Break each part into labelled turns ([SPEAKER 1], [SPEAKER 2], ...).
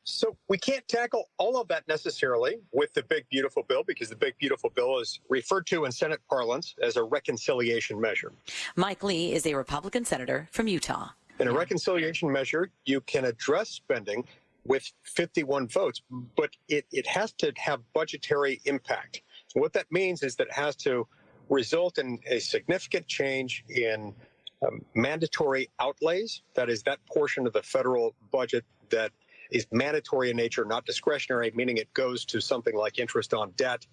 [SPEAKER 1] So we can't tackle all of that necessarily with the big, beautiful bill, because the big, beautiful bill is referred to in Senate parlance as a reconciliation measure.
[SPEAKER 2] Mike Lee is a Republican senator from Utah.
[SPEAKER 1] In a reconciliation measure, you can address spending with 51 votes, but it has to have budgetary impact. What that means is that it has to result in a significant change in mandatory outlays. That is, that portion of the federal budget that is mandatory in nature, not discretionary, meaning it goes to something like interest on debt,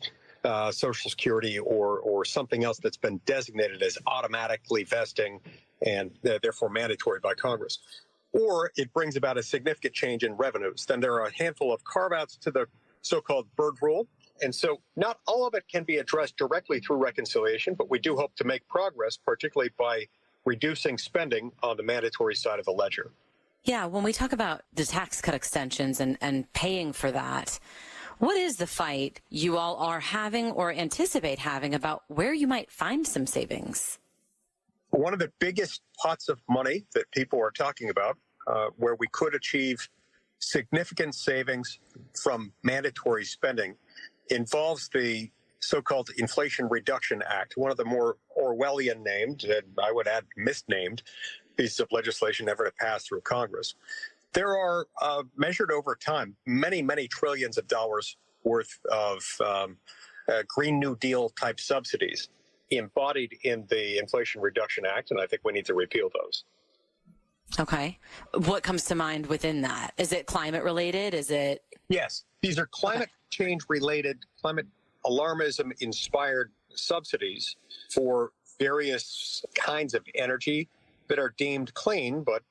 [SPEAKER 1] Social Security, or something else that's been designated as automatically vesting and therefore mandatory by Congress. Or it brings about a significant change in revenues. Then there are a handful of carve-outs to the so-called Byrd Rule. And so not all of it can be addressed directly through reconciliation, but we do hope to make progress, particularly by reducing spending on the mandatory side of the ledger.
[SPEAKER 2] Yeah, when we talk about the tax cut extensions and paying for that, what is the fight you all are having or anticipate having about where you might find some savings?
[SPEAKER 1] One of the biggest pots of money that people are talking about, where we could achieve significant savings from mandatory spending, involves the so-called Inflation Reduction Act, one of the more Orwellian named, and I would add misnamed, pieces of legislation ever to pass through Congress. There are, measured over time, many, many trillions of dollars worth of Green New Deal type subsidies embodied in the Inflation Reduction Act, and I think we need to repeal those.
[SPEAKER 2] Okay. What comes to mind within that? Is it climate related? Is it?
[SPEAKER 1] Yes. These are climate change related, climate alarmism inspired subsidies for various kinds of energy that are deemed clean, but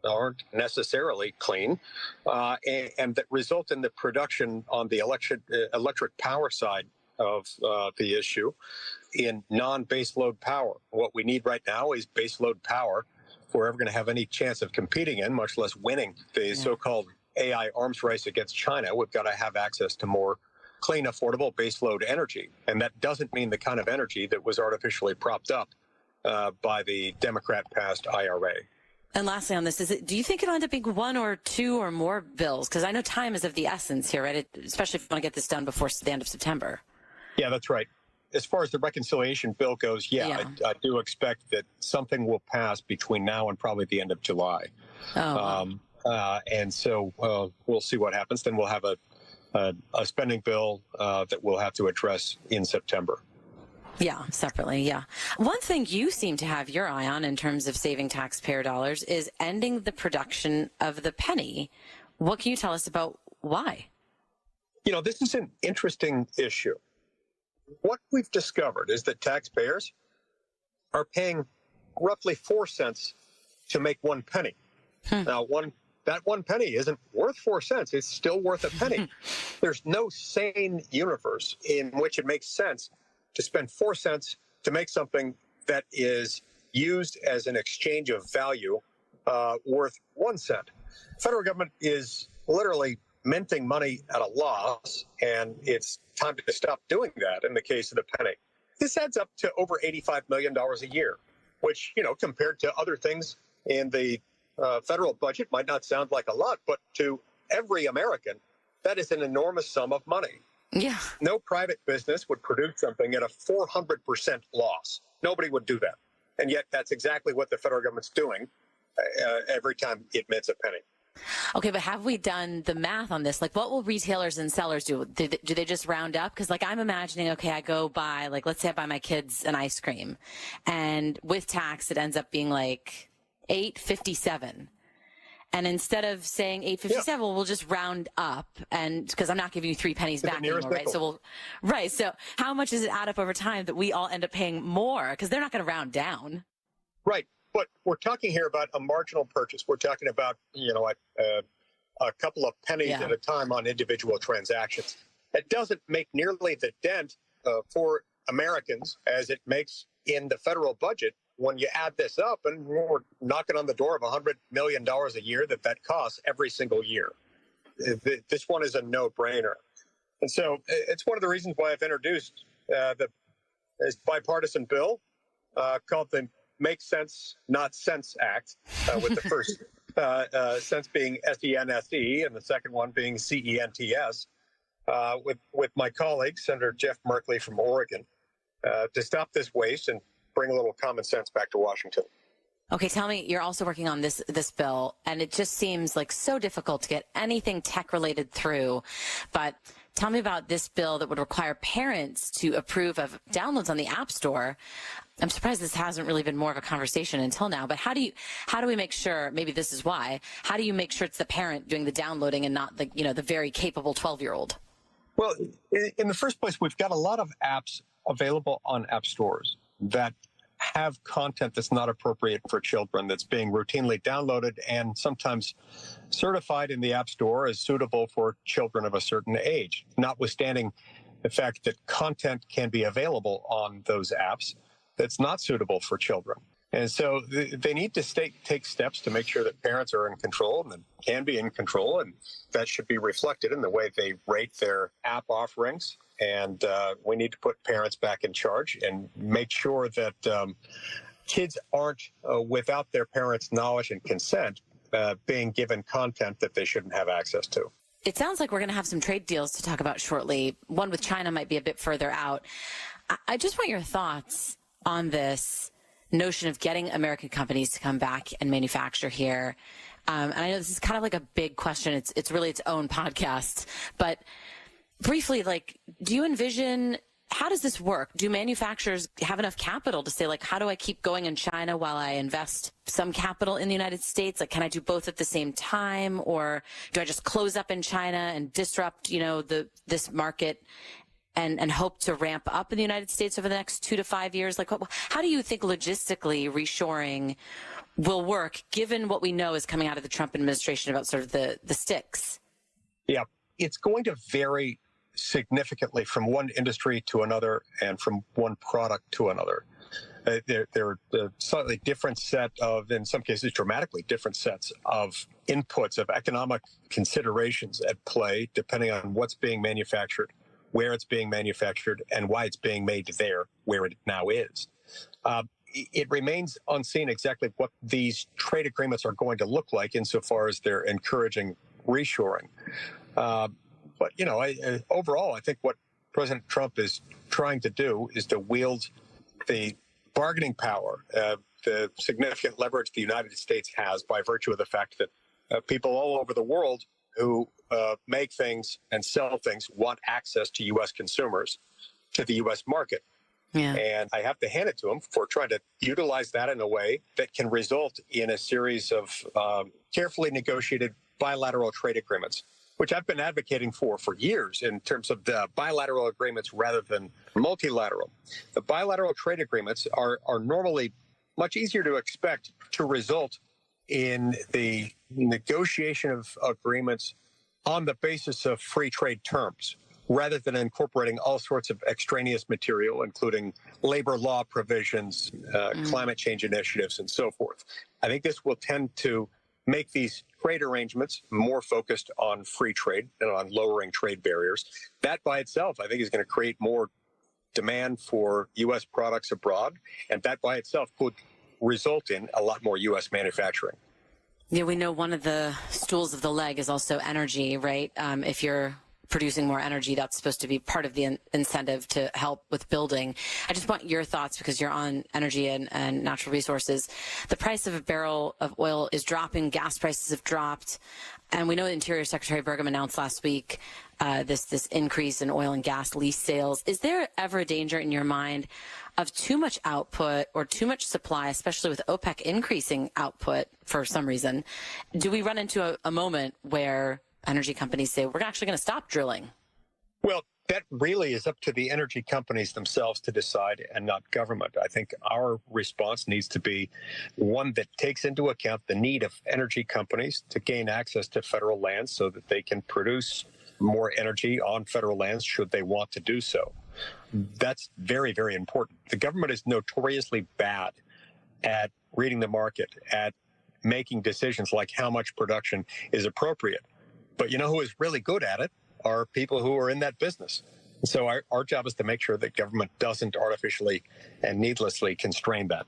[SPEAKER 1] aren't necessarily clean, and that result in the production on the electric power side of the issue in non-baseload power. What we need right now is baseload power if we're ever going to have any chance of competing in, much less winning the so-called AI arms race against China. We've got to have access to more clean, affordable baseload energy. And that doesn't mean the kind of energy that was artificially propped up by the Democrat-passed IRA.
[SPEAKER 2] And lastly on this, do you think it'll end up being one or two or more bills? Because I know time is of the essence here, right? Especially if you want to get this done before the end of September. Yeah,
[SPEAKER 1] that's right. As far as the reconciliation bill goes, I do expect that something will pass between now and probably the end of July. And so we'll see what happens. Then we'll have a spending bill that we'll have to address in September.
[SPEAKER 2] Yeah, separately, yeah. One thing you seem to have your eye on in terms of saving taxpayer dollars is ending the production of the penny. What can you tell us about why?
[SPEAKER 1] You know, this is an interesting issue. What we've discovered is that taxpayers are paying roughly 4 cents to make 1 penny. Now, that 1 penny isn't worth 4 cents. It's still worth a penny. There's no sane universe in which it makes sense to spend 4 cents to make something that is used as an exchange of value worth 1 cent. Federal government is literally minting money at a loss, and it's time to stop doing that in the case of the penny. This adds up to over $85 million a year, which, you know, compared to other things in the federal budget might not sound like a lot, but to every American, that is an enormous sum of money.
[SPEAKER 2] Yeah.
[SPEAKER 1] No private business would produce something at a 400% loss. Nobody would do that. And yet that's exactly what the federal government's doing every time it mints a penny.
[SPEAKER 2] Okay, but have we done the math on this? Like, what will retailers and sellers do? Do they just round up? Because, like, I'm imagining, okay, I go buy, like, let's say I buy my kids an ice cream, and with tax, it ends up being like $8.57. And instead of saying $8.57, well, we'll just round up, and because I'm not giving you 3 pennies back anymore, right? So so how much does it add up over time that we all end up paying more? Because they're not going to round down.
[SPEAKER 1] Right. But we're talking here about a marginal purchase. We're talking about, you know, a couple of pennies at a time on individual transactions. It doesn't make nearly the dent for Americans as it makes in the federal budget when you add this up, and we're knocking on the door of $100 million a year that costs every single year. This one is a no-brainer. And so it's one of the reasons why I've introduced this bipartisan bill called the Make Sense, Not Sense Act, with the first sense being SENSE, and the second one being CENTS, with my colleague, Senator Jeff Merkley from Oregon, to stop this waste and bring a little common sense back to Washington.
[SPEAKER 2] Okay, tell me, you're also working on this bill, and it just seems like so difficult to get anything tech-related through. But tell me about this bill that would require parents to approve of downloads on the App Store. I'm surprised this hasn't really been more of a conversation until now. But how do we make sure? Maybe this is why. How do you make sure it's the parent doing the downloading and not the very capable 12-year-old?
[SPEAKER 1] Well, in the first place, we've got a lot of apps available on app stores that have content that's not appropriate for children, that's being routinely downloaded and sometimes certified in the App Store as suitable for children of a certain age, notwithstanding the fact that content can be available on those apps that's not suitable for children. And so they need to take steps to make sure that parents are in control and can be in control, and that should be reflected in the way they rate their app offerings. And we need to put parents back in charge and make sure that kids aren't, without their parents' knowledge and consent, being given content that they shouldn't have access to.
[SPEAKER 2] It sounds like we're going to have some trade deals to talk about shortly. One with China might be a bit further out. I just want your thoughts on this notion of getting American companies to come back and manufacture here. And I know this is kind of like a big question. It's really its own podcast. But briefly, do you envision, how does this work? Do manufacturers have enough capital to say, how do I keep going in China while I invest some capital in the United States? Can I do both at the same time? Or do I just close up in China and disrupt, this market and hope to ramp up in the United States over the next 2 to 5 years? How do you think logistically reshoring will work, given what we know is coming out of the Trump administration about sort of the sticks? Yeah,
[SPEAKER 1] it's going to vary significantly from one industry to another and from one product to another. There are a slightly different set of, in some cases, dramatically different sets of inputs, of economic considerations at play, depending on what's being manufactured, where it's being manufactured, and why it's being made there, where it now is. It remains unseen exactly what these trade agreements are going to look like insofar as they're encouraging reshoring. But, overall, I think what President Trump is trying to do is to wield the bargaining power, the significant leverage the United States has by virtue of the fact that people all over the world who make things and sell things want access to U.S. consumers, to the U.S. market.
[SPEAKER 2] Yeah.
[SPEAKER 1] And I have to hand it to him for trying to utilize that in a way that can result in a series of carefully negotiated bilateral trade agreements, which I've been advocating for years in terms of the bilateral agreements rather than multilateral. The bilateral trade agreements are normally much easier to expect to result in the negotiation of agreements on the basis of free trade terms, rather than incorporating all sorts of extraneous material, including labor law provisions, climate change initiatives, and so forth. I think this will tend to make these trade arrangements more focused on free trade and on lowering trade barriers. That by itself, I think, is going to create more demand for U.S. products abroad, and that by itself could result in a lot more U.S. manufacturing.
[SPEAKER 2] Yeah, we know one of the stools of the leg is also energy, right? If you're producing more energy, that's supposed to be part of the incentive to help with building. I just want your thoughts, because you're on energy and natural resources. The price of a barrel of oil is dropping. Gas prices have dropped. And we know Interior Secretary Burgum announced last week this increase in oil and gas lease sales. Is there ever a danger in your mind of too much output or too much supply, especially with OPEC increasing output for some reason? Do we run into a moment where energy companies say, we're actually going to stop drilling?
[SPEAKER 1] Well, that really is up to the energy companies themselves to decide, and not government. I think our response needs to be one that takes into account the need of energy companies to gain access to federal lands so that they can produce more energy on federal lands should they want to do so. That's very, very important. The government is notoriously bad at reading the market, at making decisions like how much production is appropriate. But you know who is really good at it are people who are in that business. So our job is to make sure that government doesn't artificially and needlessly constrain that.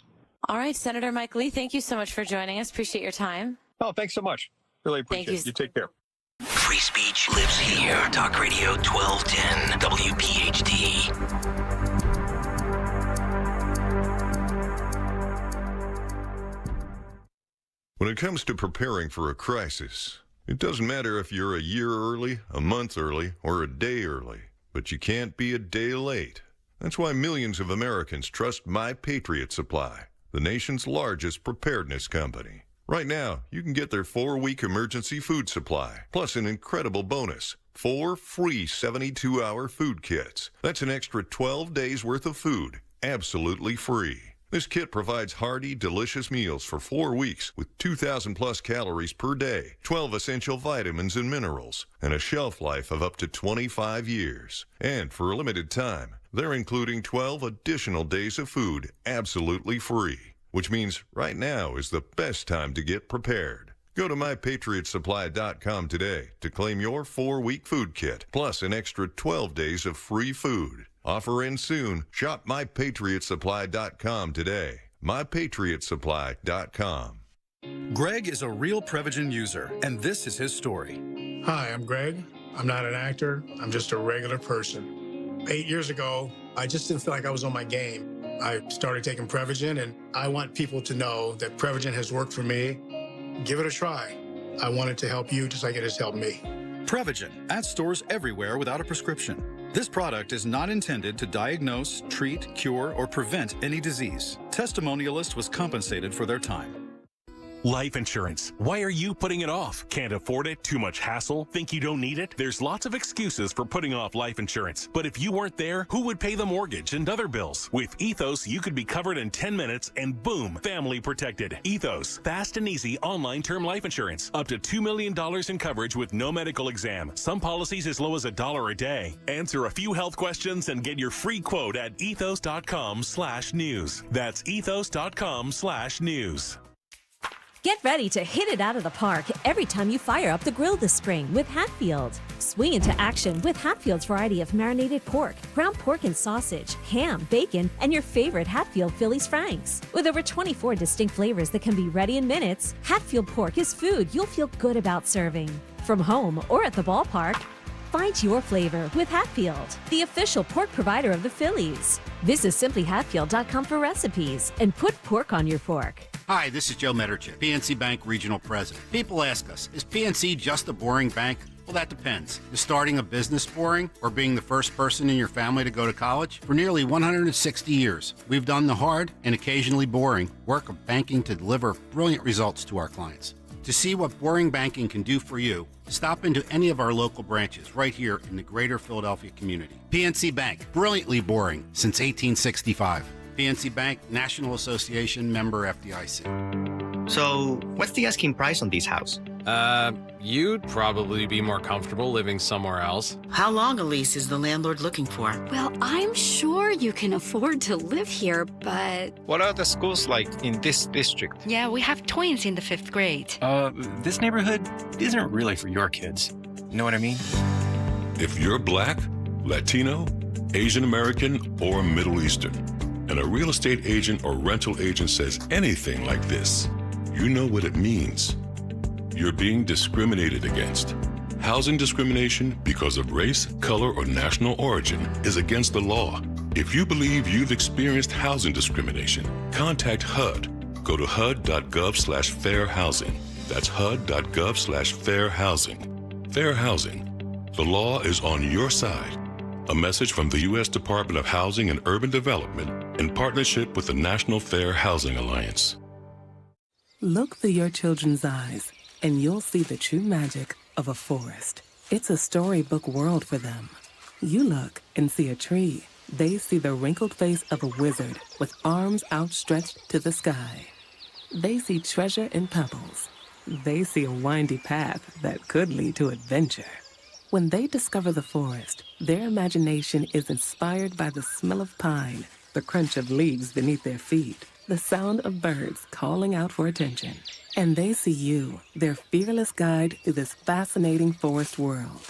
[SPEAKER 2] All right, Senator Mike Lee, thank you so much for joining us. Appreciate your time.
[SPEAKER 1] Oh, thanks so much. Really appreciate
[SPEAKER 2] Thank
[SPEAKER 1] it. You take care.
[SPEAKER 3] Free speech lives here. Talk Radio 1210 WPHT.
[SPEAKER 4] When it comes to preparing for a crisis, it doesn't matter if you're a year early, a month early, or a day early, but you can't be a day late. That's why millions of Americans trust My Patriot Supply, the nation's largest preparedness company. Right now, you can get their 4-week emergency food supply, plus an incredible bonus, 4 free 72-hour food kits. That's an extra 12 days worth of food, absolutely free. This kit provides hearty, delicious meals for 4 weeks with 2,000 plus calories per day, 12 essential vitamins and minerals, and a shelf life of up to 25 years. And for a limited time, they're including 12 additional days of food absolutely free, which means right now is the best time to get prepared. Go to MyPatriotSupply.com today to claim your 4-week food kit, plus an extra 12 days of free food. Offer ends soon. Shop MyPatriotSupply.com today. MyPatriotSupply.com.
[SPEAKER 5] Greg is a real Prevagen user, and this is his story.
[SPEAKER 6] Hi, I'm Greg. I'm not an actor. I'm just a regular person. 8 years ago, I just didn't feel like I was on my game. I started taking Prevagen, and I want people to know that Prevagen has worked for me. Give it a try. I want it to help you just like it has helped me.
[SPEAKER 5] Prevagen, at stores everywhere without a prescription. This product is not intended to diagnose, treat, cure, or prevent any disease. Testimonialist was compensated for their time.
[SPEAKER 7] Life insurance. Why are you putting it off? Can't afford it? Too much hassle? Think you don't need it? There's lots of excuses for putting off life insurance. But if you weren't there, who would pay the mortgage and other bills? With Ethos, you could be covered in 10 minutes and boom, family protected. Ethos, fast and easy online term life insurance. Up to $2 million in coverage with no medical exam. Some policies as low as $1 a day. Answer a few health questions and get your free quote at ethos.com/news. That's ethos.com/news.
[SPEAKER 8] Get ready to hit it out of the park every time you fire up the grill this spring with Hatfield. Swing into action with Hatfield's variety of marinated pork, ground pork and sausage, ham, bacon, and your favorite Hatfield Phillies Franks. With over 24 distinct flavors that can be ready in minutes, Hatfield pork is food you'll feel good about serving. From home or at the ballpark, find your flavor with Hatfield, the official pork provider of the Phillies. Visit simplyhatfield.com for recipes and put pork on your fork.
[SPEAKER 9] Hi, this is Joe Mederchik, PNC Bank Regional President. People ask us, is PNC just a boring bank? Well, that depends. Is starting a business boring or being the first person in your family to go to college? For nearly 160 years, we've done the hard and occasionally boring work of banking to deliver brilliant results to our clients. To see what boring banking can do for you, stop into any of our local branches right here in the greater Philadelphia community. PNC Bank, brilliantly boring since 1865. PNC Bank, National Association, member FDIC.
[SPEAKER 10] So, what's the asking price on this house?
[SPEAKER 11] You'd probably be more comfortable living somewhere else.
[SPEAKER 12] How long a lease is the landlord looking for?
[SPEAKER 13] Well, I'm sure you can afford to live here, but...
[SPEAKER 14] What are the schools like in this district?
[SPEAKER 13] Yeah, we have twins in the 5th grade.
[SPEAKER 15] This neighborhood isn't really for your kids. You know what I mean?
[SPEAKER 16] If you're Black, Latino, Asian American, or Middle Eastern, and a real estate agent or rental agent says anything like this, you know what it means. You're being discriminated against. Housing discrimination because of race, color, or national origin is against the law. If you believe you've experienced housing discrimination, contact HUD. Go to HUD.gov/fair housing. That's HUD.gov/fair housing. Fair housing. The law is on your side. A message from the U.S. Department of Housing and Urban Development in partnership with the National Fair Housing Alliance.
[SPEAKER 17] Look through your children's eyes, and you'll see the true magic of a forest. It's a storybook world for them. You look and see a tree. They see the wrinkled face of a wizard with arms outstretched to the sky. They see treasure in pebbles. They see a windy path that could lead to adventure. When they discover the forest, their imagination is inspired by the smell of pine, the crunch of leaves beneath their feet, the sound of birds calling out for attention. And they see you, their fearless guide through this fascinating forest world.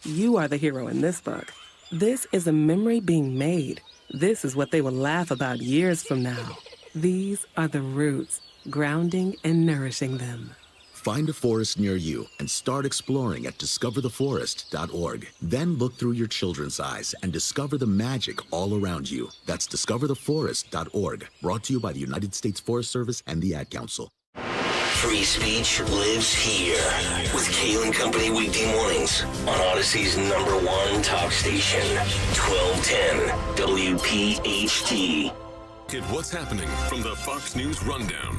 [SPEAKER 17] You are the hero in this book. This is a memory being made. This is what they will laugh about years from now. These are the roots, grounding and nourishing them.
[SPEAKER 18] Find a forest near you and start exploring at discovertheforest.org. Then look through your children's eyes and discover the magic all around you. That's discovertheforest.org. Brought to you by the United States Forest Service and the Ad Council.
[SPEAKER 3] Free speech lives here with Kayal and Company weekday mornings on Odyssey's #1 talk station, 1210 WPHT.
[SPEAKER 19] Get what's happening from the Fox News Rundown.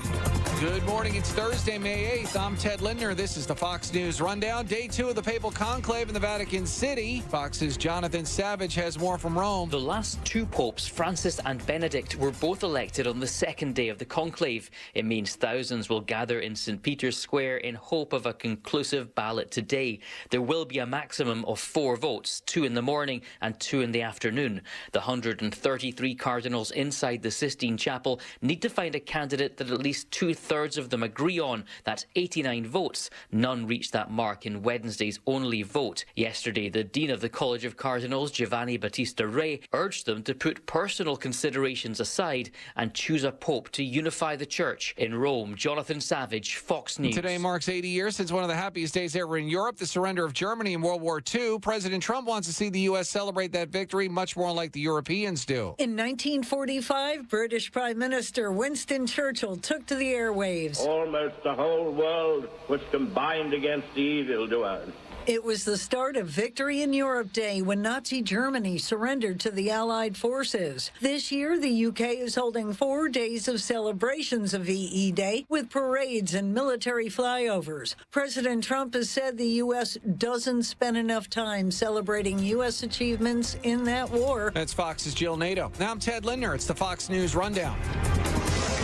[SPEAKER 20] Good morning. It's Thursday, May 8th. I'm Ted Lindner. This is the Fox News Rundown. Day 2 of the Papal Conclave in the Vatican City. Fox's Jonathan Savage has more from Rome.
[SPEAKER 21] The last two popes, Francis and Benedict, were both elected on the second day of the conclave. It means thousands will gather in St. Peter's Square in hope of a conclusive ballot today. There will be a maximum of 4 votes, 2 in the morning and 2 in the afternoon. The 133 cardinals inside the Sistine Chapel need to find a candidate that at least 2/3 of them agree on. That's 89 votes. None reached that mark in Wednesday's only vote. Yesterday, the Dean of the College of Cardinals, Giovanni Battista Re, urged them to put personal considerations aside and choose a pope to unify the church. In Rome, Jonathan Savage, Fox News.
[SPEAKER 20] Today marks 80 years since one of the happiest days ever in Europe, the surrender of Germany in World War II. President Trump wants to see the U.S. celebrate that victory much more like the Europeans do.
[SPEAKER 22] In 1945, British Prime Minister Winston Churchill took to the airwaves.
[SPEAKER 23] Almost the whole world was combined against the evildoers.
[SPEAKER 22] It was the start of Victory in Europe Day when Nazi Germany surrendered to the Allied forces. This year, the UK is holding 4 days of celebrations of VE Day with parades and military flyovers. President Trump has said the U.S. doesn't spend enough time celebrating U.S. achievements in that war.
[SPEAKER 20] That's Fox's Jill Nato. Now I'm Ted Lindner. It's the Fox News Rundown.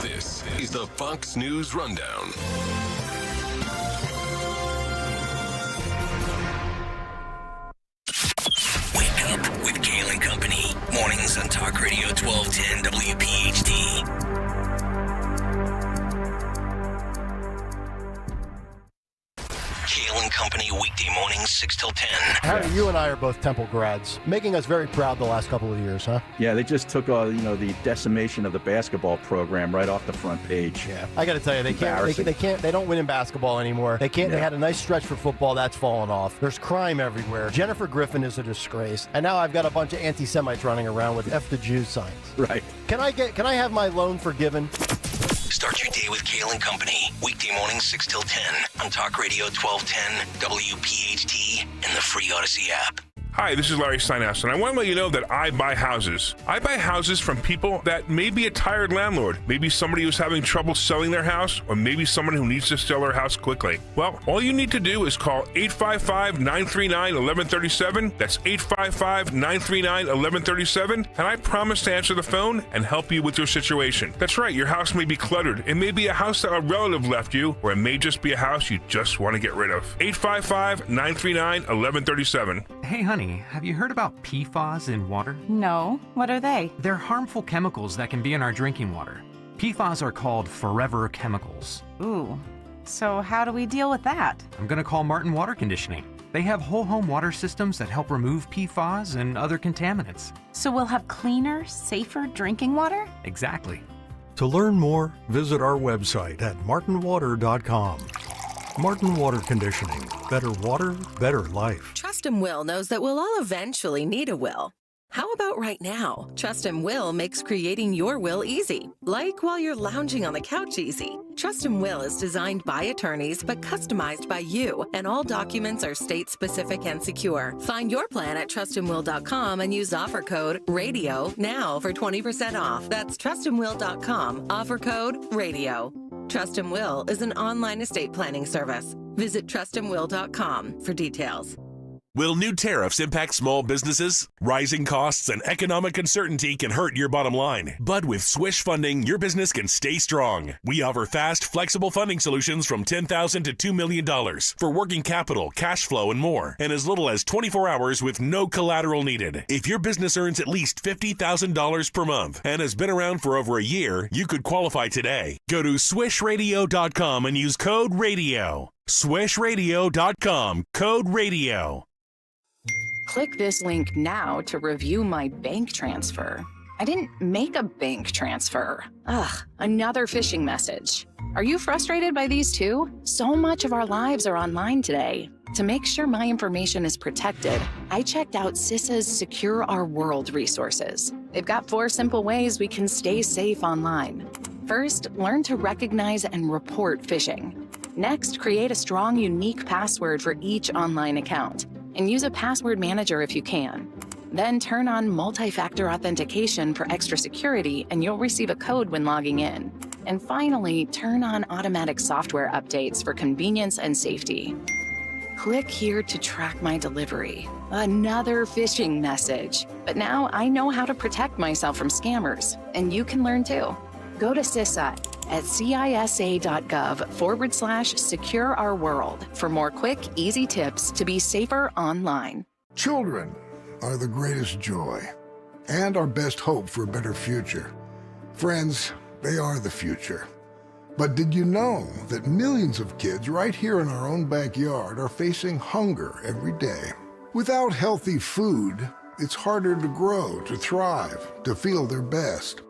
[SPEAKER 19] This is the Fox News Rundown.
[SPEAKER 3] Wake up with Kayal and Company. Mornings on Talk Radio 1210 WPHT. Kayal and Company weekday mornings 6 till 10.
[SPEAKER 24] Harry, you and I are both Temple grads, making us very proud the last couple of years, huh?
[SPEAKER 25] Yeah, they just took the decimation of the basketball program right off the front page.
[SPEAKER 24] Yeah, I got to tell you, they don't win in basketball anymore. They can't. Yeah. They had a nice stretch for football. That's fallen off. There's crime everywhere. Jennifer Griffin is a disgrace, and now I've got a bunch of anti-Semites running around with "F the Jews" signs.
[SPEAKER 25] Right.
[SPEAKER 24] Can I have my loan forgiven?
[SPEAKER 3] Start your day with Kayal and Company. Weekday mornings 6 till 10 on Talk Radio 1210 WPHT and the free Odyssey app.
[SPEAKER 26] Hi, this is Larry Steinhaus, and I want to let you know that I buy houses. I buy houses from people that may be a tired landlord, maybe somebody who's having trouble selling their house, or maybe someone who needs to sell their house quickly. Well, all you need to do is call 855-939-1137. That's 855-939-1137, and I promise to answer the phone and help you with your situation. That's right, your house may be cluttered. It may be a house that a relative left you, or it may just be a house you just want to get rid of. 855-939-1137.
[SPEAKER 27] Hey, honey, have you heard about PFAS in water?
[SPEAKER 28] No. What are they?
[SPEAKER 27] They're harmful chemicals that can be in our drinking water. PFAS are called forever chemicals.
[SPEAKER 28] Ooh. So how do we deal with that?
[SPEAKER 27] I'm going to call Martin Water Conditioning. They have whole home water systems that help remove PFAS and other contaminants.
[SPEAKER 28] So we'll have cleaner, safer drinking water?
[SPEAKER 27] Exactly.
[SPEAKER 29] To learn more, visit our website at martinwater.com. Martin Water Conditioning. Better water, better life.
[SPEAKER 30] Trust and Will knows that we'll all eventually need a will. How about right now? Trust and Will makes creating your will easy, like while you're lounging on the couch easy. Trust and Will is designed by attorneys but customized by you, and all documents are state-specific and secure. Find your plan at trustandwill.com and use offer code RADIO now for 20% off. That's trustandwill.com, offer code RADIO. Trust and Will is an online estate planning service. Visit trustandwill.com for details.
[SPEAKER 7] Will new tariffs impact small businesses? Rising costs and economic uncertainty can hurt your bottom line. But with Swish Funding, your business can stay strong. We offer fast, flexible funding solutions from $10,000 to $2 million for working capital, cash flow, and more, and as little as 24 hours with no collateral needed. If your business earns at least $50,000 per month and has been around for over a year, you could qualify today. Go to swishradio.com and use code RADIO. swishradio.com, code RADIO.
[SPEAKER 31] Click this link now to review my bank transfer.
[SPEAKER 28] I didn't make a bank transfer. Ugh, another phishing message. Are you frustrated by these too? So much of our lives are online today. To make sure my information is protected, I checked out CISA's Secure Our World resources. They've got 4 simple ways we can stay safe online. First, learn to recognize and report phishing. Next, create a strong, unique password for each online account, and use a password manager if you can. Then turn on multi-factor authentication for extra security, and you'll receive a code when logging in. And finally, turn on automatic software updates for convenience and safety. Click here to track my delivery. Another phishing message. But now I know how to protect myself from scammers, and you can learn too. Go to CISA at cisa.gov/secure our world for more quick, easy tips to be safer online.
[SPEAKER 1] Children are the greatest joy and our best hope for a better future. Friends, they are the future. But did you know that millions of kids right here in our own backyard are facing hunger every day? Without healthy food, it's harder to grow, to thrive, to feel their best.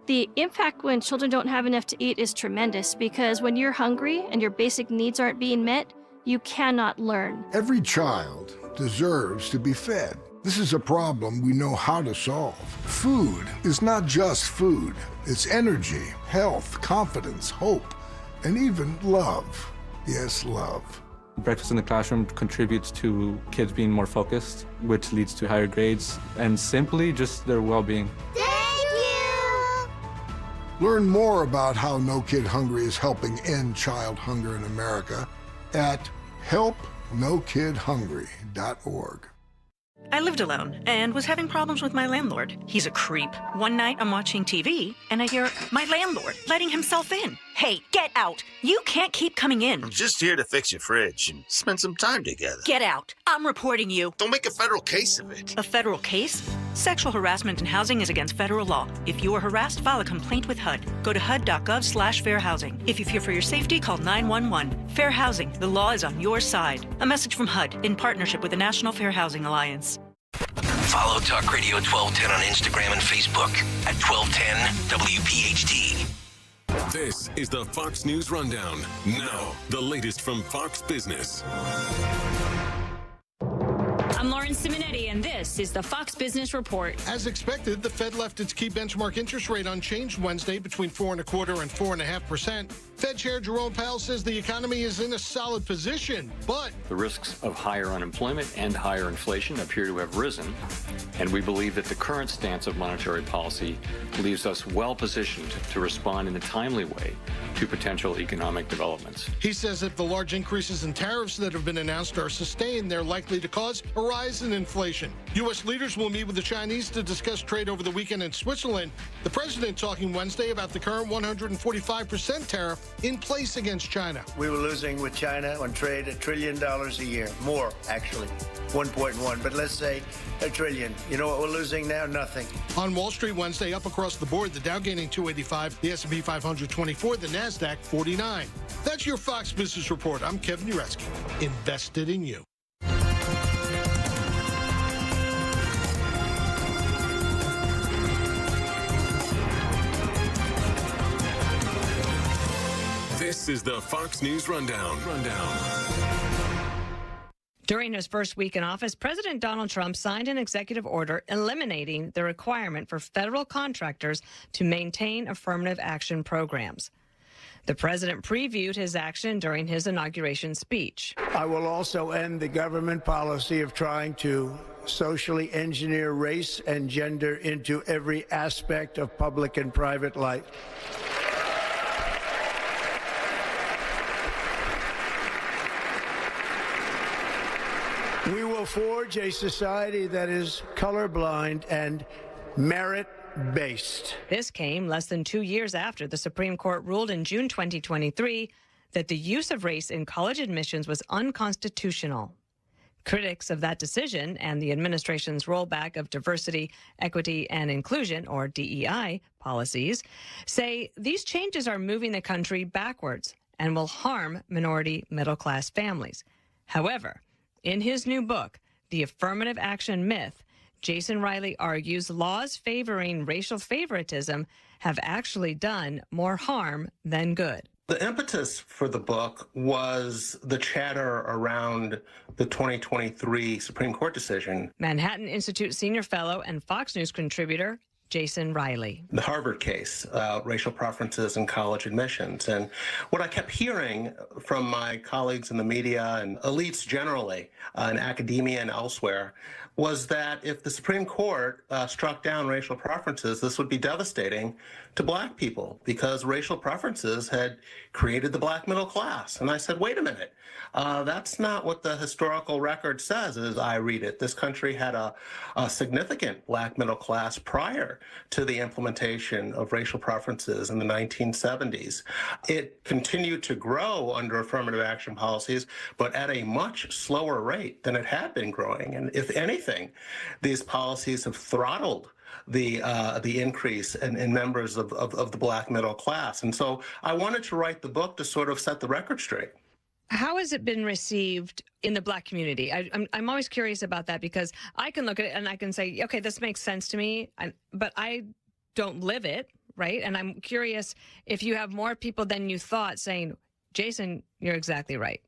[SPEAKER 2] The impact when children don't have enough to eat is tremendous because when you're hungry and your basic needs aren't being met, you cannot learn.
[SPEAKER 1] Every child deserves to be fed. This is a problem we know how to solve. Food is not just food. It's energy, health, confidence, hope, and even love. Yes, love.
[SPEAKER 4] Breakfast in the classroom contributes to kids being more focused, which leads to higher grades, and simply just their well-being.
[SPEAKER 1] Thank you! Learn more about how No Kid Hungry is helping end child hunger in America at helpnokidhungry.org.
[SPEAKER 5] I lived alone and was having problems with my landlord. He's a creep. One night I'm watching TV and I hear my landlord letting himself in. Hey, get out. You can't keep coming in.
[SPEAKER 6] I'm just here to fix your fridge and spend some time together.
[SPEAKER 5] Get out. I'm reporting you.
[SPEAKER 6] Don't make a federal case of it.
[SPEAKER 5] A federal case? Sexual harassment in housing is against federal law. If you are harassed, file a complaint with HUD. Go to HUD.gov/fair housing. If you fear for your safety, call 911. Fair housing. The law is on your side. A message from HUD in partnership with the National Fair Housing Alliance.
[SPEAKER 3] Follow Talk Radio 1210 on Instagram and Facebook at 1210 WPHT.
[SPEAKER 19] This is the Fox News Rundown. Now, the latest from Fox Business.
[SPEAKER 8] I'm Lauren Simonetti, and this is the Fox Business Report.
[SPEAKER 9] As expected, the Fed left its key benchmark interest rate unchanged Wednesday between 4.25% and 4.5%. Fed Chair Jerome Powell says the economy is in a solid position, but
[SPEAKER 10] the risks of higher unemployment and higher inflation appear to have risen, and we believe that the current stance of monetary policy leaves us well positioned to respond in a timely way to potential economic developments.
[SPEAKER 9] He says if the large increases in tariffs that have been announced are sustained, they're likely to cause a rise in inflation. U.S. leaders will meet with the Chinese to discuss trade over the weekend in Switzerland. The president talking Wednesday about the current 145% tariff in place against China.
[SPEAKER 11] We were losing with China on trade $1 trillion a year. More, actually. 1.1, but let's say $1 trillion. You know what we're losing now? Nothing.
[SPEAKER 9] On Wall Street Wednesday, up across the board, the Dow gaining 285, the S&P 500 24, the NASDAQ 49. That's your Fox Business Report. I'm Kevin Uretsky. Invested in you.
[SPEAKER 19] This is the Fox News Rundown.
[SPEAKER 8] During his first week in office, President Donald Trump signed an executive order eliminating the requirement for federal contractors to maintain affirmative action programs. The president previewed his action during his inauguration speech.
[SPEAKER 11] I will also end the government policy of trying to socially engineer race and gender into every aspect of public and private life. We will forge a society that is colorblind and merit-based.
[SPEAKER 8] This came less than 2 years after the Supreme Court ruled in June 2023 that the use of race in college admissions was unconstitutional. Critics of that decision and the administration's rollback of diversity, equity, and inclusion, or DEI, policies say these changes are moving the country backwards and will harm minority middle-class families. However, in his new book, The Affirmative Action Myth, Jason Riley argues laws favoring racial favoritism have actually done more harm than good.
[SPEAKER 12] The impetus for the book was the chatter around the 2023 Supreme Court decision.
[SPEAKER 8] Manhattan Institute senior fellow and Fox News contributor Jason Riley.
[SPEAKER 12] The Harvard case, racial preferences in college admissions. And what I kept hearing from my colleagues in the media and elites generally in academia and elsewhere was that if the Supreme Court struck down racial preferences, this would be devastating to black people because racial preferences had created the black middle class. And I said, wait a minute, that's not what the historical record says as I read it. This country had a significant black middle class prior to the implementation of racial preferences in the 1970s. It continued to grow under affirmative action policies, but at a much slower rate than it had been growing. And if anything, these policies have throttled the increase in members of the black middle class. And so I wanted to write the book to sort of set the record straight.
[SPEAKER 8] How has it been received in the black community? I'm always curious about that because I can look at it and I can say, okay, this makes sense to me, but I don't live it, right? And I'm curious if you have more people than you thought saying, Jason, you're exactly right.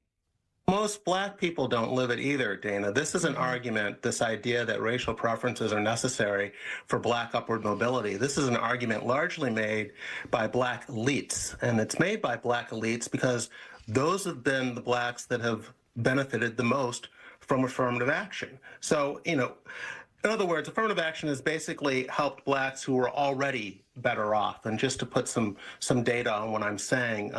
[SPEAKER 12] Most black people don't live it either, Dana. This is an argument, this idea that racial preferences are necessary for black upward mobility. This is an argument largely made by black elites. And it's made by black elites because those have been the blacks that have benefited the most from affirmative action. So, in other words, affirmative action has basically helped blacks who were already better off. And just to put some data on what I'm saying,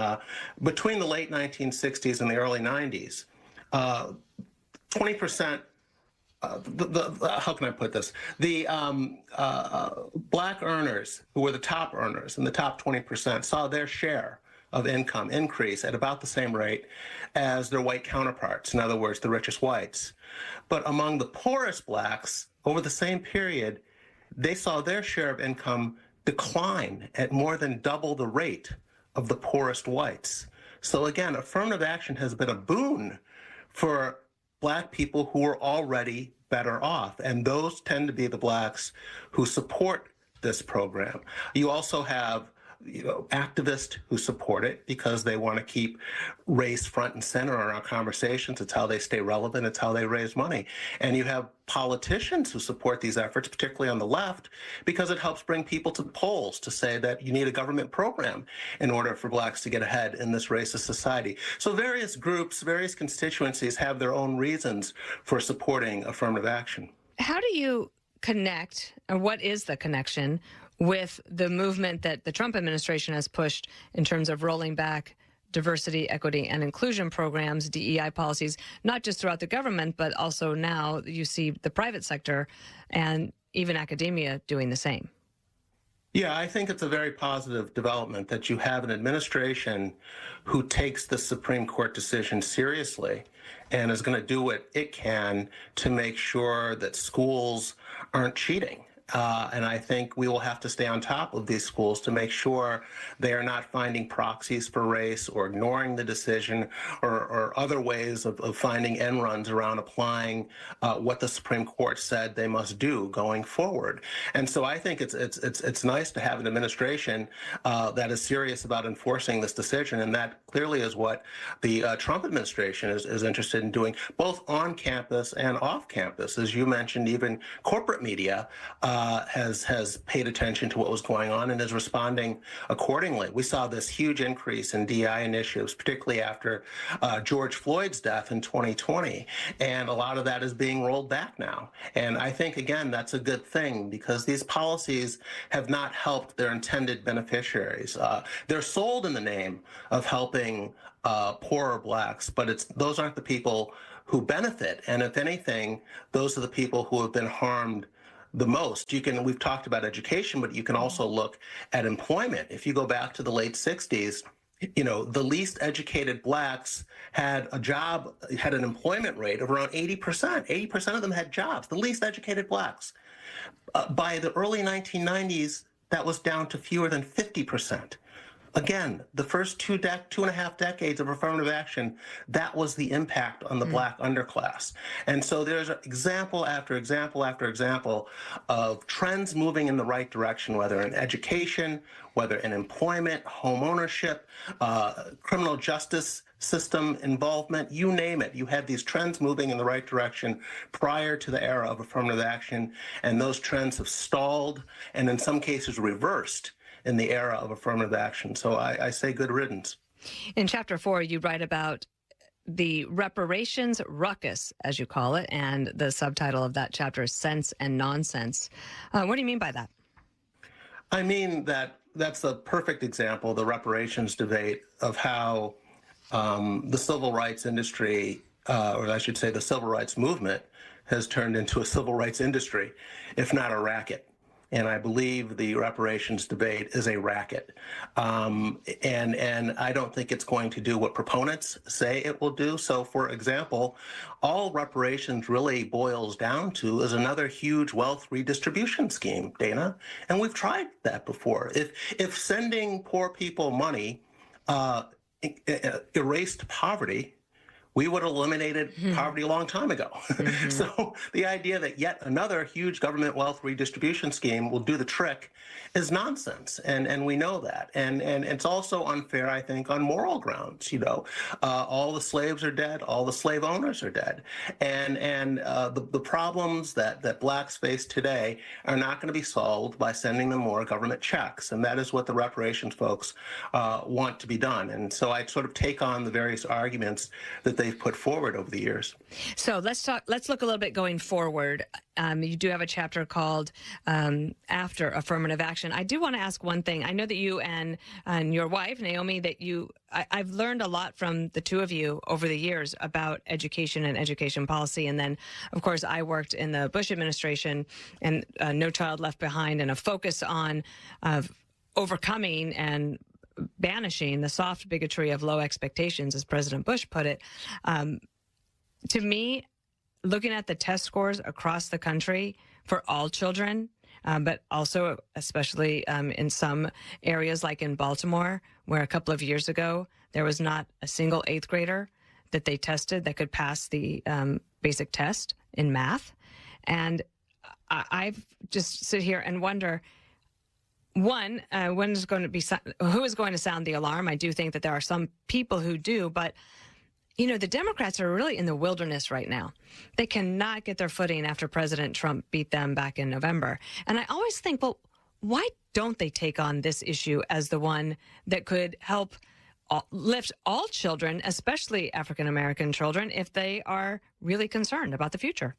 [SPEAKER 12] between the late 1960s and the early 90s, 20%, how can I put this? The black earners who were the top earners in the top 20% saw their share of income increase at about the same rate as their white counterparts, in other words, the richest whites. But among the poorest blacks, over the same period, they saw their share of income decline at more than double the rate of the poorest whites. So again, affirmative action has been a boon for black people who are already better off, and those tend to be the blacks who support this program. You also have activists who support it because they want to keep race front and center in our conversations. It's how they stay relevant. It's how they raise money. And you have politicians who support these efforts, particularly on the left, because it helps bring people to the polls to say that you need a government program in order for blacks to get ahead in this racist society. So various groups, various constituencies have their own reasons for supporting affirmative action.
[SPEAKER 8] How do you connect, or what is the connection with the movement that the Trump administration has pushed in terms of rolling back diversity, equity, and inclusion programs, DEI policies, not just throughout the government, but also now you see the private sector and even academia doing the same?
[SPEAKER 12] Yeah, I think it's a very positive development that you have an administration who takes the Supreme Court decision seriously and is going to do what it can to make sure that schools aren't cheating. And I think we will have to stay on top of these schools to make sure they are not finding proxies for race or ignoring the decision or other ways of finding end runs around applying what the Supreme Court said they must do going forward. And so I think it's nice to have an administration that is serious about enforcing this decision, and that clearly is what the Trump administration is interested in doing, both on campus and off campus. As you mentioned, even corporate media has paid attention to what was going on and is responding accordingly. We saw this huge increase in DEI initiatives, particularly after George Floyd's death in 2020, and a lot of that is being rolled back now. And I think, again, that's a good thing because these policies have not helped their intended beneficiaries. They're sold in the name of helping poorer blacks, but those aren't the people who benefit. And if anything, those are the people who have been harmed the most. We've talked about education, but you can also look at employment. If you go back to the late 60s, the least educated blacks had an employment rate of around 80%. 80% of them had jobs, the least educated blacks. By the early 1990s, that was down to fewer than 50%. Again, the first two and a half decades of affirmative action, that was the impact on the black underclass. And so there's example after example after example of trends moving in the right direction, whether in education, whether in employment, home ownership, criminal justice system involvement, you name it. You had these trends moving in the right direction prior to the era of affirmative action, and those trends have stalled and in some cases reversed in the era of affirmative action. So I say good riddance.
[SPEAKER 8] In Chapter 4, you write about the reparations ruckus, as you call it, and the subtitle of that chapter is Sense and Nonsense. What do you mean by that?
[SPEAKER 12] I mean that's a perfect example, the reparations debate, of how the civil rights industry, or I should say the civil rights movement, has turned into a civil rights industry, if not a racket. And I believe the reparations debate is a racket. And I don't think it's going to do what proponents say it will do. So, for example, all reparations really boils down to is another huge wealth redistribution scheme, Dana. And we've tried that before. If sending poor people money erased poverty, we would have eliminated poverty a long time ago. So the idea that yet another huge government wealth redistribution scheme will do the trick is nonsense, and we know that. And it's also unfair, I think, on moral grounds. You know, all the slaves are dead, all the slave owners are dead, and the problems that blacks face today are not going to be solved by sending them more government checks, and that is what the reparations folks want to be done. And so I sort of take on the various arguments that they've put forward over the years.
[SPEAKER 8] So let's look a little bit going forward. You do have a chapter called After Affirmative Action. I do want to ask one thing. I know that you and your wife, Naomi, that I've learned a lot from the two of you over the years about education and education policy. And then, of course, I worked in the Bush administration and No Child Left Behind, and a focus on overcoming and banishing the soft bigotry of low expectations, as President Bush put it. To me, looking at the test scores across the country for all children, but also especially in some areas like in Baltimore, where a couple of years ago, there was not a single 8th grader that they tested that could pass the basic test in math. And I've just sit here and wonder, one, who is going to sound the alarm? I do think that there are some people who do, but you know, the Democrats are really in the wilderness right now. They cannot get their footing after President Trump beat them back in November. And I always think, well, why don't they take on this issue as the one that could help lift all children, especially African-American children, if they are really concerned about the future?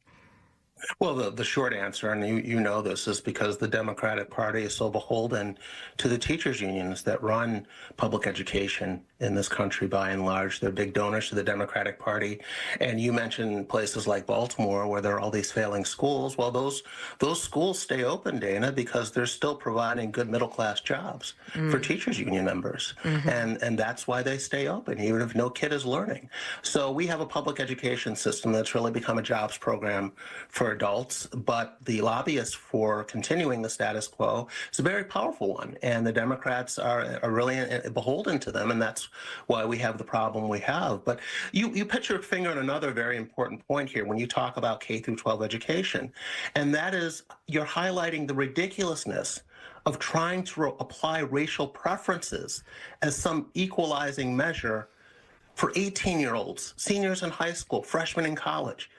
[SPEAKER 12] Well, the short answer, and you know this, is because the Democratic Party is so beholden to the teachers' unions that run public education in this country by and large. They're big donors to the Democratic Party. And you mentioned places like Baltimore where there are all these failing schools. Well, those schools stay open, Dana, because they're still providing good middle-class jobs for teachers' union members. And that's why they stay open, even if no kid is learning. So we have a public education system that's really become a jobs program for adults, but the lobbyists for continuing the status quo is a very powerful one, and the Democrats are really beholden to them, and that's why we have the problem we have. But you put your finger on another very important point here when you talk about K through 12 education, and that is you're highlighting the ridiculousness of trying to apply racial preferences as some equalizing measure for 18-year-olds, seniors in high school, freshmen in college.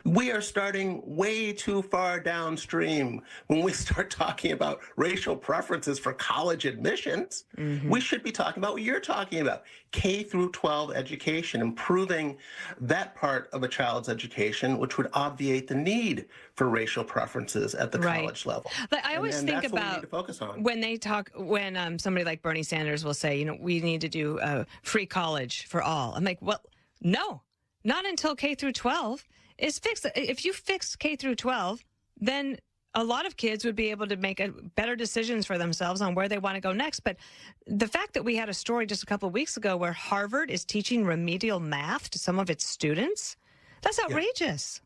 [SPEAKER 12] We are starting way too far downstream when we start talking about racial preferences for college admissions. We should be talking about what you're talking about, K through 12 education, improving that part of a child's education, which would obviate the need for racial preferences at the college level.
[SPEAKER 8] But I always think about when they talk, when somebody like Bernie Sanders will say, you know, we need to do free college for all. I'm like, well, no, not until K through 12. Is fixed. If you fix K through 12, then a lot of kids would be able to make better decisions for themselves on where they want to go next. But the fact that we had a story just a couple of weeks ago where Harvard is teaching remedial math to some of its students, that's outrageous.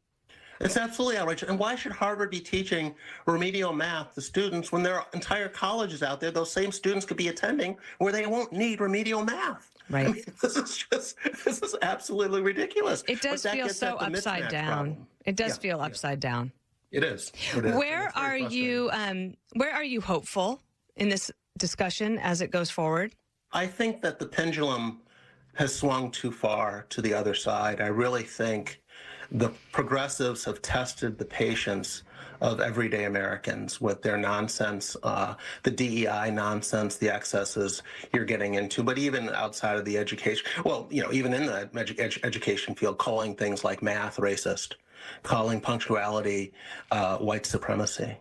[SPEAKER 12] It's absolutely outrageous. And why should Harvard be teaching remedial math to students when there are entire colleges out there those same students could be attending where they won't need remedial math?
[SPEAKER 8] Right.
[SPEAKER 12] I mean, this is absolutely ridiculous.
[SPEAKER 8] It does feel so upside down.
[SPEAKER 12] Problem.
[SPEAKER 8] It does feel upside down.
[SPEAKER 12] It is. It is.
[SPEAKER 8] Where are you hopeful in this discussion as it goes forward?
[SPEAKER 12] I think that the pendulum has swung too far to the other side. I really think the progressives have tested the patience of everyday Americans with their nonsense, the DEI nonsense, the excesses you're getting into, but even outside of the education, well, even in the education field, calling things like math racist, calling punctuality white supremacy,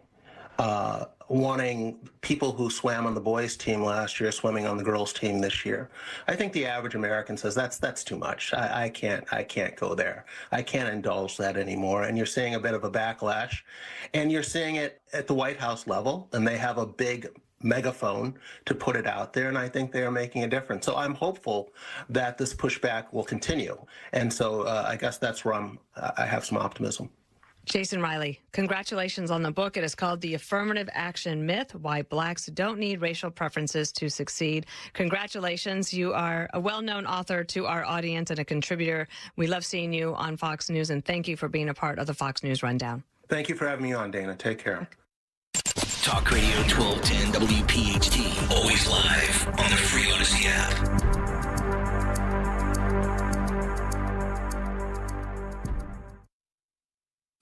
[SPEAKER 12] wanting people who swam on the boys' team last year swimming on the girls' team this year. I think the average American says that's too much. I can't go there. I can't indulge that anymore. And you're seeing a bit of a backlash, and you're seeing it at the White House level, and they have a big megaphone to put it out there, and I think they are making a difference. So I'm hopeful that this pushback will continue. And so I guess that's where I have some optimism.
[SPEAKER 8] Jason Riley, congratulations on the book. It is called The Affirmative Action Myth, Why Blacks Don't Need Racial Preferences to Succeed. Congratulations. You are a well-known author to our audience and a contributor. We love seeing you on Fox News, and thank you for being a part of the Fox News Rundown.
[SPEAKER 12] Thank you for having me on, Dana. Take care.
[SPEAKER 3] Talk Radio 1210 WPHT. Always live on the free Odyssey app.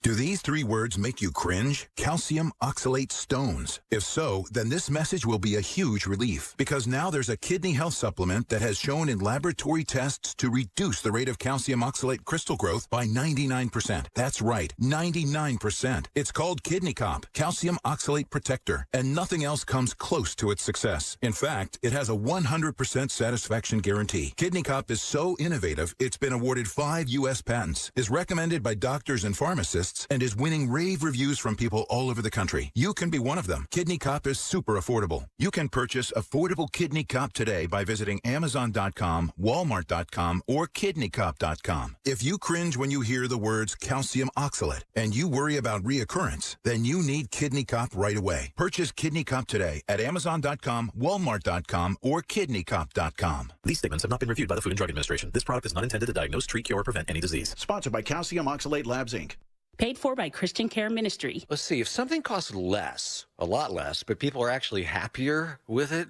[SPEAKER 13] Do these three words make you cringe? Calcium oxalate stones. If so, then this message will be a huge relief, because now there's a kidney health supplement that has shown in laboratory tests to reduce the rate of calcium oxalate crystal growth by 99%. That's right, 99%. It's called Kidney Cop, Calcium Oxalate Protector, and nothing else comes close to its success. In fact, it has a 100% satisfaction guarantee. Kidney Cop is so innovative, it's been awarded 5 U.S. patents, is recommended by doctors and pharmacists, and is winning rave reviews from people all over the country. You can be one of them. Kidney Cop is super affordable. You can purchase affordable Kidney Cop today by visiting Amazon.com, Walmart.com, or KidneyCop.com. If you cringe when you hear the words calcium oxalate and you worry about reoccurrence, then you need Kidney Cop right away. Purchase Kidney Cop today at Amazon.com, Walmart.com, or KidneyCop.com.
[SPEAKER 14] These statements have not been reviewed by the Food and Drug Administration. This product is not intended to diagnose, treat, cure, or prevent any disease.
[SPEAKER 15] Sponsored by Calcium Oxalate Labs, Inc.
[SPEAKER 16] Paid for by Christian Care Ministry.
[SPEAKER 17] Let's see, if something costs less, a lot less, but people are actually happier with it,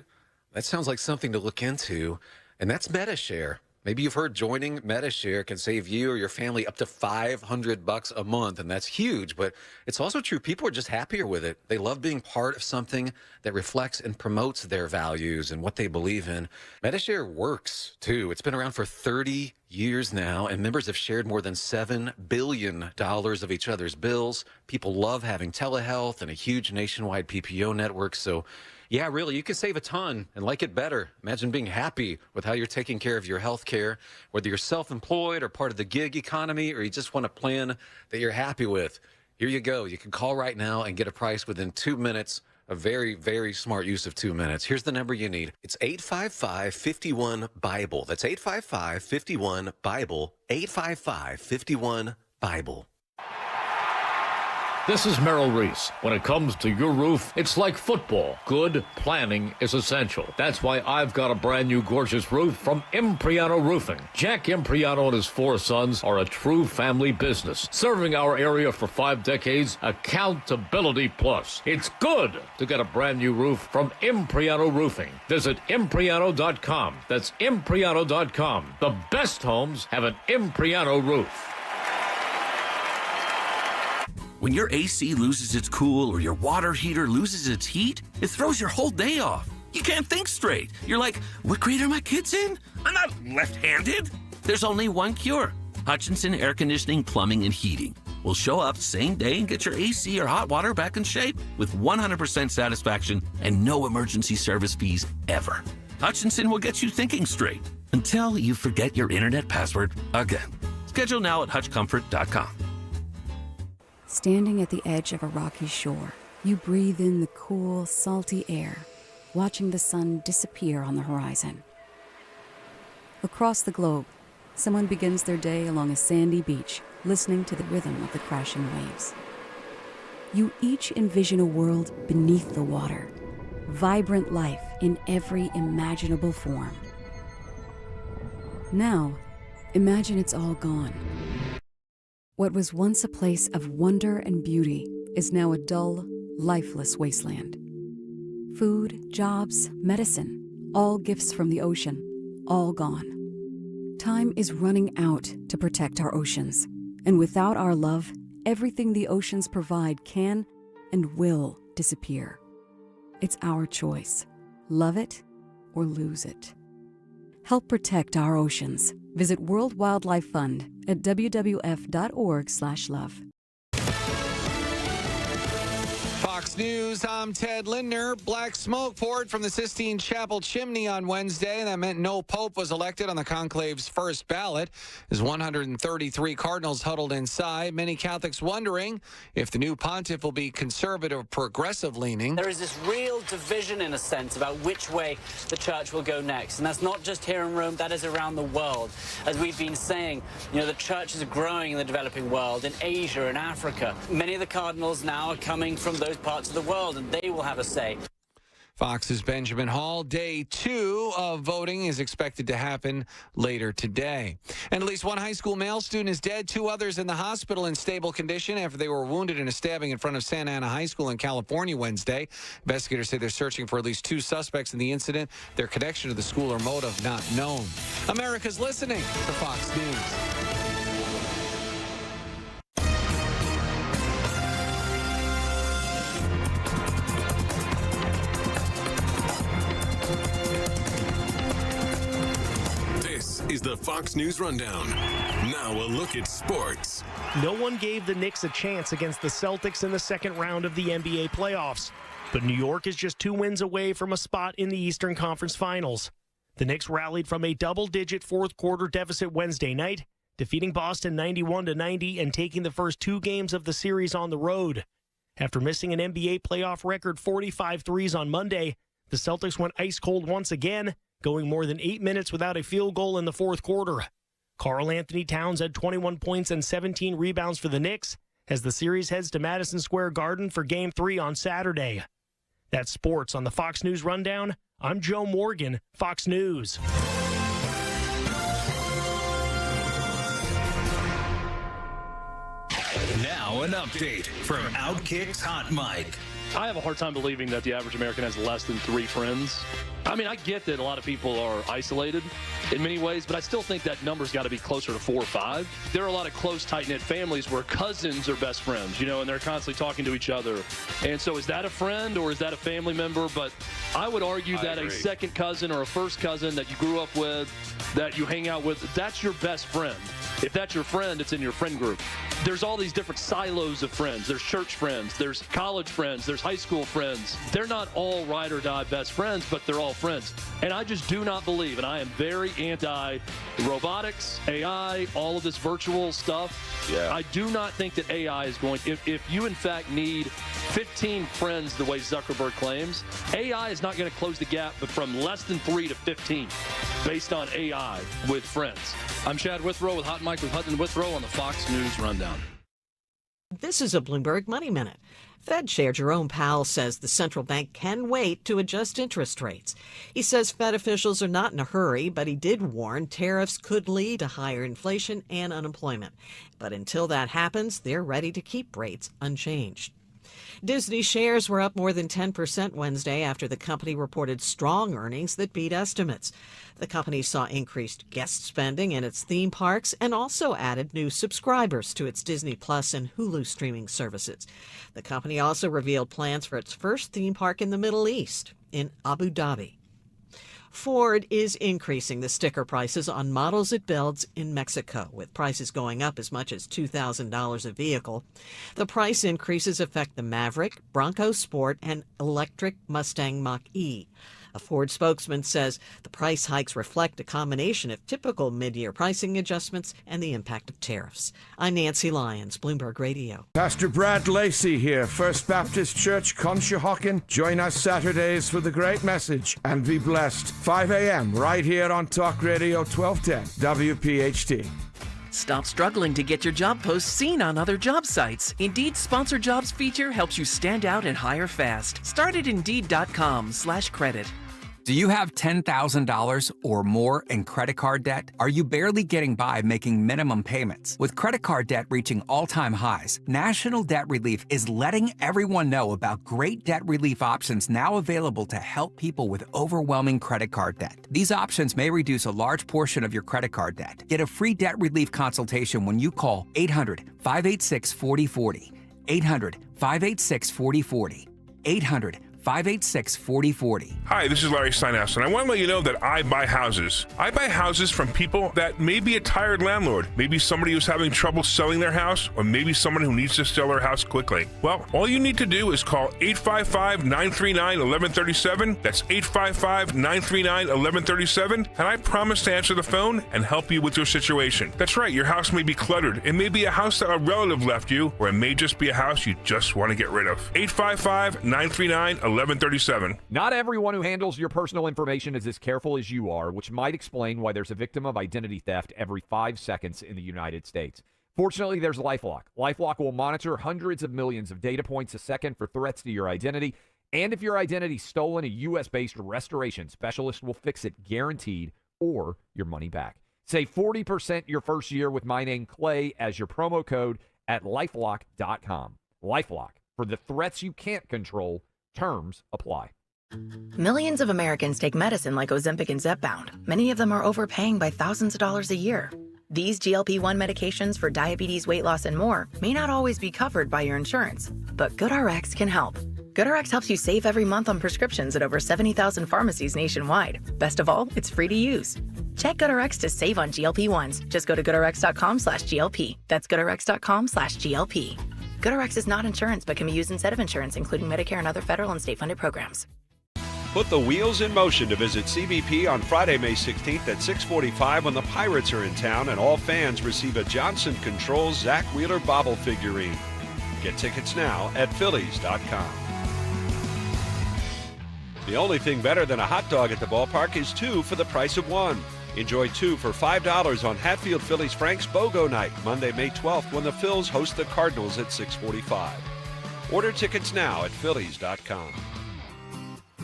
[SPEAKER 17] that sounds like something to look into, and that's MetaShare. Maybe you've heard joining MetaShare can save you or your family up to $500 a month, and that's huge, but it's also true. People are just happier with it. They love being part of something that reflects and promotes their values and what they believe in. MetaShare works, too. It's been around for 30 years now, and members have shared more than $7 billion of each other's bills. People love having telehealth and a huge nationwide PPO network, so yeah, really, you can save a ton and like it better. Imagine being happy with how you're taking care of your health care, whether you're self-employed or part of the gig economy, or you just want a plan that you're happy with. Here you go. You can call right now and get a price within 2 minutes. A very, very smart use of 2 minutes. Here's the number you need. It's 855-51-BIBLE. That's 855-51-BIBLE. 855-51-BIBLE.
[SPEAKER 18] This is Merrill Reese. When it comes to your roof, it's like football. Good planning is essential. That's why I've got a brand new gorgeous roof from Impriano Roofing. Jack Impriano and his 4 sons are a true family business, serving our area for 5 decades. Accountability plus. It's good to get a brand new roof from Impriano Roofing. Visit Impriano.com. That's Impriano.com. The best homes have an Impriano roof.
[SPEAKER 20] When your AC loses its cool or your water heater loses its heat, it throws your whole day off. You can't think straight. You're like, what grade are my kids in? I'm not left-handed. There's only one cure. Hutchinson Air Conditioning, Plumbing, and Heating. We'll show up same day and get your AC or hot water back in shape with 100% satisfaction and no emergency service fees ever. Hutchinson will get you thinking straight until you forget your internet password again. Schedule now at hutchcomfort.com.
[SPEAKER 21] Standing at the edge of a rocky shore, you breathe in the cool, salty air, watching the sun disappear on the horizon. Across the globe, Someone begins their day along a sandy beach, listening to the rhythm of the crashing waves. You each envision a world beneath the water, vibrant life in every imaginable form. Now, imagine it's all gone. What was once a place of wonder and beauty is now a dull, lifeless wasteland. Food, jobs, medicine, all gifts from the ocean, all gone. Time is running out to protect our oceans, and without our love, everything the oceans provide can and will disappear. It's our choice. Love it or lose it. Help protect our oceans. Visit World Wildlife Fund at wwf.org/love.
[SPEAKER 7] Fox News, I'm Ted Lindner. Black smoke poured from the Sistine Chapel chimney on Wednesday. That meant no pope was elected on the conclave's first ballot. As 133 cardinals huddled inside, many Catholics wondering if the new pontiff will be conservative or progressive leaning.
[SPEAKER 22] There is this real division, in a sense, about which way the church will go next. And that's not just here in Rome, that is around the world. As we've been saying, the church is growing in the developing world, in Asia and Africa. Many of the cardinals now are coming from those parts of the world, and they will have a say.
[SPEAKER 7] Fox's Benjamin Hall. Day 2 of voting is expected to happen later today. And at least one high school male student is dead. 2 others in the hospital in stable condition after they were wounded in a stabbing in front of Santa Ana High School in California Wednesday. Investigators say they're searching for at least 2 suspects in the incident. Their connection to the school or motive not known. America's listening to Fox News.
[SPEAKER 19] Is the Fox News Rundown. Now a look at sports.
[SPEAKER 23] No one gave the Knicks a chance against the Celtics in the second round of the NBA playoffs. But New York is just 2 wins away from a spot in the Eastern Conference Finals. The Knicks rallied from a double-digit fourth-quarter deficit Wednesday night, defeating Boston 91-90 and taking the first 2 games of the series on the road. After missing an NBA playoff record 45 threes on Monday, the Celtics went ice-cold once again, going more than 8 minutes without a field goal in the fourth quarter. Karl Anthony Towns had 21 points and 17 rebounds for the Knicks as the series heads to Madison Square Garden for Game 3 on Saturday. That's sports on the Fox News Rundown. I'm Joe Morgan, Fox News.
[SPEAKER 24] Now an update from Outkick's Hot Mic.
[SPEAKER 25] I have a hard time believing that the average American has less than 3 friends. I mean, I get that a lot of people are isolated in many ways, but I still think that number's got to be closer to 4 or 5. There are a lot of close, tight-knit families where cousins are best friends, and they're constantly talking to each other. And so is that a friend or is that a family member? But I would argue that a second cousin or a first cousin that you grew up with, that you hang out with, that's your best friend. If that's your friend, it's in your friend group. There's all these different silos of friends. There's church friends, there's college friends, there's high school friends. They're not all ride or die best friends, but they're all friends. And I just do not believe, and I am very anti-robotics, AI, all of this virtual stuff. Yeah. I do not think that AI is going, if you in fact need 15 friends the way Zuckerberg claims, AI is not going to close the gap but from less than 3 to 15 based on AI with friends. I'm Chad Withrow with Hot Mike with Hutton Withrow on the Fox News Rundown.
[SPEAKER 26] This is a Bloomberg Money Minute. Fed Chair Jerome Powell says the central bank can wait to adjust interest rates. He says Fed officials are not in a hurry, but he did warn tariffs could lead to higher inflation and unemployment. But until that happens, they're ready to keep rates unchanged. Disney shares were up more than 10% Wednesday after the company reported strong earnings that beat estimates. The company saw increased guest spending in its theme parks and also added new subscribers to its Disney Plus and Hulu streaming services. The company also revealed plans for its first theme park in the Middle East, in Abu Dhabi. Ford is increasing the sticker prices on models it builds in Mexico, with prices going up as much as $2,000 a vehicle. The price increases affect the Maverick, Bronco Sport, and electric Mustang Mach-E. A Ford spokesman says the price hikes reflect a combination of typical mid-year pricing adjustments and the impact of tariffs. I'm Nancy Lyons, Bloomberg Radio.
[SPEAKER 1] Pastor Brad Lacey here, First Baptist Church, Conshohocken. Join us Saturdays for the great message and be blessed. 5 a.m. right here on Talk Radio 1210 WPHT.
[SPEAKER 2] Stop struggling to get your job posts seen on other job sites. Indeed's Sponsored Jobs feature helps you stand out and hire fast. Start at Indeed.com/credit.
[SPEAKER 4] Do you have $10,000 or more in credit card debt? Are you barely getting by making minimum payments? With credit card debt reaching all-time highs, National Debt Relief is letting everyone know about great debt relief options now available to help people with overwhelming credit card debt. These options may reduce a large portion of your credit card debt. Get a free debt relief consultation when you call 800-586-4040. 800-586-4040. 800-586-4040.
[SPEAKER 5] Hi, this is Larry Steinhaus, and I want to let you know that I buy houses. I buy houses from people that may be a tired landlord, maybe somebody who's having trouble selling their house, or maybe someone who needs to sell their house quickly. Well, all you need to do is call 855-939-1137. That's 855-939-1137, and I promise to answer the phone and help you with your situation. That's right, your house may be cluttered. It may be a house that a relative left you, or it may just be a house you just want to get rid of. 855-939-1137. 1137.
[SPEAKER 6] Not everyone who handles your personal information is as careful as you are, which might explain why there's a victim of identity theft every 5 seconds in the United States. Fortunately, there's LifeLock. LifeLock will monitor hundreds of millions of data points a second for threats to your identity. And if your identity's stolen, a U.S.-based restoration specialist will fix it guaranteed or your money back. Save 40% your first year with my name, Clay, as your promo code at LifeLock.com. LifeLock. For the threats you can't control, terms apply.
[SPEAKER 10] Millions of Americans take medicine like Ozempic and Zepbound. Many of them are overpaying by thousands of dollars a year. These GLP-1 medications for diabetes, weight loss, and more may not always be covered by your insurance, but GoodRx can help. GoodRx helps you save every month on prescriptions at over 70,000 pharmacies nationwide. Best of all, it's free to use. Check GoodRx to save on GLP-1s. Just go to GoodRx.com/GLP. That's GoodRx.com/GLP. GoodRx is not insurance, but can be used instead of insurance, including Medicare and other federal and state-funded programs.
[SPEAKER 27] Put the wheels in motion to visit CBP on Friday, May 16th at 6:45 when the Pirates are in town and all fans receive a Johnson Controls Zach Wheeler bobble figurine. Get tickets now at Phillies.com. The only thing better than a hot dog at the ballpark is 2 for the price of 1. Enjoy 2 for $5 on Hatfield Phillies Frank's BOGO Night, Monday, May 12th, when the Phils host the Cardinals at 6:45. Order tickets now at Phillies.com.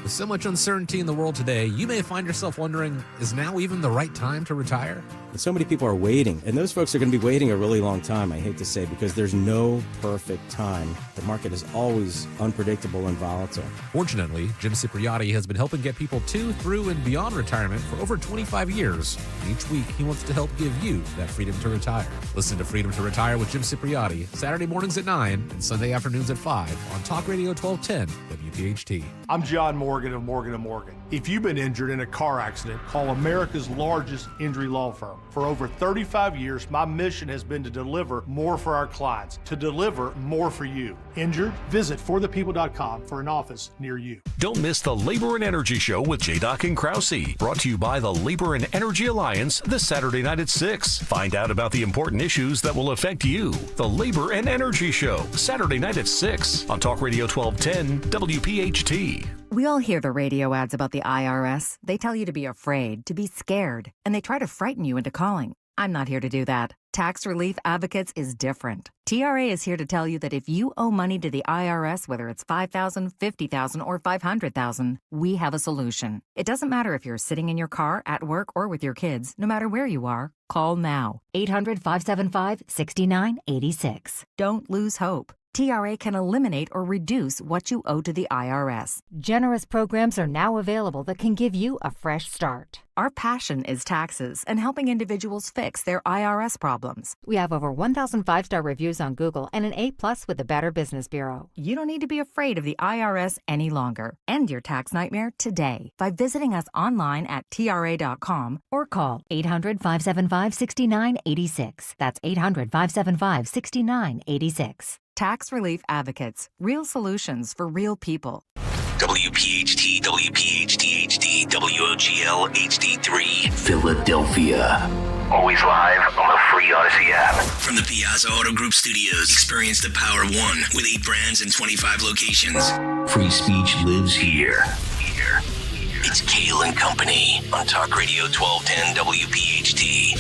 [SPEAKER 28] With so much uncertainty in the world today, you may find yourself wondering, is now even the right time to retire?
[SPEAKER 29] So many people are waiting, and those folks are going to be waiting a really long time, I hate to say, because there's no perfect time. The market is always unpredictable and volatile.
[SPEAKER 28] Fortunately, Jim Cipriotti has been helping get people to, through, and beyond retirement for over 25 years. Each week, he wants to help give you that freedom to retire. Listen to Freedom to Retire with Jim Cipriotti, Saturday mornings at 9 and Sunday afternoons at 5 on Talk Radio 1210 WPHT.
[SPEAKER 30] I'm John Morgan of Morgan & Morgan. If you've been injured in a car accident, call America's largest injury law firm. For over 35 years, my mission has been to deliver more for our clients, to deliver more for you. Injured? Visit forthepeople.com for an office near you.
[SPEAKER 24] Don't miss the Labor and Energy Show with J-Doc and Krause. Brought to you by the Labor and Energy Alliance this Saturday night at 6. Find out about the important issues that will affect you. The Labor and Energy Show, Saturday night at 6 on Talk Radio 1210 WPHT.
[SPEAKER 31] We all hear the radio ads about the IRS. They tell you to be afraid, to be scared, and they try to frighten you into calling. I'm not here to do that. Tax Relief Advocates is different. TRA is here to tell you that if you owe money to the IRS, whether it's $5,000, $50,000, or $500,000, we have a solution. It doesn't matter if you're sitting in your car, at work, or with your kids. No matter where you are, call now. 800-575-6986. Don't lose hope. TRA can eliminate or reduce what you owe to the IRS.
[SPEAKER 32] Generous programs are now available that can give you a fresh start.
[SPEAKER 31] Our passion is taxes and helping individuals fix their IRS problems.
[SPEAKER 32] We have over 1,000 5-star reviews on Google and an A+ with the Better Business Bureau.
[SPEAKER 31] You don't need to be afraid of the IRS any longer. End your tax nightmare today by visiting us online at TRA.com or call 800-575-6986. That's 800-575-6986. Tax Relief Advocates. Real solutions for real people.
[SPEAKER 3] WPHT, WPHT HD, WOGL HD3, Philadelphia. Always live on the free Odyssey app. From the Piazza Auto Group studios, experience the power of one with 8 brands and 25 locations. Free speech lives here. It's Kayal and Company on Talk Radio 1210 WPHT.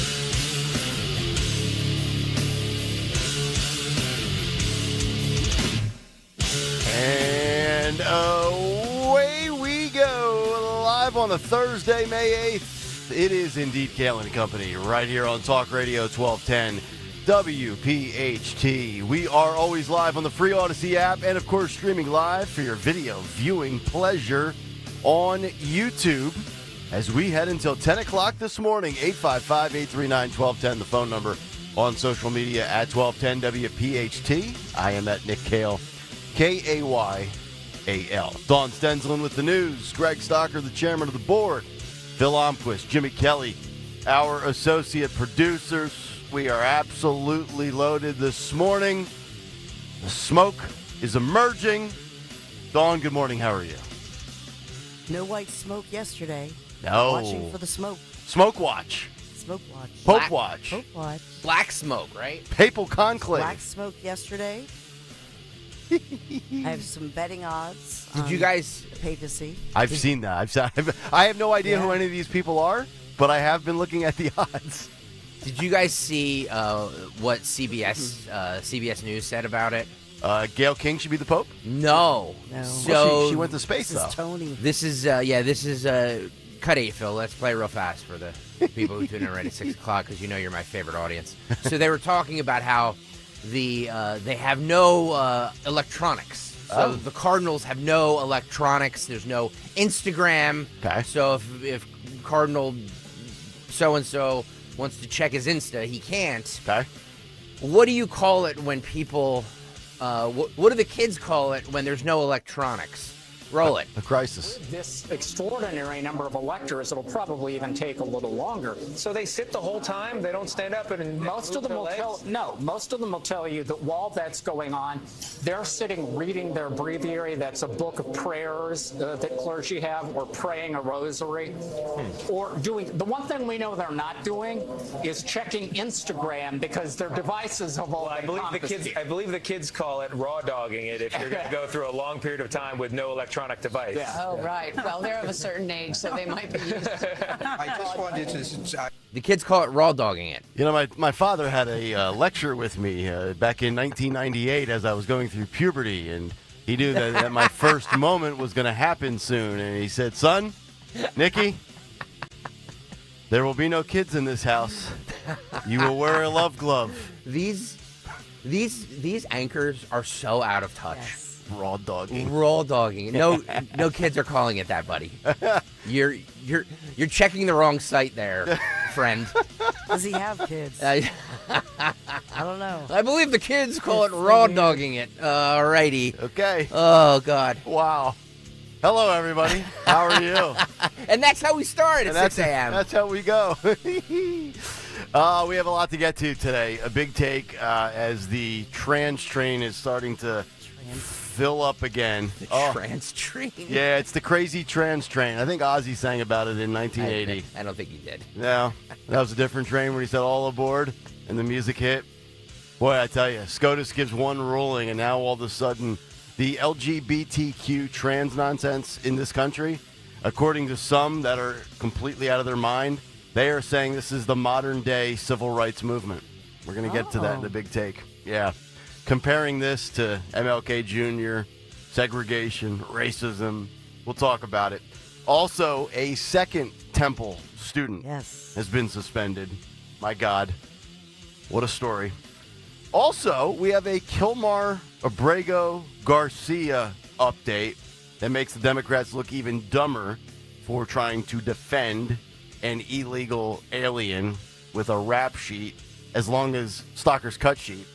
[SPEAKER 8] And away we go, live on a Thursday, May 8th. It is indeed Kayal and Company, right here on Talk Radio 1210 WPHT. We are always live on the free Odyssey app and, of course, streaming live for your video viewing pleasure on YouTube as we head until 10 o'clock this morning. 855-839-1210, the phone number on social media at 1210 WPHT. I am at Nick Kayal, Kayal. Dawn Stensland with the news. Greg Stocker, the chairman of the board. Phil Omquist, Jimmy Kelly, our associate producers. We are absolutely loaded this morning. The smoke is emerging. Dawn, good morning. How are you?
[SPEAKER 9] No white smoke yesterday.
[SPEAKER 8] No.
[SPEAKER 9] Watching for the smoke.
[SPEAKER 8] Smoke watch.
[SPEAKER 9] Smoke watch.
[SPEAKER 8] Pope watch.
[SPEAKER 9] Pope watch.
[SPEAKER 11] Black smoke, right?
[SPEAKER 8] Papal conclave.
[SPEAKER 9] Black smoke yesterday. I have some betting odds.
[SPEAKER 11] Did you guys
[SPEAKER 9] papacy?
[SPEAKER 8] I've seen that. I have no idea who any of these people are, but I have been looking at the odds.
[SPEAKER 11] Did you guys see what CBS News said about it?
[SPEAKER 8] Gayle King should be the Pope?
[SPEAKER 11] No.
[SPEAKER 8] So
[SPEAKER 11] Well,
[SPEAKER 8] she went to space,
[SPEAKER 9] This
[SPEAKER 8] though.
[SPEAKER 9] is Tony.
[SPEAKER 11] This is cut 8, Phil. Let's play real fast for the people who tune in right at 6 o'clock because you know you're my favorite audience. So they were talking about how they have no electronics. So the Cardinals have no electronics. There's no Instagram.
[SPEAKER 8] Okay.
[SPEAKER 11] So if Cardinal so-and-so wants to check his Insta, he can't.
[SPEAKER 8] Okay.
[SPEAKER 11] What do you call it when people... what do the kids call it when there's no electronics? Roll it.
[SPEAKER 8] A crisis.
[SPEAKER 12] This extraordinary number of electors, it'll probably even take a little longer.
[SPEAKER 13] So they sit the whole time? They don't stand up and
[SPEAKER 12] most of them will tell you that while that's going on, they're sitting reading their breviary. That's a book of prayers that clergy have, or praying a rosary, or doing. The one thing we know they're not doing is checking Instagram because their devices have all been confiscated.
[SPEAKER 13] I believe the kids call it raw dogging it if you're going to go through a long period of time with no electronic device.
[SPEAKER 12] Yeah.
[SPEAKER 14] Oh, right. Well, they're of a certain age, so they might be used to
[SPEAKER 11] I just wanted to... The kids call it raw dogging it.
[SPEAKER 8] You know, my father had a lecture with me back in 1998 as I was going through puberty, and he knew that my first moment was going to happen soon. And he said, "Son, Nicky, there will be no kids in this house. You will wear a love glove."
[SPEAKER 11] These anchors are so out of touch.
[SPEAKER 9] Yes.
[SPEAKER 8] Raw dogging.
[SPEAKER 11] Raw dogging. No kids are calling it that, buddy. You're checking the wrong site there, friend.
[SPEAKER 9] Does he have kids? I don't know.
[SPEAKER 11] I believe the kids call it raw dogging it. Alrighty.
[SPEAKER 8] Okay.
[SPEAKER 11] Oh God.
[SPEAKER 8] Wow. Hello, everybody. How are you?
[SPEAKER 11] And that's how we start at 6 a.m.
[SPEAKER 8] That's how we go. We have a lot to get to today. A big take as the trans train is starting to fill up again.
[SPEAKER 11] The trans train?
[SPEAKER 8] Yeah, it's the crazy trans train. I think Ozzy sang about it in 1980.
[SPEAKER 11] I don't think he did.
[SPEAKER 8] No, that was a different train where he said all aboard and the music hit. Boy, I tell you, SCOTUS gives one ruling and now all of a sudden the LGBTQ trans nonsense in this country, according to some that are completely out of their mind, they are saying this is the modern day civil rights movement. We're going to get to that in the big take. Yeah. Comparing this to MLK Jr., segregation, racism, we'll talk about it. Also, a second Temple student has been suspended. My God, what a story. Also, we have a Kilmar Abrego Garcia update that makes the Democrats look even dumber for trying to defend an illegal alien with a rap sheet as long as Stocker's cut sheet.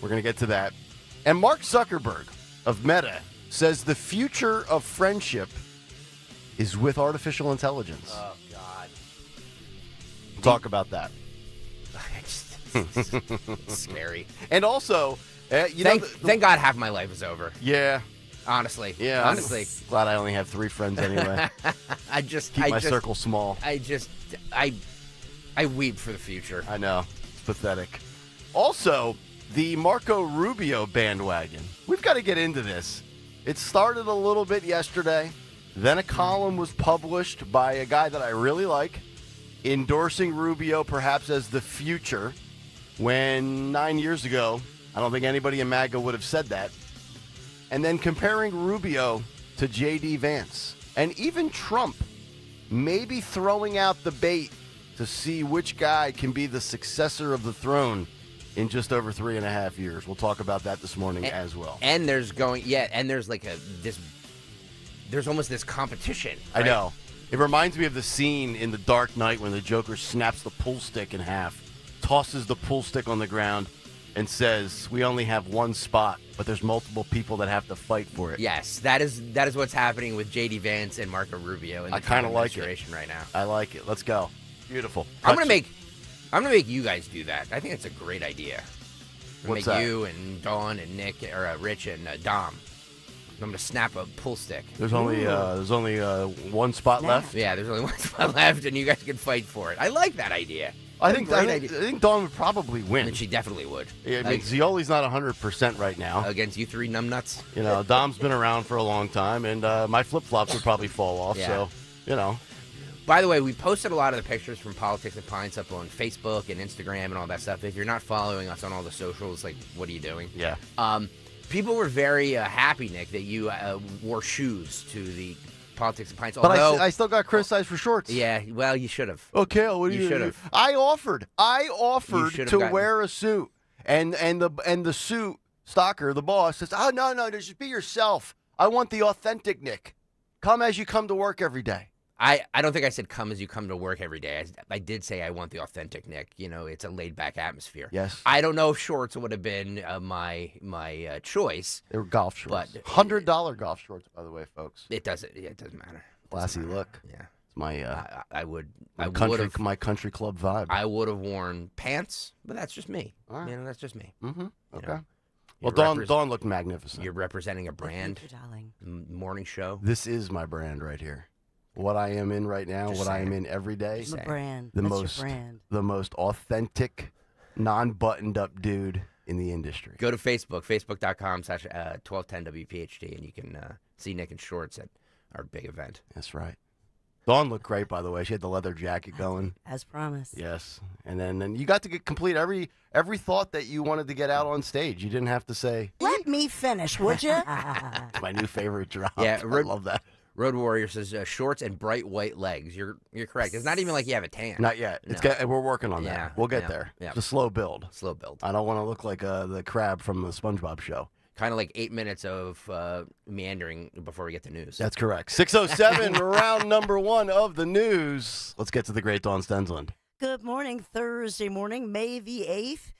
[SPEAKER 8] We're going to get to that. And Mark Zuckerberg of Meta says the future of friendship is with artificial intelligence.
[SPEAKER 11] Oh, God.
[SPEAKER 8] Talk about that.
[SPEAKER 11] It's scary.
[SPEAKER 8] And also,
[SPEAKER 11] thank God half my life is over.
[SPEAKER 8] Yeah.
[SPEAKER 11] Honestly.
[SPEAKER 8] Yeah.
[SPEAKER 11] Honestly.
[SPEAKER 8] I'm glad I only have 3 friends anyway. Keep my circle small.
[SPEAKER 11] I weep for the future.
[SPEAKER 8] I know. It's pathetic. Also, the Marco Rubio bandwagon. We've got to get into this. It started a little bit yesterday. Then a column was published by a guy that I really like, endorsing Rubio perhaps as the future, when 9 years ago, I don't think anybody in MAGA would have said that. And then comparing Rubio to J.D. Vance. And even Trump maybe throwing out the bait to see which guy can be the successor of the throne in just over 3.5 years. We'll talk about that this morning as well.
[SPEAKER 11] And there's like there's almost this competition. Right?
[SPEAKER 8] I know. It reminds me of the scene in The Dark Knight when the Joker snaps the pool stick in half, tosses the pool stick on the ground, and says, "We only have one spot, but there's multiple people that have to fight for it."
[SPEAKER 11] Yes, that is what's happening with J.D. Vance and Marco Rubio in the
[SPEAKER 8] kind of like
[SPEAKER 11] it right now.
[SPEAKER 8] I like it. Let's go. Beautiful.
[SPEAKER 11] I'm gonna make you guys do that. I think it's a great idea.
[SPEAKER 8] What's
[SPEAKER 11] make
[SPEAKER 8] that?
[SPEAKER 11] you and Dawn and Nick or Rich and Dom. I'm gonna snap a pool stick.
[SPEAKER 8] There's only one spot left.
[SPEAKER 11] Yeah, there's only one spot left, and you guys can fight for it. I like that idea.
[SPEAKER 8] I think Dawn would probably win.
[SPEAKER 11] And she definitely would.
[SPEAKER 8] Yeah, I mean, Zioli's not 100% right now.
[SPEAKER 11] Against you 3 numbnuts.
[SPEAKER 8] You know, Dom's been around for a long time, and my flip-flops would probably fall off.
[SPEAKER 11] Yeah.
[SPEAKER 8] So, you know.
[SPEAKER 11] By the way, we posted a lot of the pictures from Politics and Pints up on Facebook and Instagram and all that stuff. If you're not following us on all the socials, like, what are you doing?
[SPEAKER 8] Yeah.
[SPEAKER 11] People were very happy, Nick, that you wore shoes to the Politics and Pints.
[SPEAKER 8] But I still got criticized for shorts.
[SPEAKER 11] Yeah, well, you should have.
[SPEAKER 8] Okay, what do you should have? I offered to wear a suit, and the suit stalker, the boss, says, "Oh no, just be yourself. I want the authentic Nick. Come as you come to work every day."
[SPEAKER 11] I don't think I said come as you come to work every day. I did say I want the authentic Nick. You know, it's a laid-back atmosphere.
[SPEAKER 8] Yes.
[SPEAKER 11] I don't know if shorts would have been my choice.
[SPEAKER 8] They were golf shorts.
[SPEAKER 11] But
[SPEAKER 8] $100 golf shorts, by the way, folks.
[SPEAKER 11] It doesn't matter.
[SPEAKER 8] Classy look.
[SPEAKER 11] Yeah.
[SPEAKER 8] It's my
[SPEAKER 11] my
[SPEAKER 8] country club vibe.
[SPEAKER 11] I would have worn pants, but that's just me.
[SPEAKER 8] All right.
[SPEAKER 11] You know, that's just me.
[SPEAKER 8] Mm-hmm. Okay.
[SPEAKER 11] You know,
[SPEAKER 8] Well, Dawn looked magnificent.
[SPEAKER 11] You're representing a brand.
[SPEAKER 9] Thank you, darling.
[SPEAKER 11] Morning show.
[SPEAKER 8] This is my brand right here. What I am in right now, I am in every day.
[SPEAKER 9] The brand.
[SPEAKER 8] The
[SPEAKER 9] That's
[SPEAKER 8] most,
[SPEAKER 9] your brand.
[SPEAKER 8] the most authentic, non-buttoned up dude in the industry.
[SPEAKER 11] Go to Facebook, facebook.com/1210WPHT, and you can see Nick in shorts at our big event.
[SPEAKER 8] That's right. Dawn looked great, by the way. She had the leather jacket going.
[SPEAKER 9] As promised.
[SPEAKER 8] Yes. And then you got to complete every thought that you wanted to get out on stage. You didn't have to say,
[SPEAKER 9] "Let me finish, would you?"
[SPEAKER 8] It's my new favorite drop.
[SPEAKER 11] Yeah,
[SPEAKER 8] I love that.
[SPEAKER 11] Road Warrior says shorts and bright white legs. You're correct. It's not even like you have a tan.
[SPEAKER 8] Not yet.
[SPEAKER 11] No.
[SPEAKER 8] We're working on that.
[SPEAKER 11] Yeah,
[SPEAKER 8] We'll get there.
[SPEAKER 11] Yeah.
[SPEAKER 8] It's a slow build.
[SPEAKER 11] Slow build.
[SPEAKER 8] I don't want to look like the crab from the SpongeBob show.
[SPEAKER 11] Kind of like 8 minutes of meandering before we get to news.
[SPEAKER 8] That's correct. 6:07, round number 1 of the news. Let's get to the great Dawn Stensland.
[SPEAKER 9] Good morning, Thursday morning, May the 8th.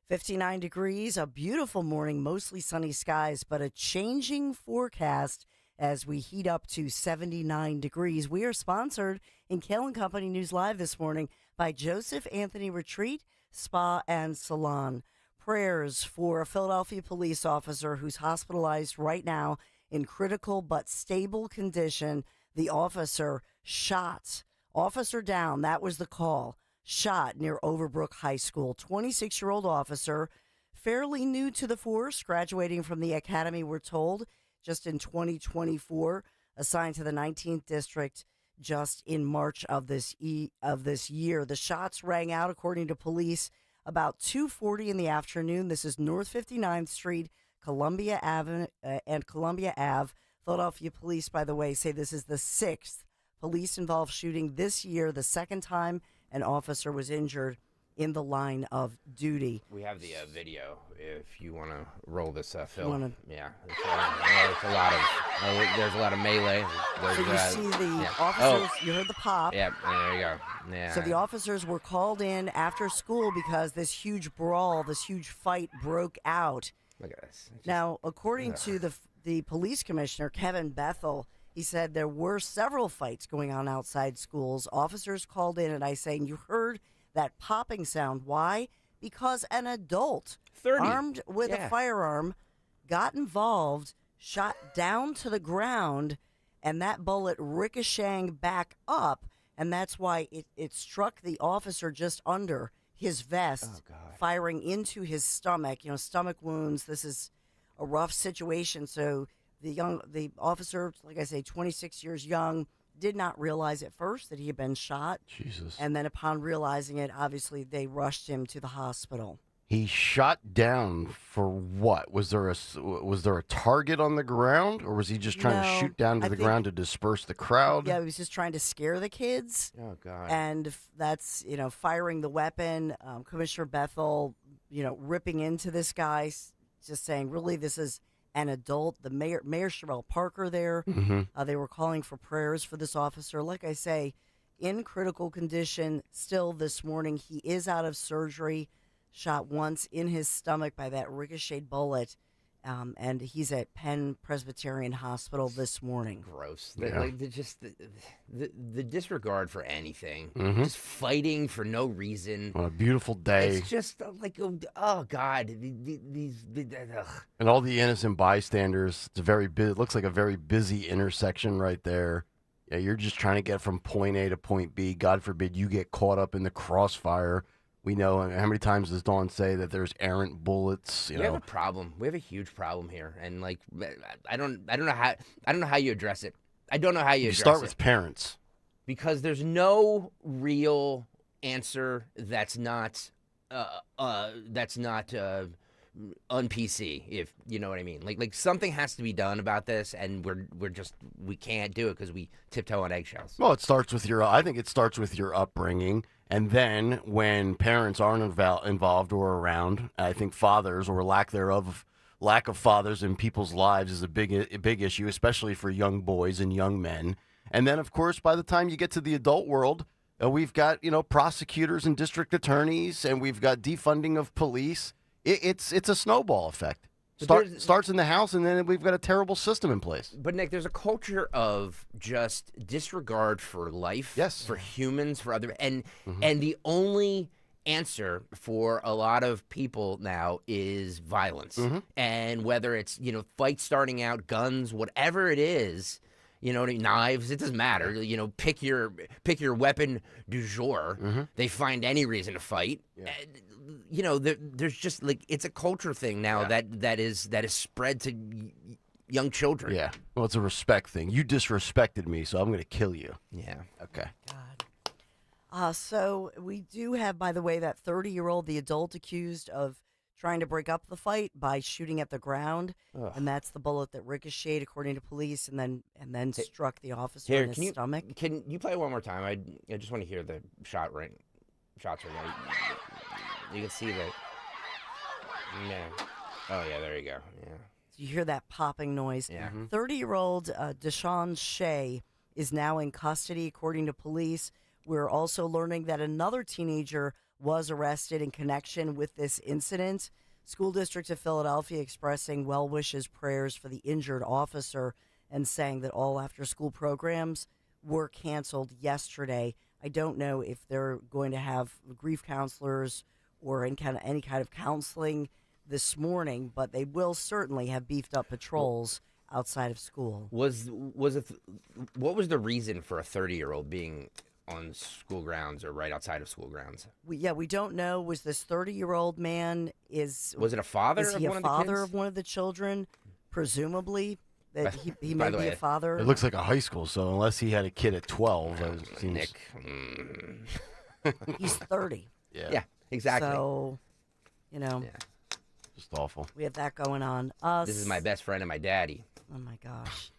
[SPEAKER 9] 59 degrees, a beautiful morning, mostly sunny skies, but a changing forecast as we heat up to 79 degrees. We are sponsored in Kayal Company News Live this morning by Joseph Anthony Retreat, Spa and Salon. Prayers for a Philadelphia police officer who's hospitalized right now in critical but stable condition. The officer shot. Officer down, that was the call. Shot near Overbrook High School. 26-year-old officer, fairly new to the force, graduating from the academy, we're told, just in 2024, assigned to the 19th District just in March of this year. The shots rang out, according to police, about 2:40 in the afternoon. This is North 59th Street, Columbia Avenue, and Columbia Ave. Philadelphia police, by the way, say this is the 6th police-involved shooting this year, the second time an officer was injured in the line of duty.
[SPEAKER 11] We have the video if you want to roll this film.
[SPEAKER 9] Yeah,
[SPEAKER 11] it's a lot of. There's a lot of melee.
[SPEAKER 9] So you see the officers. You heard the pop.
[SPEAKER 11] Yeah, there you go. Yeah.
[SPEAKER 9] So the officers were called in after school because this huge brawl, this huge fight broke out.
[SPEAKER 11] Look at this.
[SPEAKER 9] Now, according to the police commissioner, Kevin Bethel, he said there were several fights going on outside schools. Officers called in, and I saying, you heard that popping sound. Why? Because an adult
[SPEAKER 11] 30.
[SPEAKER 9] armed with a firearm got involved, shot down to the ground, and that bullet ricocheting back up, and that's why it struck the officer just under his vest, firing into his stomach. Stomach wounds. This is a rough situation. So the officer, like I say, 26 years young, did not realize at first that he had been shot.
[SPEAKER 8] Jesus.
[SPEAKER 9] And then upon realizing it, obviously they rushed him to the hospital.
[SPEAKER 8] He shot down for what? Was there a target on the ground, or was he just trying to shoot down to the ground to disperse the crowd?
[SPEAKER 9] Yeah, he was just trying to scare the kids.
[SPEAKER 8] Oh, God.
[SPEAKER 9] And that's, firing the weapon. Commissioner Bethel, ripping into this guy, just saying, really, this is an adult. The Mayor Sherelle Parker there, they were calling for prayers for this officer. Like I say, in critical condition still this morning. He is out of surgery, shot once in his stomach by that ricocheted bullet, and he's at Penn Presbyterian Hospital this morning.
[SPEAKER 11] Gross.
[SPEAKER 8] Yeah.
[SPEAKER 11] The disregard for anything, just fighting for no reason.
[SPEAKER 8] On a beautiful day.
[SPEAKER 11] It's just oh God, ugh.
[SPEAKER 8] And all the innocent bystanders. It looks like a very busy intersection right there. Yeah, you're just trying to get from point A to point B. God forbid you get caught up in the crossfire. We know how many times does Dawn say that there's errant bullets.
[SPEAKER 11] We have a problem. We have a huge problem here, and I don't know how you address it. I don't know how you address it.
[SPEAKER 8] Start with parents,
[SPEAKER 11] because there's no real answer that's not un-PC, if you know what I mean. Like something has to be done about this, and we can't do it because we tiptoe on eggshells.
[SPEAKER 8] Well, I think it starts with your upbringing. And then when parents aren't involved or around, I think fathers or lack of fathers in people's lives is a big issue, especially for young boys and young men. And then, of course, by the time you get to the adult world, we've got, prosecutors and district attorneys, and we've got defunding of police. It's a snowball effect. Starts in the house, and then we've got a terrible system in place.
[SPEAKER 11] But, Nick, there's a culture of just disregard for life, for humans, for other, and the only answer for a lot of people now is violence. And whether it's, fights starting out, guns, whatever it is, knives, it doesn't matter. Pick your weapon du jour. They find any reason to fight.
[SPEAKER 8] Yeah.
[SPEAKER 11] There's just it's a culture thing now that is spread to young children.
[SPEAKER 8] Yeah. Well, it's a respect thing. You disrespected me, so I'm going to kill you.
[SPEAKER 11] Yeah.
[SPEAKER 8] Okay.
[SPEAKER 9] So we do have, by the way, that 30-year-old, the adult accused of trying to break up the fight by shooting at the ground, and that's the bullet that ricocheted, according to police, and then struck the officer in his stomach.
[SPEAKER 11] Can you play it one more time? I just want to hear the shots right now. You can see that. Yeah. Oh yeah, there you go. Yeah.
[SPEAKER 9] You hear that popping noise.
[SPEAKER 11] Yeah.
[SPEAKER 9] 30-year-old Deshaun Shea is now in custody, according to police. We're also learning that another teenager was arrested in connection with this incident. School District of Philadelphia expressing well wishes, prayers for the injured officer, and saying that all after-school programs were canceled yesterday. I don't know if they're going to have grief counselors or any kind of counseling this morning, but they will certainly have beefed up patrols outside of school.
[SPEAKER 11] What was the reason for a 30-year-old being on school grounds or right outside of school grounds?
[SPEAKER 9] We don't know. Was this 30-year-old man
[SPEAKER 11] was it a father?
[SPEAKER 9] Is he
[SPEAKER 11] of
[SPEAKER 9] a
[SPEAKER 11] one
[SPEAKER 9] father
[SPEAKER 11] of the kids?
[SPEAKER 9] of one of the children? Presumably, that he may be a father.
[SPEAKER 8] It looks like a high school, so unless he had a kid at 12, it seems.
[SPEAKER 11] Nick.
[SPEAKER 9] He's 30.
[SPEAKER 11] Yeah, exactly.
[SPEAKER 9] So,
[SPEAKER 8] just awful.
[SPEAKER 9] We have that going on.
[SPEAKER 11] This is my best friend and my daddy.
[SPEAKER 9] Oh my gosh.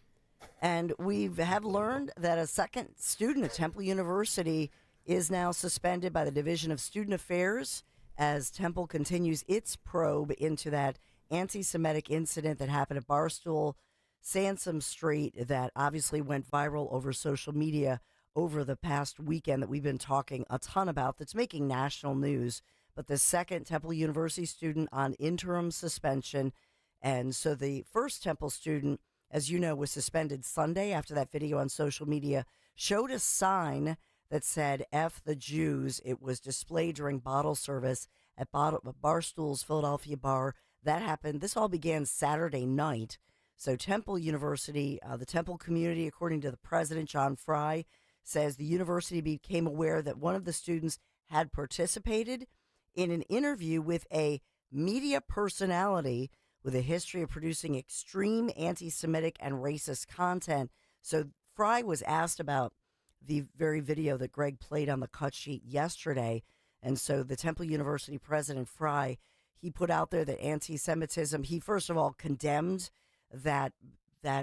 [SPEAKER 9] And we have learned that a second student at Temple University is now suspended by the Division of Student Affairs as Temple continues its probe into that anti-Semitic incident that happened at Barstool Sansom Street that obviously went viral over social media over the past weekend that we've been talking a ton about, that's making national news. But the second Temple University student on interim suspension. And so the first Temple student, as you know, was suspended Sunday after that video on social media showed a sign that said, F the Jews. It was displayed during bottle service at Barstool's Philadelphia bar. That happened. This all began Saturday night. So Temple University, the Temple community, according to the president, John Fry, says the university became aware that one of the students had participated in an interview with a media personality with a history of producing extreme anti-Semitic and racist content. So Fry was asked about the very video that Greg played on the cut sheet yesterday. And so the Temple University president, Fry, he put out there that anti-Semitism, he first of all condemned that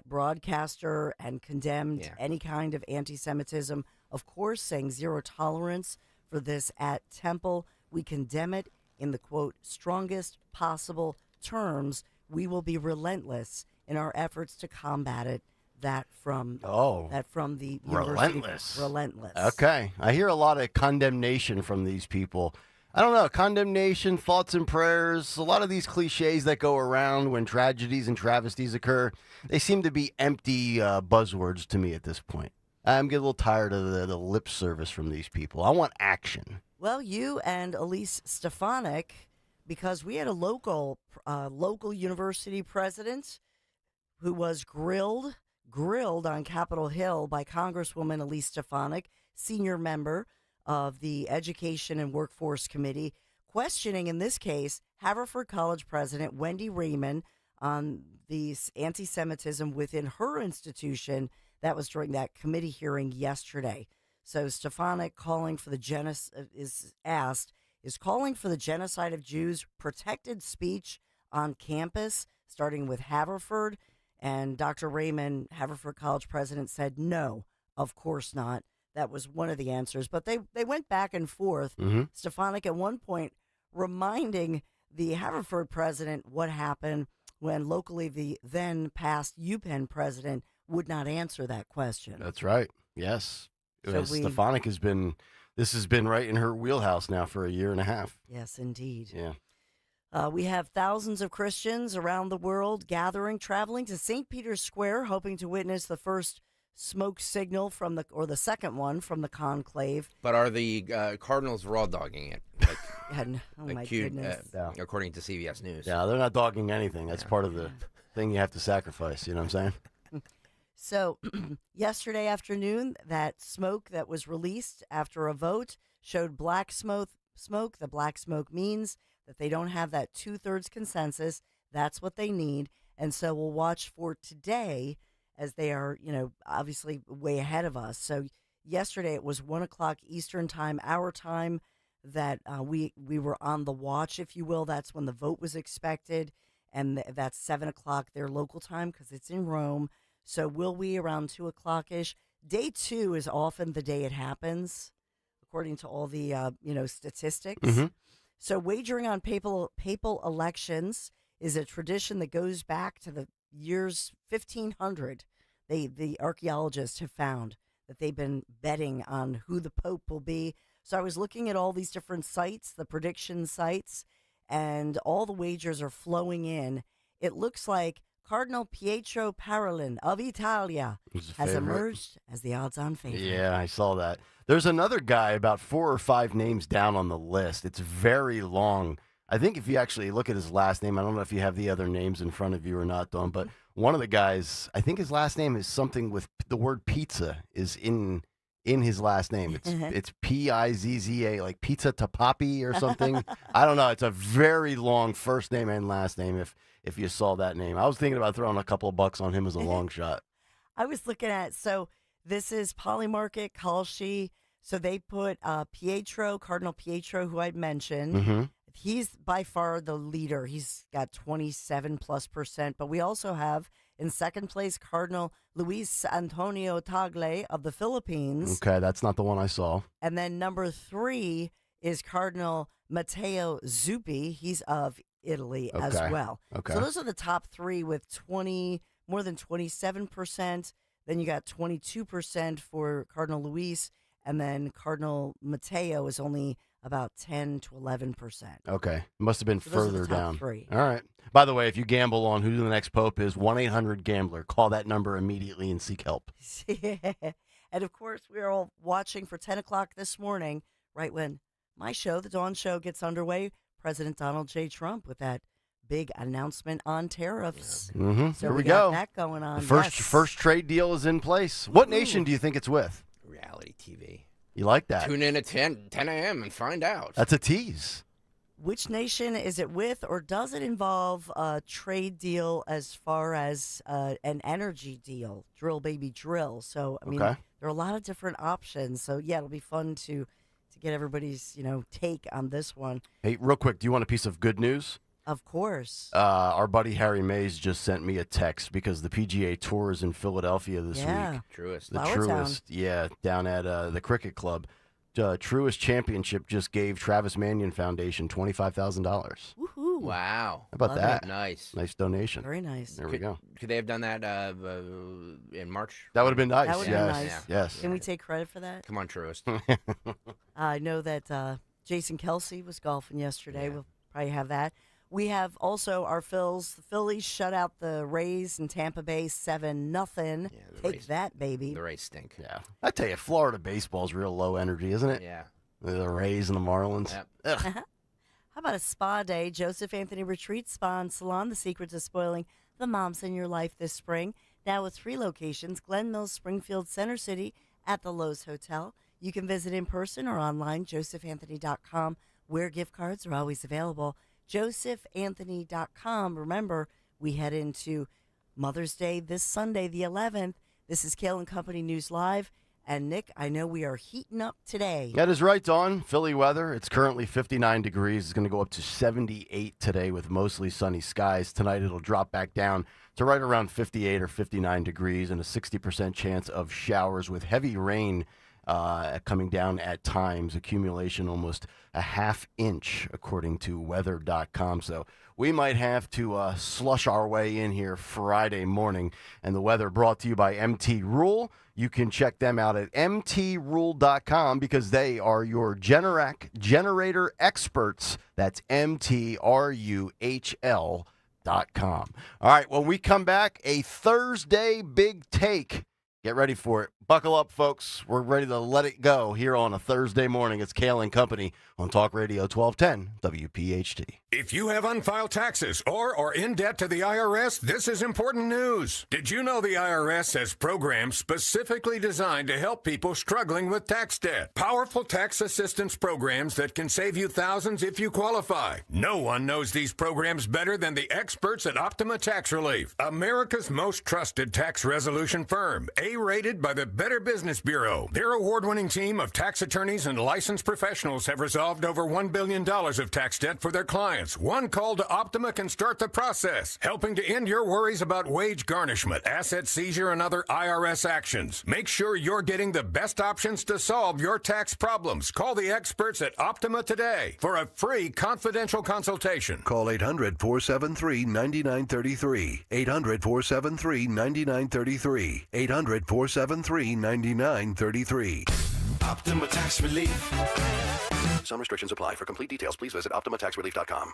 [SPEAKER 9] broadcaster and condemned any kind of anti-Semitism, of course, saying zero tolerance for this at Temple. We condemn it in the, quote, strongest possible terms. We will be relentless in our efforts to combat it. That from the university. Relentless.
[SPEAKER 8] Okay. I hear a lot of condemnation from these people. I don't know, condemnation, thoughts and prayers, a lot of these cliches that go around when tragedies and travesties occur, they seem to be empty buzzwords to me at this point. I'm getting a little tired of the lip service from these people. I want action.
[SPEAKER 9] Well, you and Elise Stefanik, because we had a local university president who was grilled on Capitol Hill by Congresswoman Elise Stefanik, senior member of the Education and Workforce Committee, questioning, in this case, Haverford College President Wendy Raymond on the anti-Semitism within her institution. That was during that committee hearing yesterday. So Stefanik calling for the calling for the genocide of Jews protected speech on campus, starting with Haverford. And Dr. Raymond, Haverford College president, said, no, of course not. That was one of the answers. But they went back and forth.
[SPEAKER 8] Mm-hmm.
[SPEAKER 9] Stefanik at one point reminding the Haverford president what happened when locally the then past UPenn president would not answer that question.
[SPEAKER 8] That's right. Yes.
[SPEAKER 9] So
[SPEAKER 8] Stefanik has been right in her wheelhouse now for a year and a half.
[SPEAKER 9] Yes, indeed.
[SPEAKER 8] Yeah.
[SPEAKER 9] We have thousands of Christians around the world traveling to St. Peter's Square, hoping to witness the first smoke signal or the second one from the conclave.
[SPEAKER 11] But are the Cardinals raw dogging it?
[SPEAKER 9] My goodness.
[SPEAKER 11] According to CBS News.
[SPEAKER 8] Yeah, they're not dogging anything. That's part of the thing you have to sacrifice. You know what I'm saying?
[SPEAKER 9] So yesterday afternoon, that smoke that was released after a vote showed black smoke. The black smoke means that they don't have that 2/3 consensus. That's what they need. And so we'll watch for today as they are, obviously way ahead of us. So yesterday it was 1 o'clock Eastern time, our time, that we were on the watch, if you will. That's when the vote was expected. And that's 7 o'clock their local time because it's in Rome. So will we around 2 o'clock-ish? Day 2 is often the day it happens, according to all the, statistics.
[SPEAKER 8] Mm-hmm.
[SPEAKER 9] So wagering on papal elections is a tradition that goes back to the years 1500. The archaeologists have found that they've been betting on who the Pope will be. So I was looking at all these different sites, the prediction sites, and all the wagers are flowing in. It looks like Cardinal Pietro Parolin of Italia has emerged as the odds-on favorite.
[SPEAKER 8] Yeah, I saw that. There's another guy about 4 or 5 names down on the list. It's very long. I think if you actually look at his last name, I don't know if you have the other names in front of you or not, Dawn, but one of the guys, I think his last name is something with the word pizza is in his last name. It's Pizza, like pizza to Poppy or something. I don't know. It's a very long first name and last name if you saw that name. I was thinking about throwing a couple of bucks on him as a long shot.
[SPEAKER 9] I was looking at, so this is Polymarket, Kalshi. So they put Cardinal Pietro, who I'd mentioned.
[SPEAKER 8] Mm-hmm.
[SPEAKER 9] He's by far the leader. He's got 27+%. But we also have in second place Cardinal Luis Antonio Tagle of the Philippines.
[SPEAKER 8] Okay, that's not the one I saw.
[SPEAKER 9] And then number 3 is Cardinal Matteo Zuppi. He's of Italy as well.
[SPEAKER 8] Okay.
[SPEAKER 9] So those are the top 3 with more than 27%. Then you got 22% for Cardinal Luis, and then Cardinal Matteo is only about 10 to 11%.
[SPEAKER 8] Okay. Must have been
[SPEAKER 9] So those are
[SPEAKER 8] further
[SPEAKER 9] the top
[SPEAKER 8] down.
[SPEAKER 9] 3.
[SPEAKER 8] All right. By the way, if you gamble on who the next pope is, 1-800-GAMBLER. Call that number immediately and seek help.
[SPEAKER 9] And, of course, we're all watching for 10 o'clock this morning, right when my show, The Dawn Show, gets underway. President Donald J. Trump with that big announcement on tariffs.
[SPEAKER 8] Mm-hmm.
[SPEAKER 9] So
[SPEAKER 8] Here we
[SPEAKER 9] got
[SPEAKER 8] go.
[SPEAKER 9] that going on.
[SPEAKER 8] The first trade deal is in place. What nation do you think it's with?
[SPEAKER 11] Reality TV.
[SPEAKER 8] You like that?
[SPEAKER 11] Tune in at 10 a.m. and find out.
[SPEAKER 8] That's a tease.
[SPEAKER 9] Which nation is it with, or does it involve a trade deal as far as an energy deal? Drill, baby, drill. So, I mean,
[SPEAKER 8] Okay.
[SPEAKER 9] there are a lot of different options. So, yeah, it'll be fun to get everybody's, take on this one.
[SPEAKER 8] Hey, real quick, do you want a piece of good news?
[SPEAKER 9] Of course.
[SPEAKER 8] Our buddy Harry Mays just sent me a text because the PGA Tour is in Philadelphia this week.
[SPEAKER 11] Truist.
[SPEAKER 8] The
[SPEAKER 9] Flower Town.
[SPEAKER 8] Truist, yeah, down at the Cricket Club. Truist Championship just gave Travis Manion Foundation $25,000.
[SPEAKER 9] Woohoo.
[SPEAKER 11] Wow.
[SPEAKER 8] How about
[SPEAKER 9] Love
[SPEAKER 8] that?
[SPEAKER 9] it.
[SPEAKER 11] Nice.
[SPEAKER 8] Nice donation.
[SPEAKER 9] Very nice.
[SPEAKER 8] There we go.
[SPEAKER 11] Could they have done that in March?
[SPEAKER 8] That would have been nice.
[SPEAKER 9] That would
[SPEAKER 8] yes.
[SPEAKER 9] be nice.
[SPEAKER 8] Yes.
[SPEAKER 9] Can we take credit for that?
[SPEAKER 11] Come on, Truist.
[SPEAKER 9] I know that Jason Kelsey was golfing yesterday. We'll probably have that. We have also our Phils. The Phillies shut out the Rays in Tampa Bay 7-0. Take that, baby.
[SPEAKER 11] The Rays stink.
[SPEAKER 8] Yeah. I tell you, Florida baseball's real low energy, isn't it?
[SPEAKER 11] Yeah.
[SPEAKER 8] The Rays and the Marlins. Ugh.
[SPEAKER 9] How about a spa day? Joseph Anthony Retreat Spa and Salon, the secret to spoiling the moms in your life this spring. Now with 3 locations, Glen Mills, Springfield, Center City at the Lowe's Hotel. You can visit in person or online, josephanthony.com, where gift cards are always available. josephanthony.com. Remember, we head into Mother's Day this Sunday, the 11th. This is Kayal and Company News Live. And, Nick, I know we are heating up today.
[SPEAKER 8] That is right, Dawn. Philly weather. It's currently 59 degrees. It's going to go up to 78 today with mostly sunny skies. Tonight it'll drop back down to right around 58 or 59 degrees and a 60% chance of showers with heavy rain coming down at times. Accumulation almost a ½ inch, according to weather.com. So we might have to slush our way in here Friday morning. And the weather brought to you by MT Rule. You can check them out at mtrule.com because they are your generator experts. That's mtruhl.com. All right, when we come back, a Thursday big take. Get ready for it. Buckle up, folks. We're ready to let it go here on a Thursday morning. It's Kayal and Company on Talk Radio 1210 WPHT.
[SPEAKER 7] If you have unfiled taxes or are in debt to the IRS, this is important news. Did you know the IRS has programs specifically designed to help people struggling with tax debt? Powerful tax assistance programs that can save you thousands if you qualify. No one knows these programs better than the experts at Optima Tax Relief, America's most trusted tax resolution firm, A-rated by the Better Business Bureau. Their award-winning team of tax attorneys and licensed professionals have resolved over $1 billion of tax debt for their clients. One call to Optima can start the process, helping to end your worries about wage garnishment, asset seizure, and other IRS actions. Make sure you're getting the best options to solve your tax problems. Call the experts at Optima today for a free confidential consultation.
[SPEAKER 15] Call 800-473-9933. 800-473-9933. 800-473-9933.
[SPEAKER 3] Optima Tax Relief.
[SPEAKER 15] Some restrictions apply. For complete details, please visit OptimaTaxRelief.com.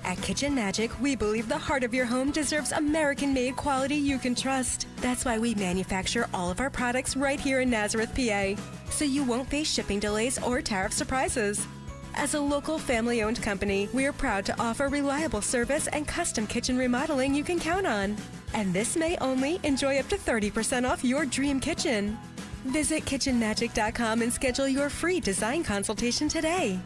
[SPEAKER 16] At Kitchen Magic, we believe the heart of your home deserves American-made quality you can trust. That's why we manufacture all of our products right here in Nazareth, PA, so you won't face shipping delays or tariff surprises. As a local family-owned company, we are proud to offer reliable service and custom kitchen remodeling you can count on. And this May only, enjoy up to 30% off your dream kitchen. Visit kitchenmagic.com and schedule your free design consultation today.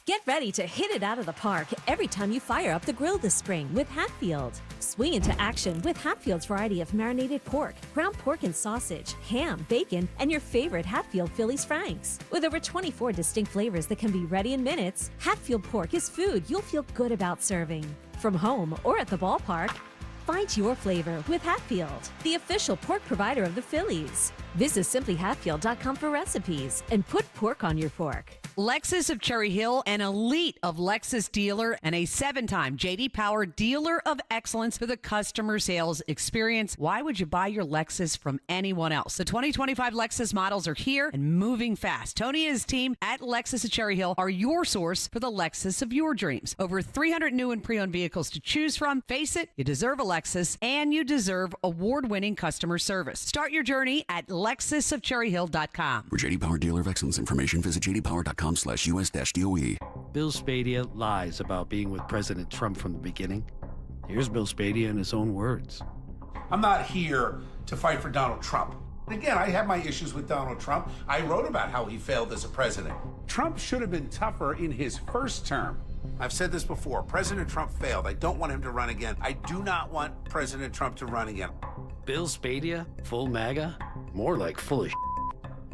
[SPEAKER 17] Get ready to hit it out of the park every time you fire up the grill this spring with Hatfield. Swing into action with Hatfield's variety of marinated pork, ground pork and sausage, ham, bacon, and your favorite Hatfield Phillies Franks. With over 24 distinct flavors that can be ready in minutes, Hatfield pork is food you'll feel good about serving. From home or at the ballpark, find your flavor with Hatfield, the official pork provider of the Phillies. Visit simplyhatfield.com for recipes and put pork on your fork.
[SPEAKER 18] Lexus of Cherry Hill, an elite of Lexus dealer and a 7-time J.D. Power Dealer of Excellence for the customer sales experience. Why would you buy your Lexus from anyone else? The 2025 Lexus models are here and moving fast. Tony and his team at Lexus of Cherry Hill are your source for the Lexus of your dreams. Over 300 new and pre-owned vehicles to choose from. Face it, you deserve a Lexus and you deserve award-winning customer service. Start your journey at LexusofCherryHill.com.
[SPEAKER 19] For J.D. Power Dealer of Excellence information, visit jdpower.com/US-DOE.
[SPEAKER 1] Bill Spadia lies about being with President Trump from the beginning. Here's Bill Spadia in his own words.
[SPEAKER 2] I'm not here to fight for Donald Trump. Again, I have my issues with Donald Trump. I wrote about how he failed as a president. Trump should have been tougher in his first term. I've said this before. President Trump failed. I don't want him to run again. I do not want President Trump to run again.
[SPEAKER 1] Bill Spadia, full MAGA? More like full of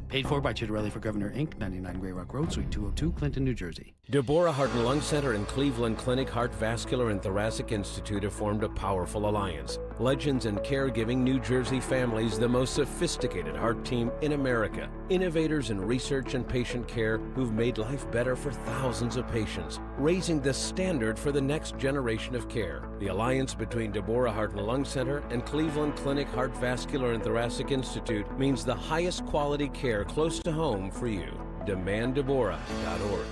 [SPEAKER 1] Paid for by Chitterelli for Governor, Inc., 99 Grey Rock Road, Suite 202, Clinton, New Jersey.
[SPEAKER 4] Deborah Heart and Lung Center and Cleveland Clinic Heart Vascular and Thoracic Institute have formed a powerful alliance. Legends in caregiving New Jersey families the most sophisticated heart team in America. Innovators in research and patient care who've made life better for thousands of patients, raising the standard for the next generation of care. The alliance between Deborah Heart and Lung Center and Cleveland Clinic Heart Vascular and Thoracic Institute means the highest quality care close to home for you. DemandDeborah.org.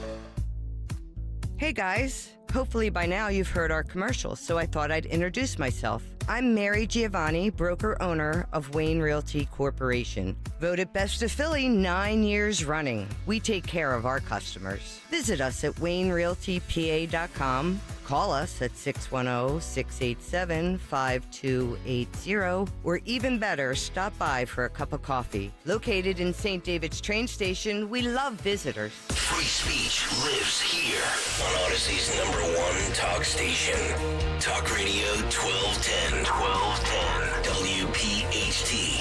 [SPEAKER 5] Hey guys, hopefully by now you've heard our commercials, so I thought I'd introduce myself. I'm Mary Giovanni, broker-owner of Wayne Realty Corporation. Voted Best of Philly 9 years running. We take care of our customers. Visit us at WayneRealtyPA.com. Call us at 610-687-5280, or even better, stop by for a cup of coffee. Located in St. David's train station, we love visitors.
[SPEAKER 3] Free speech lives here on Odyssey's #1 talk station. Talk Radio 1210. WPHT.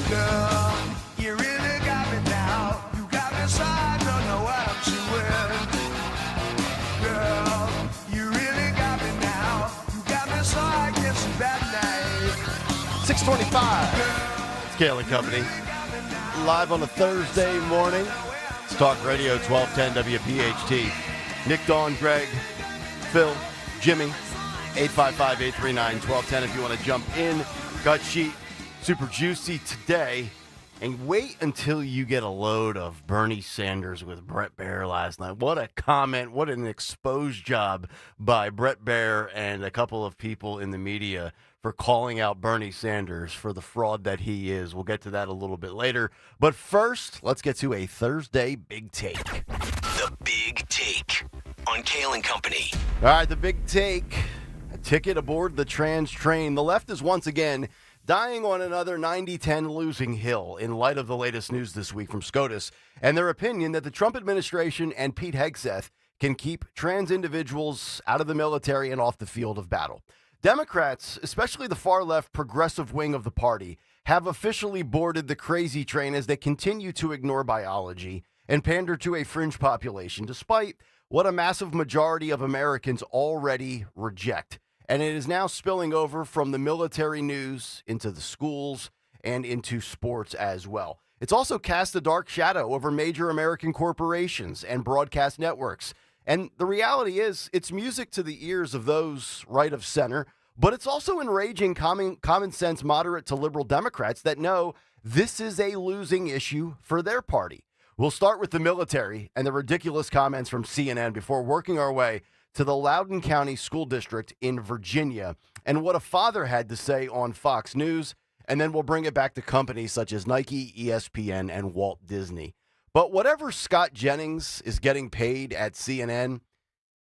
[SPEAKER 6] Girl, you really got me now. You got me so I don't know what I'm doing. Girl, you really got me now. You got me so I get some bad night.
[SPEAKER 8] 625. It's Kayal and Company. Live on a Thursday morning. It's Talk Radio 1210 WPHT. Nick, Dawn, Greg, Phil, Jimmy. 855-839-1210 if you want to jump in. Gut sheet. Super juicy today. And wait until you get a load of Bernie Sanders with Brett Baer last night. What a comment. What an exposed job by Brett Baer and a couple of people in the media for calling out Bernie Sanders for the fraud that he is. We'll get to that a little bit later. But first, let's get to a Thursday Big Take.
[SPEAKER 3] The Big Take on Kayal and Company.
[SPEAKER 8] All right, the Big Take. A ticket aboard the trans train. The left is once again dying on another 90-10 losing hill in light of the latest news this week from SCOTUS and their opinion that the Trump administration and Pete Hegseth can keep trans individuals out of the military and off the field of battle. Democrats, especially the far-left progressive wing of the party, have officially boarded the crazy train as they continue to ignore biology and pander to a fringe population, despite what a massive majority of Americans already reject. And it is now spilling over from the military news into the schools and into sports as well. It's also cast a dark shadow over major American corporations and broadcast networks. And the reality is, it's music to the ears of those right of center, but it's also enraging common sense moderate to liberal Democrats that know this is a losing issue for their party. We'll start with the military and the ridiculous comments from CNN before working our way to the Loudoun County School District in Virginia and what a father had to say on Fox News, and then we'll bring it back to companies such as Nike, ESPN, and Walt Disney. But whatever Scott Jennings is getting paid at CNN,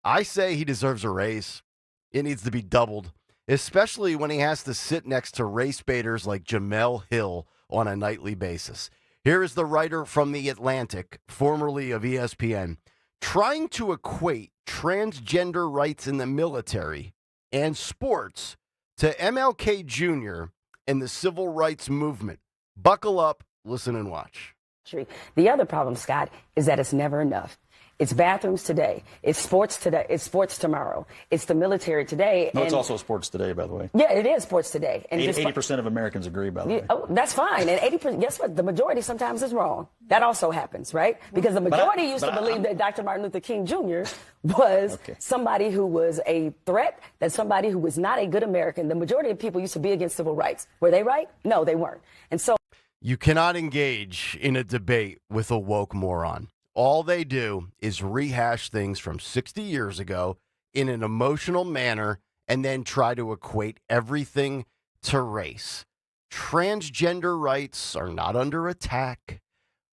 [SPEAKER 8] I say he deserves a raise. It needs to be doubled, especially when he has to sit next to race baiters like Jamel Hill on a nightly basis. Here is the writer from The Atlantic, formerly of ESPN, trying to equate transgender rights in the military and sports to MLK Jr. and the civil rights movement. Buckle up, listen, and watch.
[SPEAKER 19] The other problem, Scott, is that it's never enough. It's bathrooms today. It's sports today. It's sports tomorrow. It's the military today.
[SPEAKER 20] No, it's also sports today, by the way.
[SPEAKER 19] Yeah, it is sports today. And
[SPEAKER 20] 80% of Americans agree, by the way.
[SPEAKER 19] Oh, that's fine. And 80%, guess what? The majority sometimes is wrong. That also happens, right? Because the majority used to believe that Dr. Martin Luther King Jr. was somebody who was a threat, that somebody who was not a good American. The majority of people used to be against civil rights. Were they right? No, they weren't. And so
[SPEAKER 8] you cannot engage in a debate with a woke moron. All they do is rehash things from 60 years ago in an emotional manner and then try to equate everything to race. Transgender rights are not under attack.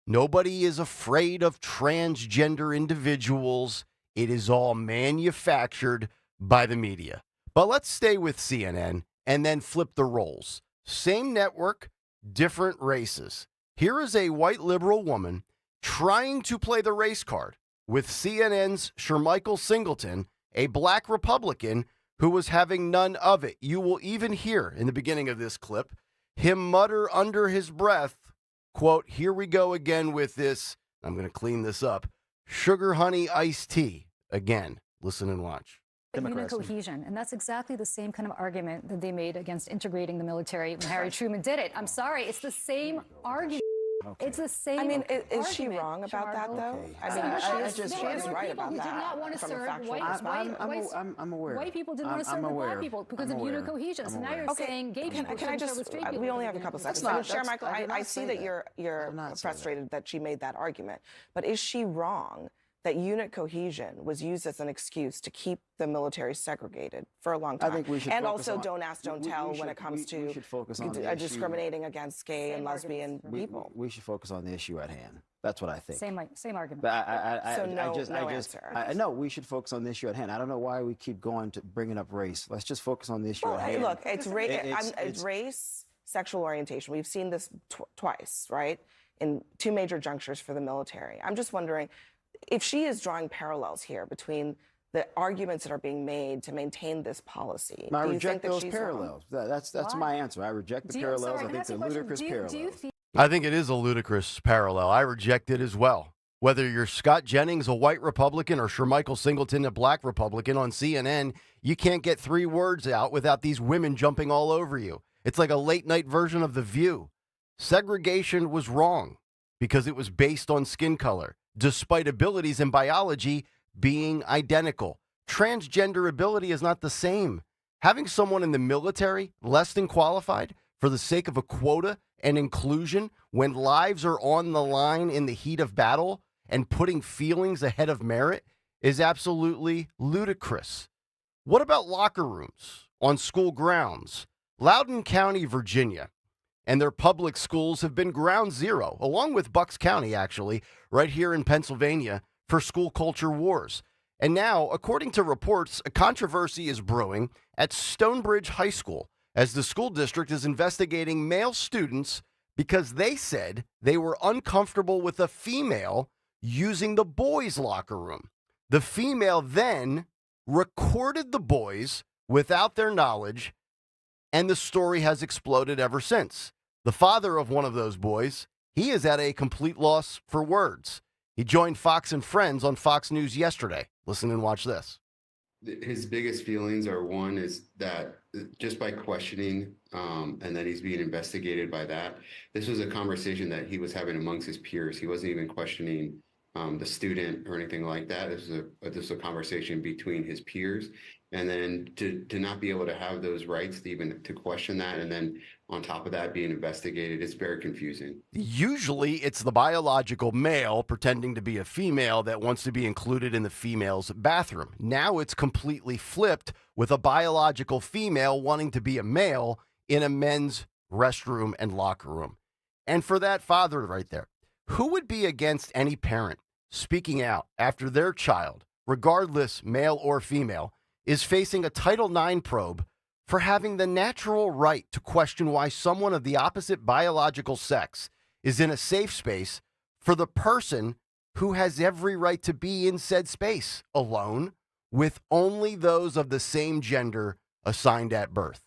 [SPEAKER 8] Nobody is afraid of transgender individuals. It is all manufactured by the media. But let's stay with CNN and then flip the roles. Same network, different races. Here is a white liberal woman trying to play the race card with CNN's Shermichael Singleton, a black Republican who was having none of it. You will even hear in the beginning of this clip him mutter under his breath, quote, "Here we go again with this," I'm going to clean this up, "sugar honey iced tea." Again, listen and watch.
[SPEAKER 10] Unit cohesion, and that's exactly the same kind of argument that they made against integrating the military when Harry Truman did it. I'm sorry, it's the same argument. Okay. It's the same.
[SPEAKER 21] I mean, is she wrong about that, though?
[SPEAKER 10] Okay.
[SPEAKER 21] I mean, she is right about that. Did not want to serve
[SPEAKER 22] I'm aware.
[SPEAKER 10] White people didn't want to serve black people because of unit cohesion. So now you're saying gay people
[SPEAKER 21] can I just? We only have a couple seconds. Michael, I see that you're frustrated that she made that argument, but is she wrong that unit cohesion was used as an excuse to keep the military segregated for a long time?
[SPEAKER 22] I think we should
[SPEAKER 21] and also don't ask, don't tell when it comes to discriminating against gay and lesbian people.
[SPEAKER 22] We should focus on the issue at hand. That's what I think.
[SPEAKER 10] Same argument.
[SPEAKER 22] But no, we should focus on the issue at hand. I don't know why we keep going to bringing up race. Let's just focus on the issue at hand.
[SPEAKER 21] Look, it's race, sexual orientation. We've seen this twice, right? In two major junctures for the military. I'm just wondering, if she is drawing parallels here between the arguments that are being made to maintain this policy,
[SPEAKER 22] I reject those parallels. That's my answer. I reject the parallels. I think they're ludicrous parallels.
[SPEAKER 8] I think it is a ludicrous parallel. I reject it as well. Whether you're Scott Jennings, a white Republican, or Shermichael Singleton, a black Republican on CNN, you can't get 3 words out without these women jumping all over you. It's like a late-night version of The View. Segregation was wrong because it was based on skin color, despite abilities in biology being identical. Transgender ability is not the same. Having someone in the military less than qualified for the sake of a quota and inclusion when lives are on the line in the heat of battle and putting feelings ahead of merit is absolutely ludicrous. What about locker rooms on school grounds? Loudoun County, Virginia, and their public schools have been ground zero, along with Bucks County, actually, right here in Pennsylvania, for school culture wars. And now, according to reports, a controversy is brewing at Stonebridge High School as the school district is investigating male students because they said they were uncomfortable with a female using the boys' locker room. The female then recorded the boys without their knowledge, and the story has exploded ever since. The father of one of those boys, he is at a complete loss for words. He joined Fox and Friends on Fox News yesterday. Listen and watch this.
[SPEAKER 23] His biggest feelings are, one is that just by questioning, and then he's being investigated by that. This was a conversation that he was having amongst his peers. He wasn't even questioning the student or anything like that. This was a conversation between his peers. And then to not be able to have those rights, to even to question that, and then on top of that being investigated, it's very confusing.
[SPEAKER 8] Usually it's the biological male pretending to be a female that wants to be included in the female's bathroom. Now it's completely flipped with a biological female wanting to be a male in a men's restroom and locker room. And for that father right there, who would be against any parent speaking out after their child, regardless male or female, is facing a Title IX probe for having the natural right to question why someone of the opposite biological sex is in a safe space for the person who has every right to be in said space, alone, with only those of the same gender assigned at birth.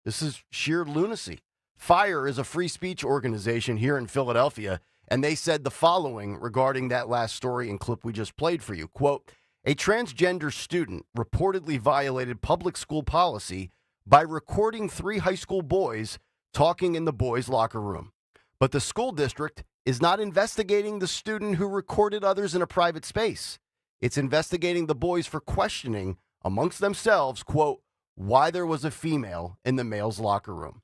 [SPEAKER 8] This is sheer lunacy. FIRE is a free speech organization here in Philadelphia, and they said the following regarding that last story and clip we just played for you. Quote, "A transgender student reportedly violated public school policy by recording 3 high school boys talking in the boys' locker room. But the school district is not investigating the student who recorded others in a private space. It's investigating the boys for questioning amongst themselves, quote, why there was a female in the male's locker room.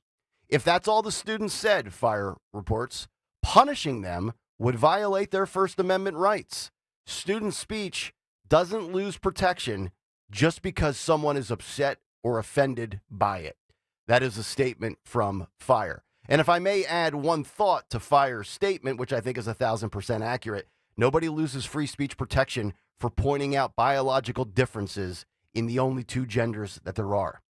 [SPEAKER 8] If that's all the students said," FIRE reports, "punishing them would violate their First Amendment rights. Student speech doesn't lose protection just because someone is upset or offended by it. That is a statement from Fire. And if I may add one thought to Fire's statement, which I think is 1,000% accurate, nobody loses free speech protection for pointing out biological differences in the only two genders that there are.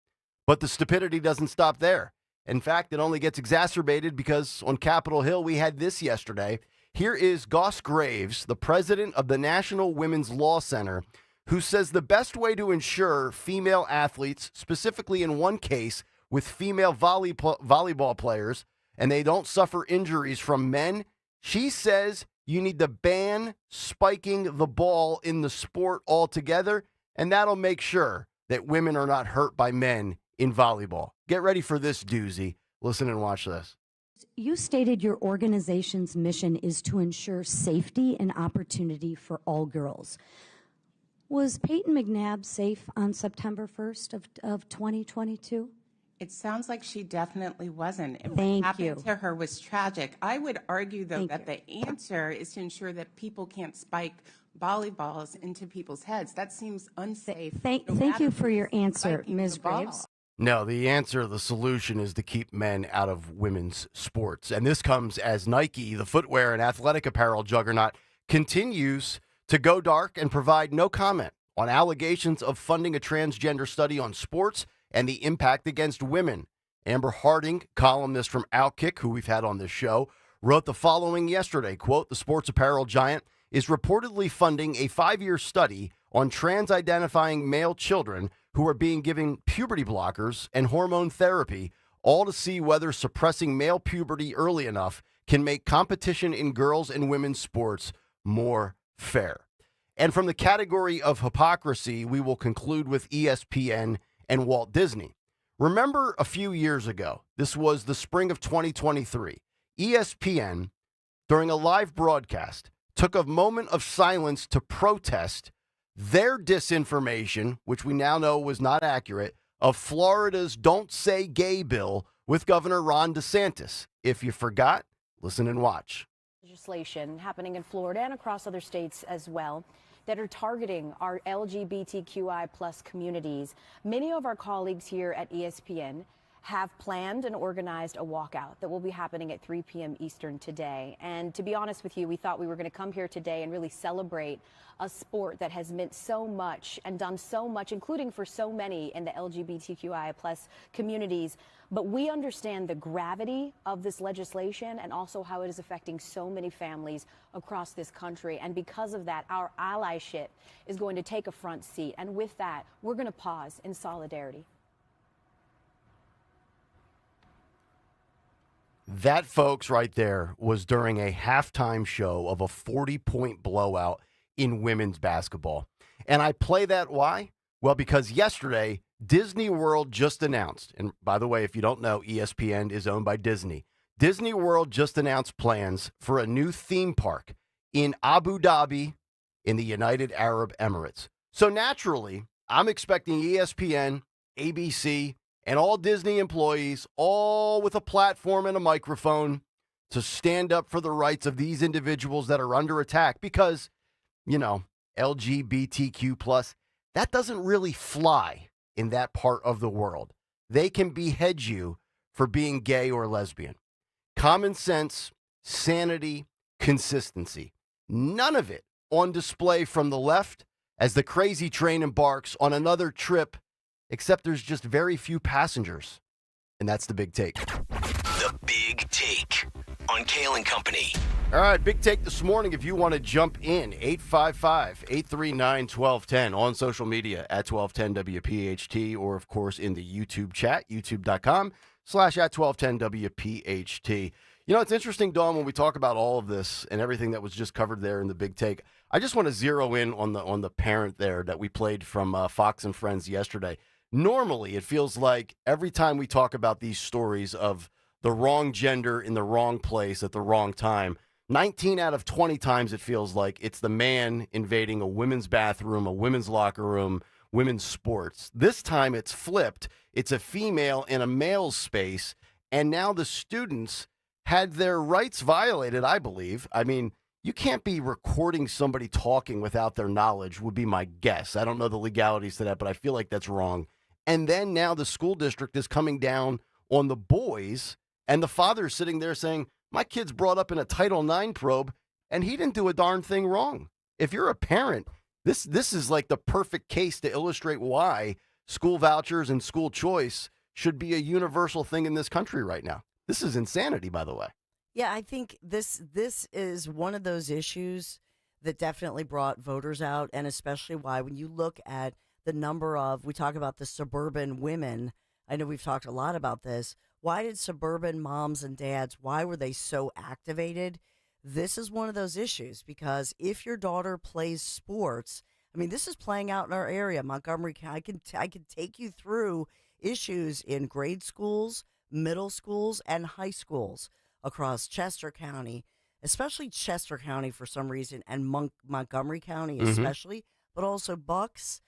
[SPEAKER 8] But the stupidity doesn't stop there. In fact, it only gets exacerbated because on Capitol Hill, we had this yesterday. Here is Goss Graves, the president of the National Women's Law Center, who says the best way to ensure female athletes, specifically in one case with female volleyball players, and they don't suffer injuries from men, she says you need to ban spiking the ball in the sport altogether, and that'll make sure that women are not hurt by men in volleyball. Get ready for this doozy. Listen and watch this.
[SPEAKER 12] You stated your organization's mission is to ensure safety and opportunity for all girls. Was Peyton McNabb safe on September 1st of 2022?
[SPEAKER 13] It sounds like she definitely wasn't. And
[SPEAKER 12] Thank
[SPEAKER 13] what happened
[SPEAKER 12] you.
[SPEAKER 13] to her was tragic. I would argue, though, that the answer is to ensure that people can't spike volleyballs into people's heads. That seems unsafe.
[SPEAKER 12] Thank
[SPEAKER 13] no
[SPEAKER 12] you
[SPEAKER 13] matter
[SPEAKER 12] for your
[SPEAKER 13] who's
[SPEAKER 12] answer,
[SPEAKER 13] spiking
[SPEAKER 12] Ms.
[SPEAKER 13] the ball.
[SPEAKER 12] Graves.
[SPEAKER 8] No, the answer, the solution is to keep men out of women's sports. And this comes as Nike, the footwear and athletic apparel juggernaut, continues to go dark and provide no comment on allegations of funding a transgender study on sports and the impact against women. Amber Harding, columnist from Outkick, who we've had on this show, wrote the following yesterday, quote, the sports apparel giant is reportedly funding a 5-year study on trans-identifying male children who are being given puberty blockers and hormone therapy, all to see whether suppressing male puberty early enough can make competition in girls' and women's sports more fair. And from the category of hypocrisy, we will conclude with ESPN and Walt Disney. Remember a few years ago, this was the spring of 2023, ESPN, during a live broadcast, took a moment of silence to protest their disinformation, which we now know was not accurate, of Florida's Don't Say Gay bill with Governor Ron DeSantis. If you forgot, listen and watch.
[SPEAKER 14] Legislation happening in Florida and across other states as well that are targeting our LGBTQI plus communities. Many of our colleagues here at ESPN have planned and organized a walkout that will be happening at 3 p.m. Eastern today. And to be honest with you, we thought we were going to come here today and really celebrate a sport that has meant so much and done so much, including for so many in the LGBTQI plus communities. But we understand the gravity of this legislation and also how it is affecting so many families across this country. And because of that, our allyship is going to take a front seat. And with that, we're going to pause in solidarity.
[SPEAKER 8] That, folks, right there was during a halftime show of a 40-point blowout in women's basketball. And I play that why? Well, because yesterday, Disney World just announced, and by the way, if you don't know, ESPN is owned by Disney. Disney World just announced plans for a new theme park in Abu Dhabi in the United Arab Emirates. So naturally, I'm expecting ESPN, ABC, and all Disney employees, all with a platform and a microphone, to stand up for the rights of these individuals that are under attack because, you know, LGBTQ+, that doesn't really fly in that part of the world. They can behead you for being gay or lesbian. Common sense, sanity, consistency. None of it on display from the left as the crazy train embarks on another trip, except there's just very few passengers. And that's the big take.
[SPEAKER 3] The Big Take on Kayal and Company.
[SPEAKER 8] All right, big take this morning. If you want to jump in, 855-839-1210 on social media at 1210 WPHT, or of course in the YouTube chat, youtube.com/@1210 WPHT. You know, it's interesting, Dawn, when we talk about all of this and everything that was just covered there in the big take. I just want to zero in on the parent there that we played from Fox and Friends yesterday. Normally, it feels like every time we talk about these stories of the wrong gender in the wrong place at the wrong time, 19 out of 20 times it feels like it's the man invading a women's bathroom, a women's locker room, women's sports. This time it's flipped. It's a female in a male's space, and now the students had their rights violated, I believe. I mean, You can't be recording somebody talking without their knowledge, would be my guess. I don't know the legalities to that, but I feel like that's wrong. And then now the school district is coming down on the boys, and the father's sitting there saying, my kid's brought up in a Title IX probe, and he didn't do a darn thing wrong. If you're a parent, this is like the perfect case to illustrate why school vouchers and school choice should be a universal thing in this country right now. This is insanity, by the way.
[SPEAKER 7] Yeah, I think this is one of those issues that definitely brought voters out, and especially why when you look at the number of, we talk about the suburban women, I know we've talked a lot about this. Why did suburban moms and dads, why were they so activated? This is one of those issues, because if your daughter plays sports, I mean, this is playing out in our area, Montgomery County. I can take you through issues in grade schools, middle schools, and high schools across Chester County, especially Chester County for some reason, and Montgomery County especially, but also Bucks.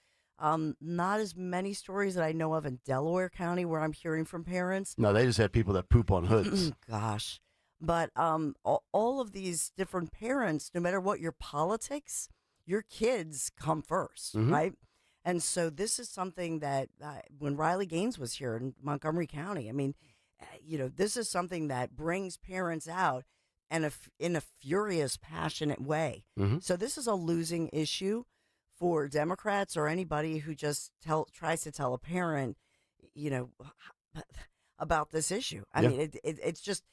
[SPEAKER 7] Not as many stories that I know of in Delaware County where I'm hearing from parents.
[SPEAKER 8] No, they just have people that poop on hoods.
[SPEAKER 7] Gosh. But all of these different parents, no matter what your politics, your kids come first, right? And so this is something that when Riley Gaines was here in Montgomery County, I mean, this is something that brings parents out and in a furious, passionate way. So this is a losing issue for Democrats or anybody who just tries to tell a parent, about this issue. I mean, it's just,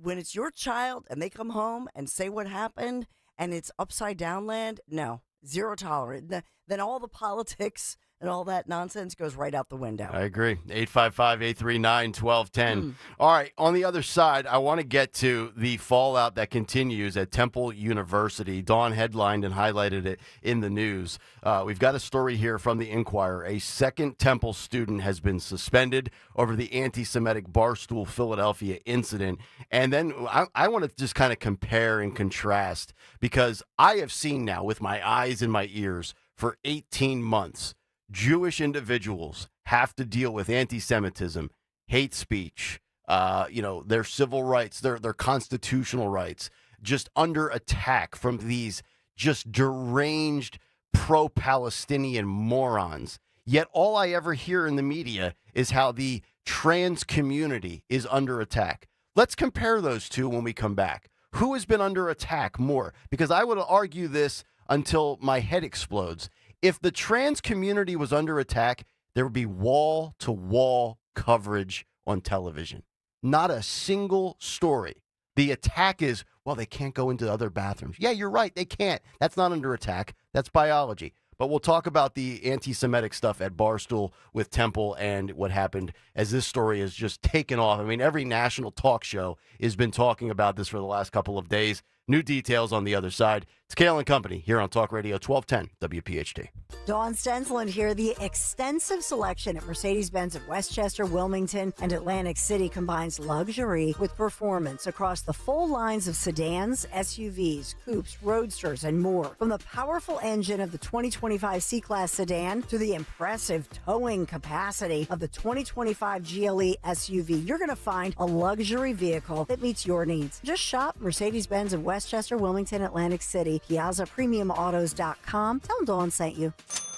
[SPEAKER 7] when it's your child and they come home and say what happened and it's upside down land, no, zero tolerance. Then all the politics and all that nonsense goes right out the window.
[SPEAKER 8] I agree. 855-839-1210. All right, on the other side, I want to get to the fallout that continues at Temple University. Dawn headlined and highlighted it in the news. We've got a story here from the Inquirer. A second Temple student has been suspended over the anti-Semitic Barstool Philadelphia incident. And then I want to just kind of compare and contrast, because I have seen now with my eyes and my ears for 18 months, Jewish individuals have to deal with anti-Semitism, hate speech, their civil rights, their constitutional rights, just under attack from these just deranged pro-Palestinian morons. Yet all I ever hear in the media is how the trans community is under attack. Let's compare those two when we come back. Who has been under attack more? Because I would argue this until my head explodes. If the trans community was under attack, there would be wall-to-wall coverage on television. Not a single story. The attack is, well, they can't go into other bathrooms. Yeah, you're right, they can't. That's not under attack. That's biology. But we'll talk about the anti-Semitic stuff at Barstool with Temple and what happened as this story has just taken off. I mean, every national talk show has been talking about this for the last couple of days. New details on the other side. It's Kayal and Company here on Talk Radio 1210 WPHT.
[SPEAKER 7] Dawn Stensland here. The extensive selection at Mercedes-Benz of Westchester, Wilmington, and Atlantic City combines luxury with performance across the full lines of sedans, SUVs, coupes, roadsters, and more. From the powerful engine of the 2025 C-Class sedan to the impressive towing capacity of the 2025 GLE SUV, you're going to find a luxury vehicle that meets your needs. Just shop Mercedes-Benz of Westchester, Wilmington, Atlantic City, PiazzaPremiumAutos.com. Tell them Dawn sent you.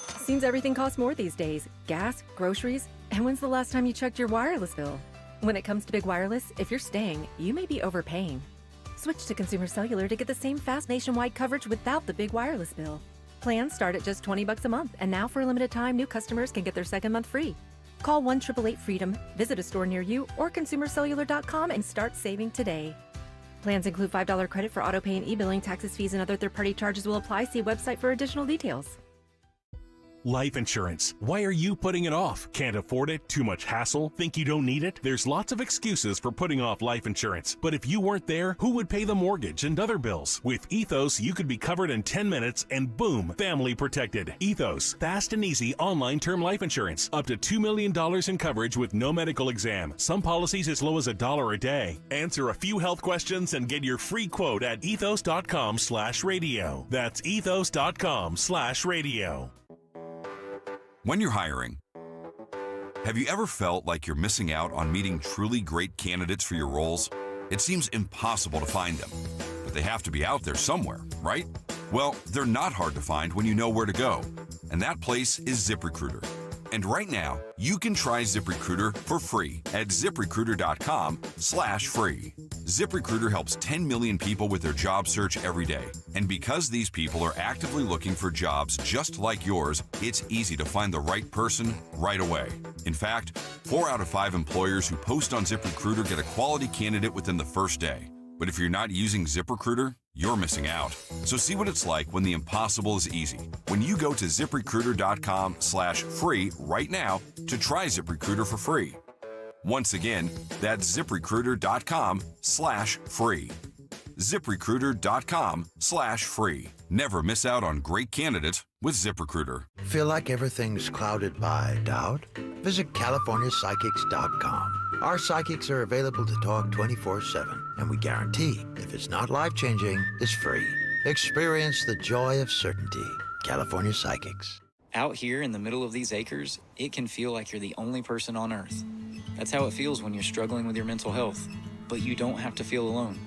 [SPEAKER 9] Seems everything costs more these days. Gas, groceries, and when's the last time you checked your wireless bill? When it comes to big wireless, if you're staying, you may be overpaying. Switch to Consumer Cellular to get the same fast nationwide coverage without the big wireless bill. Plans start at just $20 a month, and now for a limited time, new customers can get their second month free. Call 1-888-FREEDOM, visit a store near you, or ConsumerCellular.com and start saving today. Plans include $5 credit for auto pay and e-billing. Taxes, fees, and other third-party charges will apply. See website for additional details.
[SPEAKER 11] Life insurance. Why are you putting it off? Can't afford it? Too much hassle? Think you don't need it? There's lots of excuses for putting off life insurance. But if you weren't there, who would pay the mortgage and other bills? With Ethos, you could be covered in 10 minutes and boom, family protected. Ethos, fast and easy online term life insurance. Up to $2 million in coverage with no medical exam. Some policies as low as $1 a day. Answer a few health questions and get your free quote at ethos.com/radio. That's ethos.com/radio.
[SPEAKER 24] When you're hiring, have you ever felt like you're missing out on meeting truly great candidates for your roles? It seems impossible to find them. But They have to be out there somewhere, right? Well, they're not hard to find when you know where to go. And that place is ZipRecruiter. And right now, you can try ZipRecruiter for free at ZipRecruiter.com/free. ZipRecruiter helps 10 million people with their job search every day. And because these people are actively looking for jobs just like yours, it's easy to find the right person right away. In fact, 4 out of 5 employers who post on ZipRecruiter get a quality candidate within the first day. But if you're not using ZipRecruiter, you're missing out. So see what it's like when the impossible is easy. When you go to ZipRecruiter.com/free right now to try ZipRecruiter for free. Once again, that's ZipRecruiter.com/free. ZipRecruiter.com/free. Never miss out on great candidates with ZipRecruiter.
[SPEAKER 15] Feel like everything's clouded by doubt? Visit CaliforniaPsychics.com. Our psychics are available to talk 24/7, and we guarantee if it's not life-changing, it's free. Experience the joy of certainty. California Psychics.
[SPEAKER 16] Out here in the middle of these acres, it can feel like you're the only person on Earth. That's how it feels when you're struggling with your mental health. But you don't have to feel alone.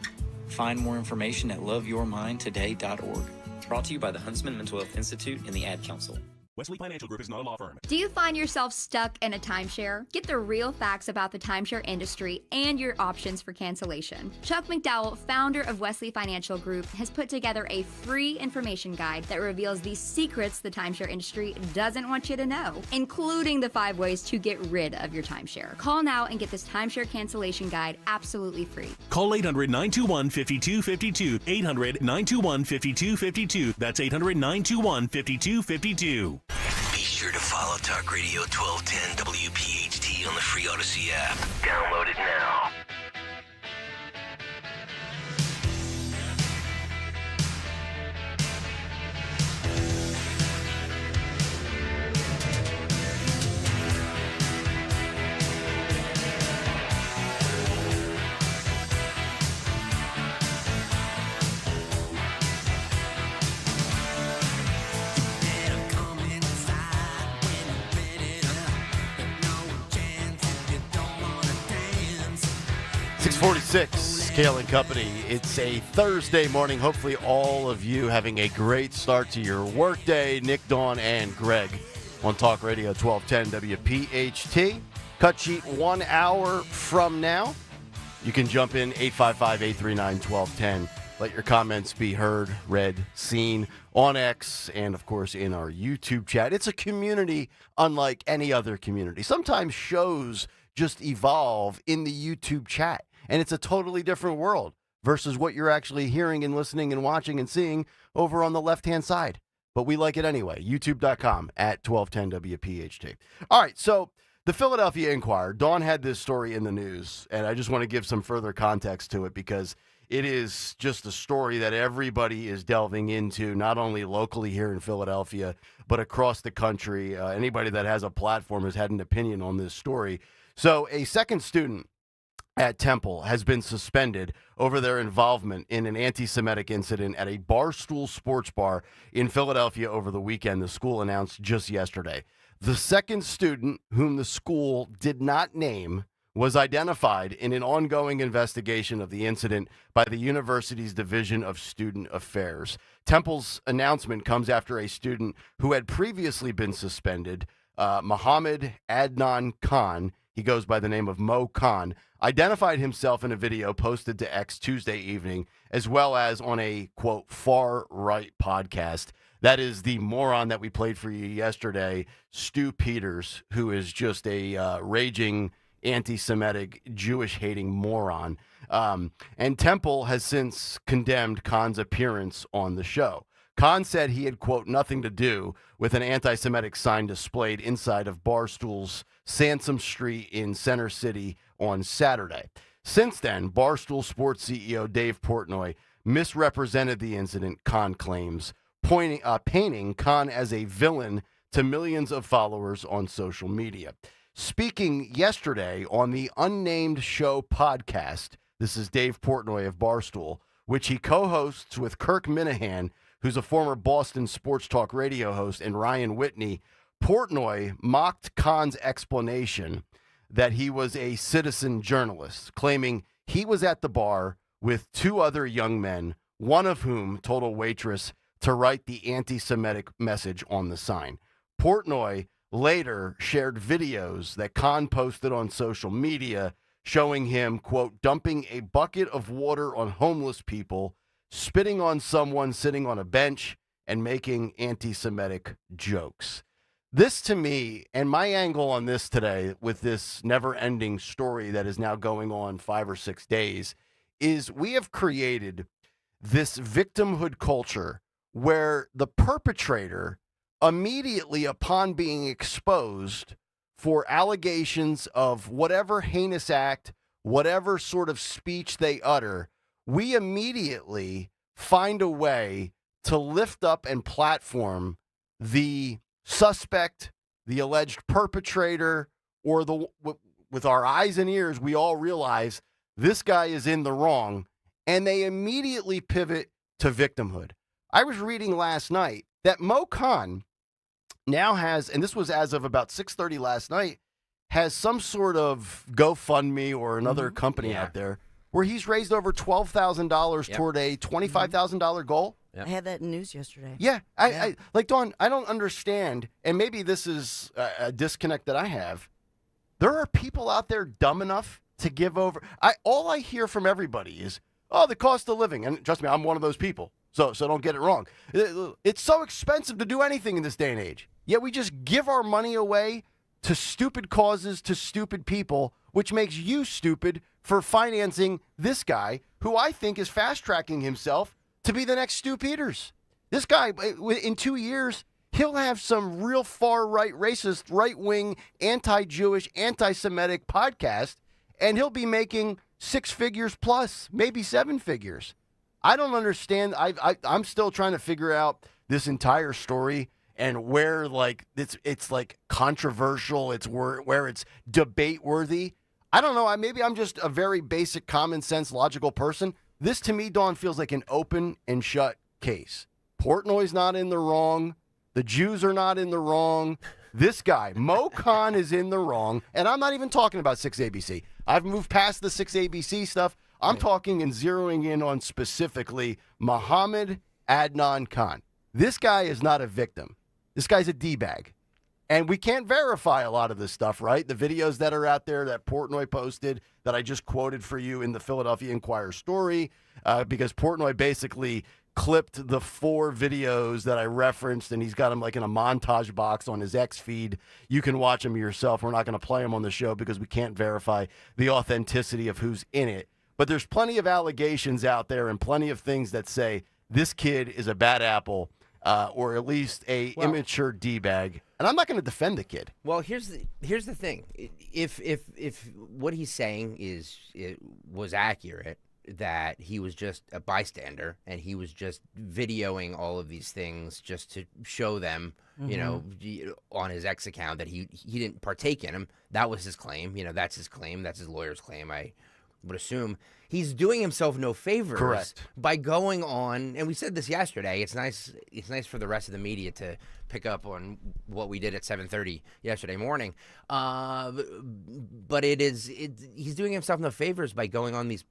[SPEAKER 16] Find more information at loveyourmindtoday.org. Brought to you by the Huntsman Mental Health Institute and the Ad Council.
[SPEAKER 11] Wesley Financial Group is not a law firm.
[SPEAKER 17] Do you find yourself stuck in a timeshare? Get the real facts about the timeshare industry and your options for cancellation. Chuck McDowell, founder of Wesley Financial Group, has put together a free information guide that reveals the secrets the timeshare industry doesn't want you to know, including the 5 ways to get rid of your timeshare. Call now and get this timeshare cancellation guide absolutely free.
[SPEAKER 11] Call 800-921-5252. 800-921-5252. That's 800-921-5252.
[SPEAKER 3] Be sure to follow Talk Radio 1210 WPHT on the free Odyssey app. Download it now.
[SPEAKER 8] Kayal and Company. It's a Thursday morning. Hopefully all of you having a great start to your workday. Nick, Dawn, and Greg on Talk Radio 1210 WPHT. Cut sheet 1 hour from now. You can jump in 855-839-1210. Let your comments be heard, read, seen on X, and of course in our YouTube chat. It's a community unlike any other community. Sometimes shows just evolve in the YouTube chat. And it's a totally different world versus what you're actually hearing and listening and watching and seeing over on the left-hand side. But we like it anyway. YouTube.com at 1210 WPHT. All right, so the Philadelphia Inquirer, Dawn had this story in the news, and I just want to give some further context to it because it is just a story that everybody is delving into, not only locally here in Philadelphia, but across the country. Anybody that has a platform has had an opinion on this story. So a second student at Temple has been suspended over their involvement in an anti-Semitic incident at a Barstool sports bar in Philadelphia over the weekend, the school announced just yesterday. The second student, whom the school did not name, was identified in an ongoing investigation of the incident by the university's Division of Student Affairs. Temple's announcement comes after a student who had previously been suspended, Mohammed Adnan Khan, he goes by the name of Mo Khan, identified himself in a video posted to X Tuesday evening, as well as on a, quote, far-right podcast. That is the moron that we played for you yesterday, Stu Peters, who is just a raging anti-Semitic, Jewish-hating moron. And Temple has since condemned Khan's appearance on the show. Khan said he had, quote, nothing to do with an anti-Semitic sign displayed inside of Barstool's Sansom Street in Center City on Saturday. Since then, Barstool Sports CEO Dave Portnoy misrepresented the incident, Khan claims, painting Khan as a villain to millions of followers on social media. Speaking yesterday on the Unnamed Show podcast, this is Dave Portnoy of Barstool, which he co-hosts with Kirk Minahan, who's a former Boston sports talk radio host, and Ryan Whitney. Portnoy mocked Khan's explanation that he was a citizen journalist, claiming he was at the bar with 2 other young men, one of whom told a waitress to write the anti-Semitic message on the sign. Portnoy later shared videos that Khan posted on social media showing him, quote, dumping a bucket of water on homeless people, spitting on someone sitting on a bench, and making anti-Semitic jokes. This to me, and my angle on this today with this never-ending story that is now going on 5 or 6 days, is we have created this victimhood culture where the perpetrator immediately upon being exposed for allegations of whatever heinous act, whatever sort of speech they utter, we immediately find a way to lift up and platform the suspect, the alleged perpetrator, or with our eyes and ears, we all realize this guy is in the wrong, and they immediately pivot to victimhood. I was reading last night that Mo Khan now has, and this was as of about 6:30 last night, has some sort of GoFundMe or another company out there where he's raised over $12,000 toward a $25,000 goal.
[SPEAKER 7] I had that in news yesterday.
[SPEAKER 8] Yeah, I like, Dawn, I don't understand, and maybe this is a disconnect that I have. There are people out there dumb enough to give over. All I hear from everybody is, oh, the cost of living. And trust me, I'm one of those people, so don't get it wrong. It's so expensive to do anything in this day and age. Yet we just give our money away to stupid causes, to stupid people, which makes you stupid for financing this guy who I think is fast-tracking himself to be the next Stu Peters. This guy, in 2 years, he'll have some real far-right, racist, right-wing, anti-Jewish, anti-Semitic podcast, and he'll be making 6 figures plus, maybe 7 figures. I don't understand. I'm still trying to figure out this entire story and where, like, it's like controversial, it's where it's debate-worthy. I don't know. Maybe I'm just a very basic, common sense, logical person. This, to me, Dawn, feels like an open and shut case. Portnoy's not in the wrong. The Jews are not in the wrong. This guy, Mo Khan, is in the wrong. And I'm not even talking about 6ABC. I've moved past the 6ABC stuff. I'm talking and zeroing in on specifically Mohammed Adnan Khan. This guy is not a victim. This guy's a D-bag. And we can't verify a lot of this stuff, right? The videos that are out there that Portnoy posted that I just quoted for you in the Philadelphia Inquirer story, because Portnoy basically clipped the 4 videos that I referenced, and he's got them like in a montage box on his X feed. You can watch them yourself. We're not going to play them on the show because we can't verify the authenticity of who's in it. But there's plenty of allegations out there and plenty of things that say this kid is a bad apple, or at least a immature D-bag. And I'm not going to defend the kid.
[SPEAKER 1] Well, here's the thing. If what he's saying was accurate, that he was just a bystander and he was just videoing all of these things just to show them, you know, on his X account that he didn't partake in them. That was his claim. You know, that's his claim. That's his lawyer's claim. I would assume he's doing himself no favors.
[SPEAKER 8] Correct.
[SPEAKER 1] By going on, and we said this yesterday. It's nice for the rest of the media to pick up on what we did at 7:30 yesterday morning. But he's doing himself no favors by going on these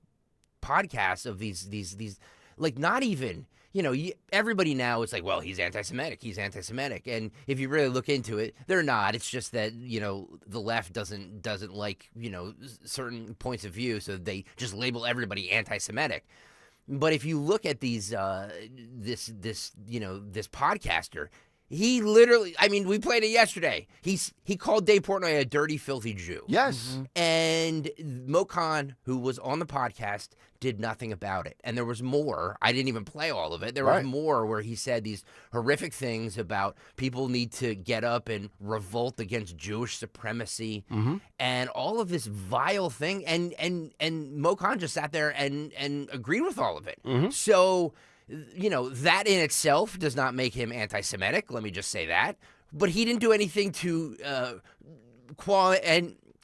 [SPEAKER 1] podcasts of these like, not even, you know, everybody now is like, well, he's anti-Semitic, and if you really look into it, they're not. It's just that, you know, the left doesn't like, you know, certain points of view, so they just label everybody anti-Semitic. But if you look at these this podcaster, he literally, I mean, we played it yesterday. He called Dave Portnoy a dirty, filthy Jew.
[SPEAKER 8] Yes.
[SPEAKER 1] And Mo Khan, who was on the podcast, did nothing about it. And there was more. I didn't even play all of it. There was more where he said these horrific things about people need to get up and revolt against Jewish supremacy and all of this vile thing. And Mo Khan just sat there and agreed with all of it. So, you know, that in itself does not make him anti-Semitic. Let me just say that. But he didn't do anything to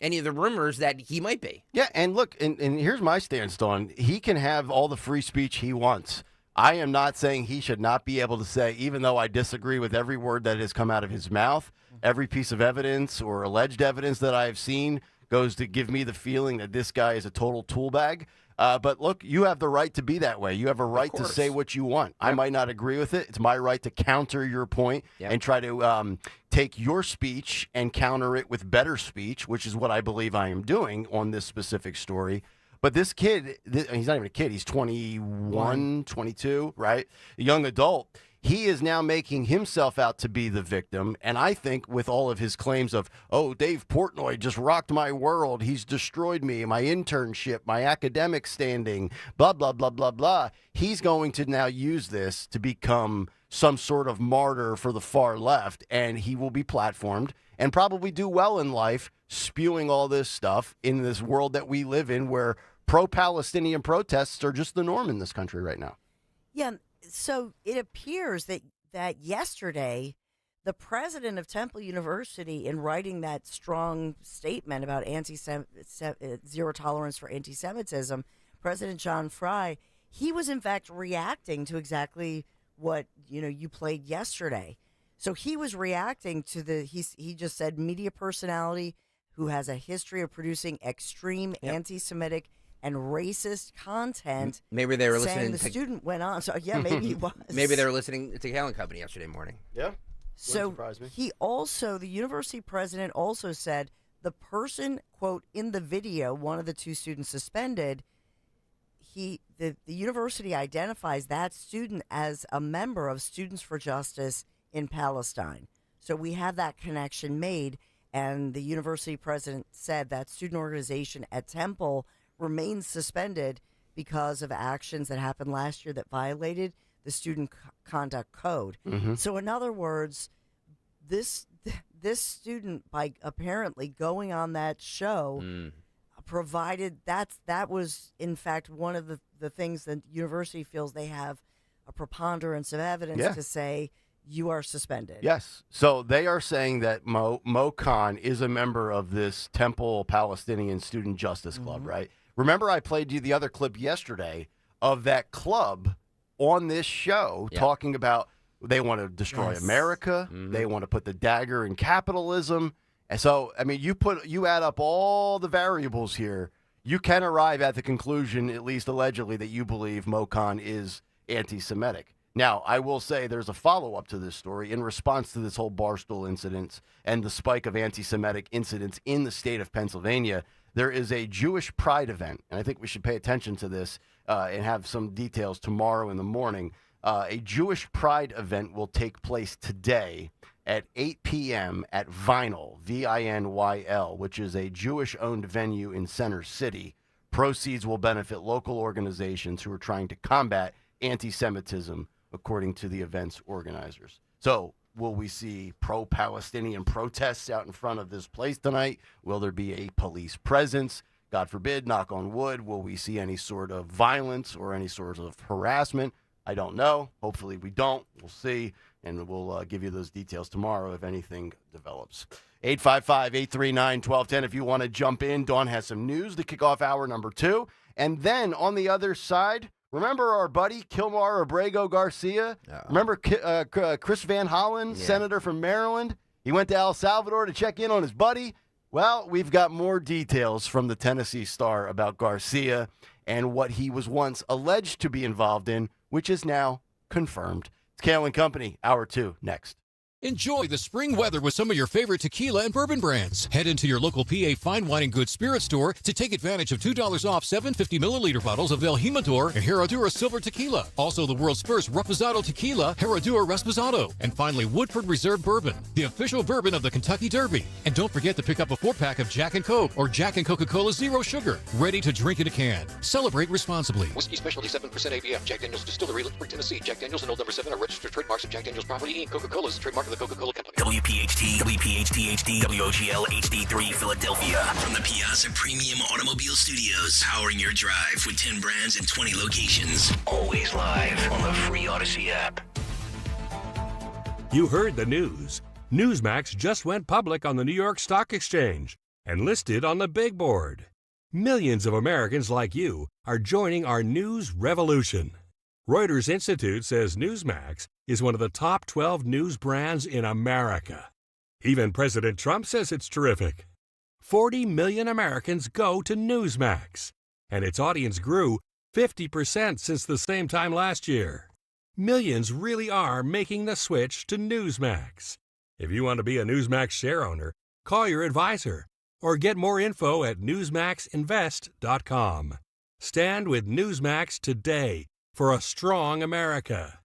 [SPEAKER 1] any of the rumors that he might be.
[SPEAKER 8] Yeah, and look, and here's my stance on, he can have all the free speech he wants. I am not saying he should not be able to say, even though I disagree with every word that has come out of his mouth, every piece of evidence or alleged evidence that I have seen goes to give me the feeling that this guy is a total tool bag. But look, you have the right to be that way. You have a right to say what you want. I might not agree with it. It's my right to counter your point and try to take your speech and counter it with better speech, which is what I believe I am doing on this specific story. But this kid, he's not even a kid. He's 21, 22, right? A young adult. He is now making himself out to be the victim. And I think with all of his claims of, oh, Dave Portnoy just rocked my world. He's destroyed me, my internship, my academic standing, blah, blah, blah, blah, blah. He's going to now use this to become some sort of martyr for the far left. And he will be platformed and probably do well in life, spewing all this stuff in this world that we live in where pro-Palestinian protests are just the norm in this country right now.
[SPEAKER 7] Yeah. So it appears that yesterday, the president of Temple University, in writing that strong statement about zero tolerance for anti-Semitism, President John Fry, he was in fact reacting to exactly what you played yesterday. So he was reacting to he just said media personality who has a history of producing extreme anti-Semitic and racist content.
[SPEAKER 1] Maybe they were
[SPEAKER 7] saying
[SPEAKER 1] listening.
[SPEAKER 7] The student went on. So yeah, maybe he was.
[SPEAKER 1] Maybe they were listening to Kayal Company yesterday morning.
[SPEAKER 8] Yeah.
[SPEAKER 7] So the university president also said the person, quote, in the video, one of the two students suspended, the university identifies that student as a member of Students for Justice in Palestine. So we have that connection made, and the university president said that student organization at Temple remains suspended because of actions that happened last year that violated the student conduct code.
[SPEAKER 8] Mm-hmm.
[SPEAKER 7] So in other words, this student, by apparently going on that show, provided that was in fact one of the things that university feels they have a preponderance of evidence to say you are suspended.
[SPEAKER 8] Yes. So they are saying that Mo Khan is a member of this Temple Palestinian Student Justice Club, right? Remember I played you the other clip yesterday of that club on this show talking about they want to destroy America. They want to put the dagger in capitalism. And so, I mean, you add up all the variables here, you can arrive at the conclusion, at least allegedly, that you believe Mo Khan is anti-Semitic. Now, I will say there's a follow-up to this story in response to this whole Barstool incident and the spike of anti-Semitic incidents in the state of Pennsylvania. There is a Jewish Pride event, and I think we should pay attention to this and have some details tomorrow in the morning. A Jewish Pride event will take place today at 8 p.m. at Vinyl, VINYL, which is a Jewish-owned venue in Center City. Proceeds will benefit local organizations who are trying to combat anti-Semitism, according to the event's organizers. So will we see pro-Palestinian protests out in front of this place tonight? Will there be a police presence? God forbid, knock on wood. Will we see any sort of violence or any sort of harassment? I don't know. Hopefully we don't. We'll see. And we'll give you those details tomorrow if anything develops. 855-839-1210 if you want to jump in. Dawn has some news to kick off hour number 2. And then on the other side, remember our buddy Kilmar Abrego Garcia? Remember Chris Van Hollen, senator from Maryland? He went to El Salvador to check in on his buddy. Well, we've got more details from the Tennessee Star about Garcia and what he was once alleged to be involved in, which is now confirmed. It's Kayal and Company, hour 2, next.
[SPEAKER 2] Enjoy the spring weather with some of your favorite tequila and bourbon brands. Head into your local PA Fine Wine and Good Spirit store to take advantage of $2 off 750 milliliter bottles of El Jimador and Herradura Silver Tequila. Also, the world's first Reposado Tequila, Herradura Reposado. And finally, Woodford Reserve Bourbon, the official bourbon of the Kentucky Derby. And don't forget to pick up a 4-pack of Jack and Coke or Jack and Coca-Cola Zero Sugar. Ready to drink in a can. Celebrate responsibly.
[SPEAKER 4] Whiskey Specialty 7% ABF. Jack Daniel's Distillery, Lynchburg, Tennessee. Jack Daniel's and Old Number 7 are registered trademarks of Jack Daniel's Property Inc. Coca-Cola is a trademark of the Coca-Cola Company.
[SPEAKER 3] WPHT, WPHT HD, WOGL HD3 Philadelphia. From the Piazza Premium Automobile Studios, powering your drive with 10 brands and 20 locations. Always live on the free Odyssey app.
[SPEAKER 11] You heard the news. Newsmax just went public on the New York Stock Exchange and listed on the big board. Millions of Americans like you are joining our news revolution. Reuters Institute says Newsmax is one of the top 12 news brands in America. Even President Trump says it's terrific. 40 million Americans go to Newsmax.
[SPEAKER 5] and its audience grew 50% since the same time last year. Millions really are making the switch to Newsmax. If you want to be a Newsmax share owner, call your advisor or get more info at newsmaxinvest.com. Stand with Newsmax today for a strong America.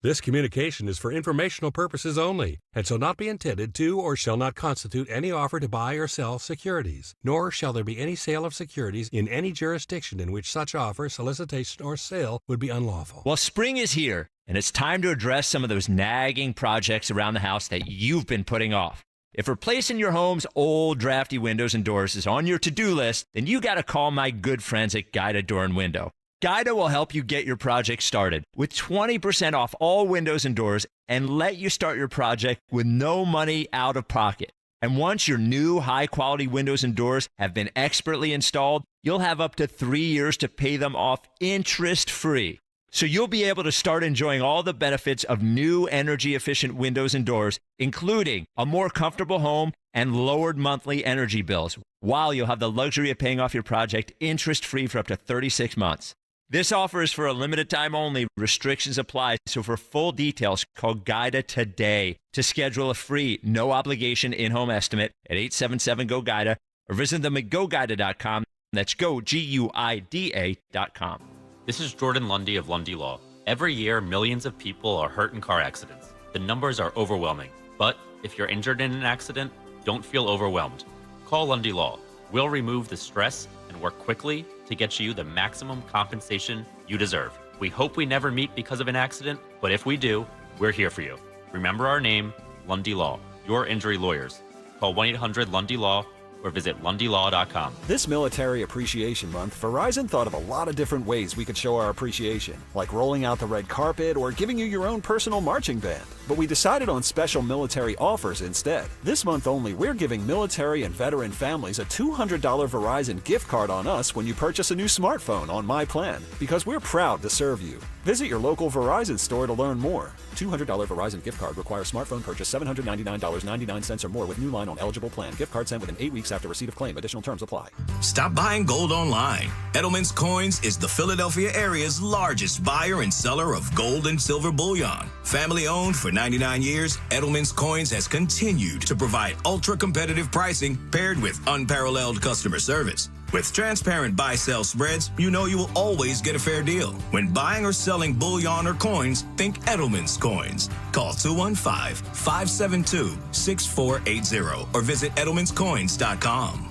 [SPEAKER 5] This communication is for informational purposes only and shall not be intended to or shall not constitute any offer to buy or sell securities, nor shall there be any sale of securities in any jurisdiction in which such offer, solicitation, or sale would be unlawful.
[SPEAKER 6] Well, spring is here, and it's time to address some of those nagging projects around the house that you've been putting off. If replacing your home's old, drafty windows and doors is on your to-do list, then you got to call my good friends at Guida Door and Window. Guida will help you get your project started with 20% off all windows and doors and let you start your project with no money out of pocket. And once your new high-quality windows and doors have been expertly installed, you'll have up to 3 years to pay them off interest-free. So you'll be able to start enjoying all the benefits of new energy-efficient windows and doors, including a more comfortable home and lowered monthly energy bills, while you'll have the luxury of paying off your project interest-free for up to 36 months. This offer is for a limited time only. Restrictions apply. So for full details, call Guida today to schedule a free, no-obligation in-home estimate at 877-GO-GUIDA or visit them at GoGuida.com. That's go, GUIDA.com.
[SPEAKER 18] This is Jordan Lundy of Lundy Law. Every year, millions of people are hurt in car accidents. The numbers are overwhelming. But if you're injured in an accident, don't feel overwhelmed. Call Lundy Law. We'll remove the stress and work quickly to get you the maximum compensation you deserve. We hope we never meet because of an accident, but if we do, we're here for you. Remember our name, Lundy Law, your injury lawyers. Call 1-800-LUNDY-LAW or visit lundylaw.com.
[SPEAKER 20] This Military Appreciation Month, Verizon thought of a lot of different ways we could show our appreciation, like rolling out the red carpet or giving you your own personal marching band. But we decided on special military offers instead. This month only, we're giving military and veteran families a $200 Verizon gift card on us when you purchase a new smartphone on My Plan, because we're proud to serve you. Visit your local Verizon store to learn more. $200 Verizon gift card requires smartphone purchase $799.99 or more with new line on eligible plan. Gift card sent within 8 weeks after receipt of claim. Additional terms apply.
[SPEAKER 3] Stop buying gold online. Edelman's Coins is the Philadelphia area's largest buyer and seller of gold and silver bullion. Family owned for 99 years, Edelman's Coins has continued to provide ultra-competitive pricing paired with unparalleled customer service. With transparent buy-sell spreads, you know you will always get a fair deal. When buying or selling bullion or coins, think Edelman's Coins. Call 215-572-6480 or visit edelmanscoins.com.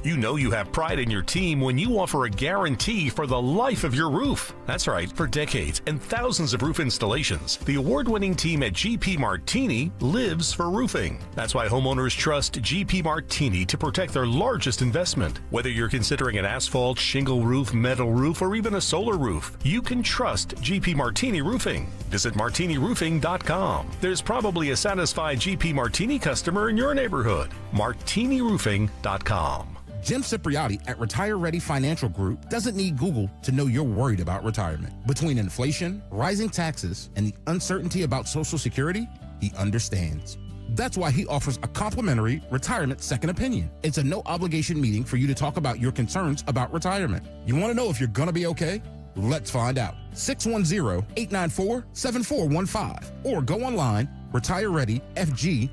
[SPEAKER 11] You know you have pride in your team when you offer a guarantee for the life of your roof. That's right, for decades and thousands of roof installations, the award-winning team at GP Martini lives for roofing. That's why homeowners trust GP Martini to protect their largest investment. Whether you're considering an asphalt, shingle roof, metal roof, or even a solar roof, you can trust GP Martini Roofing. Visit martiniroofing.com. There's probably a satisfied GP Martini customer in your neighborhood. martiniroofing.com.
[SPEAKER 25] Jim Cipriotti at Retire Ready Financial Group doesn't need Google to know you're worried about retirement. Between inflation, rising taxes, and the uncertainty about Social Security, he understands. That's why he offers a complimentary retirement second opinion. It's a no-obligation meeting for you to talk about your concerns about retirement. You want to know if you're going to be okay? Let's find out. 610-894-7415 or go online, retirereadyfg.com.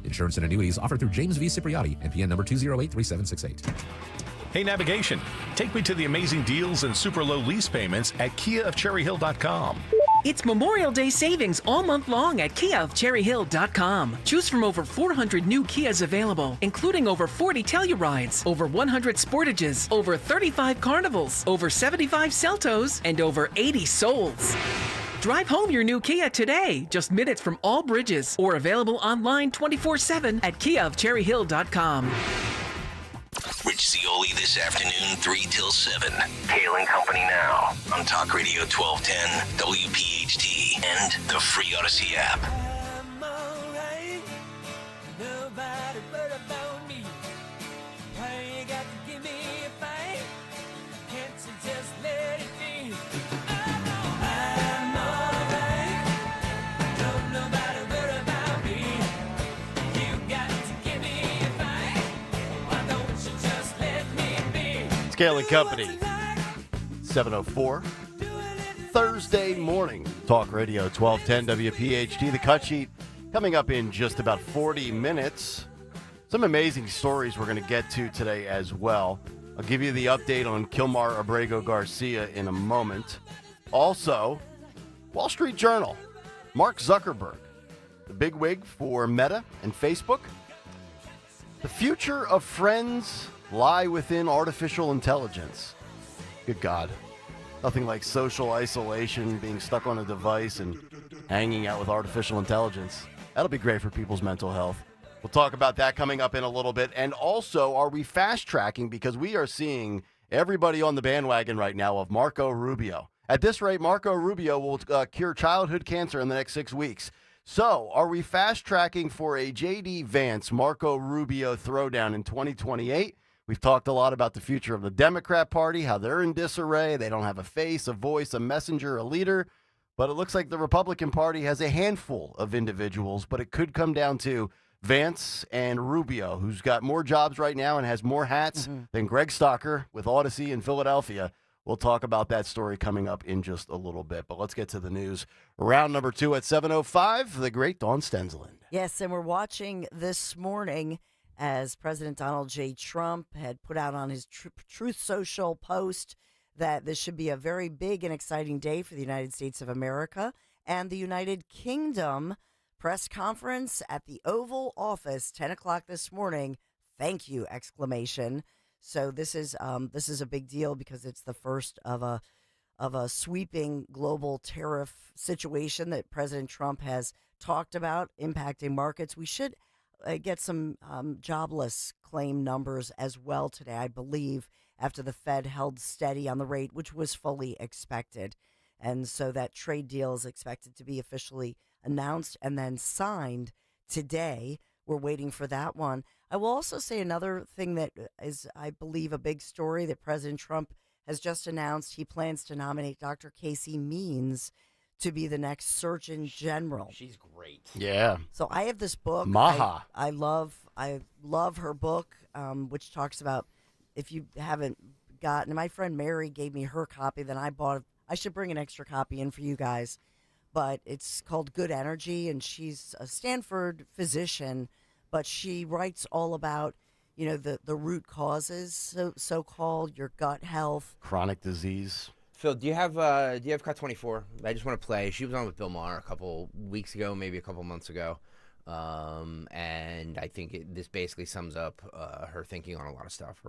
[SPEAKER 26] Insurance and annuities offered through James V. Cipriotti, NPN number 2083768.
[SPEAKER 11] Hey, Navigation, take me to the amazing deals and super low lease payments at KiaofCherryHill.com.
[SPEAKER 27] It's Memorial Day savings all month long at KiaofCherryHill.com. Choose from over 400 new Kias available, including over 40 Tellurides, over 100 Sportages, over 35 Carnivals, over 75 Celtos, and over 80 Souls. Drive home your new Kia today, just minutes from all bridges, or available online 24/7 at KiaofCherryHill.com.
[SPEAKER 3] Rich Zioli this afternoon, 3 till 7. Kayal and Company now on Talk Radio 1210, WPHT, and the free Odyssey app.
[SPEAKER 8] It's Kayal and Company. 7:04. Thursday morning. Talk Radio 1210 WPHT. The cut sheet coming up in just about 40 minutes. Some amazing stories we're going to get to today as well. I'll give you the update on Kilmar Abrego Garcia in a moment. Also, Wall Street Journal. Mark Zuckerberg, the bigwig for Meta and Facebook. The future of friends lie within artificial intelligence. Good God. Nothing like social isolation, being stuck on a device and hanging out with artificial intelligence. That'll be great for people's mental health. We'll talk about that coming up in a little bit. And also, are we fast tracking? Because we are seeing everybody on the bandwagon right now of Marco Rubio. At this rate, Marco Rubio will cure childhood cancer in the next 6 weeks. So, are we fast tracking for a J.D. Vance, Marco Rubio throwdown in 2028? We've talked a lot about the future of the Democrat Party, how they're in disarray. They don't have a face, a voice, a messenger, a leader. But it looks like the Republican Party has a handful of individuals, but it could come down to Vance and Rubio, who's got more jobs right now and has more hats than Greg Stocker with Odyssey in Philadelphia. We'll talk about that story coming up in just a little bit. But let's get to the news. Round number 2 at 7:05, the great Dawn Stensland.
[SPEAKER 7] Yes, and we're watching this morning as President Donald J. Trump had put out on his Truth Social post that this should be a very big and exciting day for the United States of America. And the United Kingdom press conference at the Oval Office, 10 o'clock this morning. Thank you, exclamation. So this is a big deal because it's the first of a sweeping global tariff situation that President Trump has talked about impacting markets. We should get some jobless claim numbers as well today, I believe, after the Fed held steady on the rate, which was fully expected. And so that trade deal is expected to be officially announced and then signed today. We're waiting for that one. I will also say another thing that is, I believe, a big story that President Trump has just announced. He plans to nominate Dr. Casey Means to be the next Surgeon General.
[SPEAKER 1] She's great.
[SPEAKER 8] Yeah.
[SPEAKER 7] So I have this book.
[SPEAKER 8] Maha.
[SPEAKER 7] I love her book, which talks about, if you haven't gotten, my friend Mary gave me her copy, then I bought. I should bring an extra copy in for you guys. But it's called Good Energy, and she's a Stanford physician, but she writes all about, the root causes, so-called, your gut health.
[SPEAKER 8] Chronic disease.
[SPEAKER 1] Phil, do you have Cut 24? I just want to play. She was on with Bill Maher a couple weeks ago, maybe a couple months ago. And I think this basically sums up her thinking on a lot of stuff.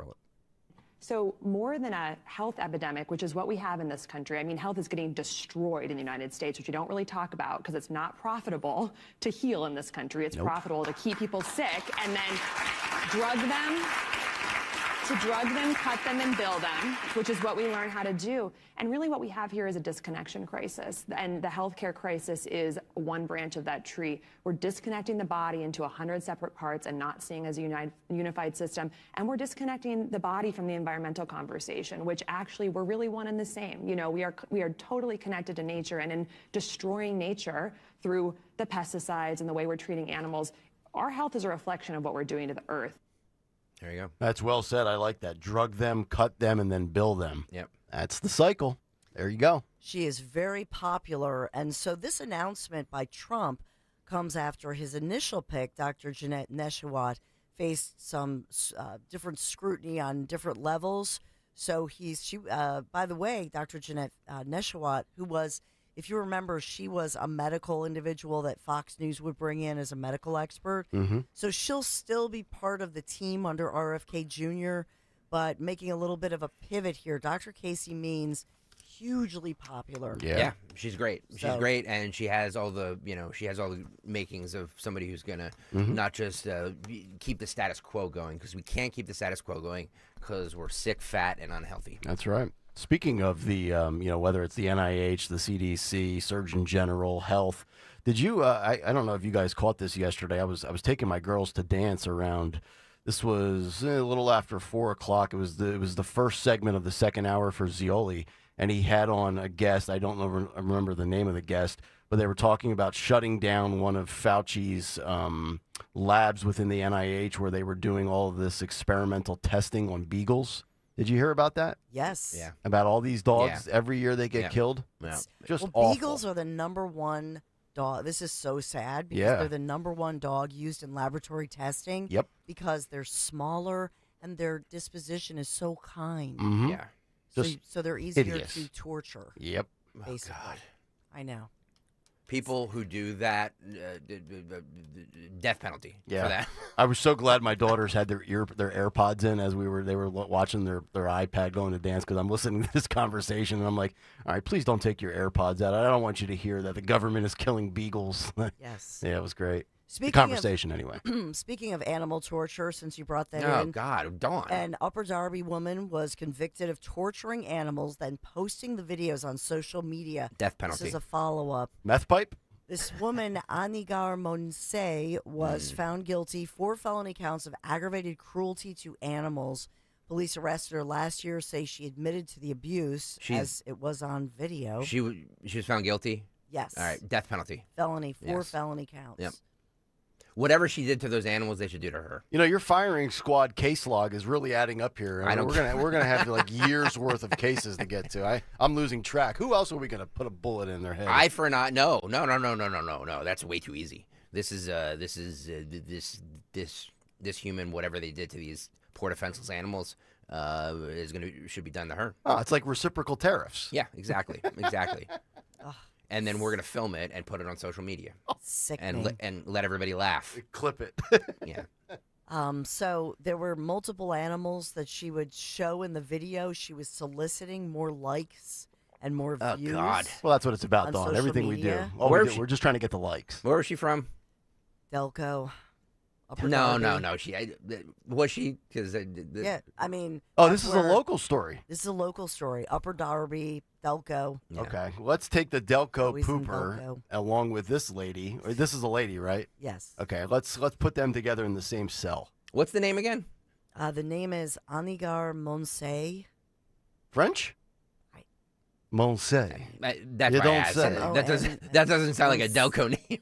[SPEAKER 10] So more than a health epidemic, which is what we have in this country, I mean, health is getting destroyed in the United States, which you don't really talk about because it's not profitable to heal in this country. It's profitable to keep people sick and then drug them, cut them, and bill them, which is what we learn how to do. And really what we have here is a disconnection crisis. And the healthcare crisis is one branch of that tree. We're disconnecting the body into 100 separate parts and not seeing as a unified system. And we're disconnecting the body from the environmental conversation, which actually we're really one and the same. We are totally connected to nature, and in destroying nature through the pesticides and the way we're treating animals, our health is a reflection of what we're doing to the earth.
[SPEAKER 1] There you go.
[SPEAKER 8] That's well said. I like that. Drug them, cut them, and then bill them.
[SPEAKER 1] Yep.
[SPEAKER 8] That's the cycle. There you go.
[SPEAKER 7] She is very popular. And so this announcement by Trump comes after his initial pick, Dr. Jeanette Nesheiwat, faced some different scrutiny on different levels. So by the way, Dr. Jeanette Nesheiwat, who was, if you remember, she was a medical individual that Fox News would bring in as a medical expert.
[SPEAKER 8] Mm-hmm.
[SPEAKER 7] So she'll still be part of the team under RFK Jr., but making a little bit of a pivot here. Dr. Casey Means, hugely popular.
[SPEAKER 1] Yeah, she's great. She's great, and she has all the makings of somebody who's gonna not just keep the status quo going, because we can't keep the status quo going because we're sick, fat, and unhealthy.
[SPEAKER 8] That's right. Speaking of the, whether it's the NIH, the CDC, Surgeon General, Health, did you? I don't know if you guys caught this yesterday. I was taking my girls to dance around. This was a little after 4 o'clock. It was the first segment of the second hour for Zioli, and he had on a guest. I don't remember the name of the guest, but they were talking about shutting down one of Fauci's labs within the NIH, where they were doing all of this experimental testing on beagles. Did you hear about that?
[SPEAKER 7] Yes.
[SPEAKER 1] Yeah.
[SPEAKER 8] About all these dogs, every year they get killed?
[SPEAKER 1] Yeah.
[SPEAKER 8] Just
[SPEAKER 7] Well,
[SPEAKER 8] awful.
[SPEAKER 7] beagles are the number one dog. This is so sad because
[SPEAKER 8] Yeah.
[SPEAKER 7] they're the number one dog used in laboratory testing.
[SPEAKER 8] Yep.
[SPEAKER 7] Because they're smaller and their disposition is so kind.
[SPEAKER 8] Mhm.
[SPEAKER 1] Yeah.
[SPEAKER 7] So they're easier
[SPEAKER 8] hideous.
[SPEAKER 7] to torture.
[SPEAKER 8] Yep.
[SPEAKER 7] Basically. I know.
[SPEAKER 1] People who do that, death penalty for that.
[SPEAKER 8] I was so glad my daughters had their AirPods in as they were watching their iPad going to dance, because I'm listening to this conversation and I'm like, all right, please don't take your AirPods out. I don't want you to hear that the government is killing beagles.
[SPEAKER 7] Yes.
[SPEAKER 8] Yeah, it was great.
[SPEAKER 7] Speaking
[SPEAKER 8] the conversation anyway.
[SPEAKER 7] Speaking of animal torture, since you brought that
[SPEAKER 1] Oh,
[SPEAKER 7] in.
[SPEAKER 1] God, Dawn.
[SPEAKER 7] An Upper Darby woman was convicted of torturing animals, then posting the videos on social media.
[SPEAKER 1] Death penalty.
[SPEAKER 7] This is a follow-up.
[SPEAKER 8] Meth pipe?
[SPEAKER 7] This woman, Anigar Monse, was found guilty 4 felony counts of aggravated cruelty to animals. Police arrested her last year, say she admitted to the abuse as it was on video.
[SPEAKER 1] She was found guilty?
[SPEAKER 7] Yes.
[SPEAKER 1] All right, death penalty.
[SPEAKER 7] Felony, 4
[SPEAKER 1] Yes.
[SPEAKER 7] felony counts.
[SPEAKER 1] Yep. Whatever she did to those animals, they should do to her.
[SPEAKER 8] You know, your firing squad case log is really adding up here.
[SPEAKER 1] I don't
[SPEAKER 8] we're gonna have like years worth of cases to get to. I'm losing track. Who else are we gonna put a bullet in their head?
[SPEAKER 1] Eye for an eye. No. That's way too easy. This human, whatever they did to these poor defenseless animals, should be done to her.
[SPEAKER 8] Oh, it's like reciprocal tariffs.
[SPEAKER 1] Yeah, exactly. And then we're gonna film it and put it on social media.
[SPEAKER 7] Sickening.
[SPEAKER 1] And let everybody laugh.
[SPEAKER 8] Clip it.
[SPEAKER 1] Yeah.
[SPEAKER 7] So there were multiple animals that she would show in the video. She was soliciting more likes and more views.
[SPEAKER 1] Oh, God.
[SPEAKER 8] Well, that's what it's about,
[SPEAKER 7] on
[SPEAKER 8] Dawn.
[SPEAKER 7] social
[SPEAKER 8] Everything
[SPEAKER 7] media.
[SPEAKER 8] we do. We're just trying to get the likes.
[SPEAKER 1] Where was she from?
[SPEAKER 7] Delco. Upper
[SPEAKER 1] No.
[SPEAKER 7] Darby.
[SPEAKER 1] Was she? Because
[SPEAKER 7] Yeah, I mean.
[SPEAKER 8] Oh,
[SPEAKER 7] that's
[SPEAKER 8] this is a
[SPEAKER 7] where-
[SPEAKER 8] local story.
[SPEAKER 7] This is a local story. Upper Darby, Delco.
[SPEAKER 8] Okay, let's take the Delco
[SPEAKER 7] Always in
[SPEAKER 8] pooper
[SPEAKER 7] Delco.
[SPEAKER 8] along with this lady. Or this is a lady, right?
[SPEAKER 7] Yes.
[SPEAKER 8] Okay, let's put them together in the same cell.
[SPEAKER 1] What's the name again?
[SPEAKER 7] The name is Anigar Monse.
[SPEAKER 8] French? Monse.
[SPEAKER 1] That's
[SPEAKER 8] You
[SPEAKER 1] why I
[SPEAKER 8] don't
[SPEAKER 1] asked.
[SPEAKER 8] say.
[SPEAKER 1] That doesn't sound like a Delco name.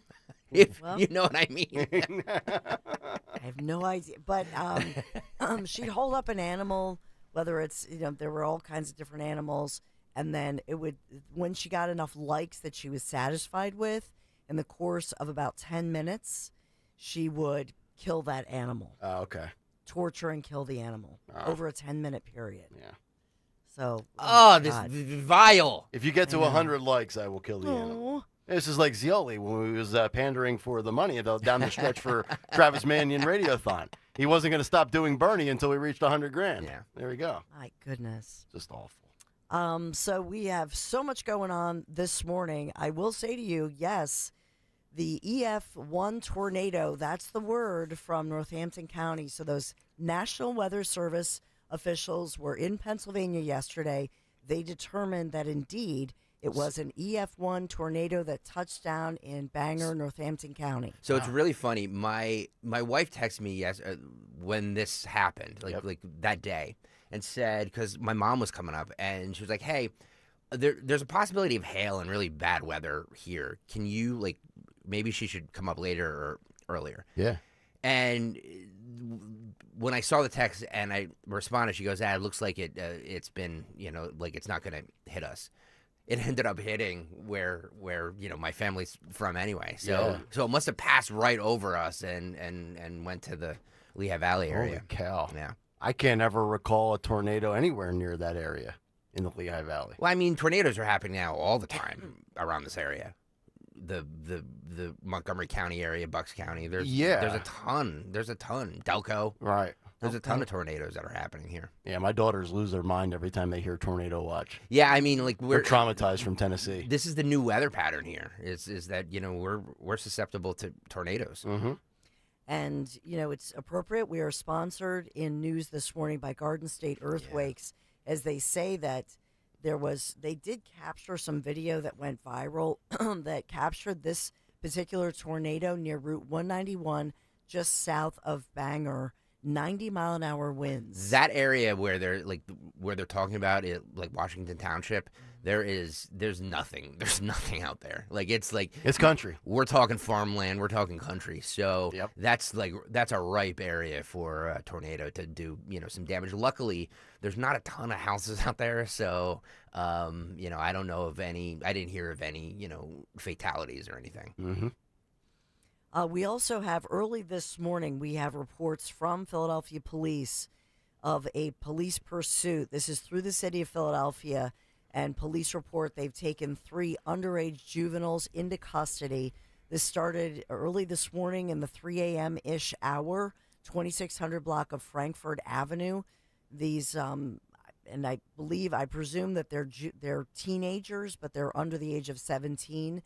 [SPEAKER 1] If
[SPEAKER 7] Well-
[SPEAKER 1] you know what I mean.
[SPEAKER 7] I have no idea, but she'd hold up an animal, whether it's there were all kinds of different animals, and then when she got enough likes that she was satisfied with, in the course of about 10 minutes, she would kill that animal.
[SPEAKER 8] Oh, okay.
[SPEAKER 7] Torture and kill the animal over a 10-minute period.
[SPEAKER 8] Yeah.
[SPEAKER 7] So.
[SPEAKER 1] This
[SPEAKER 7] God.
[SPEAKER 1] vile.
[SPEAKER 8] If you get to 100 likes, I will kill the animal. This is like Zioli when he was pandering for the money down the stretch for Travis Mannion Radiothon. He wasn't going to stop doing Bernie until he reached 100 grand.
[SPEAKER 1] Yeah.
[SPEAKER 8] There we go.
[SPEAKER 7] My goodness.
[SPEAKER 8] Just awful.
[SPEAKER 7] So we have so much going on this morning. I will say to you, yes, the EF1 tornado, that's the word from Northampton County. So those National Weather Service officials were in Pennsylvania yesterday. They determined that indeed it was an EF1 tornado that touched down in Bangor, Northampton County.
[SPEAKER 1] So it's really funny. My wife texted me when this happened, like that day, and said, because my mom was coming up, and she was like, "Hey, there's a possibility of hail and really bad weather here. Can you maybe she should come up later or earlier?"
[SPEAKER 8] Yeah.
[SPEAKER 1] And when I saw the text and I responded, she goes, "It looks like it's been it's not going to hit us." It ended up hitting where my family's from anyway. So it must have passed right over us and went to the Lehigh Valley area.
[SPEAKER 8] Holy cow.
[SPEAKER 1] Yeah.
[SPEAKER 8] I can't ever recall a tornado anywhere near that area in the Lehigh Valley.
[SPEAKER 1] Well, I mean, tornadoes are happening now all the time around this area. The Montgomery County area, Bucks County. There's a ton. Delco.
[SPEAKER 8] Right.
[SPEAKER 1] There's a ton of tornadoes that are happening here.
[SPEAKER 8] Yeah, my daughters lose their mind every time they hear tornado watch.
[SPEAKER 1] Yeah, I mean,
[SPEAKER 8] They're traumatized from Tennessee.
[SPEAKER 1] This is the new weather pattern here. Is that we're susceptible to tornadoes.
[SPEAKER 8] Mm-hmm.
[SPEAKER 7] And, it's appropriate. We are sponsored in news this morning by Garden State Earthquakes, as they say that they did capture some video that went viral that captured this particular tornado near Route 191 just south of Bangor 90-mile-an-hour winds.
[SPEAKER 1] That area where they're talking about it, like Washington Township, there's nothing. There's nothing out there. It's
[SPEAKER 8] country.
[SPEAKER 1] We're talking farmland. We're talking country. So that's a ripe area for a tornado to do some damage. Luckily, there's not a ton of houses out there. So I don't know of any. I didn't hear of any fatalities or anything.
[SPEAKER 8] Mm-hmm.
[SPEAKER 7] We also have, early this morning, we have reports from Philadelphia police of a police pursuit. This is through the city of Philadelphia, and police report they've taken 3 underage juveniles into custody. This started early this morning in the 3 a.m.-ish hour, 2600 block of Frankfurt Avenue. These, and I presume that they're teenagers, but they're under the age of 17.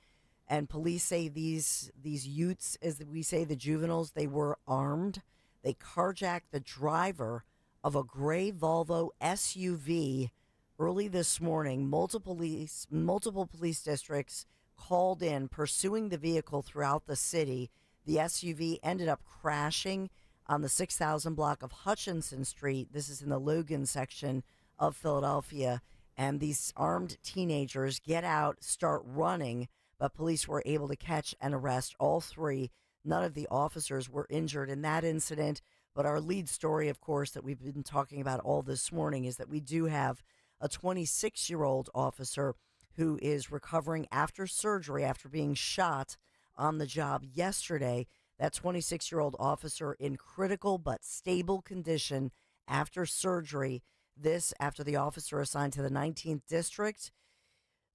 [SPEAKER 7] And police say these youths, as we say, the juveniles, they were armed. They carjacked the driver of a gray Volvo SUV early this morning. Multiple police districts called in, pursuing the vehicle throughout the city. The SUV ended up crashing on the 6000 block of Hutchinson Street. This is in the Logan section of Philadelphia. And these armed teenagers get out, start running, but police were able to catch and arrest all 3. None of the officers were injured in that incident. But our lead story, of course, that we've been talking about all this morning is that we do have a 26-year-old officer who is recovering after surgery after being shot on the job yesterday. That 26-year-old officer in critical but stable condition after surgery. This after the officer assigned to the 19th District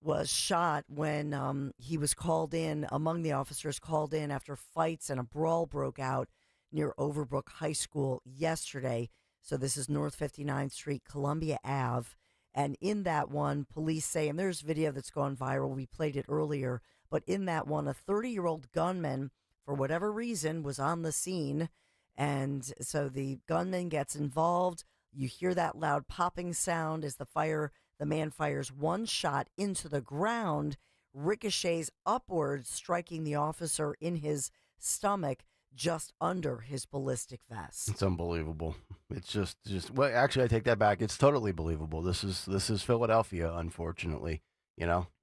[SPEAKER 7] was shot when he was called in, among the officers called in after fights and a brawl broke out near Overbrook High School yesterday. So this is North 59th Street, Columbia Ave. And in that one, police say, and there's video that's gone viral, we played it earlier, but in that one, a 30-year-old gunman, for whatever reason, was on the scene. And so the gunman gets involved. You hear that loud popping sound as the man fires one shot into the ground, ricochets upwards, striking the officer in his stomach just under his ballistic vest.
[SPEAKER 8] It's unbelievable. It's just well, actually, I take that back. It's totally believable. This is Philadelphia, unfortunately.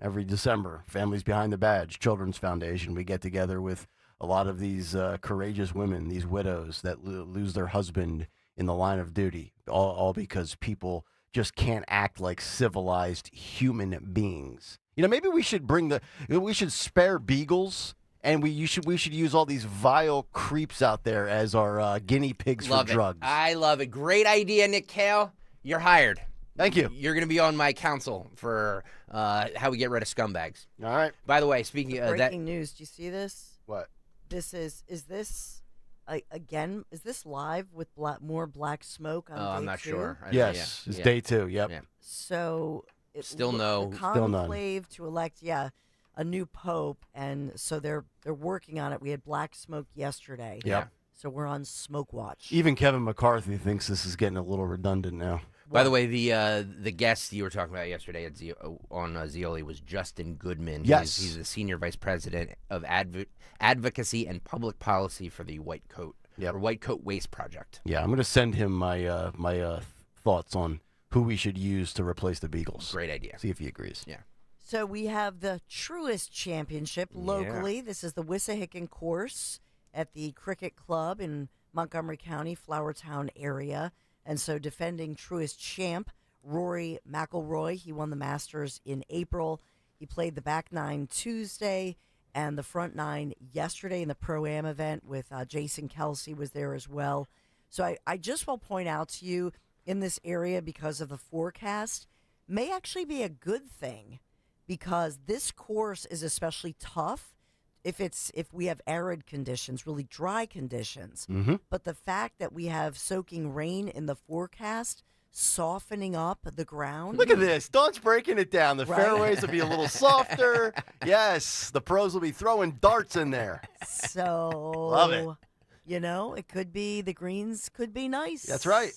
[SPEAKER 8] Every December, Families Behind the Badge, Children's Foundation, we get together with a lot of these courageous women, these widows that lose their husband in the line of duty, all because people just can't act like civilized human beings. Maybe we should spare beagles, and we should use all these vile creeps out there as our guinea pigs for drugs.
[SPEAKER 1] I love it. Great idea, Nick Kayal. You're hired.
[SPEAKER 8] Thank you.
[SPEAKER 1] You're going to be on my council for how we get rid of scumbags.
[SPEAKER 8] All right.
[SPEAKER 1] By the way, speaking of that,
[SPEAKER 7] breaking news. Do you see this?
[SPEAKER 8] What?
[SPEAKER 7] This is this again? Is this live with more black smoke on day
[SPEAKER 1] I'm not
[SPEAKER 7] 2?
[SPEAKER 1] sure.
[SPEAKER 8] Yes, it's day 2. Yep.
[SPEAKER 1] Yeah.
[SPEAKER 7] So
[SPEAKER 1] Still no.
[SPEAKER 7] The
[SPEAKER 8] Still none.
[SPEAKER 7] Conclave to elect, a new pope, and so they're working on it. We had black smoke yesterday.
[SPEAKER 8] Yep.
[SPEAKER 7] So we're on smoke watch.
[SPEAKER 8] Even Kevin McCarthy thinks this is getting a little redundant now.
[SPEAKER 1] By the way, the guest you were talking about yesterday on Zioli was Justin Goodman.
[SPEAKER 8] Yes.
[SPEAKER 1] He's the Senior Vice President of Advocacy and Public Policy for the White Coat Waste Project.
[SPEAKER 8] Yeah, I'm going to send him my thoughts on who we should use to replace the Beagles.
[SPEAKER 1] Great idea.
[SPEAKER 8] See if he agrees.
[SPEAKER 1] Yeah.
[SPEAKER 7] So we have the Truist Championship locally. Yeah. This is the Wissahickon course at the Cricket Club in Montgomery County, Flourtown area. And so defending Truist champ, Rory McIlroy, he won the Masters in April. He played the back nine Tuesday and the front nine yesterday in the Pro-Am event with Jason Kelsey was there as well. So I just will point out to you in this area, because of the forecast, may actually be a good thing, because this course is especially tough if we have arid conditions, really dry conditions.
[SPEAKER 8] Mm-hmm.
[SPEAKER 7] But the fact that we have soaking rain in the forecast, softening up the ground.
[SPEAKER 8] Look at this. Dawn's breaking it down. The fairways will be a little softer. Yes, the pros will be throwing darts in there.
[SPEAKER 7] So,
[SPEAKER 8] love it.
[SPEAKER 7] It could be, the greens could be nice.
[SPEAKER 8] That's right.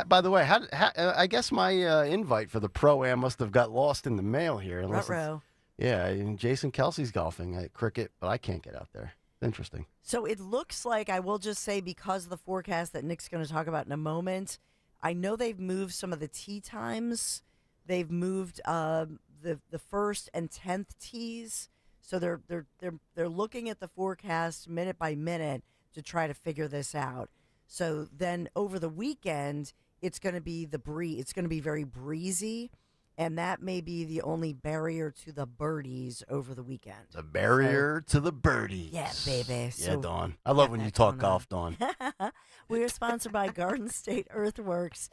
[SPEAKER 8] By the way, I guess my invite for the Pro-Am must have got lost in the mail here.
[SPEAKER 7] Ruh-roh.
[SPEAKER 8] Yeah, and Jason Kelsey's golfing at Cricket, but I can't get out there. Interesting.
[SPEAKER 7] So it looks like, I will just say, because of the forecast that Nick's going to talk about in a moment, I know they've moved some of the tea times. They've moved the first and 10th teas. So they're looking at the forecast minute by minute to try to figure this out. So then over the weekend, it's going to be it's going to be very breezy, and that may be the only barrier to the birdies over the weekend.
[SPEAKER 8] The barrier to the birdies.
[SPEAKER 7] Yeah, baby.
[SPEAKER 8] Yeah, Dawn. I love when you talk golf, Dawn.
[SPEAKER 7] We are sponsored by Garden State Earthworks.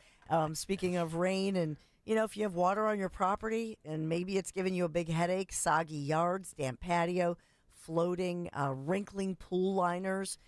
[SPEAKER 7] Speaking of rain, and if you have water on your property and maybe it's giving you a big headache, soggy yards, damp patio, floating, wrinkling pool liners,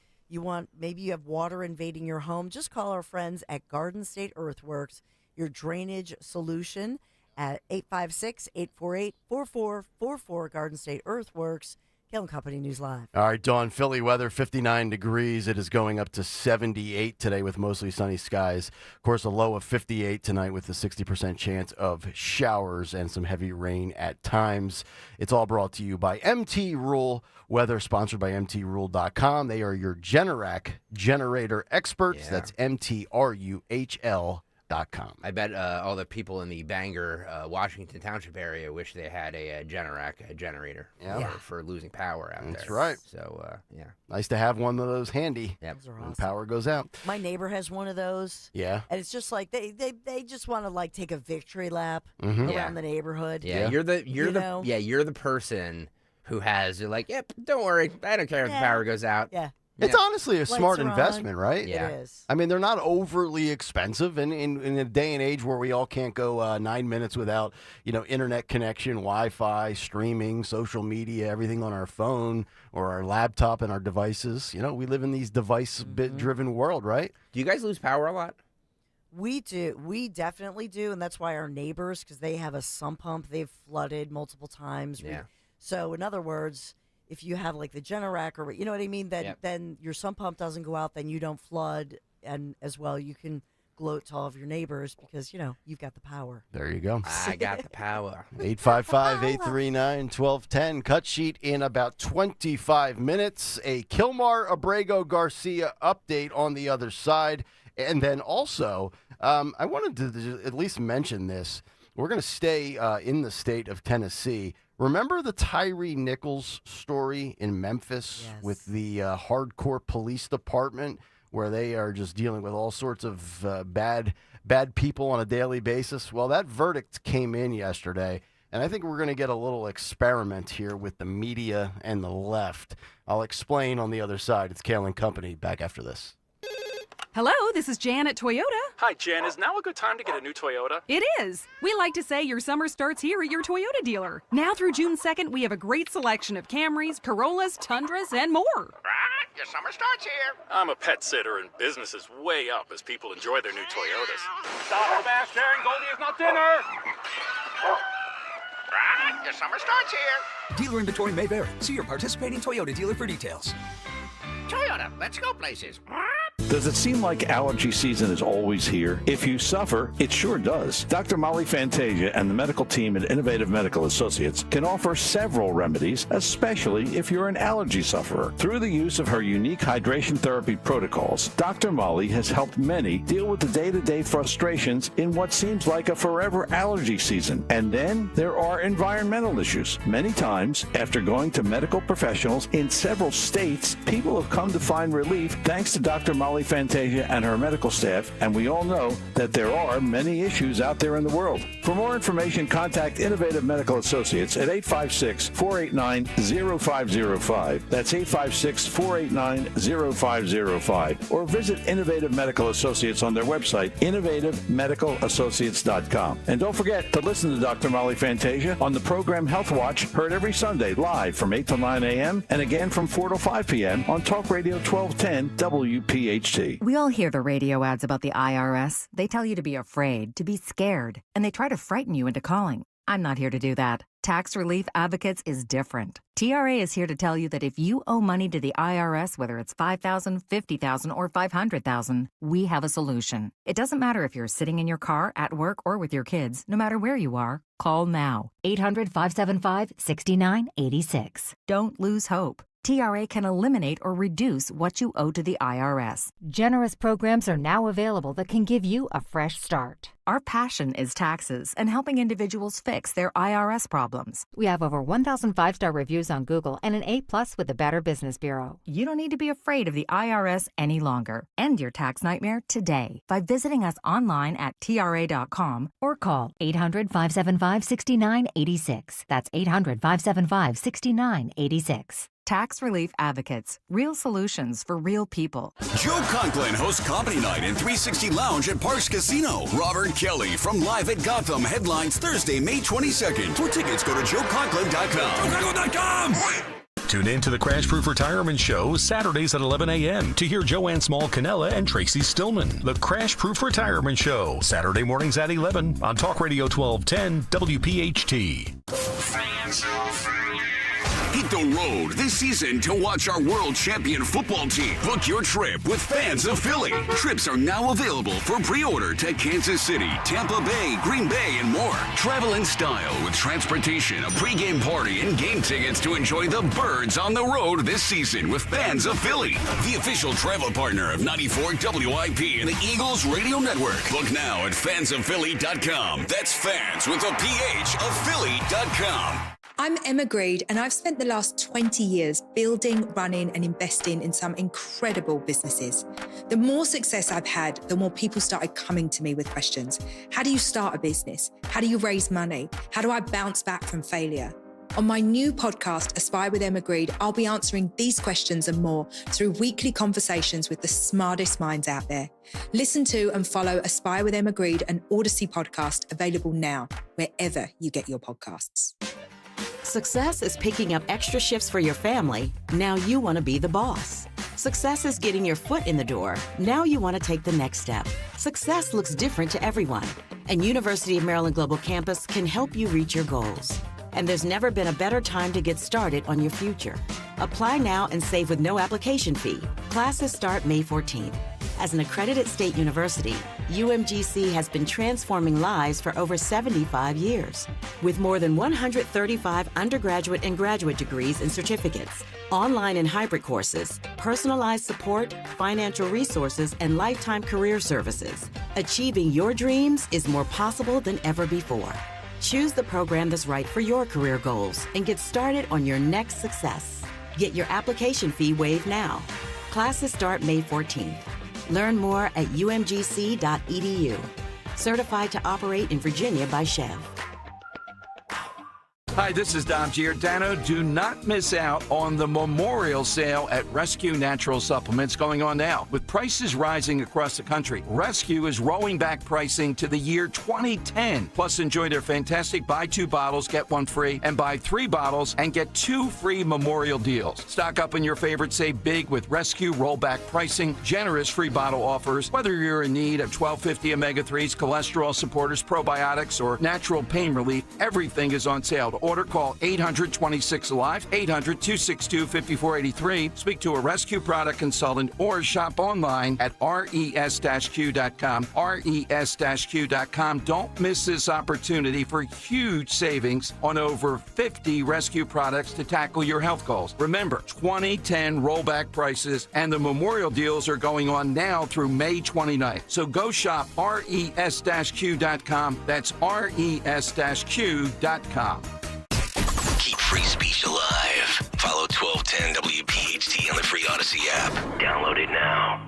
[SPEAKER 7] maybe you have water invading your home, just call our friends at Garden State Earthworks, your drainage solution, at 856-848-4444. Garden State Earthworks. Kayal and Company News Live.
[SPEAKER 8] All right, Dawn, Philly weather, 59 degrees. It is going up to 78 today with mostly sunny skies. Of course, a low of 58 tonight with a 60% chance of showers and some heavy rain at times. It's all brought to you by MT Rule Weather, sponsored by MTRule.com. They are your Generac generator experts.
[SPEAKER 1] Yeah.
[SPEAKER 8] That's MTRUHL.com.
[SPEAKER 1] I bet all the people in the Bangor, Washington Township area wish they had a Generac generator for losing power out there.
[SPEAKER 8] That's right.
[SPEAKER 1] So, yeah.
[SPEAKER 8] Nice to have one of those handy when power goes out.
[SPEAKER 7] My neighbor has one of those.
[SPEAKER 8] Yeah.
[SPEAKER 7] And it's just like they just want to like take a victory lap
[SPEAKER 8] Mhm.
[SPEAKER 7] around the neighborhood.
[SPEAKER 1] Yeah, you're the person who has, you're like, yep, don't worry. I don't care if the power goes out.
[SPEAKER 7] Yeah.
[SPEAKER 8] It's honestly a
[SPEAKER 7] Lights
[SPEAKER 8] smart
[SPEAKER 7] are on.
[SPEAKER 8] investment, right?
[SPEAKER 7] It is.
[SPEAKER 8] I mean, they're not overly expensive, and in a day and age where we all can't go 9 minutes without, internet connection, Wi-Fi, streaming, social media, everything on our phone or our laptop and our devices. We live in these device-driven world, right?
[SPEAKER 1] Do you guys lose power a lot?
[SPEAKER 7] We do. We definitely do, and that's why our neighbors, because they have a sump pump, they've flooded multiple times.
[SPEAKER 1] Yeah.
[SPEAKER 7] So, in other words, if you have like the Generac or you know what I mean, then your sump pump doesn't go out, then you don't flood, and as well you can gloat to all of your neighbors because you've got the power.
[SPEAKER 8] There you go.
[SPEAKER 1] I got the power.
[SPEAKER 8] 855-839-1210. Cut sheet in about 25 minutes. A Kilmar Abrego Garcia update on the other side. And then also, I wanted to at least mention this. We're going to stay in the state of Tennessee. Remember the Tyree Nichols story in Memphis with the hardcore police department where they are just dealing with all sorts of bad people on a daily basis? Well, that verdict came in yesterday, and I think we're going to get a little experiment here with the media and the left. I'll explain on the other side. It's Kayal and Company. Back after this.
[SPEAKER 12] Hello, this is Jan at Toyota.
[SPEAKER 20] Hi, Jan. Is now a good time to get a new Toyota?
[SPEAKER 12] It is. We like to say your summer starts here at your Toyota dealer. Now through June 2nd, we have a great selection of Camrys, Corollas, Tundras, and more.
[SPEAKER 20] Your summer starts here. I'm a pet sitter, and business is way up as people enjoy their new Toyotas. Stop, Sebastian. Goldie is not dinner.
[SPEAKER 3] Your summer starts here.
[SPEAKER 13] Dealer inventory may vary. See your participating Toyota dealer for details.
[SPEAKER 3] Toyota, let's go places.
[SPEAKER 14] Does it seem like allergy season is always here? If you suffer, it sure does. Dr. Molly Fantasia and the medical team at Innovative Medical Associates can offer several remedies, especially if you're an allergy sufferer. Through the use of her unique hydration therapy protocols, Dr. Molly has helped many deal with the day-to-day frustrations in what seems like a forever allergy season. And then there are environmental issues. Many times, after going to medical professionals in several states, people have come to find relief thanks to Dr. Molly Fantasia and her medical staff, and we all know that there are many issues out there in the world. For more information, contact Innovative Medical Associates at 856-489-0505. That's 856-489-0505. Or visit Innovative Medical Associates on their website, innovativemedicalassociates.com. And don't forget to listen to Dr. Molly Fantasia on the program Health Watch, heard every Sunday live from 8 to 9 a.m. and again from 4 to 5 p.m. on Talk Radio 1210 WPHT.
[SPEAKER 19] We all hear the radio ads about the IRS. They tell you to be afraid, to be scared, and they try to frighten you into calling. I'm not here to do that. Tax Relief Advocates is different. TRA is here to tell you that if you owe money to the IRS, whether it's $5,000, $50,000, or $500,000, we have a solution. It doesn't matter if you're sitting in your car, at work, or with your kids. No matter where you are, call now. 800-575-6986. Don't lose hope. TRA can eliminate or reduce what you owe to the IRS. Generous programs are now available that can give you a fresh start. Our passion is taxes and helping individuals fix their IRS problems. We have over 1,000 5-star reviews on Google and an A+ with the Better Business Bureau. You don't need to be afraid of the IRS any longer. End your tax nightmare today by visiting us online at TRA.com or call 800-575-6986. That's 800-575-6986. Tax Relief Advocates. Real solutions for real people.
[SPEAKER 9] Joe Conklin hosts Comedy Night in 360 Lounge at Parks Casino. Robert Kelly from Live at Gotham headlines Thursday, May 22nd. For tickets, go to joeconklin.com.
[SPEAKER 11] Tune in to the Crash Proof Retirement Show Saturdays at 11 a.m. to hear Joanne Small-Canella and Tracy Stillman. The Crash Proof Retirement Show, Saturday mornings at 11 on Talk Radio 1210 WPHT.
[SPEAKER 9] Hit the road this season to watch our world champion football team. Book your trip with Fans of Philly. Trips are now available for pre-order to Kansas City, Tampa Bay, Green Bay, and more. Travel in style with transportation, a pregame party, and game tickets to enjoy the Birds on the road this season with Fans of Philly, the official travel partner of 94 WIP and the Eagles Radio Network. Book now at fansofphilly.com. That's fans with a PH of Philly.com.
[SPEAKER 15] I'm Emma Greed, and I've spent the last 20 years building, running, and investing in some incredible businesses. The more success I've had, the more people started coming to me with questions. How do you start a business? How do you raise money? How do I bounce back from failure? On my new podcast, Aspire with Emma Greed, I'll be answering these questions and more through weekly conversations with the smartest minds out there. Listen to and follow Aspire with Emma Greed, an Odyssey podcast available now, wherever you get your podcasts.
[SPEAKER 16] Success is picking up extra shifts for your family. Now you want to be the boss. Success is getting your foot in the door. Now you want to take the next step. Success looks different to everyone, and University of Maryland Global Campus can help you reach your goals. And there's never been a better time to get started on your future. Apply now and save with no application fee. Classes start May 14th. As an accredited state university, UMGC has been transforming lives for over 75 years. With more than 135 undergraduate and graduate degrees and certificates, online and hybrid courses, personalized support, financial resources, and lifetime career services, achieving your dreams is more possible than ever before. Choose the program that's right for your career goals and get started on your next success. Get your application fee waived now. Classes start May 14th. Learn more at umgc.edu. Certified to operate in Virginia by Chev.
[SPEAKER 21] Hi, this is Dom Giordano. Do not miss out on the memorial sale at Rescue Natural Supplements going on now. With prices rising across the country, Rescue is rolling back pricing to the year 2010. Plus, enjoy their fantastic buy 2 bottles, get 1 free, and buy 3 bottles and get 2 free memorial deals. Stock up on your favorites, save big with Rescue rollback pricing, generous free bottle offers. Whether you're in need of 1250 omega-3s, cholesterol supporters, probiotics, or natural pain relief, everything is on sale. To order, call 800-26-ALIVE, 800-262-5483. Speak to a Rescue product consultant or shop online at res-q.com, res-q.com. Don't miss this opportunity for huge savings on over 50 Rescue products to tackle your health goals. Remember, 2010 rollback prices and the memorial deals are going on now through May 29th. So go shop res-q.com. That's res-q.com.
[SPEAKER 3] Keep free speech alive. Follow 1210 WPHT on the free Odyssey app. Download it now.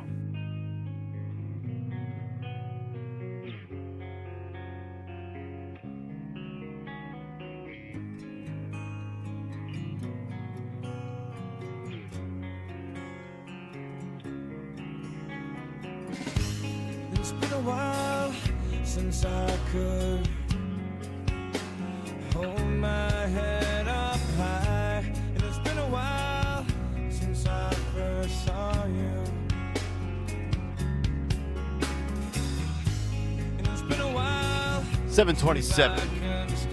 [SPEAKER 22] It's been a while since I could hold my head up high, and it's been a while since I first saw you, and it's been a while.
[SPEAKER 8] 727,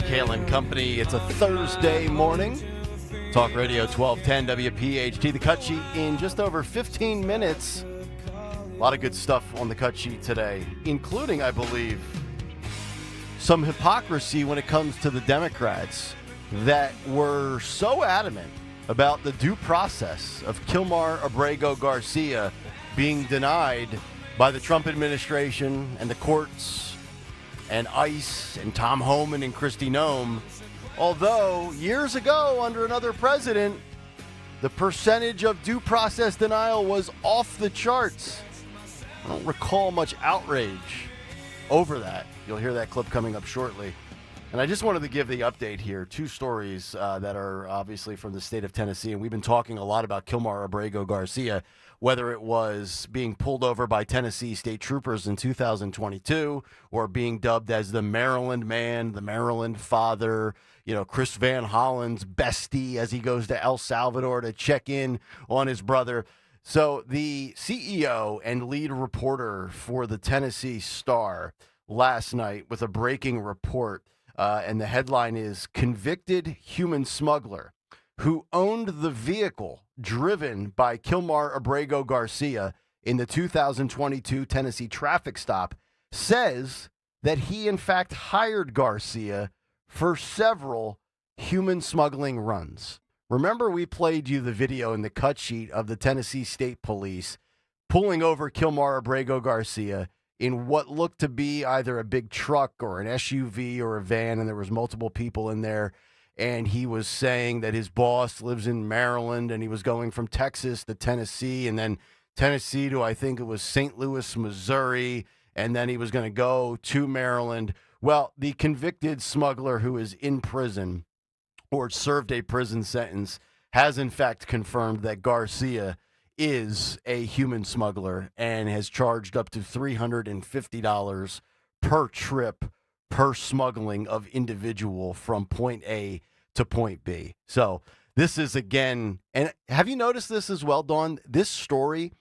[SPEAKER 8] Kayal and Company. It's a Thursday morning. Talk Radio 1210 WPHT. The cut sheet in just over 15 minutes. A lot of good stuff on the cut sheet today, including, I believe, some hypocrisy when it comes to the Democrats that were so adamant about the due process of Kilmar Abrego Garcia being denied by the Trump administration and the courts and ICE and Tom Homan and Kristi Noem. Although years ago, under another president, the percentage of due process denial was off the charts. I don't recall much outrage over that. You'll hear that clip coming up shortly. And I just wanted to give the update here. Two stories that are obviously from the state of Tennessee. And we've been talking a lot about Kilmar Abrego Garcia, whether it was being pulled over by Tennessee state troopers in 2022 or being dubbed as the Maryland man, the Maryland father, Chris Van Hollen's bestie as he goes to El Salvador to check in on his brother. So the CEO and lead reporter for the Tennessee Star last night with a breaking report, and the headline is Convicted Human Smuggler Who Owned the Vehicle Driven by Kilmar Abrego Garcia in the 2022 Tennessee traffic stop says that he in fact hired Garcia for several human smuggling runs. Remember, we played you the video in the cut sheet of the Tennessee State Police pulling over Kilmar Abrego Garcia in what looked to be either a big truck or an SUV or a van, and there was multiple people in there. And he was saying that his boss lives in Maryland, and he was going from Texas to Tennessee, and then Tennessee to, I think it was St. Louis, Missouri, and then he was going to go to Maryland. Well, the convicted smuggler who is in prison or served a prison sentence has in fact confirmed that Garcia is a human smuggler and has charged up to $350 per trip per smuggling of individual from point A to point B. So this is again, and have you noticed this as well, Dawn? This story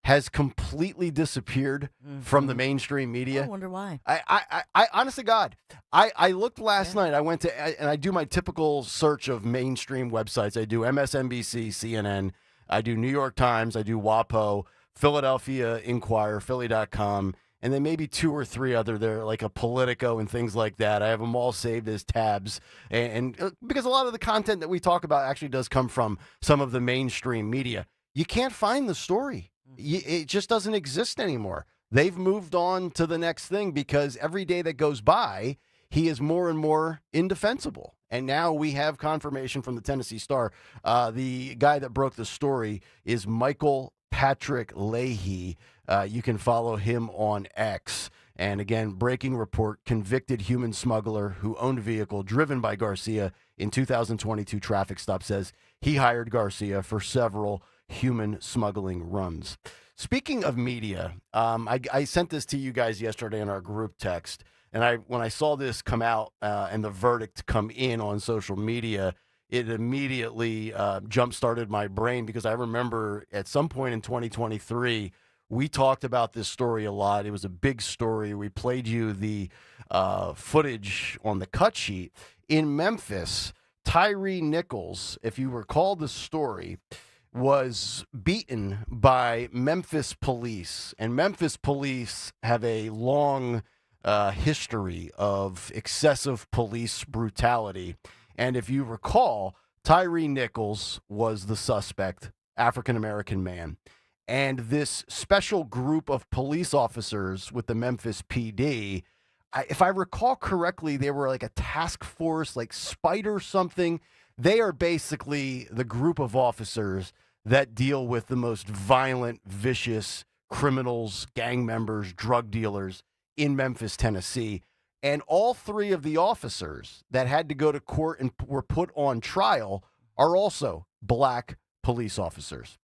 [SPEAKER 8] has completely disappeared from the mainstream media.
[SPEAKER 7] I wonder why.
[SPEAKER 8] I honest to God, I looked last night. I went to, and I do my typical search of mainstream websites. I do MSNBC, CNN. I do New York Times. I do WAPO, Philadelphia Inquirer, Philly.com, and then maybe two or three other there, like a Politico and things like that. I have them all saved as tabs. And because a lot of the content that we talk about actually does come from some of the mainstream media. You can't find the story. It just doesn't exist anymore. They've moved on to the next thing because every day that goes by, he is more and more indefensible. And now we have confirmation from the Tennessee Star. The guy that broke the story is Michael Patrick Leahy. You can follow him on X. And again, breaking report, convicted human smuggler who owned a vehicle driven by Garcia in 2022 traffic stop says he hired Garcia for several human smuggling runs. Speaking of media, I sent this to you guys yesterday in our group text. And when I saw this come out and the verdict come in on social media, it immediately jump-started my brain because I remember at some point in 2023, we talked about this story a lot. It was a big story. We played you the footage on the cut sheet. In Memphis, Tyree Nichols, if you recall the story, was beaten by Memphis police. And Memphis police have a long history of excessive police brutality. And if you recall, Tyree Nichols was the suspect, African-American man. And this special group of police officers with the Memphis PD, if I recall correctly, they were like a task force, like Spider something. They are basically the group of officers that deal with the most violent, vicious criminals, gang members, drug dealers in Memphis, Tennessee. And all three of the officers that had to go to court and were put on trial are also black police officers.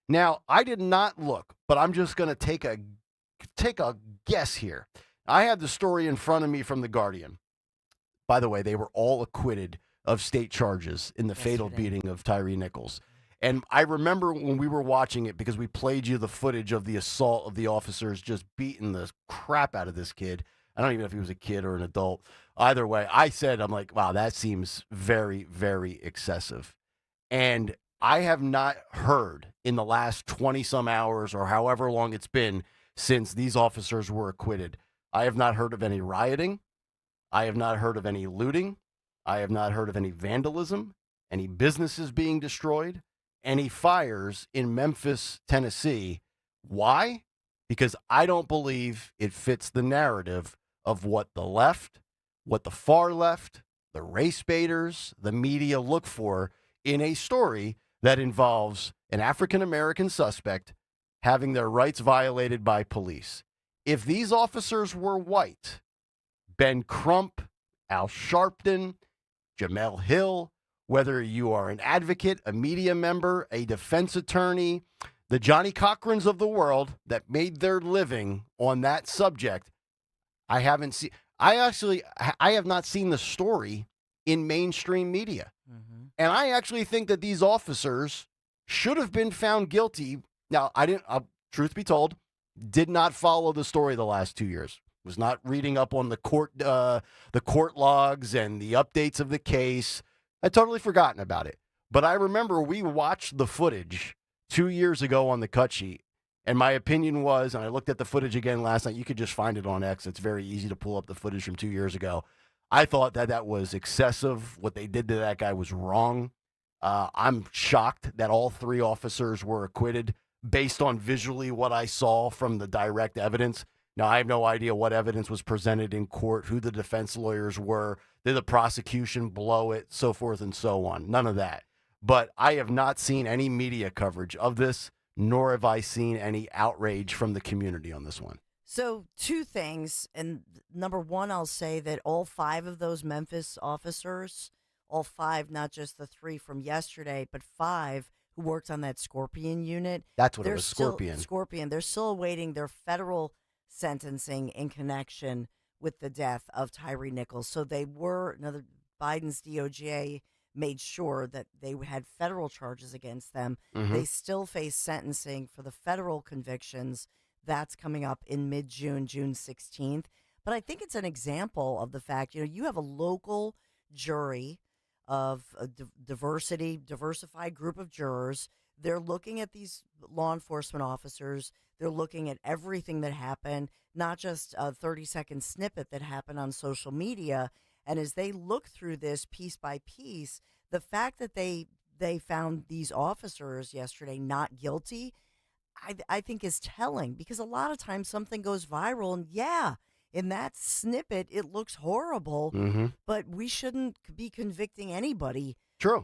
[SPEAKER 8] Now, I did not look, but I'm just going to take a guess here. I have the story in front of me from The Guardian. By the way, they were all acquitted of state charges in the fatal beating of Tyree Nichols. And I remember when we were watching it because we played you the footage of the assault of the officers just beating the crap out of this kid. I don't even know if he was a kid or an adult. Either way, I'm like, wow, that seems very, very excessive. And I have not heard in the last 20-some hours or however long it's been since these officers were acquitted. I have not heard of any rioting. I have not heard of any looting. I have not heard of any vandalism. any businesses being destroyed, any fires in Memphis, Tennessee. Why? Because I don't believe it fits the narrative of what the left, what the far left, the race baiters, the media look for in a story that involves an African-American suspect having their rights violated by police. If these officers were white, Ben Crump, Al Sharpton, Jamel Hill, whether you are an advocate, a media member, a defense attorney, the Johnny Cochrans of the world that made their living on that subject, I have not seen the story in mainstream media. And I actually think that these officers should have been found guilty. Now, truth be told, did not follow the story the last 2 years. Was not reading up on the court logs and the updates of the case. I'd totally forgotten about it. But I remember we watched the footage 2 years ago on the cut sheet. And my opinion was, and I looked at the footage again last night, you could just find it on X. It's very easy to pull up the footage from 2 years ago. I thought that was excessive. What they did to that guy was wrong. I'm shocked that all 3 officers were acquitted based on visually what I saw from the direct evidence. Now, I have no idea what evidence was presented in court, who the defense lawyers were, did the prosecution blow it, so forth and so on. None of that. But I have not seen any media coverage of this, nor have I seen any outrage from the community on this one.
[SPEAKER 7] So 2 things. And number one, I'll say that all 5 of those Memphis officers, all 5, not just the 3 from yesterday, but 5 who worked on that Scorpion unit.
[SPEAKER 8] That's what it was, Scorpion.
[SPEAKER 7] Scorpion. They're still awaiting their federal sentencing in connection with the death of Tyree Nichols. So they were, Biden's DOJ made sure that they had federal charges against them.
[SPEAKER 8] Mm-hmm.
[SPEAKER 7] They still face sentencing for the federal convictions. That's coming up in mid-June, June 16th. But I think it's an example of the fact, you have a local jury of a diversified group of jurors. They're looking at these law enforcement officers. They're looking at everything that happened, not just a 30-second snippet that happened on social media. And as they look through this piece by piece, the fact that they found these officers yesterday not guilty, I think is telling, because a lot of times something goes viral and in that snippet, it looks horrible, but we shouldn't be convicting anybody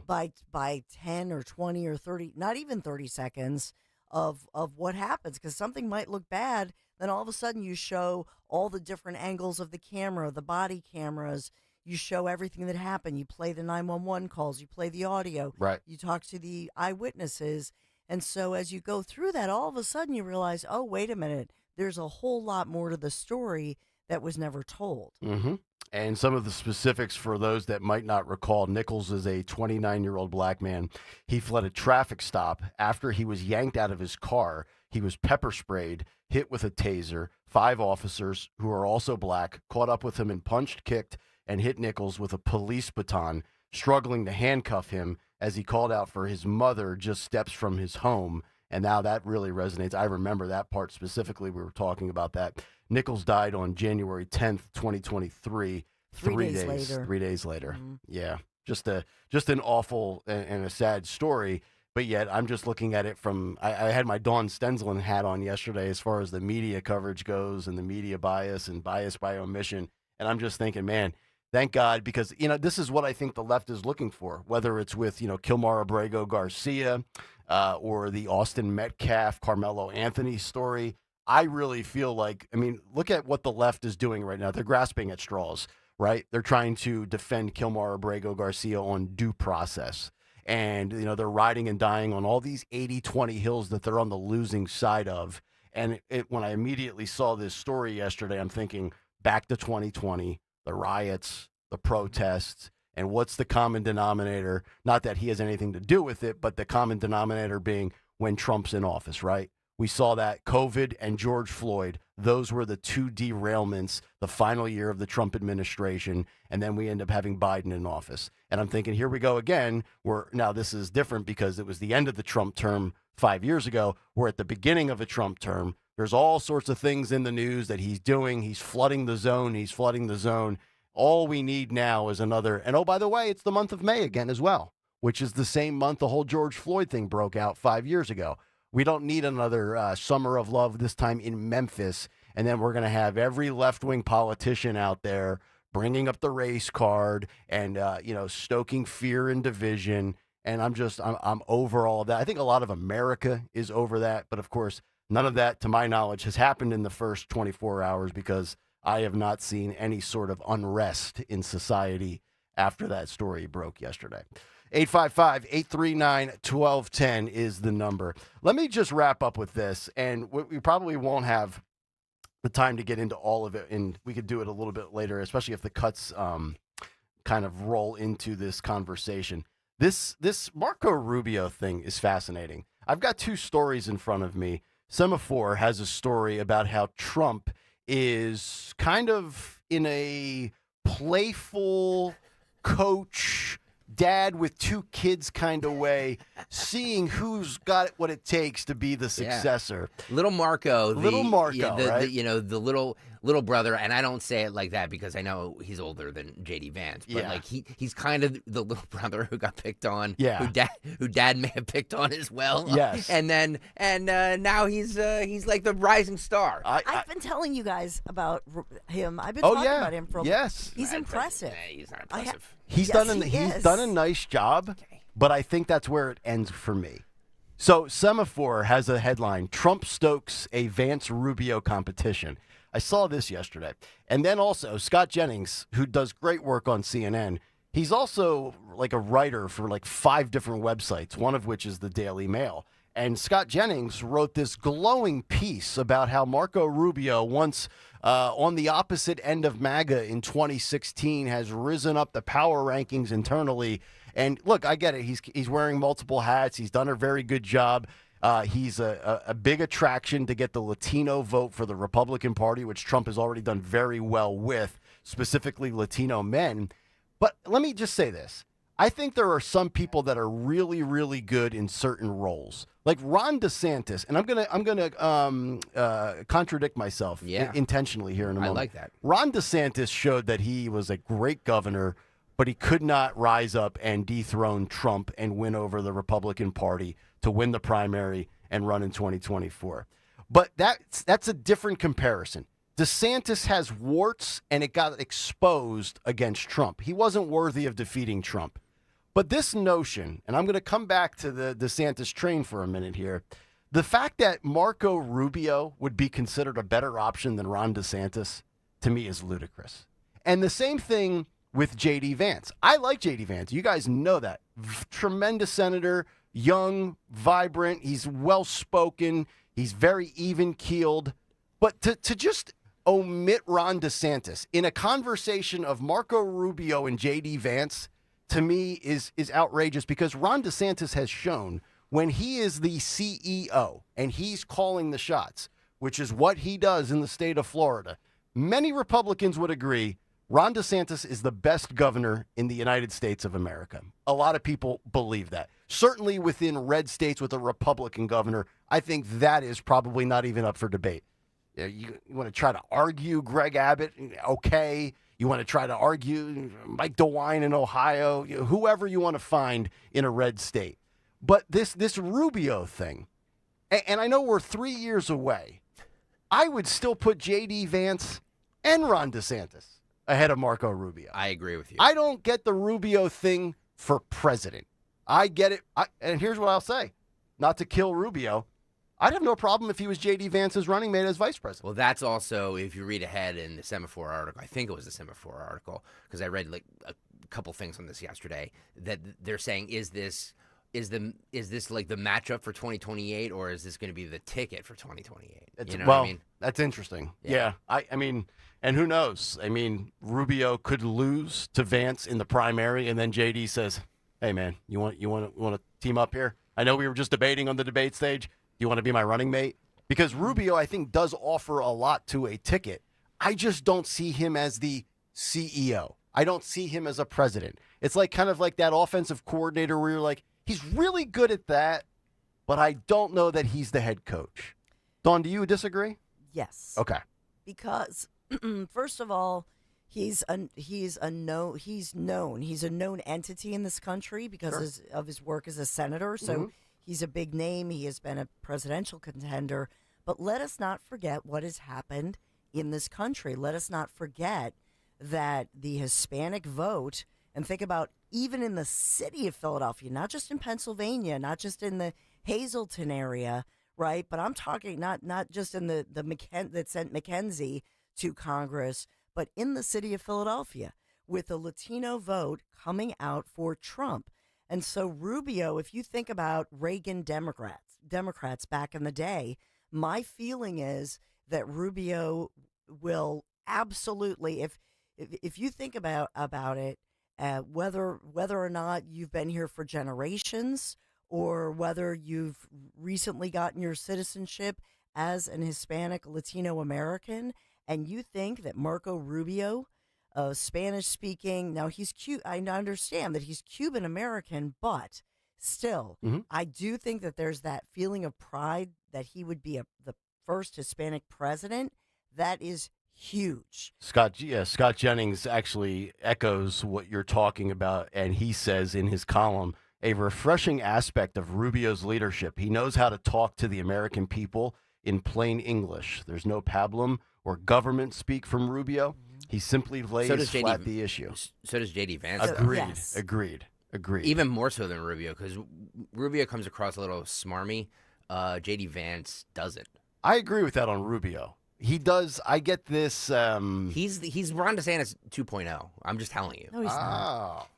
[SPEAKER 7] by 10 or 20 or 30, not even 30 seconds of what happens, because something might look bad. Then all of a sudden you show all the different angles of the camera, the body cameras. You show everything that happened. You play the 911 calls. You play the audio.
[SPEAKER 8] Right.
[SPEAKER 7] You talk to the eyewitnesses. And so as you go through that, all of a sudden you realize, oh, wait a minute, there's a whole lot more to the story that was never told.
[SPEAKER 8] Mm-hmm. And some of the specifics for those that might not recall, Nichols is a 29-year-old black man. He fled a traffic stop after he was yanked out of his car. He was pepper sprayed, hit with a taser. 5 officers, who are also black, caught up with him and punched, kicked, and hit Nichols with a police baton, struggling to handcuff him as he called out for his mother just steps from his home. And now that really resonates. I remember that part specifically. We were talking about that. Nichols died on January 10th, 2023.
[SPEAKER 7] 3 days later.
[SPEAKER 8] 3 days later.
[SPEAKER 7] Mm-hmm.
[SPEAKER 8] Yeah. Just an awful and a sad story. But yet I'm just looking at it from, I had my Dawn Stensland hat on yesterday as far as the media coverage goes and the media bias and bias by omission. And I'm just thinking, man, thank God, because, this is what I think the left is looking for, whether it's with, Kilmar Abrego Garcia or the Austin Metcalf, Carmelo Anthony story. I really feel like, look at what the left is doing right now. They're grasping at straws, right? They're trying to defend Kilmar Abrego Garcia on due process. And, they're riding and dying on all these 80-20 hills that they're on the losing side of. And when I immediately saw this story yesterday, I'm thinking back to 2020, the riots, the protests, and what's the common denominator? Not that he has anything to do with it, but the common denominator being when Trump's in office, right? We saw that COVID and George Floyd, those were the 2 derailments the final year of the Trump administration, and then we end up having Biden in office. And I'm thinking, here we go again. Now this is different because it was the end of the Trump term 5 years ago. We're at the beginning of a Trump term. There's all sorts of things in the news that he's doing. He's flooding the zone. All we need now is another, and oh, by the way, it's the month of May again as well. which is the same month the whole George Floyd thing broke out 5 years ago. We don't need another summer of love, this time in Memphis, and then we're going to have every left-wing politician out there bringing up the race card and, stoking fear and division. And I'm over all of that. I think a lot of America is over that. But, of course, none of that, to my knowledge, has happened in the first 24 hours because I have not seen any sort of unrest in society after that story broke yesterday. 855-839-1210 is the number. Let me just wrap up with this, and we probably won't have the time to get into all of it, and we could do it a little bit later, especially if the cuts kind of roll into this conversation. This Marco Rubio thing is fascinating. I've got two stories in front of me. Semaphore has a story about how Trump is kind of in a playful coach, dad with two kids kind of way, seeing who's got what it takes to be the successor.
[SPEAKER 1] Yeah. Little Marco, right?
[SPEAKER 8] The
[SPEAKER 1] little brother, and I don't say it like that because I know he's older than JD Vance, but like he's kind of the little brother who got picked on, who dad may have picked on as well.
[SPEAKER 8] Yes.
[SPEAKER 1] And now he's like the rising star.
[SPEAKER 7] I've been telling you guys about him. I've been talking about him for a while. He's impressive.
[SPEAKER 1] He's not impressive.
[SPEAKER 8] He's done a nice job, but I think that's where it ends for me. So Semaphore has a headline: Trump stokes a Vance-Rubio competition. I saw this yesterday. And then also Scott Jennings, who does great work on CNN, he's also like a writer for like 5 different websites, one of which is the Daily Mail. And Scott Jennings wrote this glowing piece about how Marco Rubio, once on the opposite end of MAGA in 2016, has risen up the power rankings internally. And look, I get it. He's wearing multiple hats. He's done a very good job. He's a big attraction to get the Latino vote for the Republican Party, which Trump has already done very well with, specifically Latino men. But let me just say this. I think there are some people that are really, really good in certain roles. Like Ron DeSantis, and I'm gonna contradict myself intentionally here in a moment.
[SPEAKER 1] I like that.
[SPEAKER 8] Ron DeSantis showed that he was a great governor, but he could not rise up and dethrone Trump and win over the Republican Party to win the primary and run in 2024. But that's a different comparison. DeSantis has warts, and it got exposed against Trump. He wasn't worthy of defeating Trump. But this notion, and I'm going to come back to the DeSantis train for a minute here, the fact that Marco Rubio would be considered a better option than Ron DeSantis, to me, is ludicrous. And the same thing with J.D. Vance. I like J.D. Vance. You guys know that. Tremendous senator, young, vibrant. He's well-spoken. He's very even-keeled. But to just omit Ron DeSantis in a conversation of Marco Rubio and J.D. Vance, to me, is outrageous, because Ron DeSantis has shown when he is the CEO and he's calling the shots, which is what he does in the state of Florida, many Republicans would agree Ron DeSantis is the best governor in the United States of America. A lot of people believe that. Certainly within red states with a Republican governor, I think that is probably not even up for debate. You want to try to argue Greg Abbott? Okay. You want to try to argue Mike DeWine in Ohio? Whoever you want to find in a red state. But this Rubio thing, and I know we're 3 years away, I would still put J.D. Vance and Ron DeSantis ahead of Marco Rubio.
[SPEAKER 1] I agree with you.
[SPEAKER 8] I don't get the Rubio thing for president. I get it. And here's what I'll say. Not to kill Rubio, I'd have no problem if he was J.D. Vance's running mate as vice president.
[SPEAKER 1] Well, that's also, if you read ahead in the Semaphore article, I think it was the Semaphore article, because I read like a couple things on this yesterday, that they're saying, is this like the matchup for 2028, or is this going to be the ticket for 2028? You know what I mean?
[SPEAKER 8] That's interesting. Yeah. I mean, and who knows? I mean, Rubio could lose to Vance in the primary, and then J.D. says, "Hey, man, you want to team up here? I know we were just debating on the debate stage. Do you want to be my running mate?" Because Rubio, I think, does offer a lot to a ticket. I just don't see him as the CEO. I don't see him as a president. It's like kind of like that offensive coordinator where you're like, he's really good at that, but I don't know that he's the head coach. Dawn, do you disagree?
[SPEAKER 7] Yes.
[SPEAKER 8] Okay.
[SPEAKER 7] Because, first of all, He's a known entity in this country because of his work as a senator. So he's a big name. He has been a presidential contender. But let us not forget what has happened in this country. Let us not forget that the Hispanic vote, and think about even in the city of Philadelphia, not just in Pennsylvania, not just in the Hazleton area, right? But I'm talking not just in the that sent McKenzie to Congress, but in the city of Philadelphia, with the Latino vote coming out for Trump. And so Rubio, if you think about Reagan Democrats back in the day, my feeling is that Rubio will absolutely, if you think about it, whether or not you've been here for generations or whether you've recently gotten your citizenship as an Hispanic Latino American, and you think that Marco Rubio, Spanish-speaking, now he's I understand that he's Cuban American, but still, I do think that there's that feeling of pride that he would be the first Hispanic president. That is huge.
[SPEAKER 8] Scott Jennings actually echoes what you're talking about, and he says in his column, a refreshing aspect of Rubio's leadership. He knows how to talk to the American people in plain English. There's no pablum or government speak from Rubio. He simply lays flat the issue.
[SPEAKER 1] So does J.D. Vance.
[SPEAKER 8] Agreed.
[SPEAKER 1] Even more so than Rubio, because Rubio comes across a little smarmy. J.D. Vance doesn't.
[SPEAKER 8] I agree with that on Rubio. He does. I get this.
[SPEAKER 1] He's Ron DeSantis 2.0. I'm just telling you.
[SPEAKER 7] No, he's not.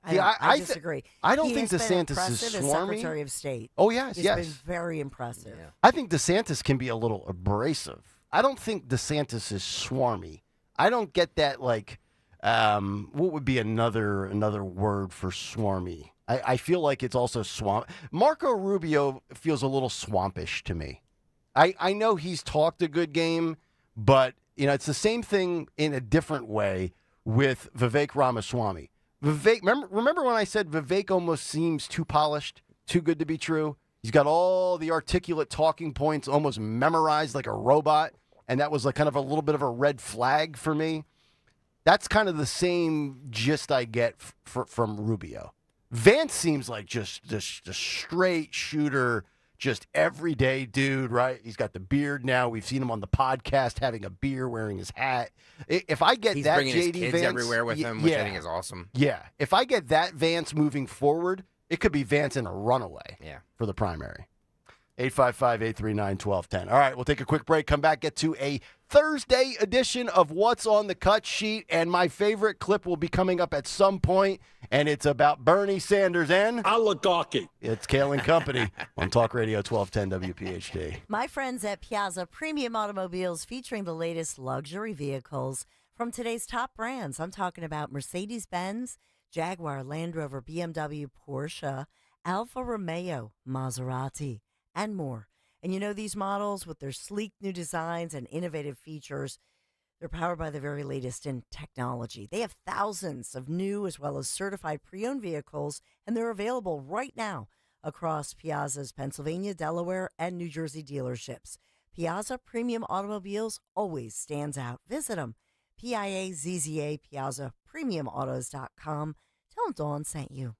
[SPEAKER 8] I
[SPEAKER 7] disagree.
[SPEAKER 8] I don't
[SPEAKER 7] He
[SPEAKER 8] think
[SPEAKER 7] has been
[SPEAKER 8] DeSantis is
[SPEAKER 7] impressive as
[SPEAKER 8] swarmy.
[SPEAKER 7] Secretary of State.
[SPEAKER 8] Oh, yes,
[SPEAKER 7] He's
[SPEAKER 8] yes.
[SPEAKER 7] been very impressive.
[SPEAKER 8] I think DeSantis can be a little abrasive. I don't think DeSantis is swarmy. I don't get that, like, what would be another word for swarmy? I feel like it's also swamp. Marco Rubio feels a little swampish to me. I know he's talked a good game, but it's the same thing in a different way with Vivek Ramaswamy. Vivek, remember when I said Vivek almost seems too polished, too good to be true? He's got all the articulate talking points almost memorized like a robot, and that was like kind of a little bit of a red flag for me. That's kind of the same gist I get from Rubio. Vance seems like just a straight shooter, just everyday dude, right? He's got the beard now. We've seen him on the podcast having a beer, wearing his hat. If I get
[SPEAKER 1] He's
[SPEAKER 8] that
[SPEAKER 1] bringing
[SPEAKER 8] JD
[SPEAKER 1] his kids
[SPEAKER 8] Vance
[SPEAKER 1] everywhere with him, which I think is awesome.
[SPEAKER 8] Yeah. If I get that Vance moving forward, it could be Vance in a runaway for the primary. 855-839-1210. All right, we'll take a quick break, come back, get to a Thursday edition of What's on the Cut Sheet, and my favorite clip will be coming up at some point, and it's about Bernie Sanders and oligarchy. It's Kayal and Company on Talk Radio 1210 WPHT.
[SPEAKER 7] My friends at Piazza Premium Automobiles, featuring the latest luxury vehicles from today's top brands. I'm talking about Mercedes-Benz, Jaguar, Land Rover, BMW, Porsche, Alfa Romeo, Maserati, and more. And these models, with their sleek new designs and innovative features, they're powered by the very latest in technology. They have thousands of new as well as certified pre-owned vehicles, and they're available right now across Piazza's Pennsylvania, Delaware, and New Jersey dealerships. Piazza Premium Automobiles always stands out. Visit them. PIAZZA, PiazzaPremiumAutos.com. Tell them Dawn sent you.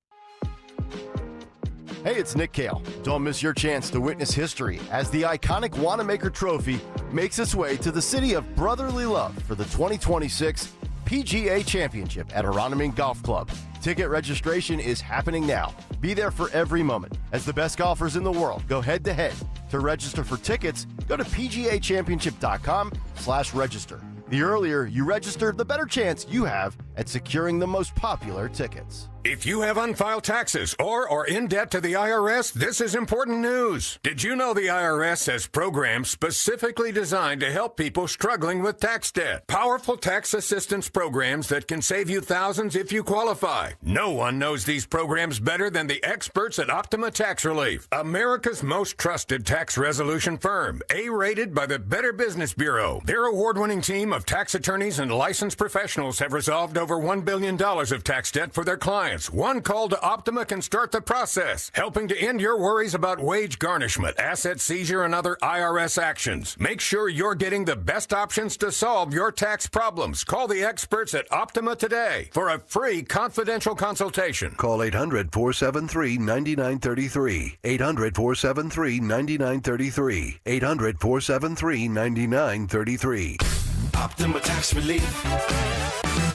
[SPEAKER 8] Hey, it's Nick Kayal. Don't miss your chance to witness history as the iconic Wanamaker Trophy makes its way to the city of brotherly love for the 2026 PGA Championship at Aronimink Golf Club. Ticket registration is happening now. Be there for every moment as the best golfers in the world go head-to-head. To register for tickets, go to pgachampionship.com/register. The earlier you register, the better chance you have at securing the most popular tickets.
[SPEAKER 2] If you have unfiled taxes or are in debt to the IRS, this is important news. Did you know the IRS has programs specifically designed to help people struggling with tax debt? Powerful tax assistance programs that can save you thousands if you qualify. No one knows these programs better than the experts at Optima Tax Relief, America's most trusted tax resolution firm, A-rated by the Better Business Bureau. Their award-winning team of tax attorneys and licensed professionals have resolved over over $1 billion of tax debt for their clients. One call to Optima can start the process, helping to end your worries about wage garnishment, asset seizure, and other IRS actions. Make sure you're getting the best options to solve your tax problems. Call the experts at Optima today for a free confidential consultation.
[SPEAKER 4] Call 800-473-9933. 800-473-9933. 800-473-9933.
[SPEAKER 5] Optima Tax Relief.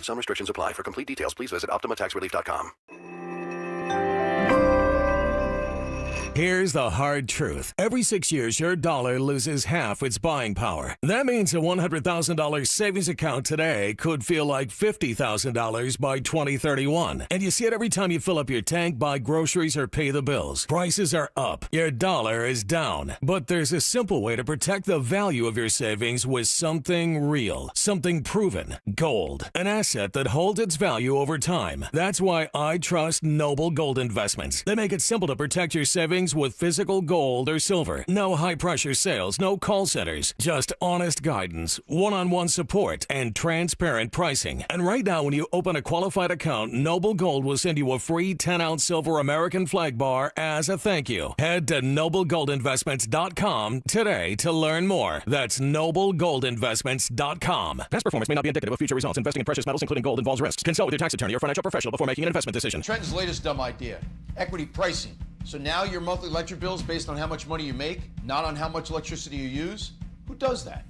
[SPEAKER 4] Some restrictions apply. For complete details, please visit OptimaTaxRelief.com.
[SPEAKER 6] Here's the hard truth. Every 6 years, your dollar loses half its buying power. That means a $100,000 savings account today could feel like $50,000 by 2031. And you see it every time you fill up your tank, buy groceries, or pay the bills. Prices are up. Your dollar is down. But there's a simple way to protect the value of your savings with something real, something proven. Gold, an asset that holds its value over time. That's why I trust Noble Gold Investments. They make it simple to protect your savings with physical gold or silver. No high-pressure sales, no call centers. Just honest guidance, one-on-one support, and transparent pricing. And right now, when you open a qualified account, Noble Gold will send you a free 10-ounce silver American flag bar as a thank you. Head to noblegoldinvestments.com today to learn more. That's noblegoldinvestments.com. Past performance may not be indicative of future results. Investing in precious metals, including gold, involves risks. Consult with your tax attorney or financial professional before making an investment decision.
[SPEAKER 17] Trenton's latest dumb idea, equity pricing. So now your monthly electric bill is based on how much money you make, not on how much electricity you use? Who does that?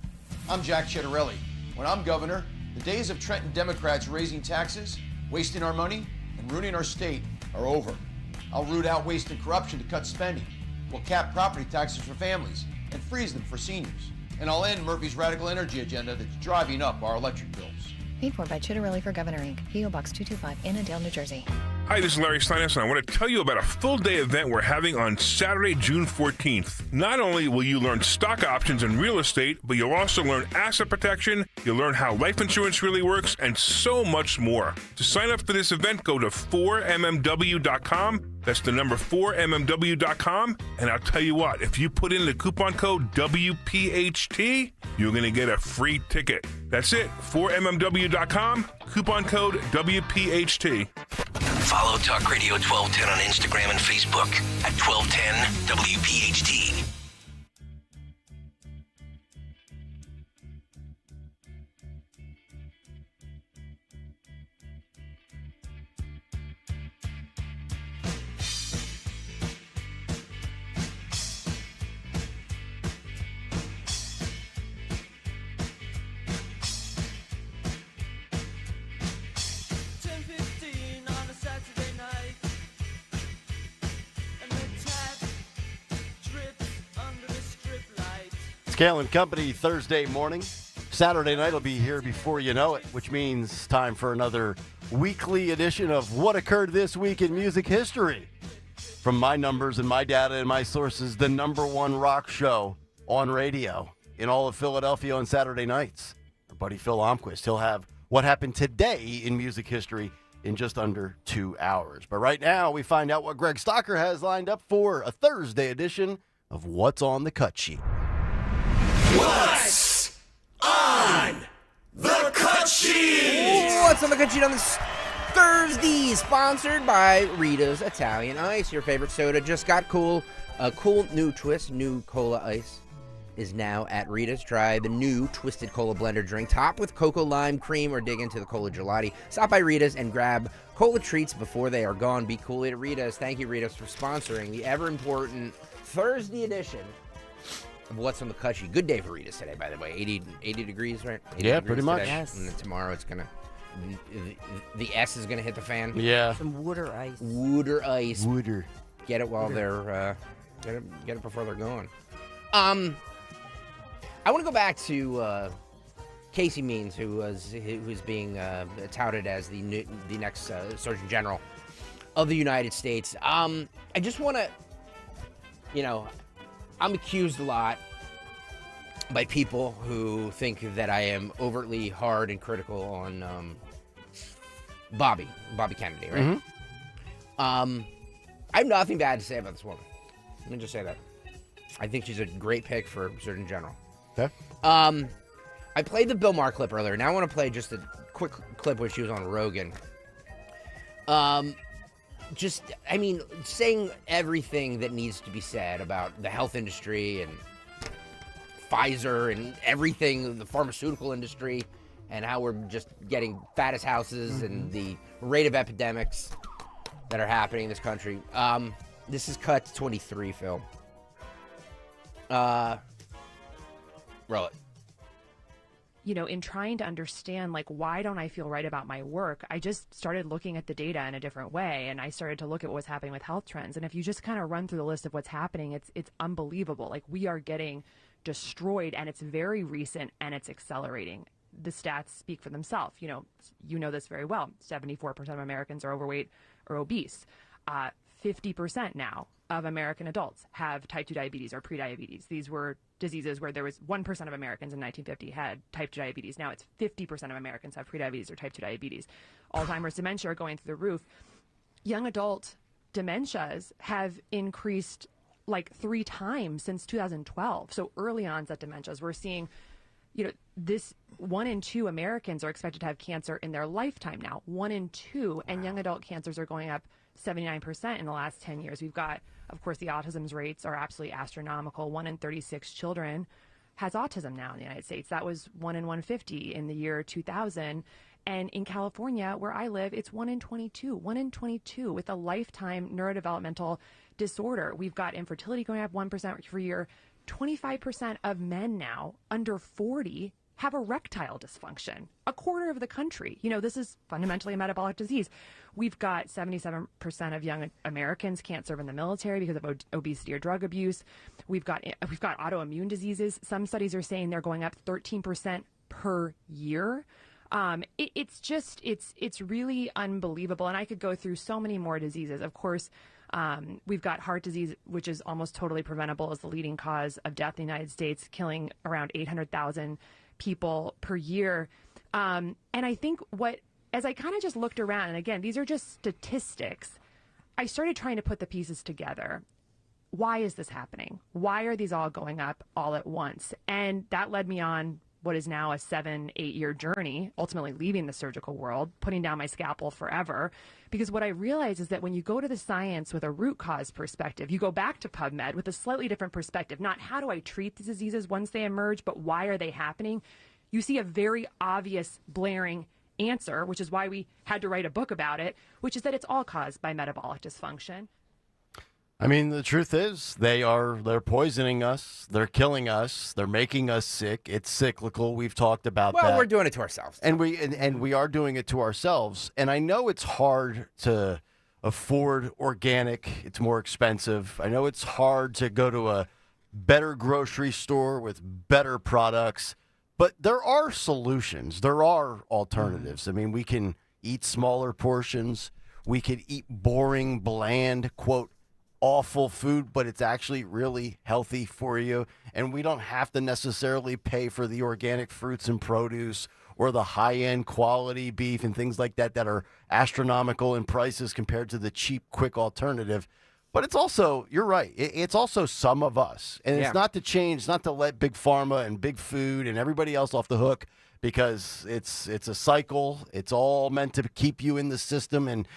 [SPEAKER 17] I'm Jack Chittarelli. When I'm governor, the days of Trenton Democrats raising taxes, wasting our money, and ruining our state are over. I'll root out waste and corruption to cut spending. We'll cap property taxes for families and freeze them for seniors. And I'll end Murphy's radical energy agenda that's driving up our electric bills.
[SPEAKER 18] Paid for by Chittarelli for Governor, Inc., P.O. Box 225, Annandale, New Jersey.
[SPEAKER 23] Hi, this is Larry Steinhaus, and I want to tell you about a full-day event we're having on Saturday, June 14th. Not only will you learn stock options and real estate, but you'll also learn asset protection, you'll learn how life insurance really works, and so much more. To sign up for this event, go to 4mmw.com. That's the number 4mmw.com. And I'll tell you what, if you put in the coupon code WPHT, you're going to get a free ticket. That's it, 4mmw.com, coupon code WPHT.
[SPEAKER 3] Follow Talk Radio 1210 on Instagram and Facebook at 1210 WPHT.
[SPEAKER 8] It's Kayal and Company Thursday morning. Saturday night will be here before you know it, which means time for another weekly edition of What Occurred This Week in Music History. From my numbers and my data and my sources, the number one rock show on radio in all of Philadelphia on Saturday nights. Our buddy Phil Omquist, he'll have what happened today in music history in just under 2 hours. But right now, we find out what Greg Stocker has lined up for a Thursday edition of What's on the Cut Sheet.
[SPEAKER 5] What's on the cut sheet?
[SPEAKER 1] What's on the cut sheet on this Thursday? Sponsored by Rita's Italian Ice. Your favorite soda just got cool. A cool new twist, new cola ice is now at Rita's. Try the new Twisted Cola Blender drink, topped with cocoa lime cream, or dig into the cola gelati. Stop by Rita's and grab cola treats before they are gone. Be cool at Rita's. Thank you, Rita's, for sponsoring the ever-important Thursday edition of What's on the Cut Sheet. Good day for Rita's today, by the way. 80 degrees, right? 80
[SPEAKER 8] yeah,
[SPEAKER 1] degrees
[SPEAKER 8] pretty much.
[SPEAKER 1] Today.
[SPEAKER 7] Yes.
[SPEAKER 1] And then tomorrow it's going to... The S is going to hit the fan.
[SPEAKER 8] Yeah.
[SPEAKER 7] Some water ice.
[SPEAKER 1] Water ice.
[SPEAKER 8] Water.
[SPEAKER 1] Get it while they're... Get it before they're gone. I want to go back to Casey Means, who's being touted as the next Surgeon General of the United States. I just want to... I'm accused a lot by people who think that I am overtly hard and critical on Bobby Kennedy, right?
[SPEAKER 8] Mm-hmm.
[SPEAKER 1] I have nothing bad to say about this woman. Let me just say that. I think she's a great pick for Surgeon General.
[SPEAKER 8] Okay.
[SPEAKER 1] I played the Bill Maher clip earlier. Now I want to play just a quick clip where she was on Rogan. Saying everything that needs to be said about the health industry and Pfizer and everything, the pharmaceutical industry, and how we're just getting fat as houses and the rate of epidemics that are happening in this country. This is cut to 23, Phil. Roll it.
[SPEAKER 10] In trying to understand, why don't I feel right about my work, I just started looking at the data in a different way, and I started to look at what was happening with health trends. And if you just kind of run through the list of what's happening, it's unbelievable. We are getting destroyed, and it's very recent, and it's accelerating. The stats speak for themselves. You know this very well. 74% of Americans are overweight or obese. 50% now of American adults have type 2 diabetes or prediabetes. These were diseases where there was 1% of Americans in 1950 had type 2 diabetes. Now it's 50% of Americans have prediabetes or type 2 diabetes. Alzheimer's, dementia are going through the roof. Young adult dementias have increased 3 times since 2012. So early onset dementias, we're seeing, this 1 in 2 Americans are expected to have cancer in their lifetime now. 1 in 2, and young adult cancers are going up 79% in the last 10 years. We've got, of course, the autism rates are absolutely astronomical. 1 in 36 children has autism now in the United States. That was 1 in 150 in the year 2000. And in California, where I live, it's 1 in 22. 1 in 22 with a lifetime neurodevelopmental disorder. We've got infertility going up 1% per year. 25% of men now under 40 have erectile dysfunction. A quarter of the country. This is fundamentally a metabolic disease. We've got 77% of young Americans can't serve in the military because of obesity or drug abuse. We've got autoimmune diseases. Some studies are saying they're going up 13% per year. It's really unbelievable. And I could go through so many more diseases. Of course, we've got heart disease, which is almost totally preventable, as the leading cause of death in the United States, killing around 800,000 people per year. And I think as I kind of just looked around, and again, these are just statistics, I started trying to put the pieces together. Why is this happening? Why are these all going up all at once? And that led me on what is now a 7-8 year journey, ultimately leaving the surgical world, putting down my scalpel forever. Because what I realized is that when you go to the science with a root cause perspective, you go back to PubMed with a slightly different perspective, not how do I treat these diseases once they emerge, but why are they happening? You see a very obvious, blaring answer, which is why we had to write a book about it, which is that it's all caused by metabolic dysfunction.
[SPEAKER 8] I mean, the truth is they're poisoning us. They're killing us. They're making us sick. It's cyclical. We've talked about that.
[SPEAKER 1] Well, we're doing it to ourselves.
[SPEAKER 8] And we are doing it to ourselves. And I know it's hard to afford organic. It's more expensive. I know it's hard to go to a better grocery store with better products. But there are solutions. There are alternatives. I mean, we can eat smaller portions. We could eat boring, bland, quote, awful food, but it's actually really healthy for you. And we don't have to necessarily pay for the organic fruits and produce or the high-end quality beef and things like that that are astronomical in prices compared to the cheap, quick alternative. But it's also, you're right, it's also some of us. And it's not to change, not to let Big Pharma and Big Food and everybody else off the hook, because it's a cycle. It's all meant to keep you in the system and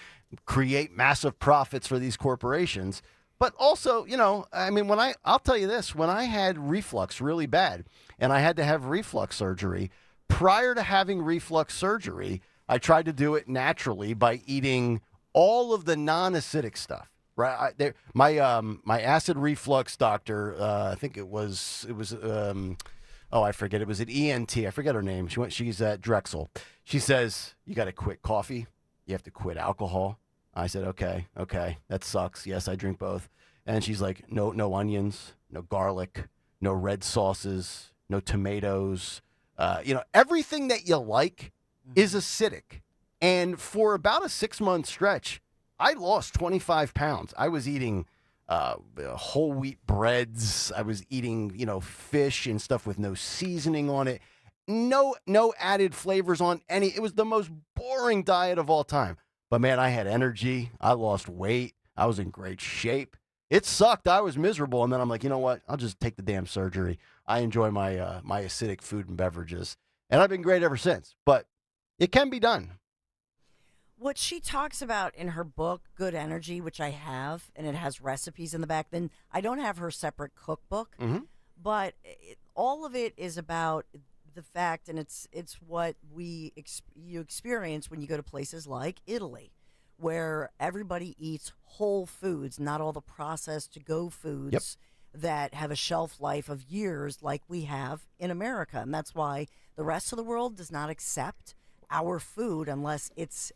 [SPEAKER 8] create massive profits for these corporations. But also, I mean, I'll tell you this, when I had reflux really bad and I had to have reflux surgery, prior to having reflux surgery, I tried to do it naturally by eating all of the non-acidic stuff. Right, my acid reflux doctor, I think it was I forget, it was an ENT. I forget her name. She's at Drexel. She says, you got to quit coffee. You have to quit alcohol. I said, okay, that sucks. Yes, I drink both. And she's like, no onions, no garlic, no red sauces, no tomatoes. Everything that you like is acidic. And for about a 6-month stretch, I lost 25 pounds. I was eating whole wheat breads. I was eating, fish and stuff with no seasoning on it. No added flavors on any. It was the most boring diet of all time. But man, I had energy. I lost weight. I was in great shape. It sucked. I was miserable. And then I'm like, you know what? I'll just take the damn surgery. I enjoy my acidic food and beverages. And I've been great ever since. But It can be done.
[SPEAKER 7] What she talks about in her book, Good Energy, which I have, and it has recipes in the back. Then I don't have her separate cookbook, but all of it is about the fact, and it's what you experience when you go to places like Italy, where everybody eats whole foods, not all the processed to-go foods that have a shelf life of years like we have in America. And that's why the rest of the world does not accept our food unless it's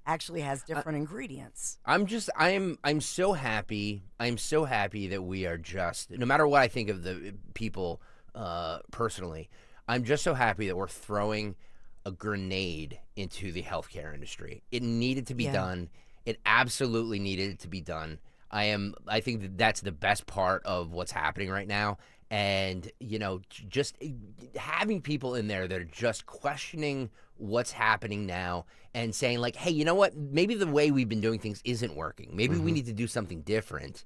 [SPEAKER 7] actually has different ingredients.
[SPEAKER 1] I'm so happy. I'm so happy that we are just, no matter what I think of the people personally, I'm just so happy that we're throwing a grenade into the healthcare industry. It needed to be done. It absolutely needed to be done. I think that's the best part of what's happening right now. And, just having people in there that are just questioning what's happening now and saying like, hey, you know what? Maybe the way we've been doing things isn't working. Maybe we need to do something different.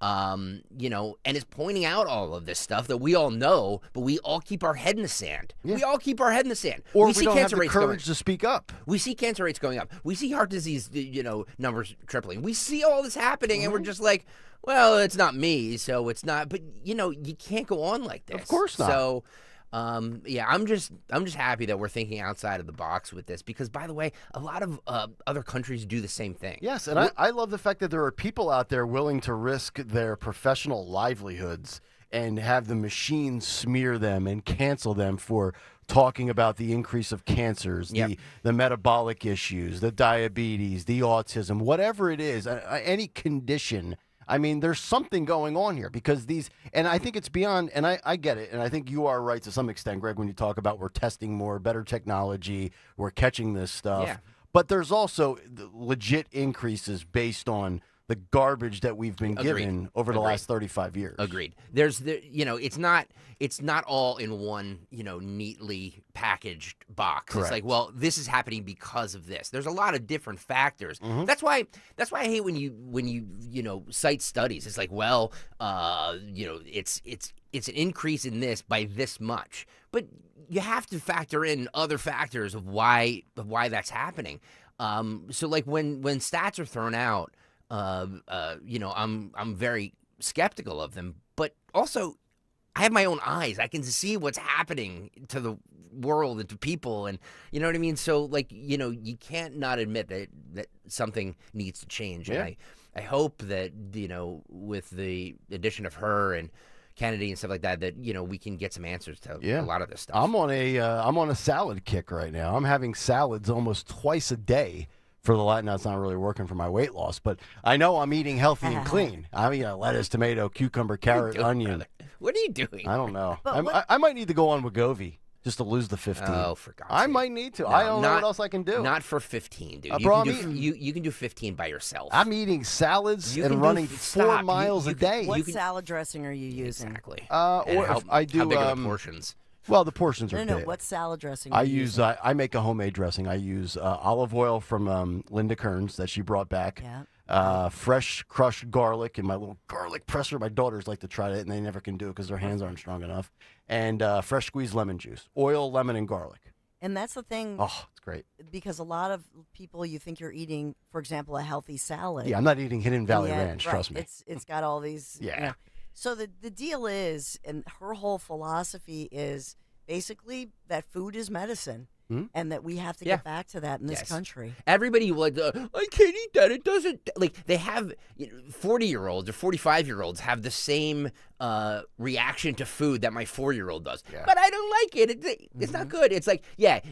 [SPEAKER 1] And it's pointing out all of this stuff that we all know, but we all keep our head in the sand. We all keep our head in the sand.
[SPEAKER 8] Or we
[SPEAKER 1] see
[SPEAKER 8] don't
[SPEAKER 1] cancer
[SPEAKER 8] have the
[SPEAKER 1] rates
[SPEAKER 8] courage
[SPEAKER 1] going.
[SPEAKER 8] to speak up.
[SPEAKER 1] We see cancer rates going up. We see heart disease, numbers tripling. We see all this happening, and we're just like, well, it's not me, so it's not. But you can't go on like this.
[SPEAKER 8] Of course not.
[SPEAKER 1] So, I'm just happy that we're thinking outside of the box with this because, by the way, a lot of other countries do the same thing.
[SPEAKER 8] Yes, and I love the fact that there are people out there willing to risk their professional livelihoods and have the machines smear them and cancel them for talking about the increase of cancers, the metabolic issues, the diabetes, the autism, whatever it is, any condition. I mean, there's something going on here because and I think it's beyond, and I get it, and I think you are right to some extent, Greg, when you talk about we're testing more, better technology, we're catching this stuff.
[SPEAKER 1] Yeah.
[SPEAKER 8] But there's also legit increases based on the garbage that we've been given over the last 35 years.
[SPEAKER 1] Agreed. It's not all in one, neatly packaged box.
[SPEAKER 8] Correct.
[SPEAKER 1] It's like, well, this is happening because of this. There's a lot of different factors. That's why I hate when you cite studies. It's like, well, it's an increase in this by this much. But you have to factor in other factors of why that's happening. So like when stats are thrown out, I'm very skeptical of them, but also I have my own eyes. I can see what's happening to the world and to people, and you know what I mean? So like, you can't not admit that something needs to change.
[SPEAKER 8] Yeah.
[SPEAKER 1] And I hope that, with the addition of her and Kennedy and stuff like that, we can get some answers to a lot of this stuff.
[SPEAKER 8] I'm on a salad kick right now. I'm having salads almost twice a day. For the Latin, that's not really working for my weight loss, but I know I'm eating healthy and clean. I mean, lettuce, tomato, cucumber, carrot, onion.
[SPEAKER 1] Brother? What are you doing?
[SPEAKER 8] I don't know. I might need to go on Wegovy just to lose the 15.
[SPEAKER 1] Oh, for God's
[SPEAKER 8] I
[SPEAKER 1] sake.
[SPEAKER 8] might need to.
[SPEAKER 1] No,
[SPEAKER 8] I don't know what else I can do.
[SPEAKER 1] Not for 15, dude. You can do 15 by yourself.
[SPEAKER 8] I'm eating salads
[SPEAKER 1] You
[SPEAKER 8] and
[SPEAKER 1] can
[SPEAKER 8] running
[SPEAKER 1] do-
[SPEAKER 8] 4
[SPEAKER 1] stop.
[SPEAKER 8] miles a day.
[SPEAKER 7] What salad dressing are you using?
[SPEAKER 1] Exactly.
[SPEAKER 8] Or if I do,
[SPEAKER 1] how big are the portions?
[SPEAKER 8] Well, the portions are
[SPEAKER 7] No,
[SPEAKER 8] big.
[SPEAKER 7] what salad dressing
[SPEAKER 8] I
[SPEAKER 7] are you
[SPEAKER 8] use.
[SPEAKER 7] using?
[SPEAKER 8] I make a homemade dressing. I use olive oil from Linda Kearns that she brought back. Fresh crushed garlic in my little garlic presser. My daughters like to try it, and they never can do it because their hands aren't strong enough. And fresh squeezed lemon juice, oil, lemon, and garlic.
[SPEAKER 7] And that's the thing.
[SPEAKER 8] Oh, it's great.
[SPEAKER 7] Because a lot of people, you think you're eating, for example, a healthy salad.
[SPEAKER 8] Yeah, I'm not eating Hidden Valley
[SPEAKER 7] And yet-
[SPEAKER 8] Ranch.
[SPEAKER 7] right,
[SPEAKER 8] Trust me.
[SPEAKER 7] It's got all these.
[SPEAKER 8] Yeah.
[SPEAKER 7] So the deal is, and her whole philosophy is basically that food is medicine, and that we have to get back to that in this country.
[SPEAKER 1] Everybody like, I can't eat that. It doesn't like they have 40-year-olds or 45-year-olds have the same reaction to food that my 4-year-old does. But I don't like it. It's not good. It's like,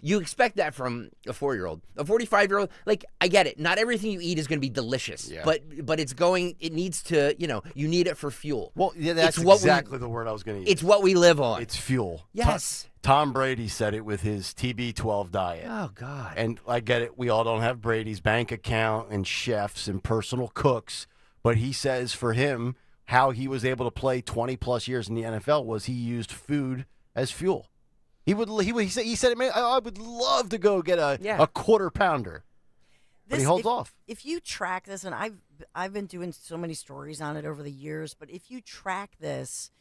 [SPEAKER 1] you expect that from a 4-year-old. A 45-year-old, like, I get it. Not everything you eat is going to be delicious. But it needs to, you need it for fuel.
[SPEAKER 8] Well, yeah, that's
[SPEAKER 1] It's what
[SPEAKER 8] exactly the word I was going to use.
[SPEAKER 1] It's what we live on.
[SPEAKER 8] It's fuel.
[SPEAKER 1] Yes.
[SPEAKER 8] Tom Brady said it with his TB12 diet.
[SPEAKER 1] Oh, God.
[SPEAKER 8] And I get it. We all don't have Brady's bank account and chefs and personal cooks. But he says for him, how he was able to play 20-plus years in the NFL was he used food as fuel. He said, man, I would love to go get a quarter pounder. But he holds off.
[SPEAKER 7] If you track this, and I've been doing so many stories on it over the years, but if you track this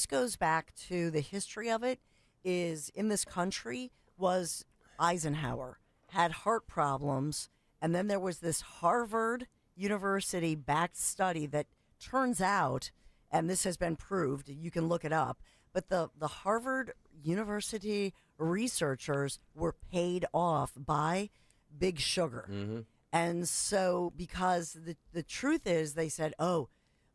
[SPEAKER 7] goes back to the history of it. Is in this country was Eisenhower. had heart problems. And then there was this Harvard University-backed study that turns out, and this has been proved, you can look it up, but the Harvard University researchers were paid off by Big Sugar.
[SPEAKER 1] Mm-hmm.
[SPEAKER 7] And so, because the truth is, they said, you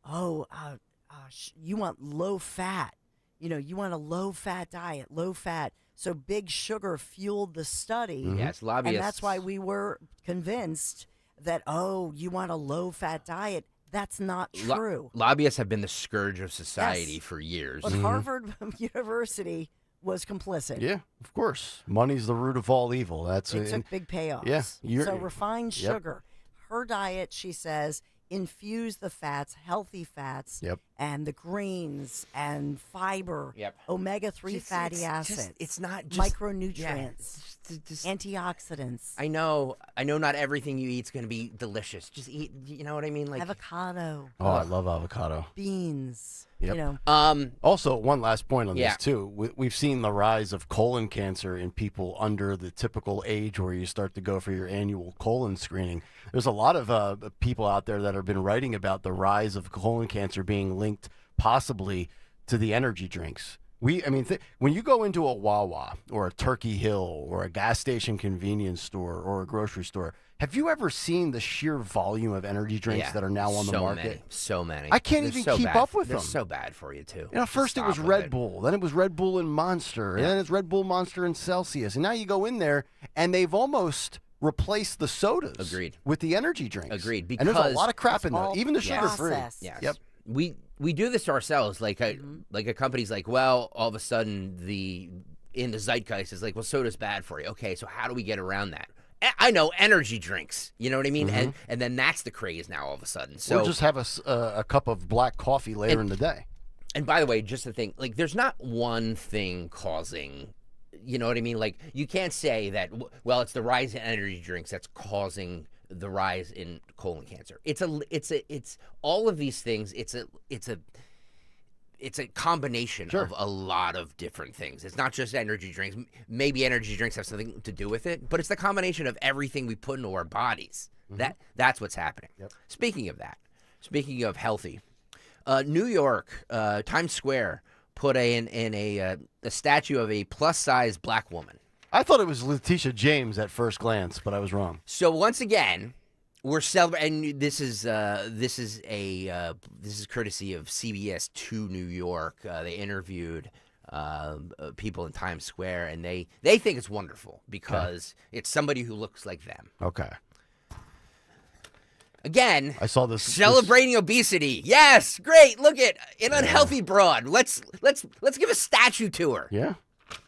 [SPEAKER 7] want low fat. You want a low fat diet, low fat. So Big Sugar fueled the study.
[SPEAKER 1] Mm-hmm. Yes, lobbyists.
[SPEAKER 7] And that's why we were convinced that, you want a low fat diet. That's not true.
[SPEAKER 1] Lobbyists have been the scourge of society
[SPEAKER 7] Yes.
[SPEAKER 1] for years.
[SPEAKER 7] But Harvard University was complicit.
[SPEAKER 8] Yeah, of course. Money's the root of all evil.
[SPEAKER 7] It took big payoffs.
[SPEAKER 8] Yeah.
[SPEAKER 7] So refined sugar. Her diet, she says, infuse the fats, healthy fats, and the greens and fiber, omega-3 fatty acids.
[SPEAKER 1] It's not just
[SPEAKER 7] micronutrients, antioxidants.
[SPEAKER 1] I know not everything you eat is going to be delicious. Just eat, you know what I mean? Like
[SPEAKER 7] avocado.
[SPEAKER 8] Oh, I love avocado.
[SPEAKER 7] Beans.
[SPEAKER 8] Yep. Also, one last point on this, too. We've seen the rise of colon cancer in people under the typical age where you start to go for your annual colon screening. There's a lot of people out there that have been writing about the rise of colon cancer being linked possibly to the energy drinks. When you go into a Wawa or a Turkey Hill or a gas station convenience store or a grocery store, have you ever seen the sheer volume of energy drinks that are now on the market?
[SPEAKER 1] So many.
[SPEAKER 8] I can't even keep up with them.
[SPEAKER 1] They're so bad for you, too.
[SPEAKER 8] First it was Red Bull, then it was Red Bull and Monster, and then it's Red Bull, Monster, and Celsius. And now you go in there, and they've almost replaced the sodas with the energy drinks.
[SPEAKER 1] Agreed.
[SPEAKER 8] And there's a lot of crap in there, even the sugar-free.
[SPEAKER 1] Yes.
[SPEAKER 8] Yep.
[SPEAKER 1] We do this to ourselves. Like a company's like, well, all of a sudden in the zeitgeist is like, well, soda's bad for you. Okay, so how do we get around that? I know, energy drinks. You know what I mean?
[SPEAKER 8] Mm-hmm.
[SPEAKER 1] And then that's the craze now all of a sudden. So
[SPEAKER 8] or just have a cup of black coffee later in the day.
[SPEAKER 1] And by the way, just the thing, like there's not one thing causing, you know what I mean? Like you can't say that, well, it's the rise in energy drinks that's causing the rise in colon cancer. It's all of these things. It's a combination of a lot of different things. It's not just energy drinks. Maybe energy drinks have something to do with it, but it's the combination of everything we put into our bodies. Mm-hmm. That's what's happening. Yep. Speaking of healthy, New York, Times Square put in a statue of a plus-size black woman.
[SPEAKER 8] I thought it was Letitia James at first glance, but I was wrong.
[SPEAKER 1] So once again, we're celebrating. This is courtesy of CBS 2 New York. They interviewed people in Times Square, and they think it's wonderful because it's somebody who looks like them.
[SPEAKER 8] Okay.
[SPEAKER 1] Again,
[SPEAKER 8] I saw this
[SPEAKER 1] celebrating obesity. Yes, great. Look at an unhealthy broad. Let's give a statue to her.
[SPEAKER 8] Yeah.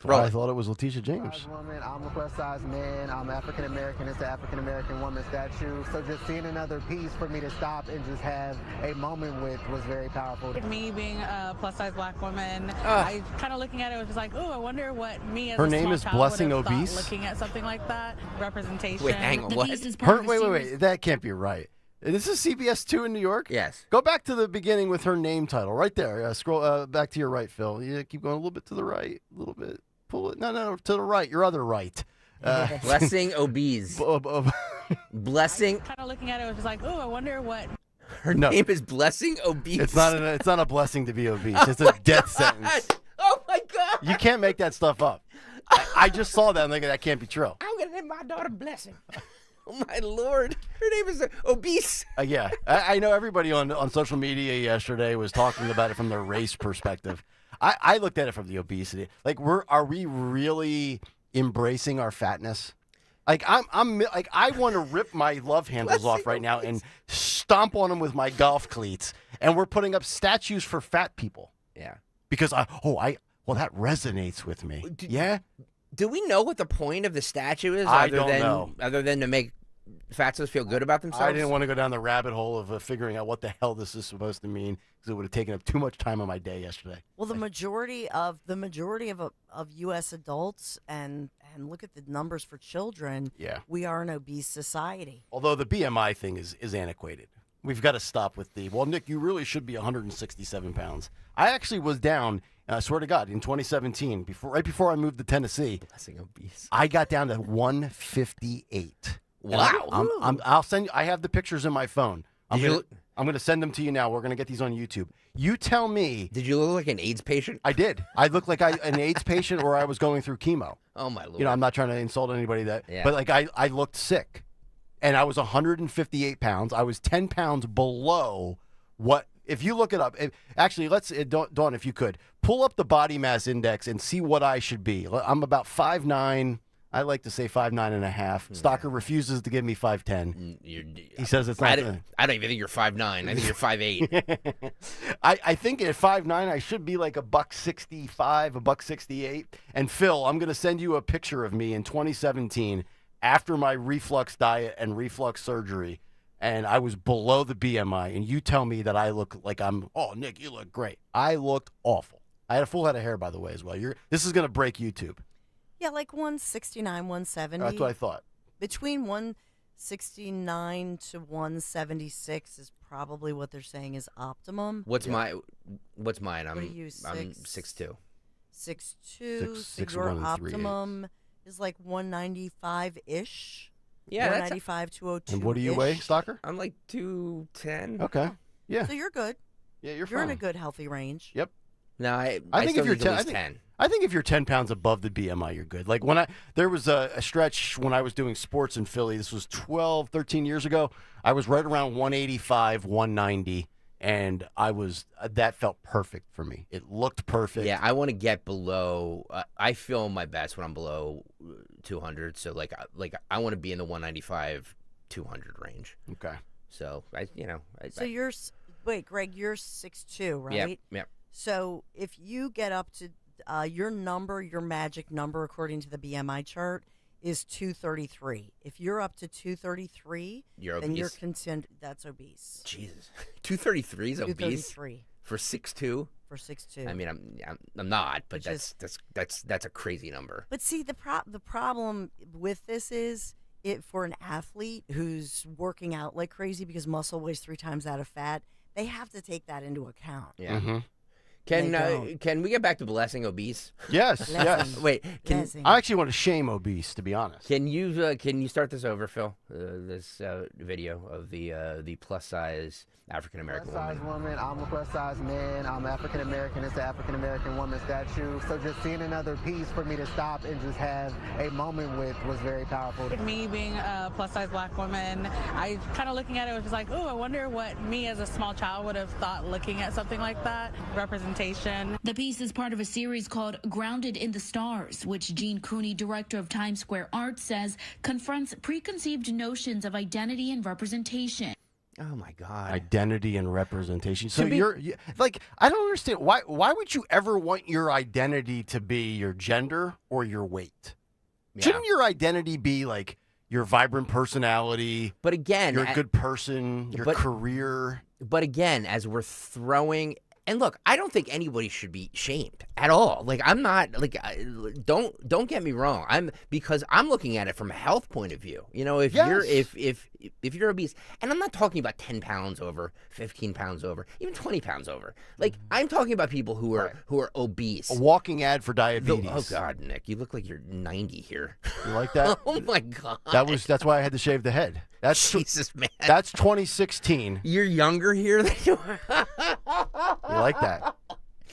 [SPEAKER 8] Well, I thought it was Letitia James.
[SPEAKER 12] Woman, I'm a plus-size man. I'm African American. It's an African American woman statue. So just seeing another piece for me to stop and just have a moment with was very powerful.
[SPEAKER 13] Me being a plus-size black woman, I kind of looking at it was just like, oh, I wonder what me as
[SPEAKER 8] her
[SPEAKER 13] a
[SPEAKER 8] name
[SPEAKER 13] small
[SPEAKER 8] is
[SPEAKER 13] child
[SPEAKER 8] Blessing
[SPEAKER 13] would have
[SPEAKER 8] Obese.
[SPEAKER 13] thought looking at something like that. Representation.
[SPEAKER 1] Wait, hang on. What?
[SPEAKER 8] Wait. That can't be right. This is CBS 2 in New York?
[SPEAKER 1] Yes.
[SPEAKER 8] Go back to the beginning with her name title. Right there. Scroll back to your right, Phil. Yeah, keep going a little bit to the right. A little bit. Pull it. No, to the right. Your other right.
[SPEAKER 1] Blessing Obese. Blessing.
[SPEAKER 13] Kind of looking at it was just like, oh, I wonder what.
[SPEAKER 1] Her name is Blessing Obese.
[SPEAKER 8] It's not a blessing to be obese. It's a death sentence.
[SPEAKER 1] Oh, my God.
[SPEAKER 8] You can't make that stuff up. I just saw that and thinking that can't be true.
[SPEAKER 1] I'm going to name my daughter Blessing. Oh, my Lord. Her name is Obese.
[SPEAKER 8] Yeah. I know everybody on social media yesterday was talking about it from their race perspective. I looked at it from the obesity. Like, are we really embracing our fatness? Like, I want to rip my love handles off right now and stomp on them with my golf cleats. And we're putting up statues for fat people.
[SPEAKER 1] Yeah.
[SPEAKER 8] Because that resonates with me. Yeah.
[SPEAKER 1] Do we know what the point of the statue is?
[SPEAKER 8] I don't know.
[SPEAKER 1] Other than to make fatsies feel good about themselves?
[SPEAKER 8] I didn't want to go down the rabbit hole of figuring out what the hell this is supposed to mean because it would have taken up too much time of my day yesterday.
[SPEAKER 7] Well, the majority of U.S. adults and look at the numbers for children.
[SPEAKER 8] Yeah.
[SPEAKER 7] We are an obese society.
[SPEAKER 8] Although the BMI thing is antiquated. We've got to stop with well, Nick, you really should be 167 pounds. I actually was down, I swear to God, in 2017, right before I moved to Tennessee.
[SPEAKER 1] Blessing obese.
[SPEAKER 8] I got down to 158.
[SPEAKER 1] Wow.
[SPEAKER 8] I'll send you. I have the pictures in my phone. I'm going to send them to you now. We're going to get these on YouTube. You tell me.
[SPEAKER 1] Did you look like an AIDS patient?
[SPEAKER 8] I did. I looked like an AIDS patient, or I was going through chemo.
[SPEAKER 1] Oh my Lord.
[SPEAKER 8] You know, I'm not trying to insult anybody
[SPEAKER 1] Yeah.
[SPEAKER 8] but like I looked sick. And I was 158 pounds. I was 10 pounds below what, if you look it up, actually, Dawn, if you could, pull up the body mass index and see what I should be. I'm about 5'9". I like to say 5'9.5". Stalker refuses to give me 5'10". He says it's not.
[SPEAKER 1] I don't even think you're 5'9". I think you're 5'8".
[SPEAKER 8] I think at 5'9", I should be like $165, $168. And Phil, I'm going to send you a picture of me in 2017 after my reflux diet and reflux surgery, and I was below the BMI, and you tell me that I look like oh, Nick, you look great. I looked awful. I had a full head of hair, by the way, as well. This is going to break YouTube.
[SPEAKER 7] Yeah, like 169, 170.
[SPEAKER 8] That's what I thought.
[SPEAKER 7] Between 169 to 176 is probably what they're saying is optimum.
[SPEAKER 1] What's mine?
[SPEAKER 7] What are
[SPEAKER 1] I'm
[SPEAKER 7] you,
[SPEAKER 1] 6'2".
[SPEAKER 7] 6'2". So your optimum is like 195-ish.
[SPEAKER 1] Yeah,
[SPEAKER 7] 195, 202.
[SPEAKER 8] And what do you weigh, Stalker?
[SPEAKER 1] I'm like 210.
[SPEAKER 8] Okay. Yeah.
[SPEAKER 7] So you're good.
[SPEAKER 8] Yeah, you're
[SPEAKER 7] in
[SPEAKER 8] fine.
[SPEAKER 7] a good, healthy range.
[SPEAKER 8] Yep.
[SPEAKER 1] No, I
[SPEAKER 8] think
[SPEAKER 1] still
[SPEAKER 8] if you're
[SPEAKER 1] need at least 10.
[SPEAKER 8] I think if you're 10 pounds above the BMI, you're good. Like there was a stretch when I was doing sports in Philly. This was 12, 13 years ago. I was right around 185, 190, and that felt perfect for me. It looked perfect.
[SPEAKER 1] Yeah, I want to get below. I feel my best when I'm below 200. So I want to be in the 195, 200 range.
[SPEAKER 8] Okay.
[SPEAKER 1] So
[SPEAKER 7] wait, Greg, you're 6'2", right?
[SPEAKER 1] Yep.
[SPEAKER 7] So if you get up to your magic number, according to the BMI chart, is 233. If you're up to 233, then you're considered that's obese.
[SPEAKER 1] Jesus, 233 is obese.
[SPEAKER 7] 233
[SPEAKER 1] for 6'2".
[SPEAKER 7] For 6'2".
[SPEAKER 1] I mean, I'm not, but that's a crazy number.
[SPEAKER 7] But see, the problem with this is for an athlete who's working out like crazy because muscle weighs 3 times that of fat, they have to take that into account.
[SPEAKER 1] Yeah.
[SPEAKER 8] Mm-hmm.
[SPEAKER 1] Can we get back to blessing obese?
[SPEAKER 8] Yes, yes.
[SPEAKER 1] Wait,
[SPEAKER 8] I actually want to shame obese, to be honest.
[SPEAKER 1] Can you start this over, Phil? This video of the plus size African American
[SPEAKER 12] Plus size woman. I'm a plus size man. I'm African American. It's the African American woman statue. So just seeing another piece for me to stop and just have a moment with was very powerful.
[SPEAKER 13] Me being a plus size black woman, I kind of looking at it was just like, oh, I wonder what me as a small child would have thought looking at something like that. Representation.
[SPEAKER 14] The piece is part of a series called Grounded in the Stars, which Gene Cooney, director of Times Square Art, says confronts preconceived notions of identity and representation.
[SPEAKER 1] Oh my God!
[SPEAKER 8] Identity and representation. So I don't understand why would you ever want your identity to be your gender or your weight? Yeah. Shouldn't your identity be like your vibrant personality?
[SPEAKER 1] But again,
[SPEAKER 8] you're a good person, your career.
[SPEAKER 1] But again, as we're throwing. And look, I don't think anybody should be shamed at all. Like, I'm not don't get me wrong. Because I'm looking at it from a health point of view. You know, if you're obese, and I'm not talking about 10 pounds over, 15 pounds over, even 20 pounds over. Like, I'm talking about people who are obese.
[SPEAKER 8] A walking ad for diabetes.
[SPEAKER 1] Oh God, Nick, you look like you're 90 here.
[SPEAKER 8] You like that?
[SPEAKER 1] Oh my God.
[SPEAKER 8] That's why I had to shave the head. That's
[SPEAKER 1] Jesus, man.
[SPEAKER 8] That's 2016.
[SPEAKER 1] You're younger here than you are.
[SPEAKER 8] You like that?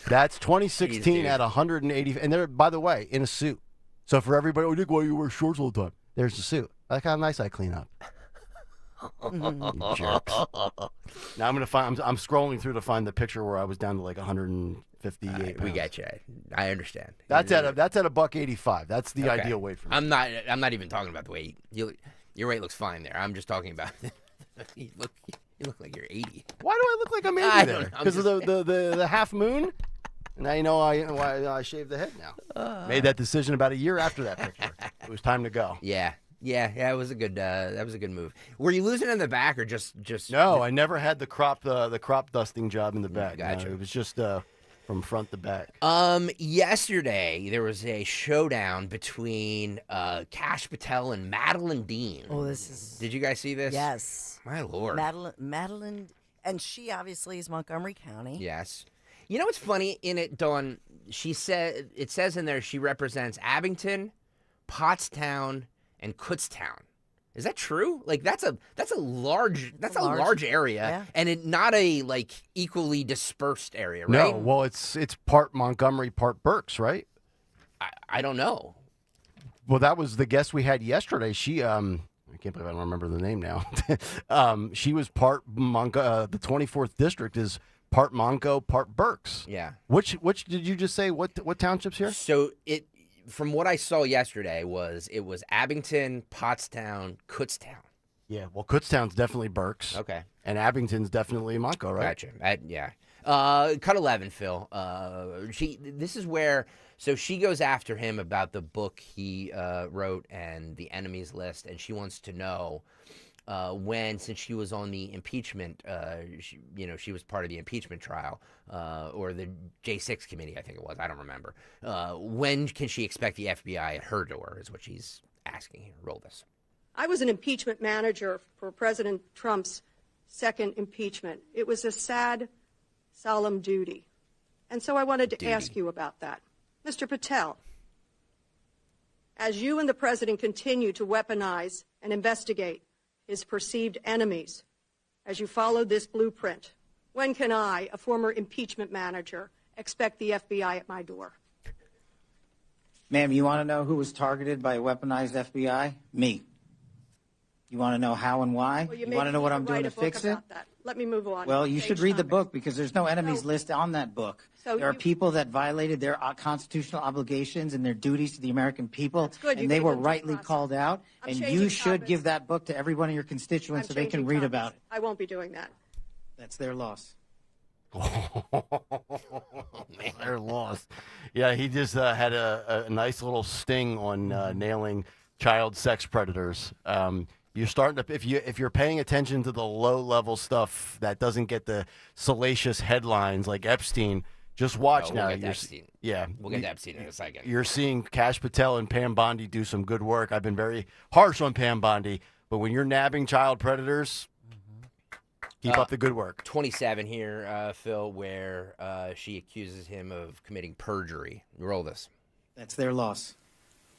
[SPEAKER 8] That's 2016 at 180, and they're, by the way, in a suit. So for everybody, Nick, why you wear shorts all the time? There's the suit. Like how nice I clean up. You jerks. Now I'm scrolling through to find the picture where I was down to like 158 pounds.
[SPEAKER 1] We got you. I understand.
[SPEAKER 8] That's at $185. That's the ideal weight for me.
[SPEAKER 1] I'm not even talking about the weight. Your weight looks fine there. I'm just talking about you look like you're 80.
[SPEAKER 8] Why do I look like I'm 80 there? Because of the half moon? Now you know why I shaved the head now. Made that decision about a year after that picture. It was time to go.
[SPEAKER 1] Yeah. It was a good. That was a good move. Were you losing in the back or just?
[SPEAKER 8] No, I never had the crop dusting job in the back.
[SPEAKER 1] Gotcha.
[SPEAKER 8] No, it was just from front to back?
[SPEAKER 1] Yesterday there was a showdown between Kash Patel and Madeline Dean.
[SPEAKER 7] Oh, this is.
[SPEAKER 1] Did you guys see this?
[SPEAKER 7] Yes.
[SPEAKER 1] My lord.
[SPEAKER 7] Madeline, and she obviously is Montgomery County.
[SPEAKER 1] Yes. You know what's funny in it, Dawn? It says in there she represents Abington, Pottstown, and Kutztown. Is that true? Like that's a large area, and not a like equally dispersed area, right?
[SPEAKER 8] No, well, it's part Montgomery, part Berks, right?
[SPEAKER 1] I don't know.
[SPEAKER 8] Well, that was the guest we had yesterday. She I can't believe I don't remember the name now. She was part the 24th district is part Monco, part Berks.
[SPEAKER 1] Yeah.
[SPEAKER 8] Which did you just say? What townships here?
[SPEAKER 1] So from what I saw yesterday it was Abington, Pottstown, Kutztown.
[SPEAKER 8] Yeah, well, Kutztown's definitely Berks.
[SPEAKER 1] Okay.
[SPEAKER 8] And Abington's definitely Monco, right?
[SPEAKER 1] Gotcha. Yeah. Cut 11, Phil. This is where, so she goes after him about the book he wrote and the enemies list, and she wants to know since she was on the impeachment, she was part of the impeachment trial, or the J6 committee, I think it was. I don't remember. When can she expect the FBI at her door is what she's asking here. Roll this.
[SPEAKER 11] I was an impeachment manager for President Trump's second impeachment. It was a sad, solemn duty. And so I wanted to ask you about that. Mr. Patel, as you and the president continue to weaponize and investigate his perceived enemies, as you follow this blueprint, when can I, a former impeachment manager, expect the FBI at my door?
[SPEAKER 19] Ma'am, you want to know who was targeted by a weaponized FBI? Me. You want to know how and why?
[SPEAKER 11] Well,
[SPEAKER 19] you want to know what I'm doing to fix it?
[SPEAKER 11] That. Let me move on.
[SPEAKER 19] Well, you should read the book because there's no enemies list on that book.
[SPEAKER 11] So
[SPEAKER 19] there are people that violated their constitutional obligations and their duties to the American people, and they were rightly called out. And you should give that book to every one of your constituents so they can read about it.
[SPEAKER 11] I won't be doing that.
[SPEAKER 19] That's their loss.
[SPEAKER 8] Their loss. Yeah, he just had a nice little sting on nailing child sex predators. You're starting to if you're paying attention to the low level stuff that doesn't get the salacious headlines like Epstein. Just watch now.
[SPEAKER 1] We'll get to Epstein.
[SPEAKER 8] Yeah,
[SPEAKER 1] we'll get to Epstein in a second.
[SPEAKER 8] You're seeing Kash Patel and Pam Bondi do some good work. I've been very harsh on Pam Bondi, but when you're nabbing child predators, keep up the good work.
[SPEAKER 1] 27 here, Phil, where she accuses him of committing perjury. Roll this.
[SPEAKER 19] That's their loss.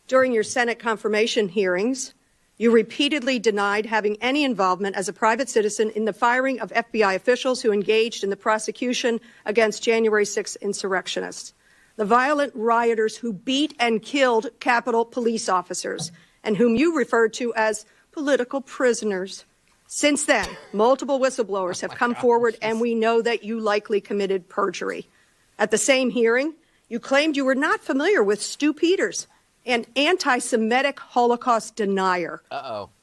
[SPEAKER 11] During your Senate confirmation hearings, you repeatedly denied having any involvement as a private citizen in the firing of FBI officials who engaged in the prosecution against January 6th insurrectionists, the violent rioters who beat and killed Capitol police officers, and whom you referred to as political prisoners. Since then, multiple whistleblowers have come forward, and we know that you likely committed perjury. At the same hearing, you claimed you were not familiar with Stu Peters, an anti-Semitic Holocaust denier.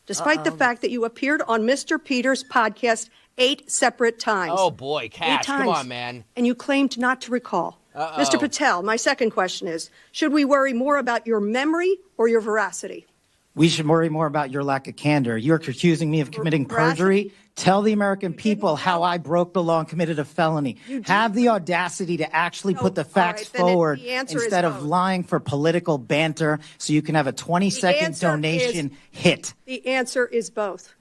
[SPEAKER 11] Despite the fact that you appeared on Mr. Peters' podcast 8 separate times.
[SPEAKER 1] Oh, boy, Cash, come on, man.
[SPEAKER 11] And you claimed not to recall. Mr. Patel, my second question is, should we worry more about your memory or your veracity?
[SPEAKER 19] We should worry more about your lack of candor. You're accusing me of committing perjury. Tell the American people how I broke the law and committed a felony. Have the audacity to actually put the facts forward instead of lying for political banter so you can have a 20-second donation hit.
[SPEAKER 11] The answer is both.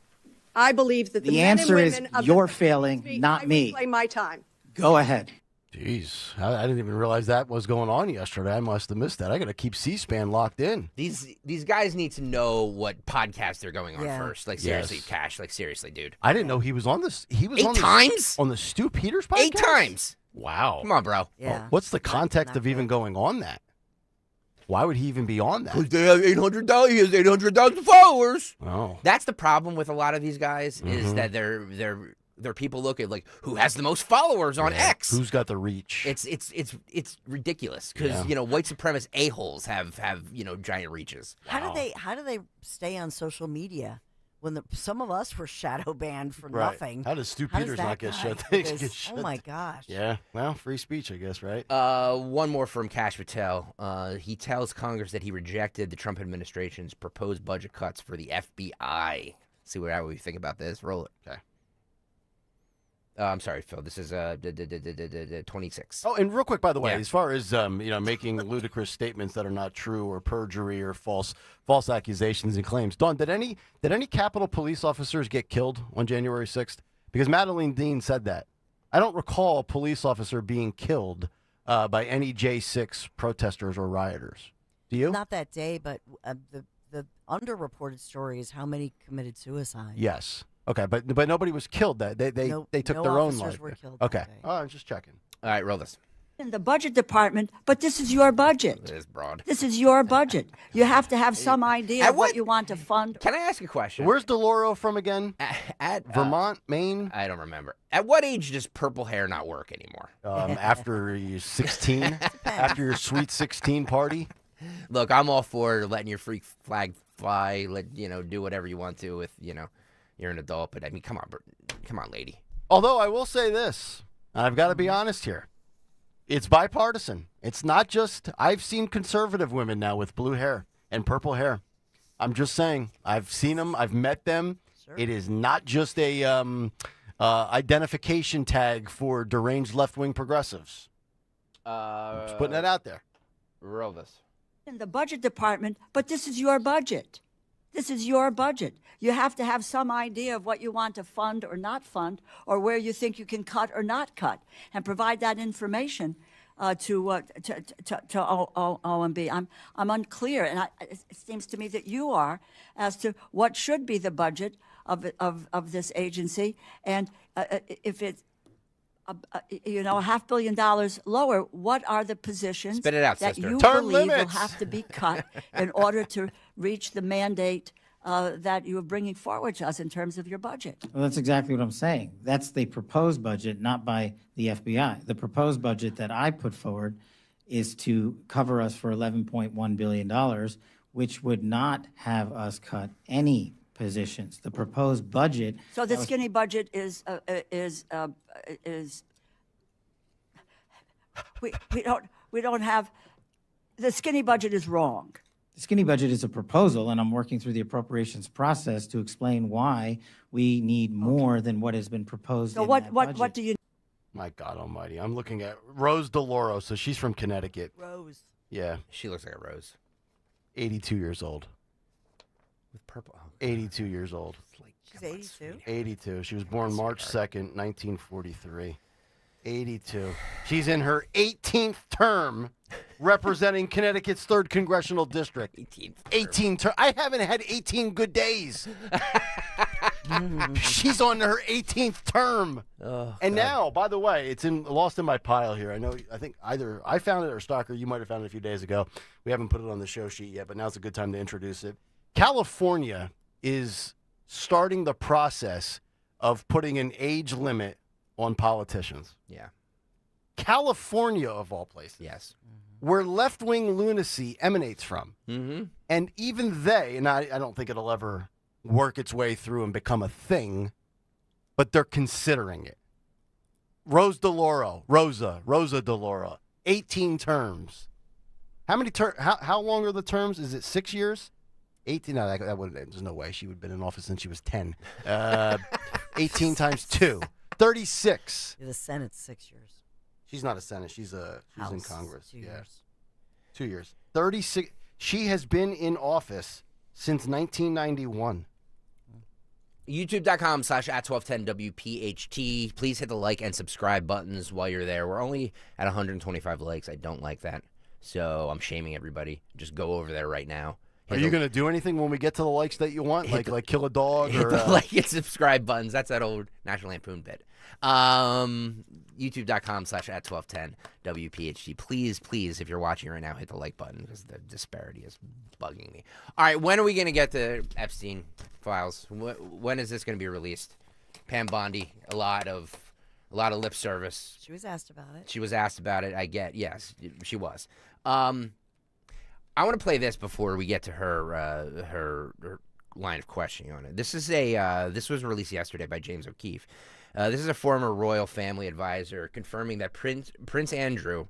[SPEAKER 11] I believe that the men
[SPEAKER 19] answer
[SPEAKER 11] and
[SPEAKER 19] is
[SPEAKER 11] women of
[SPEAKER 19] you're
[SPEAKER 11] the
[SPEAKER 19] failing, not me.
[SPEAKER 11] Play my time.
[SPEAKER 19] Go ahead.
[SPEAKER 8] Jeez, I didn't even realize that was going on yesterday. I must have missed that. I got to keep C-SPAN locked in.
[SPEAKER 1] These guys need to know what podcast they're going on
[SPEAKER 7] Yeah.
[SPEAKER 1] first. Like, seriously, Cash. Like, seriously, dude.
[SPEAKER 8] I didn't know he was on this. He was
[SPEAKER 1] 8
[SPEAKER 8] on
[SPEAKER 1] times?
[SPEAKER 8] on the Stu Peters podcast?
[SPEAKER 1] 8 times.
[SPEAKER 8] Wow.
[SPEAKER 1] Come on, bro.
[SPEAKER 7] Yeah.
[SPEAKER 8] What's the context of even going on that? Why would he even be on that?
[SPEAKER 1] Because they have 800,000. He has 800,000 followers.
[SPEAKER 8] Oh.
[SPEAKER 1] That's the problem with a lot of these guys is that they're people look at like who has the most followers on X.
[SPEAKER 8] Who's got the reach?
[SPEAKER 1] It's ridiculous because white supremacist a-holes have giant reaches.
[SPEAKER 7] How do they stay on social media when some of us were shadow banned for nothing?
[SPEAKER 8] How does Stu Peters not get shut?
[SPEAKER 7] Oh my gosh!
[SPEAKER 8] Yeah, well, free speech, I guess, right?
[SPEAKER 1] One more from Kash Patel. He tells Congress that he rejected the Trump administration's proposed budget cuts for the FBI. See how we think about this. Roll it. Okay. I'm sorry, Phil. This is 26.
[SPEAKER 8] Oh, and real quick, by the way,
[SPEAKER 1] Yeah.
[SPEAKER 8] as far as making ludicrous statements that are not true or perjury or false accusations and claims, Dawn, did any Capitol police officers get killed on January 6th? Because Madeline Dean said that. I don't recall a police officer being killed by any J6 protesters or rioters. Do you?
[SPEAKER 7] Not that day, but the underreported story is how many committed suicide.
[SPEAKER 8] Yes. Okay, but nobody was killed. They took
[SPEAKER 7] no
[SPEAKER 8] their own
[SPEAKER 7] officers
[SPEAKER 8] life.
[SPEAKER 7] were killed
[SPEAKER 8] Okay.
[SPEAKER 7] that day.
[SPEAKER 8] Oh, I'm just checking.
[SPEAKER 1] All right, roll this.
[SPEAKER 9] In the budget department, but this is your budget.
[SPEAKER 1] It is broad.
[SPEAKER 9] This is your budget. You have to have some idea of what you want to fund.
[SPEAKER 1] Can I ask a question?
[SPEAKER 8] Where's DeLauro from again?
[SPEAKER 1] At
[SPEAKER 8] Vermont, Maine?
[SPEAKER 1] I don't remember. At what age does purple hair not work anime
[SPEAKER 8] After you're 16? After your sweet 16 party?
[SPEAKER 1] Look, I'm all for letting your freak flag fly. Do whatever you want to with you're an adult. But I mean, come on, lady.
[SPEAKER 8] Although I will say this, and I've got to be honest here. It's bipartisan. It's not just, I've seen conservative women now with blue hair and purple hair. I'm just saying, I've seen them, I've met them. Sure. It is not just a identification tag for deranged left-wing progressives. Just putting that out there.
[SPEAKER 1] Roll this.
[SPEAKER 9] In the budget department, but this is your budget. This is your budget. You have to have some idea of what you want to fund or not fund, or where you think you can cut or not cut, and provide that information to OMB. I'm unclear, and it seems to me that you are, as to what should be the budget of this agency, and if it's $500 million lower, what are the positions
[SPEAKER 1] Spit it out,
[SPEAKER 9] that
[SPEAKER 1] sister.
[SPEAKER 9] you
[SPEAKER 8] Term
[SPEAKER 9] believe will
[SPEAKER 8] limits.
[SPEAKER 9] have to be cut in order to reach the mandate that you are bringing forward to us in terms of your budget?
[SPEAKER 19] Well, that's exactly what I'm saying. That's the proposed budget, not by the FBI. The proposed budget that I put forward is to cover us for $11.1 billion, which would not have us cut any positions. The proposed budget.
[SPEAKER 9] So the skinny budget is we don't have, the skinny budget is wrong.
[SPEAKER 19] The skinny budget is a proposal, and I'm working through the appropriations process to explain why we need more than what has been proposed.
[SPEAKER 9] So
[SPEAKER 19] in
[SPEAKER 9] what
[SPEAKER 19] that budget.
[SPEAKER 9] what do you?
[SPEAKER 8] My God almighty. I'm looking at Rose DeLauro, so she's from Connecticut.
[SPEAKER 7] Rose.
[SPEAKER 8] Yeah.
[SPEAKER 1] She looks like a rose.
[SPEAKER 8] 82 years old.
[SPEAKER 1] With purple.
[SPEAKER 8] 82 years old.
[SPEAKER 7] She's 82.
[SPEAKER 8] 82. She was born March 2nd, 1943. 82. She's in her 18th term representing Connecticut's 3rd Congressional District. 18 term. I haven't had 18 good days. She's on her 18th term.
[SPEAKER 1] Oh,
[SPEAKER 8] and
[SPEAKER 1] God.
[SPEAKER 8] now, by the way, it's lost in my pile here. I think either I found it or Stalker, you might have found it a few days ago. We haven't put it on the show sheet yet, but now's a good time to introduce it. California is starting the process of putting an age limit on politicians.
[SPEAKER 1] Yeah.
[SPEAKER 8] California, of all places.
[SPEAKER 1] Yes.
[SPEAKER 8] Where left-wing lunacy emanates from.
[SPEAKER 1] Mm-hmm.
[SPEAKER 8] And even they, and I don't think it'll ever work its way through and become a thing, but they're considering it. Rosa DeLauro, 18 terms. How many how long are the terms? Is it 6 years? 18? No, that would, there's no way. She would have been in office since she was 10. 18 times 2. 36.
[SPEAKER 7] The Senate's 6 years.
[SPEAKER 8] She's not a Senate. She's in Congress.
[SPEAKER 7] 2 years.
[SPEAKER 8] 2 years. 36. She has been in office since 1991.
[SPEAKER 1] YouTube.com/@1210WPHT. Please hit the like and subscribe buttons while you're there. We're only at 125 likes. I don't like that. So I'm shaming everybody. Just go over there right now.
[SPEAKER 8] Are you going to do anything when we get to the likes that you want? Like kill a dog?
[SPEAKER 1] Hit
[SPEAKER 8] or
[SPEAKER 1] the like and subscribe buttons. That's that old National Lampoon bit. YouTube.com/@1210WPHT. Please, if you're watching right now, hit the like button because the disparity is bugging me. All right, when are we going to get the Epstein files? When is this going to be released? Pam Bondi, a lot of lip service.
[SPEAKER 7] She was asked about it.
[SPEAKER 1] She was asked about it. I get, yes, she was. I want to play this before we get to her line of questioning on it. This is this was released yesterday by James O'Keefe. This is a former royal family advisor confirming that Prince Andrew,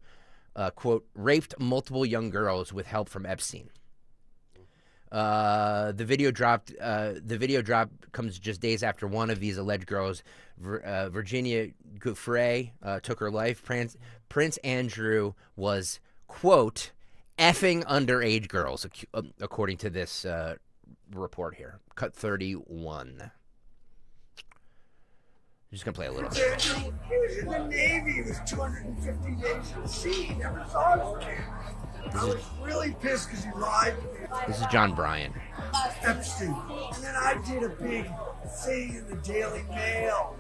[SPEAKER 1] quote, raped multiple young girls with help from Epstein. The video dropped. The video drop comes just days after one of these alleged girls, Virginia Giuffre, took her life. Prince Andrew was, quote, effing underage girls, according to this report here. Cut 31. I'm just going to play a little bit.
[SPEAKER 5] He was in the Navy. He was 250 days at sea. He never saw his kid. I was really pissed because he lied to me.
[SPEAKER 1] This is John Bryan.
[SPEAKER 5] Epstein. And then I did a big thing in the Daily Mail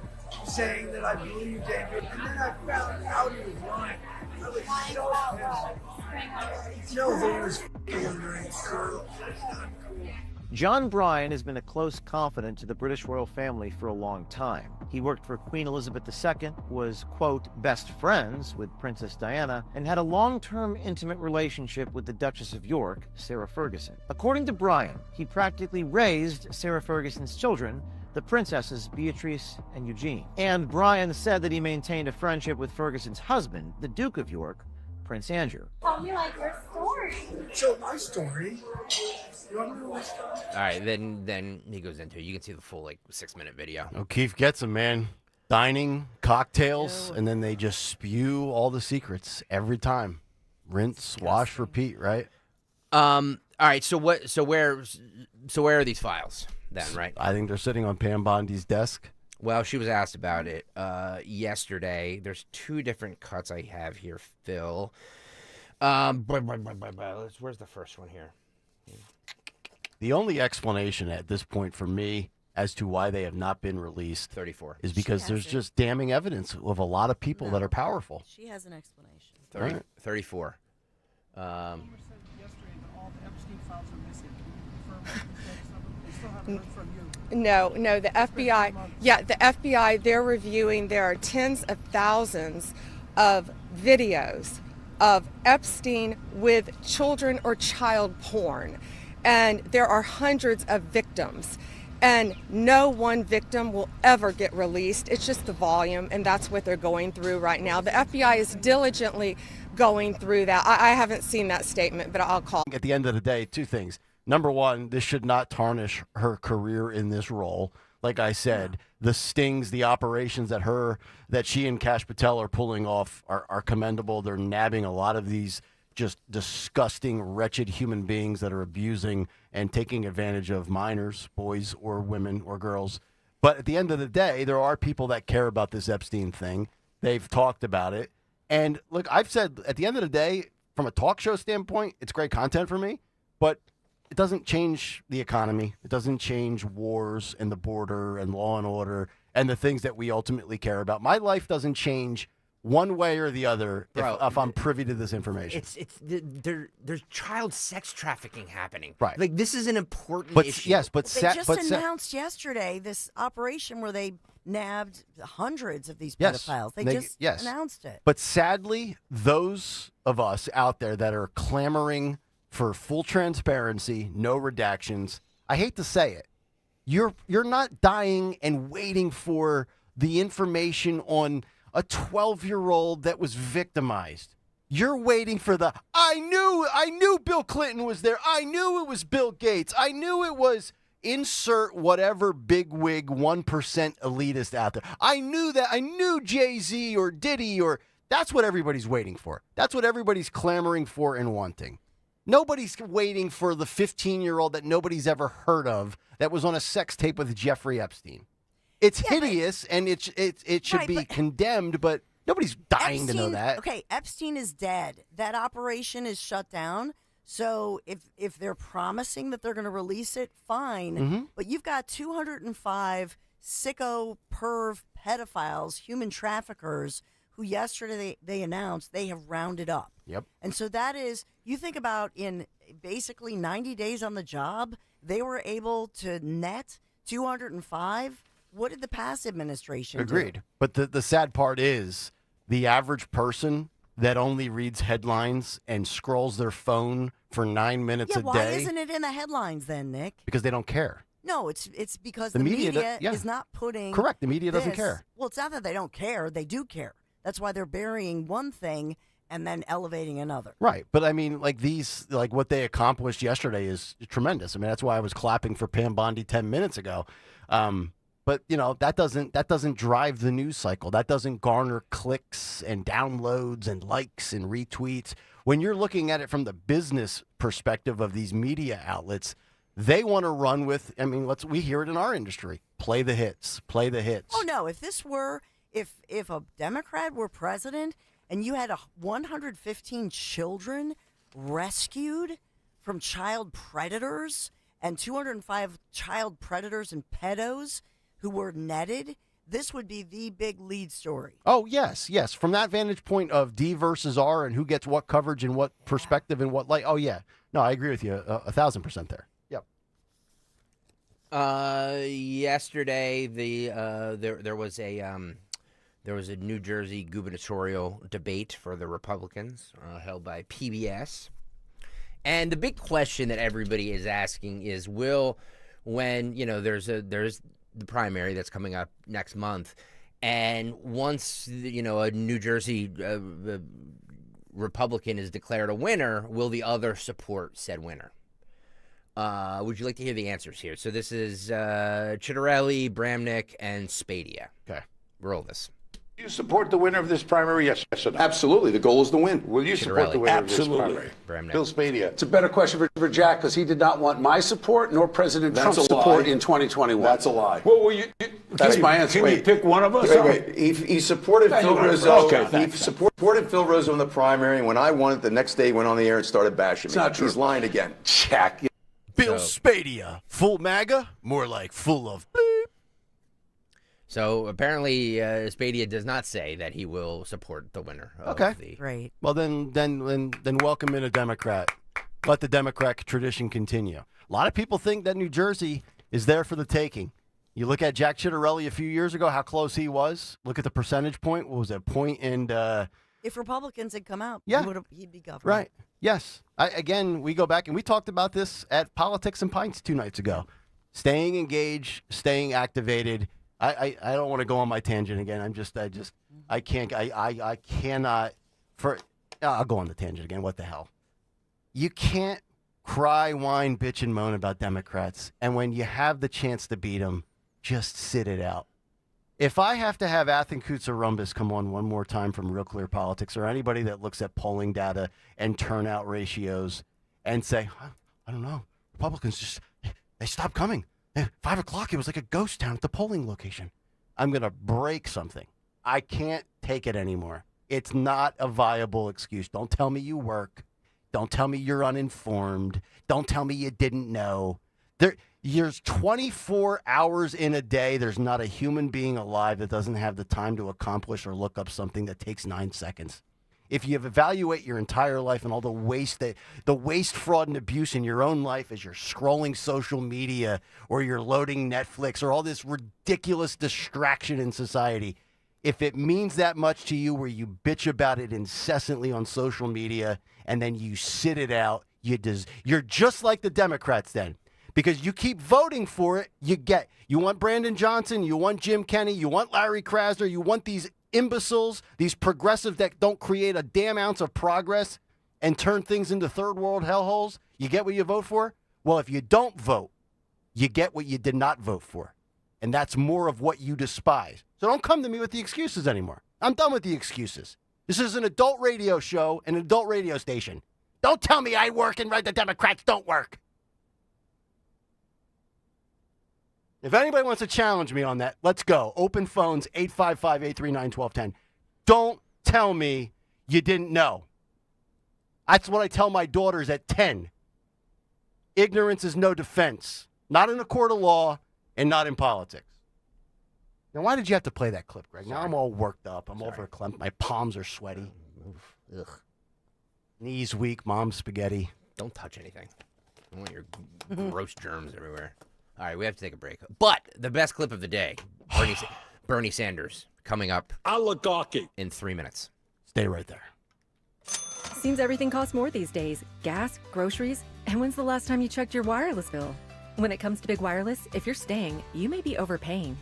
[SPEAKER 5] saying that I believed him. And then I found out he was lying. I was so pissed. No, he was f***ing underage girls. That's not cool.
[SPEAKER 15] John Bryan has been a close confidant to the British royal family for a long time. He worked for Queen Elizabeth II, was, quote, best friends with Princess Diana, and had a long-term intimate relationship with the Duchess of York, Sarah Ferguson. According to Bryan, he practically raised Sarah Ferguson's children, the princesses Beatrice and Eugene. And Bryan said that he maintained a friendship with Ferguson's husband, the Duke of York, Prince Andrew.
[SPEAKER 5] Tell me like your story. So my story. You want me to listen?
[SPEAKER 1] All right, then he goes into it. You can see the full 6-minute video.
[SPEAKER 8] O'Keefe gets him, man. Dining, cocktails, and then they just spew all the secrets every time. Rinse, wash, repeat, right?
[SPEAKER 1] All right, so where are these files then, right?
[SPEAKER 8] I think they're sitting on Pam Bondi's desk.
[SPEAKER 1] Well, she was asked about it yesterday. There's 2 different cuts I have here, Phil. Where's the first one here?
[SPEAKER 8] The only explanation at this point for me as to why they have not been released
[SPEAKER 1] 34
[SPEAKER 8] is because there's just damning evidence of a lot of people that are powerful.
[SPEAKER 7] She has an explanation.
[SPEAKER 1] 34.
[SPEAKER 16] No, the FBI, the FBI, they're reviewing, there are tens of thousands of videos of Epstein with children or child porn. And there are hundreds of victims. And no one victim will ever get released. It's just the volume, and that's what they're going through right now. The FBI is diligently going through that. I haven't seen that statement, but I'll call.
[SPEAKER 8] At the end of the day, 2 things. Number one, this should not tarnish her career in this role. Like I said, the stings, the operations that she and Kash Patel are pulling off are commendable. They're nabbing a lot of these just disgusting, wretched human beings that are abusing and taking advantage of minors, boys or women or girls. But at the end of the day, there are people that care about this Epstein thing. They've talked about it. And look, I've said at the end of the day, from a talk show standpoint, it's great content for me, but it doesn't change the economy. It doesn't change wars and the border and law and order and the things that we ultimately care about. My life doesn't change one way or the other if I'm privy to this information.
[SPEAKER 1] There's child sex trafficking happening.
[SPEAKER 8] Right.
[SPEAKER 1] Like, this is an important issue.
[SPEAKER 8] Yes, but
[SPEAKER 7] they just announced yesterday this operation where they nabbed hundreds of these pedophiles. They just announced it.
[SPEAKER 8] But sadly, those of us out there that are clamoring for full transparency, no redactions, I hate to say it, you're not dying and waiting for the information on a 12-year-old that was victimized. You're waiting for the, I knew Bill Clinton was there. I knew it was Bill Gates. I knew it was insert whatever bigwig 1% elitist out there. I knew that. I knew Jay-Z or Diddy or that's what everybody's waiting for. That's what everybody's clamoring for and wanting. Nobody's waiting for the 15-year-old that nobody's ever heard of that was on a sex tape with Jeffrey Epstein. It's hideous, and it should be condemned, but nobody's dying to know that.
[SPEAKER 7] Okay, Epstein is dead. That operation is shut down. So if they're promising that they're going to release it, fine.
[SPEAKER 8] Mm-hmm.
[SPEAKER 7] But you've got 205 sicko, perv, pedophiles, human traffickers who yesterday they announced they have rounded up.
[SPEAKER 8] Yep.
[SPEAKER 7] And so that is, you think about in basically 90 days on the job, they were able to net 205. What did the past administration do?
[SPEAKER 8] Agreed. But the sad part is the average person that only reads headlines and scrolls their phone for 9 minutes a day.
[SPEAKER 7] Why isn't it in the headlines then, Nick?
[SPEAKER 8] Because they don't care.
[SPEAKER 7] No, it's because the media is not putting.
[SPEAKER 8] Correct. The media doesn't care.
[SPEAKER 7] Well, it's not that they don't care. They do care. That's why they're burying one thing and then elevating another.
[SPEAKER 8] Right. But I mean, like what they accomplished yesterday is tremendous. I mean, that's why I was clapping for Pam Bondi 10 minutes ago. But that doesn't drive the news cycle. That doesn't garner clicks and downloads and likes and retweets. When you're looking at it from the business perspective of these media outlets, they want to run with, I mean, we hear it in our industry. Play the hits. Play the hits.
[SPEAKER 7] Oh no, if a Democrat were president and you had 115 children rescued from child predators and 205 child predators and pedos who were netted, this would be the big lead story.
[SPEAKER 8] Oh, yes. From that vantage point of D versus R and who gets what coverage and what perspective and what light. Oh, yeah. No, I agree with you 1,000% there. Yep.
[SPEAKER 1] Yesterday, there was a New Jersey gubernatorial debate for the Republicans held by PBS. And the big question that everybody is asking is, when there's the primary that's coming up next month, and once a New Jersey Republican is declared a winner, will the other support said winner? Would you like to hear the answers here? So this is Chitterelli, Bramnick, and Spadia.
[SPEAKER 8] Okay,
[SPEAKER 1] roll this.
[SPEAKER 20] Do you support the winner of this primary? Yes or no?
[SPEAKER 21] Absolutely. The goal is to win.
[SPEAKER 20] Will you support the winner of this primary? Bill Spadia.
[SPEAKER 21] It's a better question for Jack because he did not want my support nor President Trump's support in 2021.
[SPEAKER 20] That's a lie.
[SPEAKER 21] Well, that's my answer.
[SPEAKER 20] Can you pick one of us?
[SPEAKER 21] Wait. He supported Phil Rizzo. He supported Phil Rizzo in the primary, and when I won it, the next day he went on the air and started bashing me.
[SPEAKER 20] It's not true.
[SPEAKER 21] He's lying again. Jack.
[SPEAKER 8] Bill Spadia. Full MAGA? More like full of bleep.
[SPEAKER 1] So apparently, Spadia does not say that he will support the winner.
[SPEAKER 8] Okay,
[SPEAKER 7] great.
[SPEAKER 8] Well, then welcome in a Democrat. Let the Democrat tradition continue. A lot of people think that New Jersey is there for the taking. You look at Jack Chitterelli a few years ago, how close he was. Look at the percentage point. What was it? Point and.
[SPEAKER 7] If Republicans had come out, he'd be governor.
[SPEAKER 8] Right. Yes. Again, we go back and we talked about this at Politics and Pints 2 nights ago. Staying engaged, staying activated. I don't want to go on my tangent again. I cannot. I'll go on the tangent again. What the hell? You can't cry, whine, bitch, and moan about Democrats. And when you have the chance to beat them, just sit it out. If I have to have Athen Koutsarumbis come on one more time from Real Clear Politics, or anybody that looks at polling data and turnout ratios and say, I don't know, Republicans they stopped coming. 5 o'clock, it was like a ghost town at the polling location. I'm going to break something. I can't take it anymore. It's not a viable excuse. Don't tell me you work. Don't tell me you're uninformed. Don't tell me you didn't know. There's 24 hours in a day. There's not a human being alive that doesn't have the time to accomplish or look up something that takes 9 seconds. If you evaluate your entire life and all the waste, fraud, and abuse in your own life as you're scrolling social media or you're loading Netflix or all this ridiculous distraction in society, if it means that much to you where you bitch about it incessantly on social media and then you sit it out, you're just like the Democrats then. Because you keep voting for it, you want Brandon Johnson, you want Jim Kenney, you want Larry Krasner, you want these imbeciles, these progressives that don't create a damn ounce of progress and turn things into third world hellholes. You get what you vote for? Well, if you don't vote, you get what you did not vote for. And that's more of what you despise. So don't come to me with the excuses anymore. I'm done with the excuses. This is an adult radio show, an adult radio station. Don't tell me I work and the Democrats don't work. If anybody wants to challenge me on that, let's go. Open phones, 855-839-1210. Don't tell me you didn't know. That's what I tell my daughters at 10. Ignorance is no defense. Not in a court of law and not in politics. Now, why did you have to play that clip, Greg? Now I'm all worked up. I'm overclamped. My palms are sweaty. Ugh. Knees weak. Mom's spaghetti.
[SPEAKER 1] Don't touch anything. I want your gross germs everywhere. All right, we have to take a break. But the best clip of the day, Bernie Sanders, coming up
[SPEAKER 20] oligarchy
[SPEAKER 1] in 3 minutes.
[SPEAKER 8] Stay right there.
[SPEAKER 22] Seems everything costs more these days. Gas, groceries, and when's the last time you checked your wireless bill? When it comes to big wireless, if you're staying, you may be overpaying.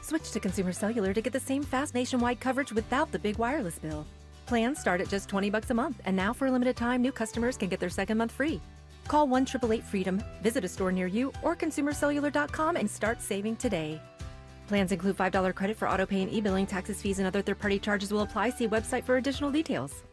[SPEAKER 22] Switch to Consumer Cellular to get the same fast nationwide coverage without the big wireless bill. Plans start at just $20 a month, and now for a limited time, new customers can get their second month free. Call 1-888-FREEDOM, visit a store near you, or consumercellular.com and start saving today. Plans include $5 credit for autopay and e-billing. Taxes, fees, and other third-party charges will apply. See website for additional details.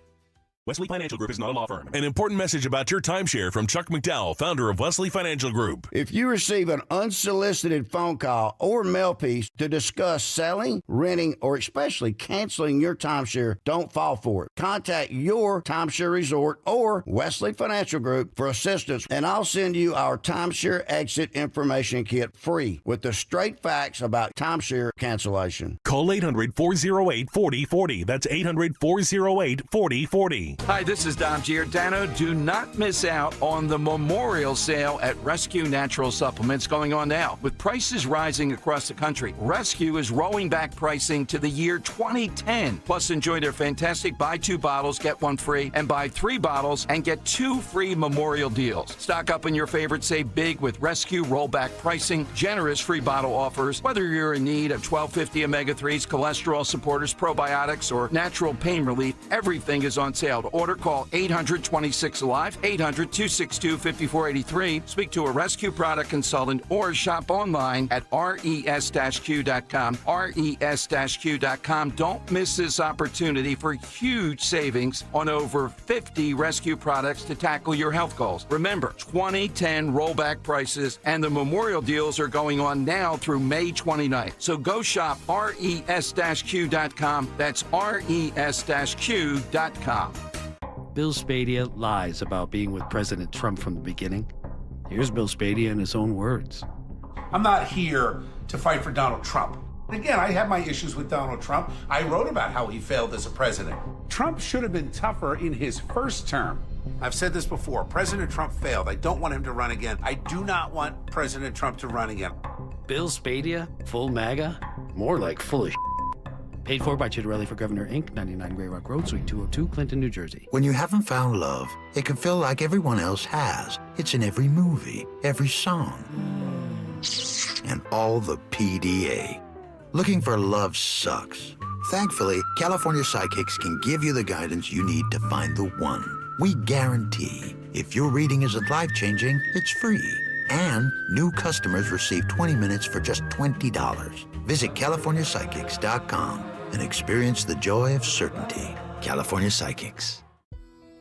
[SPEAKER 2] Wesley Financial Group is not a law firm. An important message about your timeshare from Chuck McDowell, founder of Wesley Financial Group.
[SPEAKER 4] If you receive an unsolicited phone call or mail piece to discuss selling, renting, or especially canceling your timeshare, don't fall for it. Contact your timeshare resort or Wesley Financial Group for assistance, and I'll send you our timeshare exit information kit free with the straight facts about timeshare cancellation.
[SPEAKER 2] Call 800-408-4040. That's 800-408-4040.
[SPEAKER 6] Hi, this is Dom Giordano. Do not miss out on the memorial sale at Rescue Natural Supplements going on now. With prices rising across the country, Rescue is rolling back pricing to the year 2010. Plus, enjoy their fantastic buy 2 bottles, get 1 free, and buy 3 bottles and get 2 free memorial deals. Stock up on your favorites, save big with Rescue rollback pricing, generous free bottle offers. Whether you're in need of 1250 omega-3s, cholesterol supporters, probiotics, or natural pain relief, everything is on sale. To order, call 800-26-ALIVE, 800-262-5483. Speak to a Rescue product consultant or shop online at res-q.com. res-q.com. Don't miss this opportunity for huge savings on over 50 Rescue products to tackle your health goals. Remember, 2010 rollback prices and the memorial deals are going on now through May 29th. So go shop res-q.com. That's res-q.com.
[SPEAKER 24] Bill Spadia lies about being with President Trump from the beginning. Here's Bill Spadia in his own words.
[SPEAKER 20] I'm not here to fight for Donald Trump. Again, I have my issues with Donald Trump. I wrote about how he failed as a president. Trump should have been tougher in his first term. I've said this before. President Trump failed. I don't want him to run again. I do not want President Trump to run again.
[SPEAKER 24] Bill Spadia, full MAGA? More like full of Paid for by Chitterelli for Governor, Inc., 99 Grey Rock Road, Suite 202, Clinton, New Jersey.
[SPEAKER 25] When you haven't found love, it can feel like everyone else has. It's in every movie, every song, and all the PDA. Looking for love sucks. Thankfully, California Psychics can give you the guidance you need to find the one. We guarantee if your reading isn't life-changing, it's free. And new customers receive 20 minutes for just $20. Visit CaliforniaPsychics.com and experience the joy of certainty. California Psychics.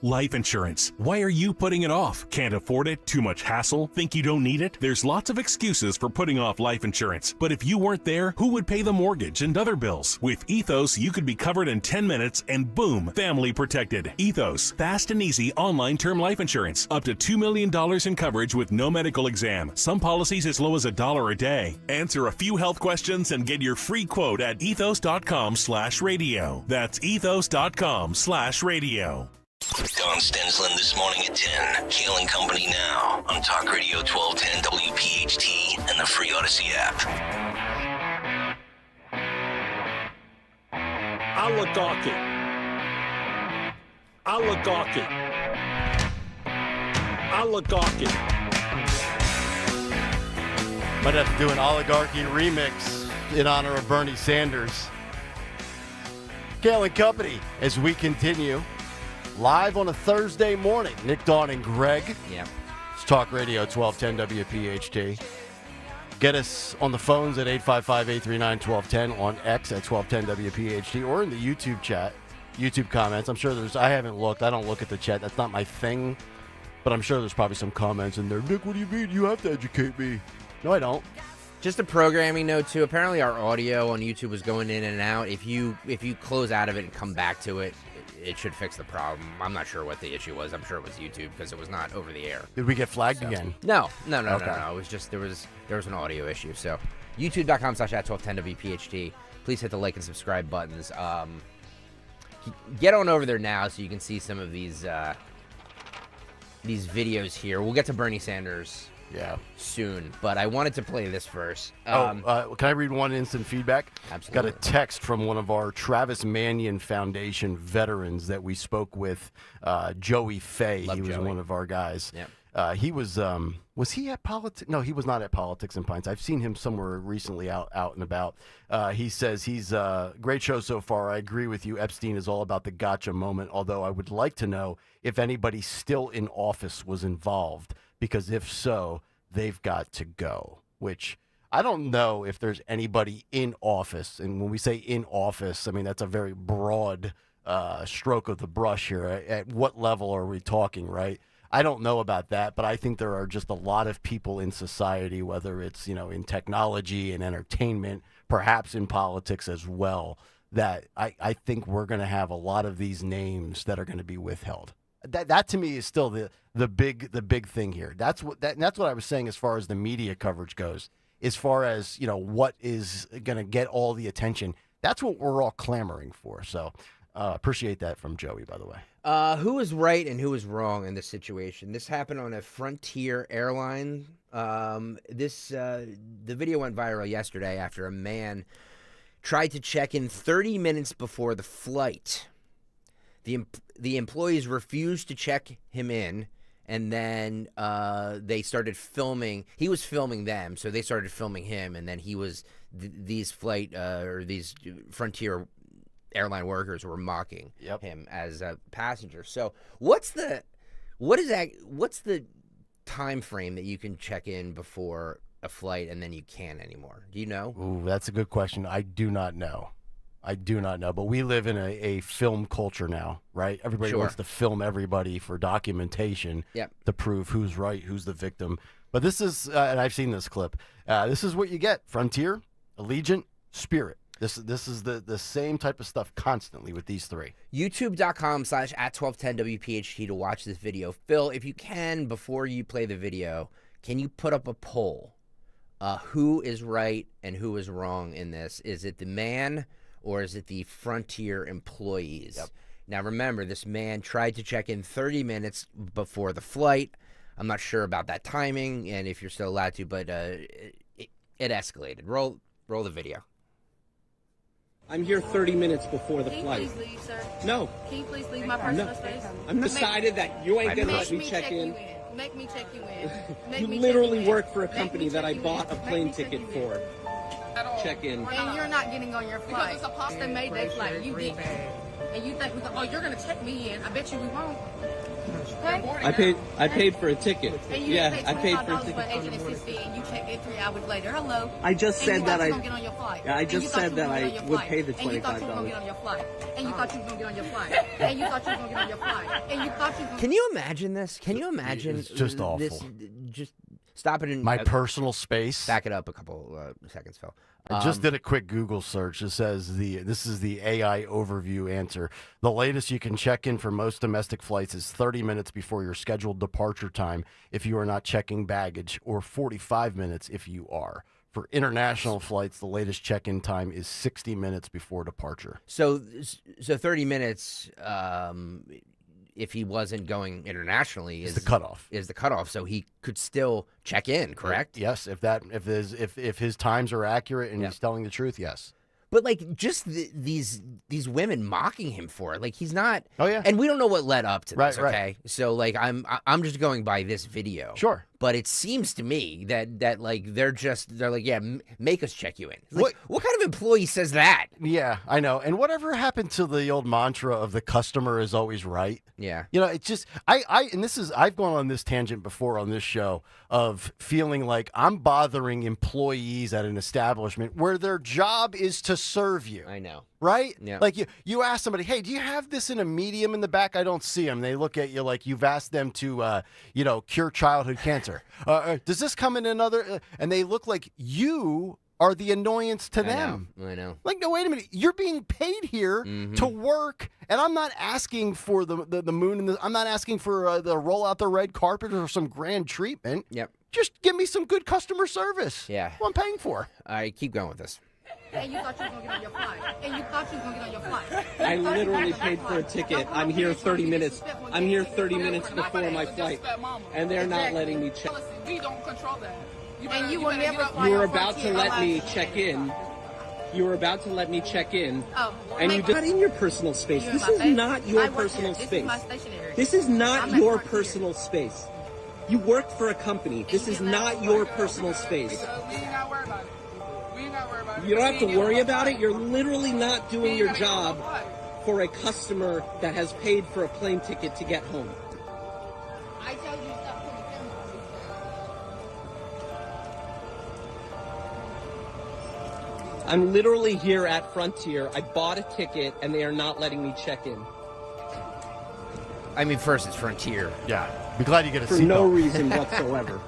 [SPEAKER 2] Life insurance. Why are you putting it off? Can't afford it? Too much hassle? Think you don't need it? There's lots of excuses for putting off life insurance. But if you weren't there, who would pay the mortgage and other bills? With Ethos, you could be covered in 10 minutes and boom, family protected. Ethos, fast and easy online term life insurance. Up to $2 million in coverage with no medical exam. Some policies as low as $1 a day. Answer a few health questions and get your free quote at ethos.com/radio. That's ethos.com/radio.
[SPEAKER 3] Don Stensland this morning at 10. Kayal and Company now on Talk Radio 1210 WPHT and the free Odyssey app.
[SPEAKER 20] Oligarchy. Oligarchy. Oligarchy.
[SPEAKER 8] Might have to do an oligarchy remix in honor of Bernie Sanders. Kayal and Company as we continue. Live on a Thursday morning. Nick, Dawn, and Greg.
[SPEAKER 1] Yeah.
[SPEAKER 8] It's Talk Radio 1210 WPHT. Get us on the phones at 855-839-1210, on X at 1210 WPHT, or in the YouTube chat, YouTube comments. I'm sure I haven't looked. I don't look at the chat. That's not my thing. But I'm sure there's probably some comments in there. Nick, what do you mean? You have to educate me. No, I don't.
[SPEAKER 1] Just a programming note, too. Apparently our audio on YouTube was going in and out. If you close out of it and come back to it, it should fix the problem. I'm not sure what the issue was. I'm sure it was YouTube because it was not over the air.
[SPEAKER 8] Did we get flagged again?
[SPEAKER 1] No.
[SPEAKER 8] Okay.
[SPEAKER 1] It was just there was an audio issue. So youtube.com/@1210 WPHT. Please hit the like and subscribe buttons. Get on over there now so you can see some of these videos here. We'll get to Bernie Sanders soon, but I wanted to play this first.
[SPEAKER 8] Can I read one instant feedback?
[SPEAKER 1] Absolutely.
[SPEAKER 8] Got a text from one of our Travis Mannion Foundation veterans that we spoke with, Joey Fay. He was one of our guys.
[SPEAKER 1] Yep.
[SPEAKER 8] He was he at politics? No, he was not at Politics and Pints. I've seen him somewhere recently out and about. He says he's great show so far. I agree with you. Epstein is all about the gotcha moment, although I would like to know if anybody still in office was involved, because if so, they've got to go, which I don't know if there's anybody in office. And when we say in office, I mean, that's a very broad stroke of the brush here. At what level are we talking, right? I don't know about that, but I think there are just a lot of people in society, whether it's, in technology and entertainment, perhaps in politics as well, that I think we're going to have a lot of these names that are going to be withheld. That to me is still the big thing here. That's what I was saying as far as the media coverage goes. As far as, what is going to get all the attention, that's what we're all clamoring for. So appreciate that from Joey, by the way.
[SPEAKER 1] Who was right and who was wrong in this situation? This happened on a Frontier airline. The video went viral yesterday after a man tried to check in 30 minutes before the flight. The employees refused to check him in, and then they started filming. He was filming them, so they started filming him, and then he was these Frontier airline workers were mocking him as a passenger. So what's the time frame that you can check in before a flight and then you can't anymore? Do you know?
[SPEAKER 8] Ooh, that's a good question. I do not know. But we live in a film culture now, right? Everybody wants to film everybody for documentation to prove who's right, who's the victim. But this is, and I've seen this clip, this is what you get. Frontier, Allegiant, Spirit. This is the same type of stuff constantly with these three.
[SPEAKER 1] YouTube.com/@1210WPHT to watch this video. Phil, if you can, before you play the video, can you put up a poll? Who is right and who is wrong in this? Is it the man or is it the Frontier employees?
[SPEAKER 8] Yep.
[SPEAKER 1] Now, remember, this man tried to check in 30 minutes before the flight. I'm not sure about that timing and if you're still allowed to, but it escalated. Roll the video.
[SPEAKER 10] I'm here 30 minutes before the flight.
[SPEAKER 12] Can you please leave, sir?
[SPEAKER 10] No.
[SPEAKER 12] Can you please leave my personal space?
[SPEAKER 10] I'm decided that you ain't gonna let me check in.
[SPEAKER 12] Make me check you in.
[SPEAKER 10] You literally work for a company that I bought a plane ticket for. Check in.
[SPEAKER 12] And you're not getting on your flight. Because it's a pasta made that flight. You didn't. And you think, you're gonna check me in. I bet you we won't. Okay?
[SPEAKER 10] I paid for a ticket.
[SPEAKER 12] And you
[SPEAKER 10] I paid for a
[SPEAKER 12] $25
[SPEAKER 10] ticket.
[SPEAKER 12] for agent assistant, and you checked in 3 hours later. Hello.
[SPEAKER 10] I just said that I.
[SPEAKER 12] Get on your flight.
[SPEAKER 10] Yeah, I just said that I would pay the $25.
[SPEAKER 12] And you thought you were gonna get on your flight. And you thought you were gonna get on your flight. And you thought you were gonna get on your flight. And you thought you were gonna.
[SPEAKER 1] Can you imagine this? Can you imagine?
[SPEAKER 8] It's just awful.
[SPEAKER 1] This, just stop it in
[SPEAKER 8] my personal space.
[SPEAKER 1] Back it up a couple seconds, Phil.
[SPEAKER 8] I just did a quick Google search. It says this is the AI overview answer. The latest you can check in for most domestic flights is 30 minutes before your scheduled departure time if you are not checking baggage, or 45 minutes if you are. For international flights, the latest check-in time is 60 minutes before departure.
[SPEAKER 1] So 30 minutes, if he wasn't going internationally, is
[SPEAKER 8] the cutoff.
[SPEAKER 1] Is the cutoff, so he could still check in, correct?
[SPEAKER 8] Yes, if his times are accurate and he's telling the truth, yes.
[SPEAKER 1] But like just these women mocking him for it, like he's not.
[SPEAKER 8] Oh yeah,
[SPEAKER 1] and we don't know what led up to this.
[SPEAKER 8] Right.
[SPEAKER 1] Okay, so like I'm just going by this video.
[SPEAKER 8] Sure.
[SPEAKER 1] But it seems to me that like they're like, yeah, make us check you in. Like, what kind of employee says that?
[SPEAKER 8] Yeah, I know. And whatever happened to the old mantra of the customer is always right?
[SPEAKER 1] Yeah.
[SPEAKER 8] It's just I've gone on this tangent before on this show of feeling like I'm bothering employees at an establishment where their job is to serve you.
[SPEAKER 1] I know.
[SPEAKER 8] Right?
[SPEAKER 1] Yeah.
[SPEAKER 8] Like you ask somebody, hey, do you have this in a medium in the back? I don't see them. They look at you like you've asked them to, cure childhood cancer. Does this come in another? And they look like you are the annoyance to them.
[SPEAKER 1] I know.
[SPEAKER 8] Like, no, wait a minute. You're being paid here to work, and I'm not asking for the moon. And I'm not asking for the roll out the red carpet or some grand treatment.
[SPEAKER 1] Yep.
[SPEAKER 8] Just give me some good customer service.
[SPEAKER 1] Yeah.
[SPEAKER 8] What I'm paying for.
[SPEAKER 1] All right, keep going with this.
[SPEAKER 12] And you thought you were going to get on your flight. And you thought you were going to get on your flight.
[SPEAKER 10] I literally paid for a ticket. I'm here 30 minutes. I'm here 30 minutes before my flight, and they're not letting me check.
[SPEAKER 12] We don't control that. And you will never fly.
[SPEAKER 10] You were about to let me check in. You were about to let me check in.
[SPEAKER 12] Oh,
[SPEAKER 10] and you did not in your personal space. This is not your personal space. This is not your personal space. You work for a company. This is not your personal space. You don't have to worry about it. You're literally not doing your job for a customer that has paid for a plane ticket to get home. I'm literally here at Frontier. I bought a ticket and they are not letting me check in.
[SPEAKER 1] I mean, first it's Frontier.
[SPEAKER 8] Yeah. Be glad you get a
[SPEAKER 10] For
[SPEAKER 8] seatbelt.
[SPEAKER 10] no reason whatsoever.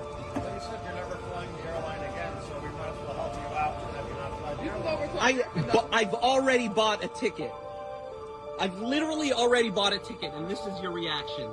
[SPEAKER 10] I've already bought a ticket. I've literally already bought a ticket, and this is your reaction.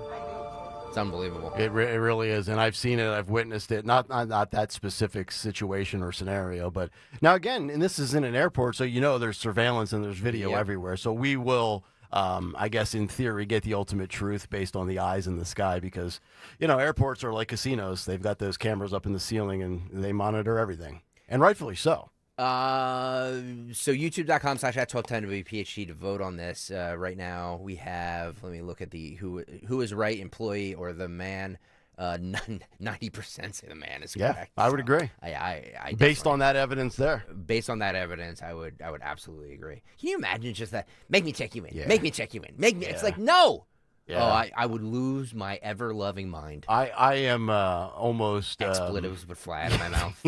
[SPEAKER 1] It's unbelievable.
[SPEAKER 8] It really is, and I've seen it. I've witnessed it. Not that specific situation or scenario, but now again, and this is in an airport, so there's surveillance and there's video everywhere. So we will, I guess, in theory, get the ultimate truth based on the eyes in the sky because, airports are like casinos. They've got those cameras up in the ceiling and they monitor everything, and rightfully so.
[SPEAKER 1] So youtube.com/@1210WPHT to vote on this. Right now we have, let me look at the who is right, employee or the man. 90% say the man is correct.
[SPEAKER 8] I would agree.
[SPEAKER 1] I
[SPEAKER 8] based on that evidence there.
[SPEAKER 1] Based on that evidence, I would absolutely agree. Can you imagine just that? Make me check you in.
[SPEAKER 8] Yeah.
[SPEAKER 1] Make me check you in. Make me. It's like no.
[SPEAKER 8] Yeah.
[SPEAKER 1] Oh, I would lose my ever-loving mind.
[SPEAKER 8] I am almost...
[SPEAKER 1] Expletives would fly out of my mouth.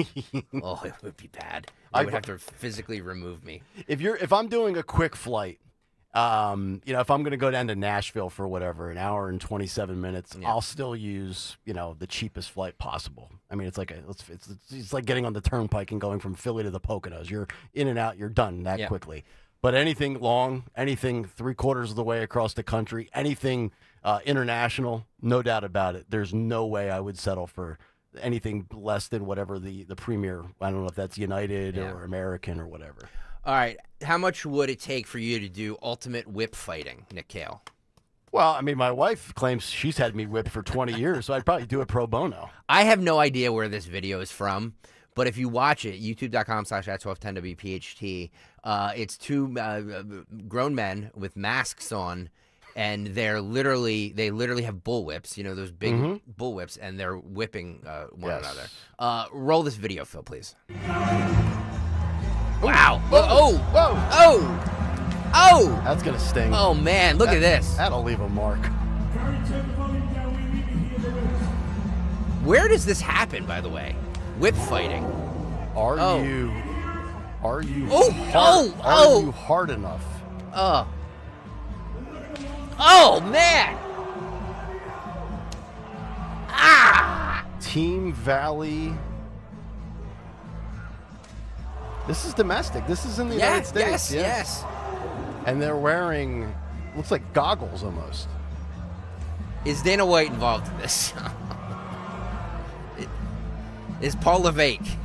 [SPEAKER 1] Oh, it would be bad. They would have to physically remove me.
[SPEAKER 8] If I'm doing a quick flight, if I'm going to go down to Nashville for whatever, an hour and 27 minutes, I'll still use, the cheapest flight possible. I mean, it's like it's like getting on the turnpike and going from Philly to the Poconos. You're in and out, you're done that quickly. But anything long, anything 3/4 of the way across the country, anything international, no doubt about it. There's no way I would settle for anything less than whatever the premier, I don't know if that's United or American or whatever.
[SPEAKER 1] All right. How much would it take for you to do ultimate whip fighting, Nick Kayal?
[SPEAKER 8] Well, I mean, my wife claims she's had me whipped for 20 years, so I'd probably do it pro bono.
[SPEAKER 1] I have no idea where this video is from. But if you watch it, youtube.com/@1210WPHT, it's two grown men with masks on, and they literally have bullwhips, those big bullwhips, and they're whipping one another. Roll this video, Phil, please. Wow. Oh!
[SPEAKER 8] That's going to sting.
[SPEAKER 1] Oh, man, look at this.
[SPEAKER 8] That'll leave a mark.
[SPEAKER 1] Where does this happen, by the way? Whip fighting.
[SPEAKER 8] Are you hard enough?
[SPEAKER 1] Oh man!
[SPEAKER 8] Team Valley. This is domestic. This is in the United States.
[SPEAKER 1] Yes.
[SPEAKER 8] And they're wearing, looks like goggles almost.
[SPEAKER 1] Is Dana White involved in this? Is Paul Levesque?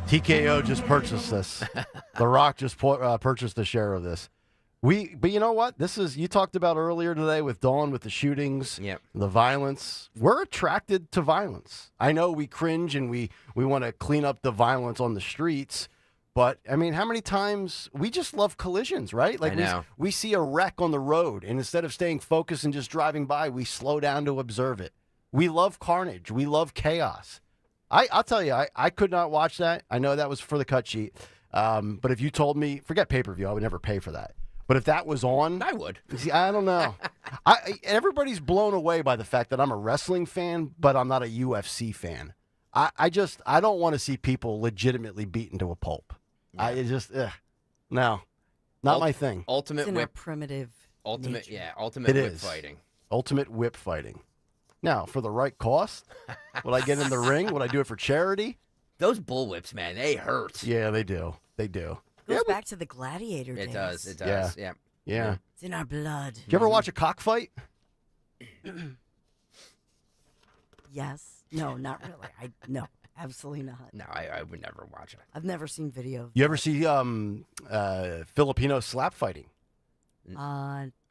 [SPEAKER 8] TKO just purchased this. The Rock just purchased a share of this. But you know what? This is, you talked about earlier today with Dawn, with the shootings, the violence. We're attracted to violence. I know we cringe and we want to clean up the violence on the streets, but I mean, how many times we just love collisions, right? Like we see a wreck on the road, and instead of staying focused and just driving by, we slow down to observe it. We love carnage. We love chaos. I'll tell you, I could not watch that. I know that was for the cut sheet. But if you told me, forget pay-per-view, I would never pay for that. But if that was on,
[SPEAKER 1] I would.
[SPEAKER 8] See, I don't know. Everybody's blown away by the fact that I'm a wrestling fan, but I'm not a UFC fan. I don't want to see people legitimately beaten to a pulp. Yeah. No, not my thing.
[SPEAKER 1] Ultimate
[SPEAKER 7] it's in
[SPEAKER 1] whip.
[SPEAKER 7] Our primitive.
[SPEAKER 1] Ultimate,
[SPEAKER 7] nature.
[SPEAKER 1] ultimate whip fighting.
[SPEAKER 8] Ultimate whip fighting. Now, for the right cost, would I get in the ring? Would I do it for charity?
[SPEAKER 1] Those bullwhips, man, they hurt.
[SPEAKER 8] Yeah, they do. They do.
[SPEAKER 7] Goes back to the gladiator days.
[SPEAKER 1] It does. It does. Yeah.
[SPEAKER 7] It's in our blood.
[SPEAKER 8] Did you ever watch a cockfight?
[SPEAKER 7] Yes. No, not really. No, absolutely not.
[SPEAKER 1] No, I would never watch it.
[SPEAKER 7] I've never seen video of
[SPEAKER 8] You ever see Filipino slap fighting?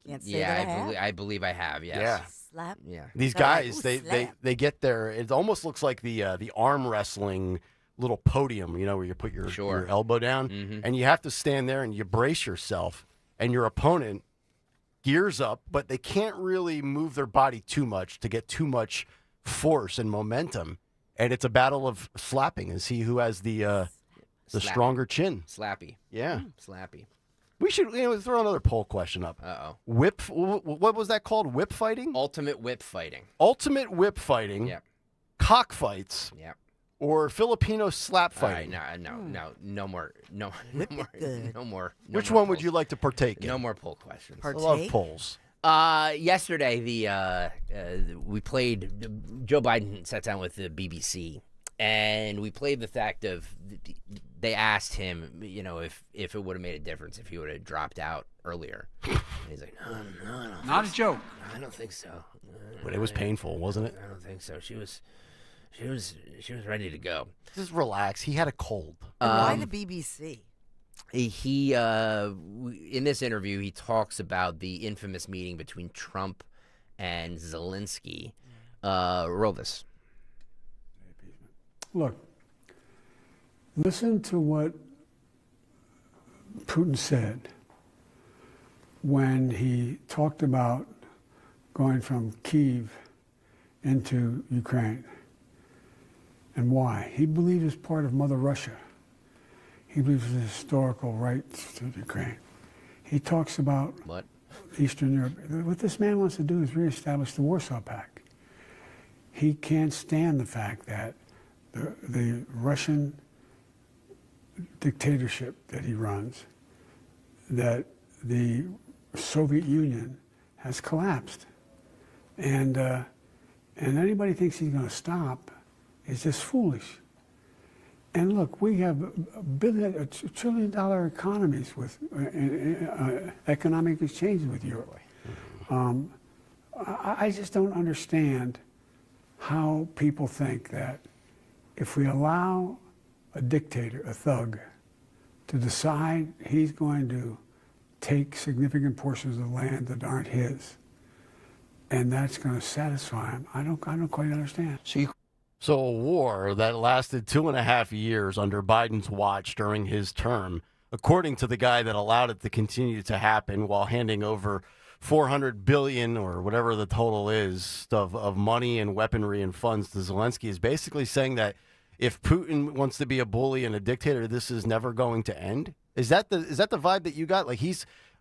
[SPEAKER 7] can't say
[SPEAKER 1] Yeah,
[SPEAKER 7] that I have.
[SPEAKER 1] I believe I have. Yes.
[SPEAKER 8] Yeah.
[SPEAKER 7] Slap.
[SPEAKER 1] Yeah.
[SPEAKER 8] These guys, they get there. It almost looks like the arm wrestling little podium, where you put your elbow down, and you have to stand there and you brace yourself, and your opponent gears up, but they can't really move their body too much to get too much force and momentum. And it's a battle of slapping and see who has the stronger chin.
[SPEAKER 1] Slappy.
[SPEAKER 8] Yeah.
[SPEAKER 1] Slappy.
[SPEAKER 8] We should throw another poll question up.
[SPEAKER 1] Uh-oh.
[SPEAKER 8] Whip, what was that called? Whip fighting?
[SPEAKER 1] Ultimate whip fighting.
[SPEAKER 8] Ultimate whip fighting.
[SPEAKER 1] Yep.
[SPEAKER 8] Cockfights.
[SPEAKER 1] Yep.
[SPEAKER 8] Or Filipino slap
[SPEAKER 1] All right,
[SPEAKER 8] fighting.
[SPEAKER 1] no more.
[SPEAKER 8] Which one would you like to partake in?
[SPEAKER 1] No more poll questions.
[SPEAKER 8] I love polls.
[SPEAKER 1] Yesterday, we played. Joe Biden sat down with the BBC, and we played the fact of they asked him, if it would have made a difference if he would have dropped out earlier. And he's like, no,
[SPEAKER 20] Not a joke.
[SPEAKER 1] I don't think so.
[SPEAKER 8] But it was painful, wasn't it?
[SPEAKER 1] I don't think so. She was ready to go.
[SPEAKER 8] Just relax. He had a cold.
[SPEAKER 7] Why the BBC?
[SPEAKER 1] He in this interview, he talks about the infamous meeting between Trump and Zelensky. Roll this.
[SPEAKER 5] Look, listen to what Putin said when he talked about going from Kyiv into Ukraine and why. He believed it's part of Mother Russia. He believes it's a historical right to Ukraine. He talks about
[SPEAKER 1] what?
[SPEAKER 5] Eastern Europe. What this man wants to do is reestablish the Warsaw Pact. He can't stand the fact that the Russian dictatorship that he runs, that the Soviet Union has collapsed. And anybody thinks he's going to stop is just foolish. And look, we have $1 trillion economies with economic exchange with Europe. I just don't understand how people think that if we allow a dictator, a thug, to decide he's going to take significant portions of land that aren't his, and that's going to satisfy him, I don't quite understand.
[SPEAKER 8] So a war that lasted 2.5 years under Biden's watch during his term, according to the guy that allowed it to continue to happen while handing over $400 billion or whatever the total is of money and weaponry and funds to Zelensky, is basically saying that if Putin wants to be a bully and a dictator, this is never going to end. Is that the vibe that you got? Like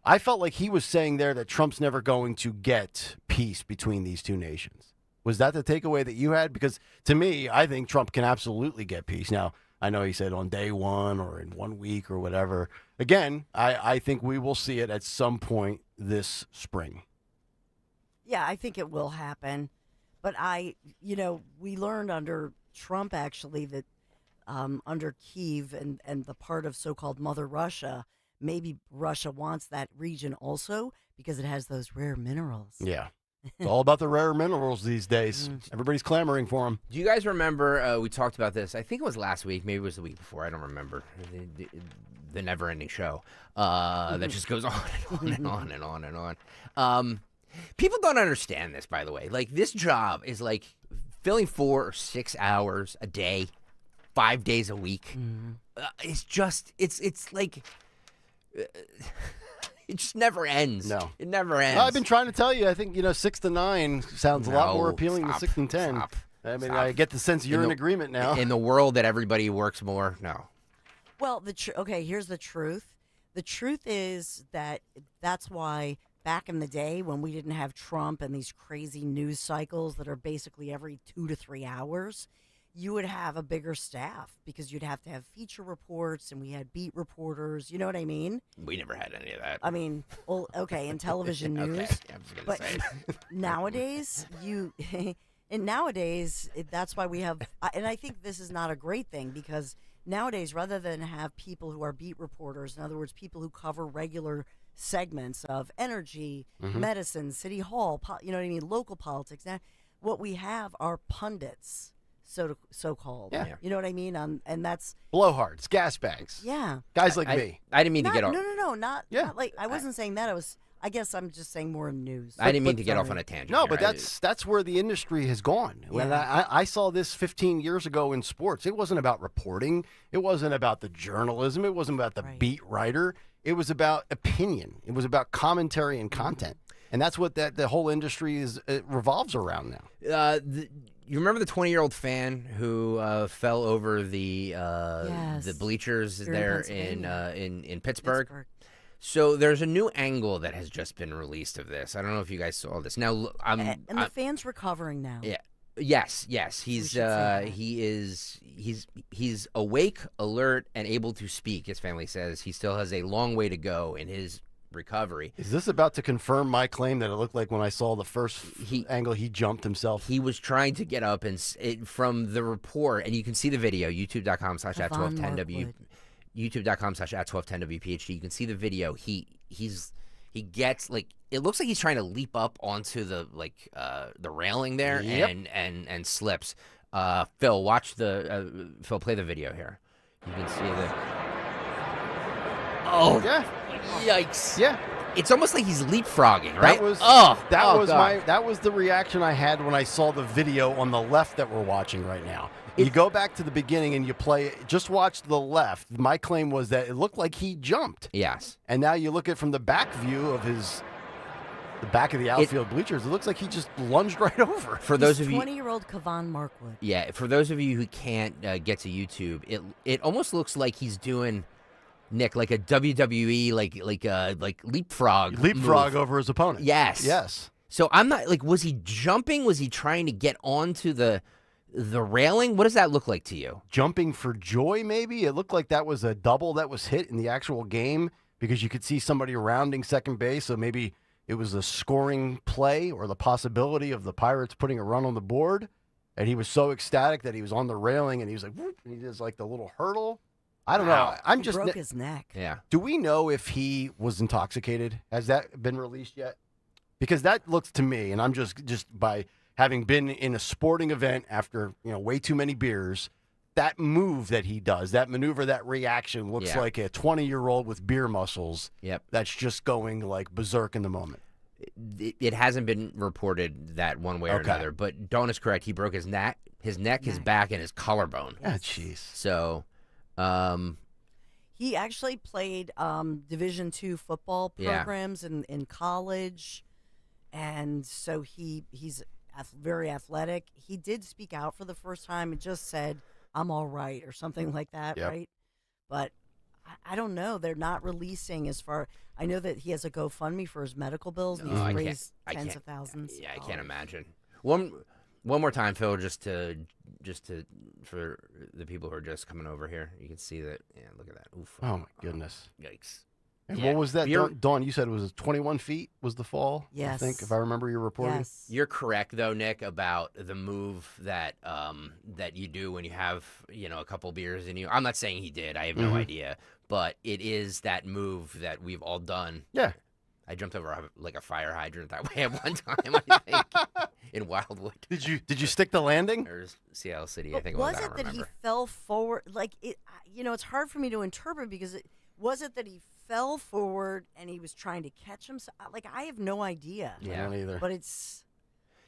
[SPEAKER 8] I felt like he was saying there that Trump's never going to get peace between these two nations. Was that the takeaway that you had? Because to me, I think Trump can absolutely get peace. Now, I know he said on day one or in 1 week or whatever. Again, I think we will see it at some point this spring.
[SPEAKER 7] Yeah, I think it will happen. But we learned under Trump, actually, that under Kyiv and the part of so-called Mother Russia, maybe Russia wants that region also because it has those rare minerals.
[SPEAKER 8] Yeah. It's all about the rare minerals these days. Everybody's clamoring for them.
[SPEAKER 1] Do you guys remember, we talked about this, I think it was last week, maybe it was the week before, I don't remember, the never-ending show that just goes on and on and on and on and on. People don't understand this, by the way. Like, this job is like filling 4 or 6 hours a day, 5 days a week. It's just, it's like... It just never ends.
[SPEAKER 8] No.
[SPEAKER 1] It never ends.
[SPEAKER 8] I've been trying to tell you, I think, 6 to 9 sounds a lot more appealing than 6 and 10. I mean, I get the sense you're in agreement now.
[SPEAKER 1] In the world that everybody works more, no.
[SPEAKER 7] Well, here's the truth. The truth is that that's why back in the day when we didn't have Trump and these crazy news cycles that are basically every 2 to 3 hours, you would have a bigger staff because you'd have to have feature reports and we had beat reporters. You know what I mean?
[SPEAKER 1] We never had any of that.
[SPEAKER 7] I mean, well, okay, in television news.
[SPEAKER 1] Okay, I was gonna say.
[SPEAKER 7] Nowadays, that's why we have, and I think this is not a great thing because nowadays, rather than have people who are beat reporters, in other words, people who cover regular segments of energy, medicine, city hall, you know what I mean, local politics. Now, what we have are pundits. So-called.
[SPEAKER 8] Yeah.
[SPEAKER 7] You know what I mean? And that's...
[SPEAKER 8] Blowhards, gas bags.
[SPEAKER 7] Yeah.
[SPEAKER 8] Guys like me.
[SPEAKER 1] I didn't mean to get off.
[SPEAKER 7] No, not like... I wasn't saying that. I guess I'm just saying more news.
[SPEAKER 1] I didn't mean to get off on a tangent.
[SPEAKER 8] No,
[SPEAKER 1] here.
[SPEAKER 8] but that's where the industry has gone. When I saw this 15 years ago in sports, it wasn't about reporting. It wasn't about the journalism. It wasn't about the beat writer. It was about opinion. It was about commentary and content. And that's what the whole industry revolves around now.
[SPEAKER 1] You remember the 20-year-old fan who fell over the bleachers there in Pittsburgh? So there's a new angle that has just been released of this. I don't know if you guys saw this. Now,
[SPEAKER 7] the fan's recovering now.
[SPEAKER 1] Yeah. Yes. He's awake, alert, and able to speak. His family says he still has a long way to go in his recovery.
[SPEAKER 8] Is this about to confirm my claim that it looked like when I saw the first angle he jumped himself?
[SPEAKER 1] He was trying to get up, and from the report, and you can see the video, youtube.com/@1210W, youtube.com/@1210WPHT. You can see the video. He gets like, it looks like he's trying to leap up onto the railing there.
[SPEAKER 8] Yep.
[SPEAKER 1] and slips. Phil, Phil, play the video here. You can see the. Oh
[SPEAKER 8] yeah.
[SPEAKER 1] Yikes!
[SPEAKER 8] Yeah,
[SPEAKER 1] it's almost like he's leapfrogging, right?
[SPEAKER 8] That was the reaction I had when I saw the video on the left that we're watching right now. You go back to the beginning and you play. Just watch the left. My claim was that it looked like he jumped.
[SPEAKER 1] Yes.
[SPEAKER 8] And now you look at from the back view of the back of the outfield bleachers. It looks like he just lunged right over.
[SPEAKER 1] For those of you,
[SPEAKER 7] 20-year-old Kavan Markwood.
[SPEAKER 1] Yeah. For those of you who can't get to YouTube, it almost looks like he's doing. Nick, like a WWE, like leapfrog move
[SPEAKER 8] over his opponent.
[SPEAKER 1] Yes. So I'm not was he jumping? Was he trying to get onto the railing? What does that look like to you?
[SPEAKER 8] Jumping for joy, maybe. It looked like that was a double that was hit in the actual game because you could see somebody rounding second base. So maybe it was a scoring play or the possibility of the Pirates putting a run on the board. And he was so ecstatic that he was on the railing and he was like, whoop, and he does like the little hurdle. I don't know.
[SPEAKER 7] He broke his neck.
[SPEAKER 1] Yeah.
[SPEAKER 8] Do we know if he was intoxicated? Has that been released yet? Because that looks to me, and I'm just by having been in a sporting event after way too many beers, that move that he does, that maneuver, that reaction looks like a 20-year-old with beer muscles.
[SPEAKER 1] Yep.
[SPEAKER 8] That's just going like berserk in the moment.
[SPEAKER 1] It hasn't been reported that one way or another, but Dawn is correct. He broke his neck, his back, and his collarbone.
[SPEAKER 8] Ah, jeez.
[SPEAKER 1] So.
[SPEAKER 7] He actually played Division II football programs in college, and so he's very athletic. He did speak out for the first time and just said, "I'm all right," or something like that, right? But I don't know. They're not releasing as far. I know that he has a GoFundMe for his medical bills, and he's raised tens of thousands.
[SPEAKER 1] Yeah, I can't imagine. One more time, Phil, just to for the people who are just coming over here, you can see that. Yeah, look at that. Oof.
[SPEAKER 8] Oh my goodness.
[SPEAKER 1] Yikes.
[SPEAKER 8] And what was that? Dawn, you said it was 21 feet was the fall?
[SPEAKER 7] Yes.
[SPEAKER 8] I think, if I remember your reporting.
[SPEAKER 7] Yes.
[SPEAKER 1] You're correct, though, Nick, about the move that you do when you have a couple beers in you. I'm not saying he did. I have no idea, but it is that move that we've all done.
[SPEAKER 8] Yeah.
[SPEAKER 1] I jumped over a fire hydrant that way at one time, I think, in Wildwood.
[SPEAKER 8] Did you stick the landing?
[SPEAKER 1] Or Seattle City,
[SPEAKER 7] But
[SPEAKER 1] I think.
[SPEAKER 7] was it that he fell forward? It's hard for me to interpret because was it that he fell forward and he was trying to catch himself? I have no idea.
[SPEAKER 1] Yeah,
[SPEAKER 8] I don't either.
[SPEAKER 7] But it's.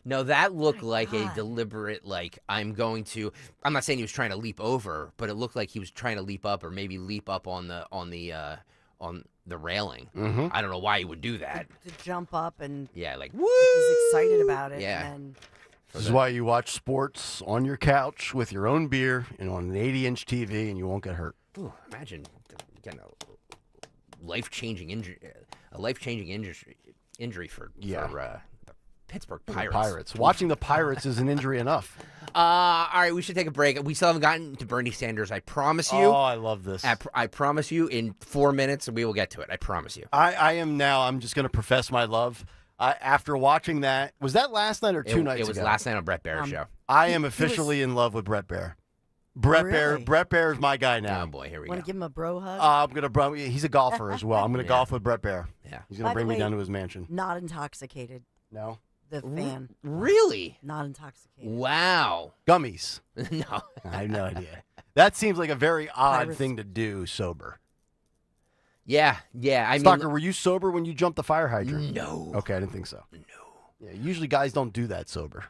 [SPEAKER 1] No, that looked like a deliberate, I'm not saying he was trying to leap over, but it looked like he was trying to leap up or maybe leap up on the railing.
[SPEAKER 8] Mm-hmm.
[SPEAKER 1] I don't know why he would do that.
[SPEAKER 7] To jump up and.
[SPEAKER 1] Yeah, woo!
[SPEAKER 7] He's excited about it.
[SPEAKER 1] Yeah.
[SPEAKER 7] And
[SPEAKER 8] This is why you watch sports on your couch with your own beer and on an 80-inch TV, and you won't get hurt.
[SPEAKER 1] Ooh, imagine getting a life-changing injury, injury for the Pittsburgh Pirates.
[SPEAKER 8] Watching the Pirates is an injury enough.
[SPEAKER 1] All right, we should take a break. We still haven't gotten to Bernie Sanders. I promise you.
[SPEAKER 8] Oh, I love this.
[SPEAKER 1] I promise you in 4 minutes we will get to it. I promise you.
[SPEAKER 8] I am now. I'm just going to profess my love. After watching that, was that last night or two nights ago?
[SPEAKER 1] It was last night on Brett Baer's show.
[SPEAKER 8] I am officially in love with Brett Baer. Brett Baer is my guy now.
[SPEAKER 1] Oh boy, here we go.
[SPEAKER 7] Want to give him a bro hug?
[SPEAKER 8] I'm gonna he's a golfer as well. I'm gonna golf with Brett Baer.
[SPEAKER 1] Yeah,
[SPEAKER 8] he's gonna bring me down to his mansion.
[SPEAKER 7] Not intoxicated.
[SPEAKER 8] No.
[SPEAKER 7] The fan.
[SPEAKER 1] Really?
[SPEAKER 7] Not intoxicated.
[SPEAKER 1] Wow.
[SPEAKER 8] Gummies.
[SPEAKER 1] No.
[SPEAKER 8] I have no idea. That seems like a very odd thing to do sober.
[SPEAKER 1] Yeah.
[SPEAKER 8] Stalker, were you sober when you jumped the fire hydrant?
[SPEAKER 1] No.
[SPEAKER 8] Okay, I didn't think so.
[SPEAKER 1] No.
[SPEAKER 8] Yeah, usually guys don't do that sober.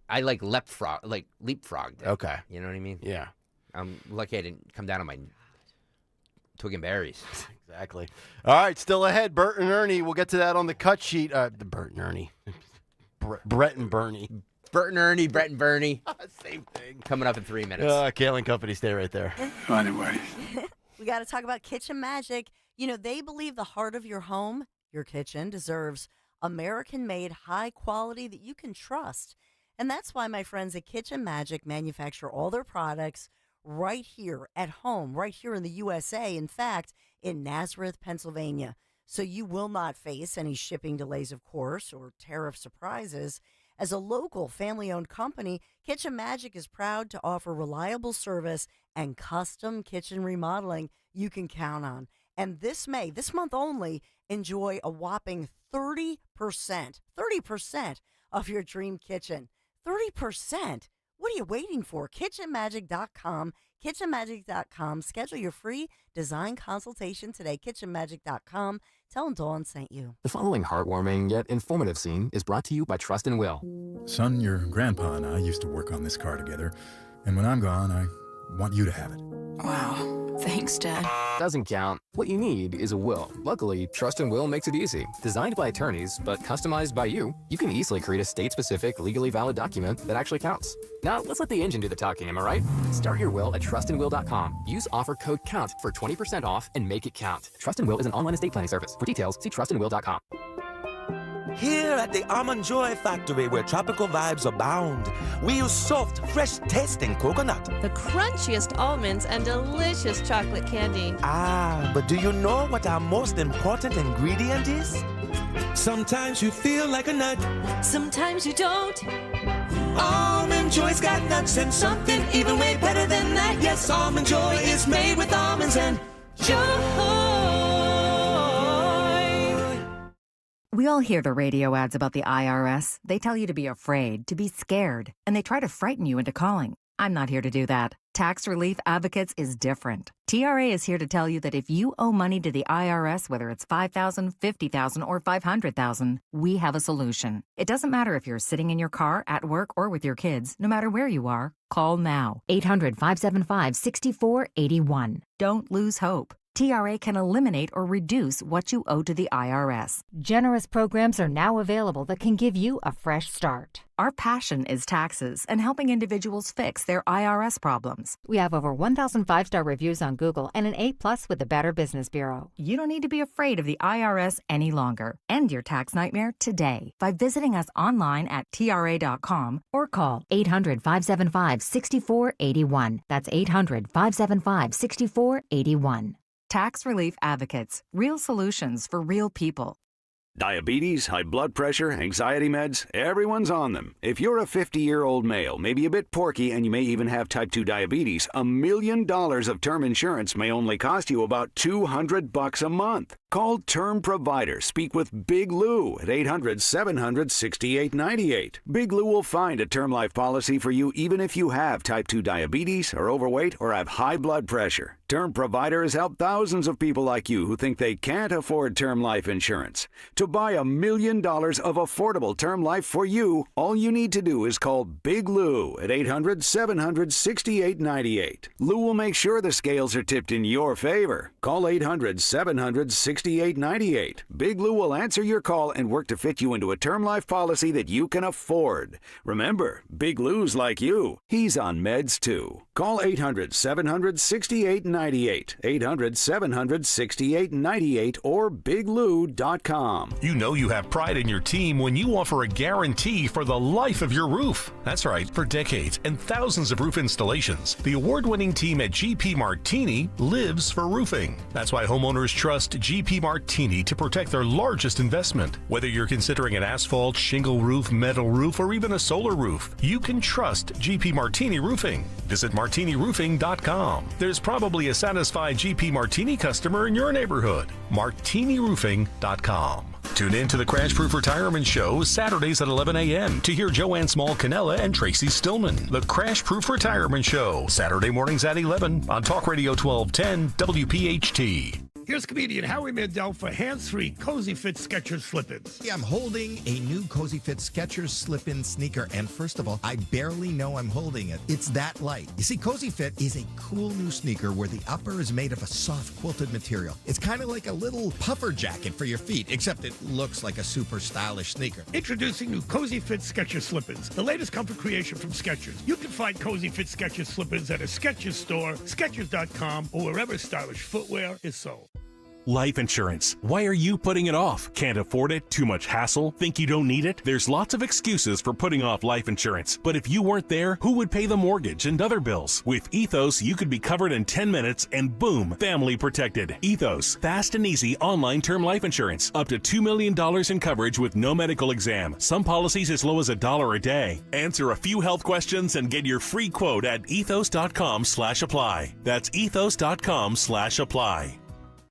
[SPEAKER 1] I leapfrogged.
[SPEAKER 8] Okay.
[SPEAKER 1] You know what I mean?
[SPEAKER 8] Yeah.
[SPEAKER 1] I'm lucky I didn't come down on my twig and berries.
[SPEAKER 8] Exactly. All right, still ahead, Bert and Ernie. We'll get to that on the cut sheet. The Bert and Ernie. Brett and Bernie.
[SPEAKER 1] Bert and Ernie, Brett and Bernie.
[SPEAKER 8] Same thing.
[SPEAKER 1] Coming up in 3 minutes.
[SPEAKER 8] Kayal and Company, stay right there.
[SPEAKER 20] Anyway.
[SPEAKER 7] We got to talk about Kitchen Magic. You know, they believe the heart of your home, your kitchen, deserves American-made high quality that you can trust. And that's why my friends at Kitchen Magic manufacture all their products right here at home, right here in the USA. In fact, in Nazareth, Pennsylvania. So you will not face any shipping delays, of course, or tariff surprises. As a local family-owned company, Kitchen Magic is proud to offer reliable service and custom kitchen remodeling you can count on. And this month only, enjoy a whopping 30% of your dream kitchen. 30%? What are you waiting for? KitchenMagic.com. KitchenMagic.com. Schedule your free design consultation today. KitchenMagic.com. Tell them Dawn sent you.
[SPEAKER 13] The following heartwarming yet informative scene is brought to you by Trust and Will.
[SPEAKER 14] Son, your grandpa and I used to work on this car together, and when I'm gone, I want you to have it.
[SPEAKER 13] Wow. Thanks, Dad. Doesn't count. What you need is a will. Luckily, Trust and Will makes it easy. Designed by attorneys, but customized by you, you can easily create a state-specific, legally valid document that actually counts. Now, let's let the engine do the talking, am I right? Start your will at trustandwill.com. Use offer code COUNT for 20% off and make it count. Trust and Will is an online estate planning service. For details, see trustandwill.com.
[SPEAKER 17] Here at the Almond Joy Factory, where tropical vibes abound, we use soft, fresh-tasting coconut.
[SPEAKER 18] The crunchiest almonds and delicious chocolate candy.
[SPEAKER 17] Ah, but do you know what our most important ingredient is? Sometimes you feel like a nut.
[SPEAKER 18] Sometimes you don't.
[SPEAKER 17] Almond Joy's got nuts and something even way better than that. Yes, Almond Joy is made with almonds and joy.
[SPEAKER 23] We all hear the radio ads about the IRS. They tell you to be afraid, to be scared, and they try to frighten you into calling. I'm not here to do that. Tax Relief Advocates is different. TRA is here to tell you that if you owe money to the IRS, whether it's $5,000, $50,000, or $500,000, we have a solution. It doesn't matter if you're sitting in your car, at work, or with your kids. No matter where you are, call now. 800-575-6481. Don't lose hope. TRA can eliminate or reduce what you owe to the IRS.
[SPEAKER 22] Generous programs are now available that can give you a fresh start.
[SPEAKER 23] Our passion is taxes and helping individuals fix their IRS problems.
[SPEAKER 22] We have over 1,000 5-star reviews on Google and an A+ with the Better Business Bureau.
[SPEAKER 23] You don't need to be afraid of the IRS any longer. End your tax nightmare today by visiting us online at TRA.com or call 800-575-6481. That's 800-575-6481. Tax Relief Advocates. Real solutions for real people.
[SPEAKER 26] Diabetes, high blood pressure, anxiety meds, everyone's on them. If you're a 50-year-old male, maybe a bit porky, and you may even have type 2 diabetes, $1 million of term insurance may only cost you about $200 a month. Call Term Provider. Speak with Big Lou at 800-700-6898. Big Lou will find a term life policy for you even if you have type 2 diabetes, are overweight, or have high blood pressure. Term Provider has helped thousands of people like you who think they can't afford term life insurance. To buy $1 million of affordable term life for you, all you need to do is call Big Lou at 800-700-6898. Lou will make sure the scales are tipped in your favor. Call 800-700-6898. Big Lou will answer your call and work to fit you into a term life policy that you can afford. Remember, Big Lou's like you. He's on meds too. Call 800-700-6898. 800-700-6898 or biglou.com.
[SPEAKER 2] You know you have pride in your team when you offer a guarantee for the life of your roof. That's right, for decades and thousands of roof installations, the award-winning team at GP Martini lives for roofing. That's why homeowners trust GP Martini to protect their largest investment. Whether you're considering an asphalt, shingle roof, metal roof, or even a solar roof, you can trust GP Martini Roofing. Visit martiniroofing.com. There's probably a satisfied GP Martini customer in your neighborhood. martiniroofing.com. Tune in to the Crash Proof Retirement Show Saturdays at 11 a.m. to hear Joanne Small-Canella and Tracy Stillman. The Crash Proof Retirement Show, Saturday mornings at 11 on Talk Radio 1210 WPHT.
[SPEAKER 9] Here's comedian Howie Mandel for hands-free Cozy Fit Skechers slip-ins.
[SPEAKER 11] Yeah, I'm holding a new Cozy Fit Skechers slip-in sneaker, and first of all, I barely know I'm holding it. It's that light. You see, Cozy Fit is a cool new sneaker where the upper is made of a soft quilted material. It's kind of like a little puffer jacket for your feet, except it looks like a super stylish sneaker.
[SPEAKER 9] Introducing new Cozy Fit Skechers slip-ins, the latest comfort creation from Skechers. You can find Cozy Fit Skechers slip-ins at a Skechers store, Skechers.com, or wherever stylish footwear is sold.
[SPEAKER 2] Life insurance. Why are you putting it off? Can't afford it? Too much hassle? Think you don't need it? There's lots of excuses for putting off life insurance. But if you weren't there, who would pay the mortgage and other bills? With Ethos, you could be covered in 10 minutes and boom, family protected. Ethos, fast and easy online term life insurance. Up to $2 million in coverage with no medical exam. Some policies as low as $1 a day. Answer a few health questions and get your free quote at ethos.com/apply. That's ethos.com/apply.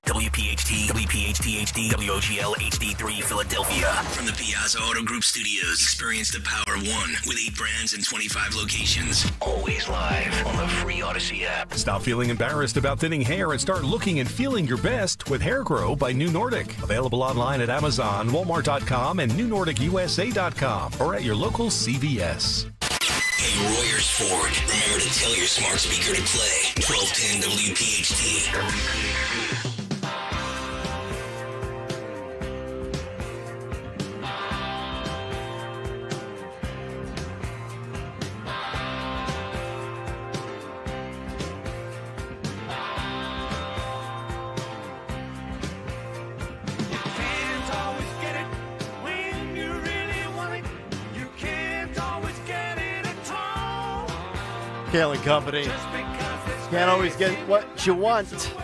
[SPEAKER 3] WPHT, WPHT-HD, WOGL HD3 Philadelphia. From the Piazza Auto Group Studios, experience the power of one with 8 brands and 25 locations. Always live on the free Odyssey app.
[SPEAKER 15] Stop feeling embarrassed about thinning hair and start looking and feeling your best with Hair Grow by New Nordic. Available online at Amazon, Walmart.com, and NewNordicUSA.com, or at your local CVS.
[SPEAKER 3] Hey, Royers Ford, remember to tell your smart speaker to play 1210 WPHT.
[SPEAKER 8] Kayal and Company. Can't always get what you want.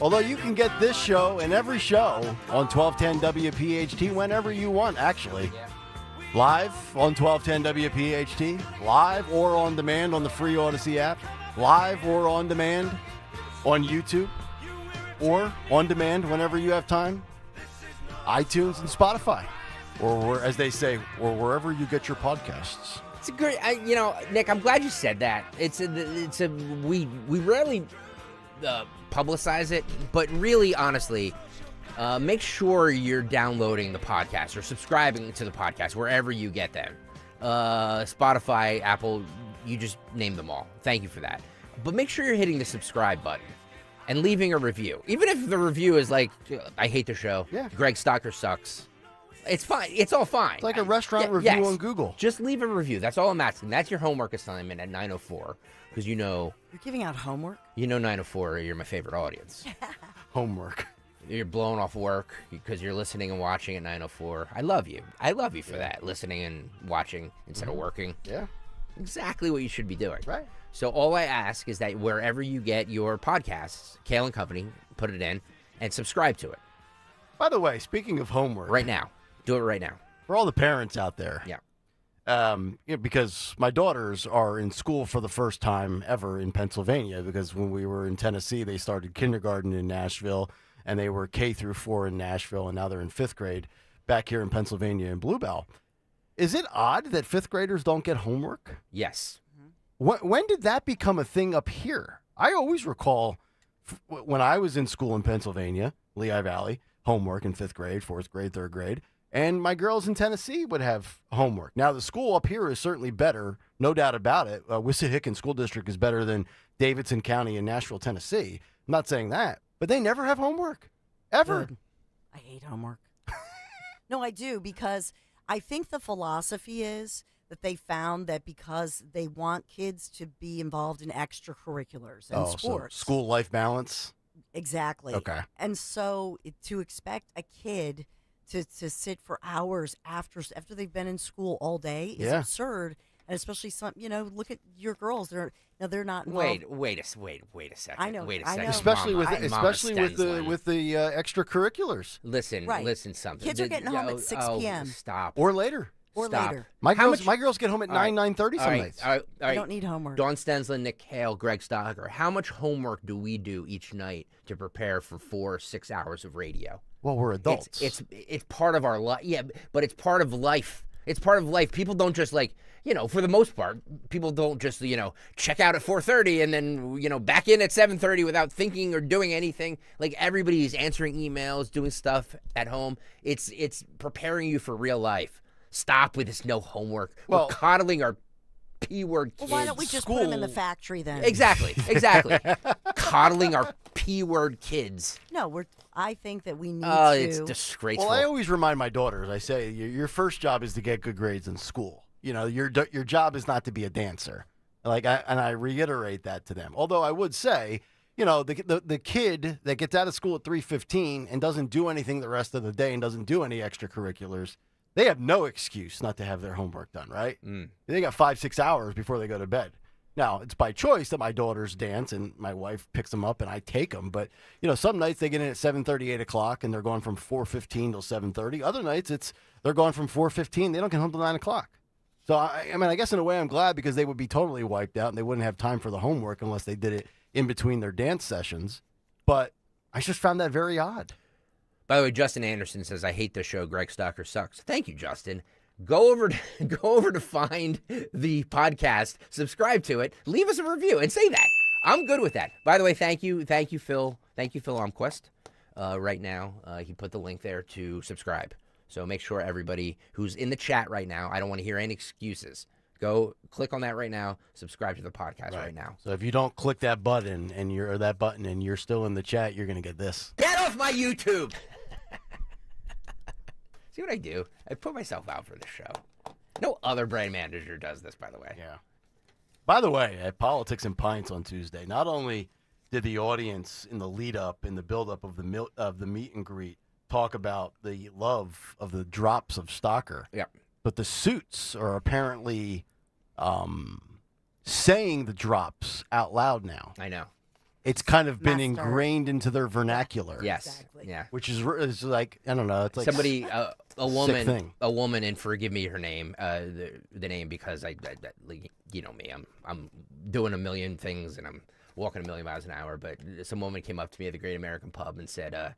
[SPEAKER 8] Although you can get this show and every show on 1210 WPHT whenever you want, actually. Live on 1210 WPHT, live or on demand on the free Odyssey app, live or on demand on YouTube, or on demand whenever you have time, iTunes and Spotify, or as they say, or wherever you get your podcasts.
[SPEAKER 1] It's a great, Nick. I'm glad you said that. We rarely publicize it, but really, honestly, make sure you're downloading the podcast or subscribing to the podcast wherever you get them. Spotify, Apple, you just name them all. Thank you for that. But make sure you're hitting the subscribe button and leaving a review, even if the review is like, "I hate the show. Yeah. Greg Stocker sucks." It's fine. It's all fine.
[SPEAKER 8] It's like a restaurant review on Google.
[SPEAKER 1] Just leave a review. That's all I'm asking. That's your homework assignment at 9:04, because
[SPEAKER 7] You're giving out homework?
[SPEAKER 1] 9:04, you're my favorite audience.
[SPEAKER 8] Homework.
[SPEAKER 1] You're blowing off work because you're listening and watching at 9:04. I love you. I love you for that, listening and watching instead of working.
[SPEAKER 8] Yeah.
[SPEAKER 1] Exactly what you should be doing.
[SPEAKER 8] Right.
[SPEAKER 1] So all I ask is that wherever you get your podcasts, Kayal and Company, put it in and subscribe to it.
[SPEAKER 8] By the way, speaking of homework.
[SPEAKER 1] Right now. Do it right now.
[SPEAKER 8] For all the parents out there.
[SPEAKER 1] Yeah.
[SPEAKER 8] Because my daughters are in school for the first time ever in Pennsylvania, because when we were in Tennessee, they started kindergarten in Nashville, and they were K through 4 in Nashville, and now they're in 5th grade back here in Pennsylvania in Bluebell. Is it odd that 5th graders don't get homework?
[SPEAKER 1] Yes.
[SPEAKER 8] When did that become a thing up here? I always recall when I was in school in Pennsylvania, Lehigh Valley, homework in 5th grade, 4th grade, 3rd grade. And my girls in Tennessee would have homework. Now, the school up here is certainly better, no doubt about it. Wissahickon School District is better than Davidson County in Nashville, Tennessee. I'm not saying that. But they never have homework. Ever.
[SPEAKER 7] Good. I hate homework. No, I do, because I think the philosophy is that they found that because they want kids to be involved in extracurriculars and sports.
[SPEAKER 8] So school life balance?
[SPEAKER 7] Exactly.
[SPEAKER 8] Okay.
[SPEAKER 7] And so to expect a kid to sit for hours after they've been in school all day is absurd, and especially some. Look at your girls. They're not involved.
[SPEAKER 1] Wait a second.
[SPEAKER 7] I know.
[SPEAKER 1] Wait a second.
[SPEAKER 8] Especially with the extracurriculars.
[SPEAKER 1] Listen. Something.
[SPEAKER 7] Kids are getting home at 6 p.m.
[SPEAKER 1] Stop.
[SPEAKER 8] Or later.
[SPEAKER 1] Stop.
[SPEAKER 7] Later.
[SPEAKER 8] My girls get home at 9:30 some nights.
[SPEAKER 1] All right.
[SPEAKER 7] I don't need homework.
[SPEAKER 1] Dawn Stensland, Nick Kayal, Greg Stocker. How much homework do we do each night to prepare for 4 or 6 hours of radio?
[SPEAKER 8] Well, we're adults.
[SPEAKER 1] It's part of our life. Yeah, but it's part of life. It's part of life. People don't just for the most part, people don't just, check out at 4:30 and then, back in at 7:30 without thinking or doing anything. Like, everybody's answering emails, doing stuff at home. It's preparing you for real life. Stop with this no homework. We're coddling our P-word kids.
[SPEAKER 7] Well, why don't we just put them in the factory then?
[SPEAKER 1] Exactly. Coddling our P-word kids.
[SPEAKER 7] No, I think that we need to.
[SPEAKER 1] Oh, it's disgraceful.
[SPEAKER 8] Well, I always remind my daughters, I say, your first job is to get good grades in school. Your job is not to be a dancer. And I reiterate that to them. Although I would say, the kid that gets out of school at 3:15 and doesn't do anything the rest of the day and doesn't do any extracurriculars, they have no excuse not to have their homework done, right? They got 5-6 hours before they go to bed. Now, it's by choice that my daughters dance and my wife picks them up and I take them. But, some nights they get in at 7:30, 8 o'clock, and they're going from 4:15 till 7:30. Other nights they're going from 4:15. They don't get home till 9 o'clock. So, I guess in a way I'm glad because they would be totally wiped out and they wouldn't have time for the homework unless they did it in between their dance sessions. But I just found that very odd.
[SPEAKER 1] By the way, Justin Anderson says, I hate this show. Greg Stocker sucks. Thank you, Justin. Go over to find the podcast, subscribe to it, leave us a review, and say that. I'm good with that. By the way, thank you, Phil. Thank you, Phil Almquist. Right now, he put the link there to subscribe. So make sure everybody who's in the chat right now, I don't want to hear any excuses. Go click on that right now. Subscribe to the podcast right now.
[SPEAKER 8] So if you don't click that button and you're still in the chat, you're going to get this.
[SPEAKER 1] Get off my YouTube. See what I do? I put myself out for the show. No other brand manager does this, by the way.
[SPEAKER 8] Yeah. By the way, at Politics and Pints on Tuesday, not only did the audience in the lead up, in the build up of the meet and greet, talk about the love of the drops of Stocker.
[SPEAKER 1] Yeah.
[SPEAKER 8] But the suits are apparently saying the drops out loud now.
[SPEAKER 1] I know.
[SPEAKER 8] It's kind of been ingrained into their vernacular.
[SPEAKER 1] Yes. Exactly. Yeah.
[SPEAKER 8] Which is like, I don't know. It's like
[SPEAKER 1] somebody, a
[SPEAKER 8] thing.
[SPEAKER 1] woman, and forgive me her name, the name, because I you know me, I'm doing a million things and I'm walking a million miles an hour. But some woman came up to me at the Great American Pub and said,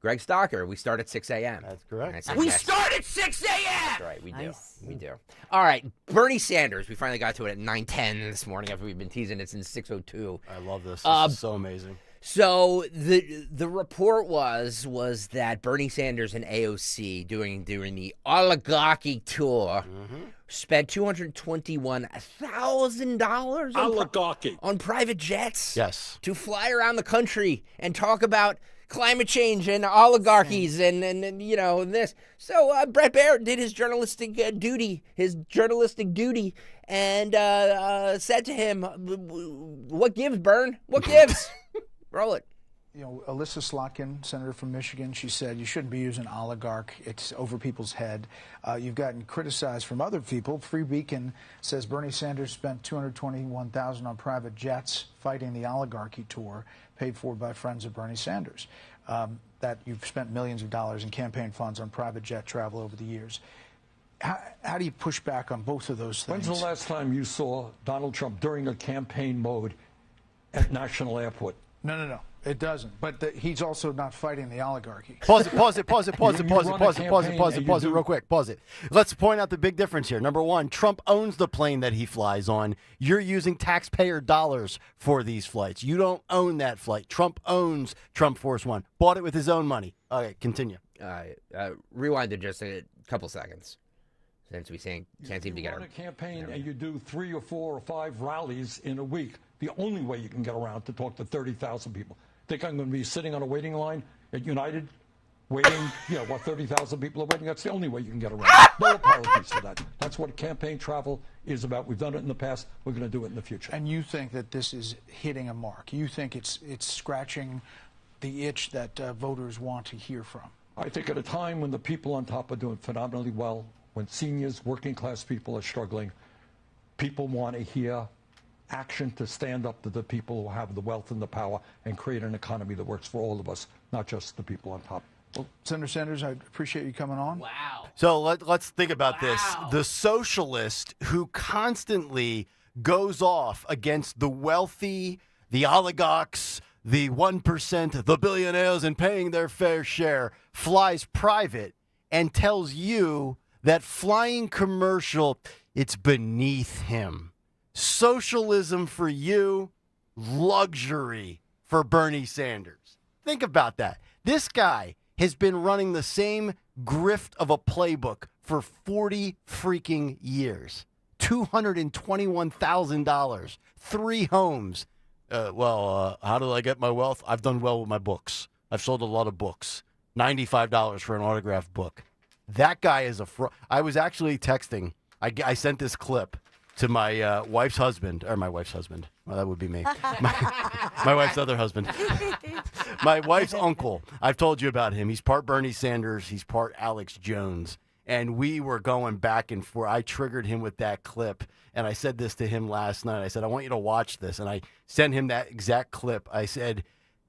[SPEAKER 1] Greg Stocker, we start at 6 a.m.
[SPEAKER 8] That's correct.
[SPEAKER 1] Said,
[SPEAKER 8] we
[SPEAKER 1] start at 6 a.m. That's right, we do. We do. All right, Bernie Sanders. We finally got to it at 9:10 this morning after we've been teasing it since 6:02.
[SPEAKER 8] I love this. This is so amazing.
[SPEAKER 1] So the report was that Bernie Sanders and AOC during the oligarchy tour spent $221,000 on private jets.
[SPEAKER 8] Yes.
[SPEAKER 1] To fly around the country and talk about climate change and oligarchies and this. So Brett Baird did his journalistic duty, and said to him, "What gives, Bern? What gives?" Roll it.
[SPEAKER 4] Alyssa Slotkin, senator from Michigan, she said you shouldn't be using oligarch. It's over people's head. You've gotten criticized from other people. Free Beacon says Bernie Sanders spent $221,000 on private jets fighting the oligarchy tour, paid for by friends of Bernie Sanders. That you've spent millions of dollars in campaign funds on private jet travel over the years. How do you push back on both of those things?
[SPEAKER 6] When's the last time you saw Donald Trump during a campaign mode at National Airport?
[SPEAKER 4] No. It doesn't. But he's also not fighting the oligarchy.
[SPEAKER 8] Pause it real quick. Pause it. Let's point out the big difference here. Number one, Trump owns the plane that he flies on. You're using taxpayer dollars for these flights. You don't own that flight. Trump owns Trump Force One. Bought it with his own money. Okay, continue.
[SPEAKER 1] Rewind to just a couple seconds. Since we can't seem to get
[SPEAKER 6] a campaign and you do 3 or 4 or 5 rallies in a week, the only way you can get around to talk to 30,000 people. Think I'm going to be sitting on a waiting line at United, waiting, 30,000 people are waiting? That's the only way you can get around. No apologies for that. That's what campaign travel is about. We've done it in the past. We're going to do it in the future.
[SPEAKER 4] And you think that this is hitting a mark? You think it's scratching the itch that voters want to hear from?
[SPEAKER 6] I think at a time when the people on top are doing phenomenally well, when seniors, working class people are struggling, people want to hear action to stand up to the people who have the wealth and the power and create an economy that works for all of us, not just the people on top.
[SPEAKER 4] Well, Senator Sanders, I appreciate you coming on.
[SPEAKER 1] Wow.
[SPEAKER 8] So let's think about this. The socialist who constantly goes off against the wealthy, the oligarchs, the 1%, the billionaires, and paying their fair share, flies private and tells you that flying commercial, it's beneath him. Socialism for you, luxury for Bernie Sanders. Think about that. This guy has been running the same grift of a playbook for 40 freaking years. $221,000, 3 homes. How do I get my wealth? I've done well with my books. I've sold a lot of books. $95 for an autographed book. That guy is a fraud. I was actually texting. I sent this clip to my wife's husband, or my wife's husband. Well, that would be me. My wife's other husband. My wife's uncle. I've told you about him. He's part Bernie Sanders. He's part Alex Jones. And we were going back and forth. I triggered him with that clip. And I said this to him last night. I said, I want you to watch this. And I sent him that exact clip. I said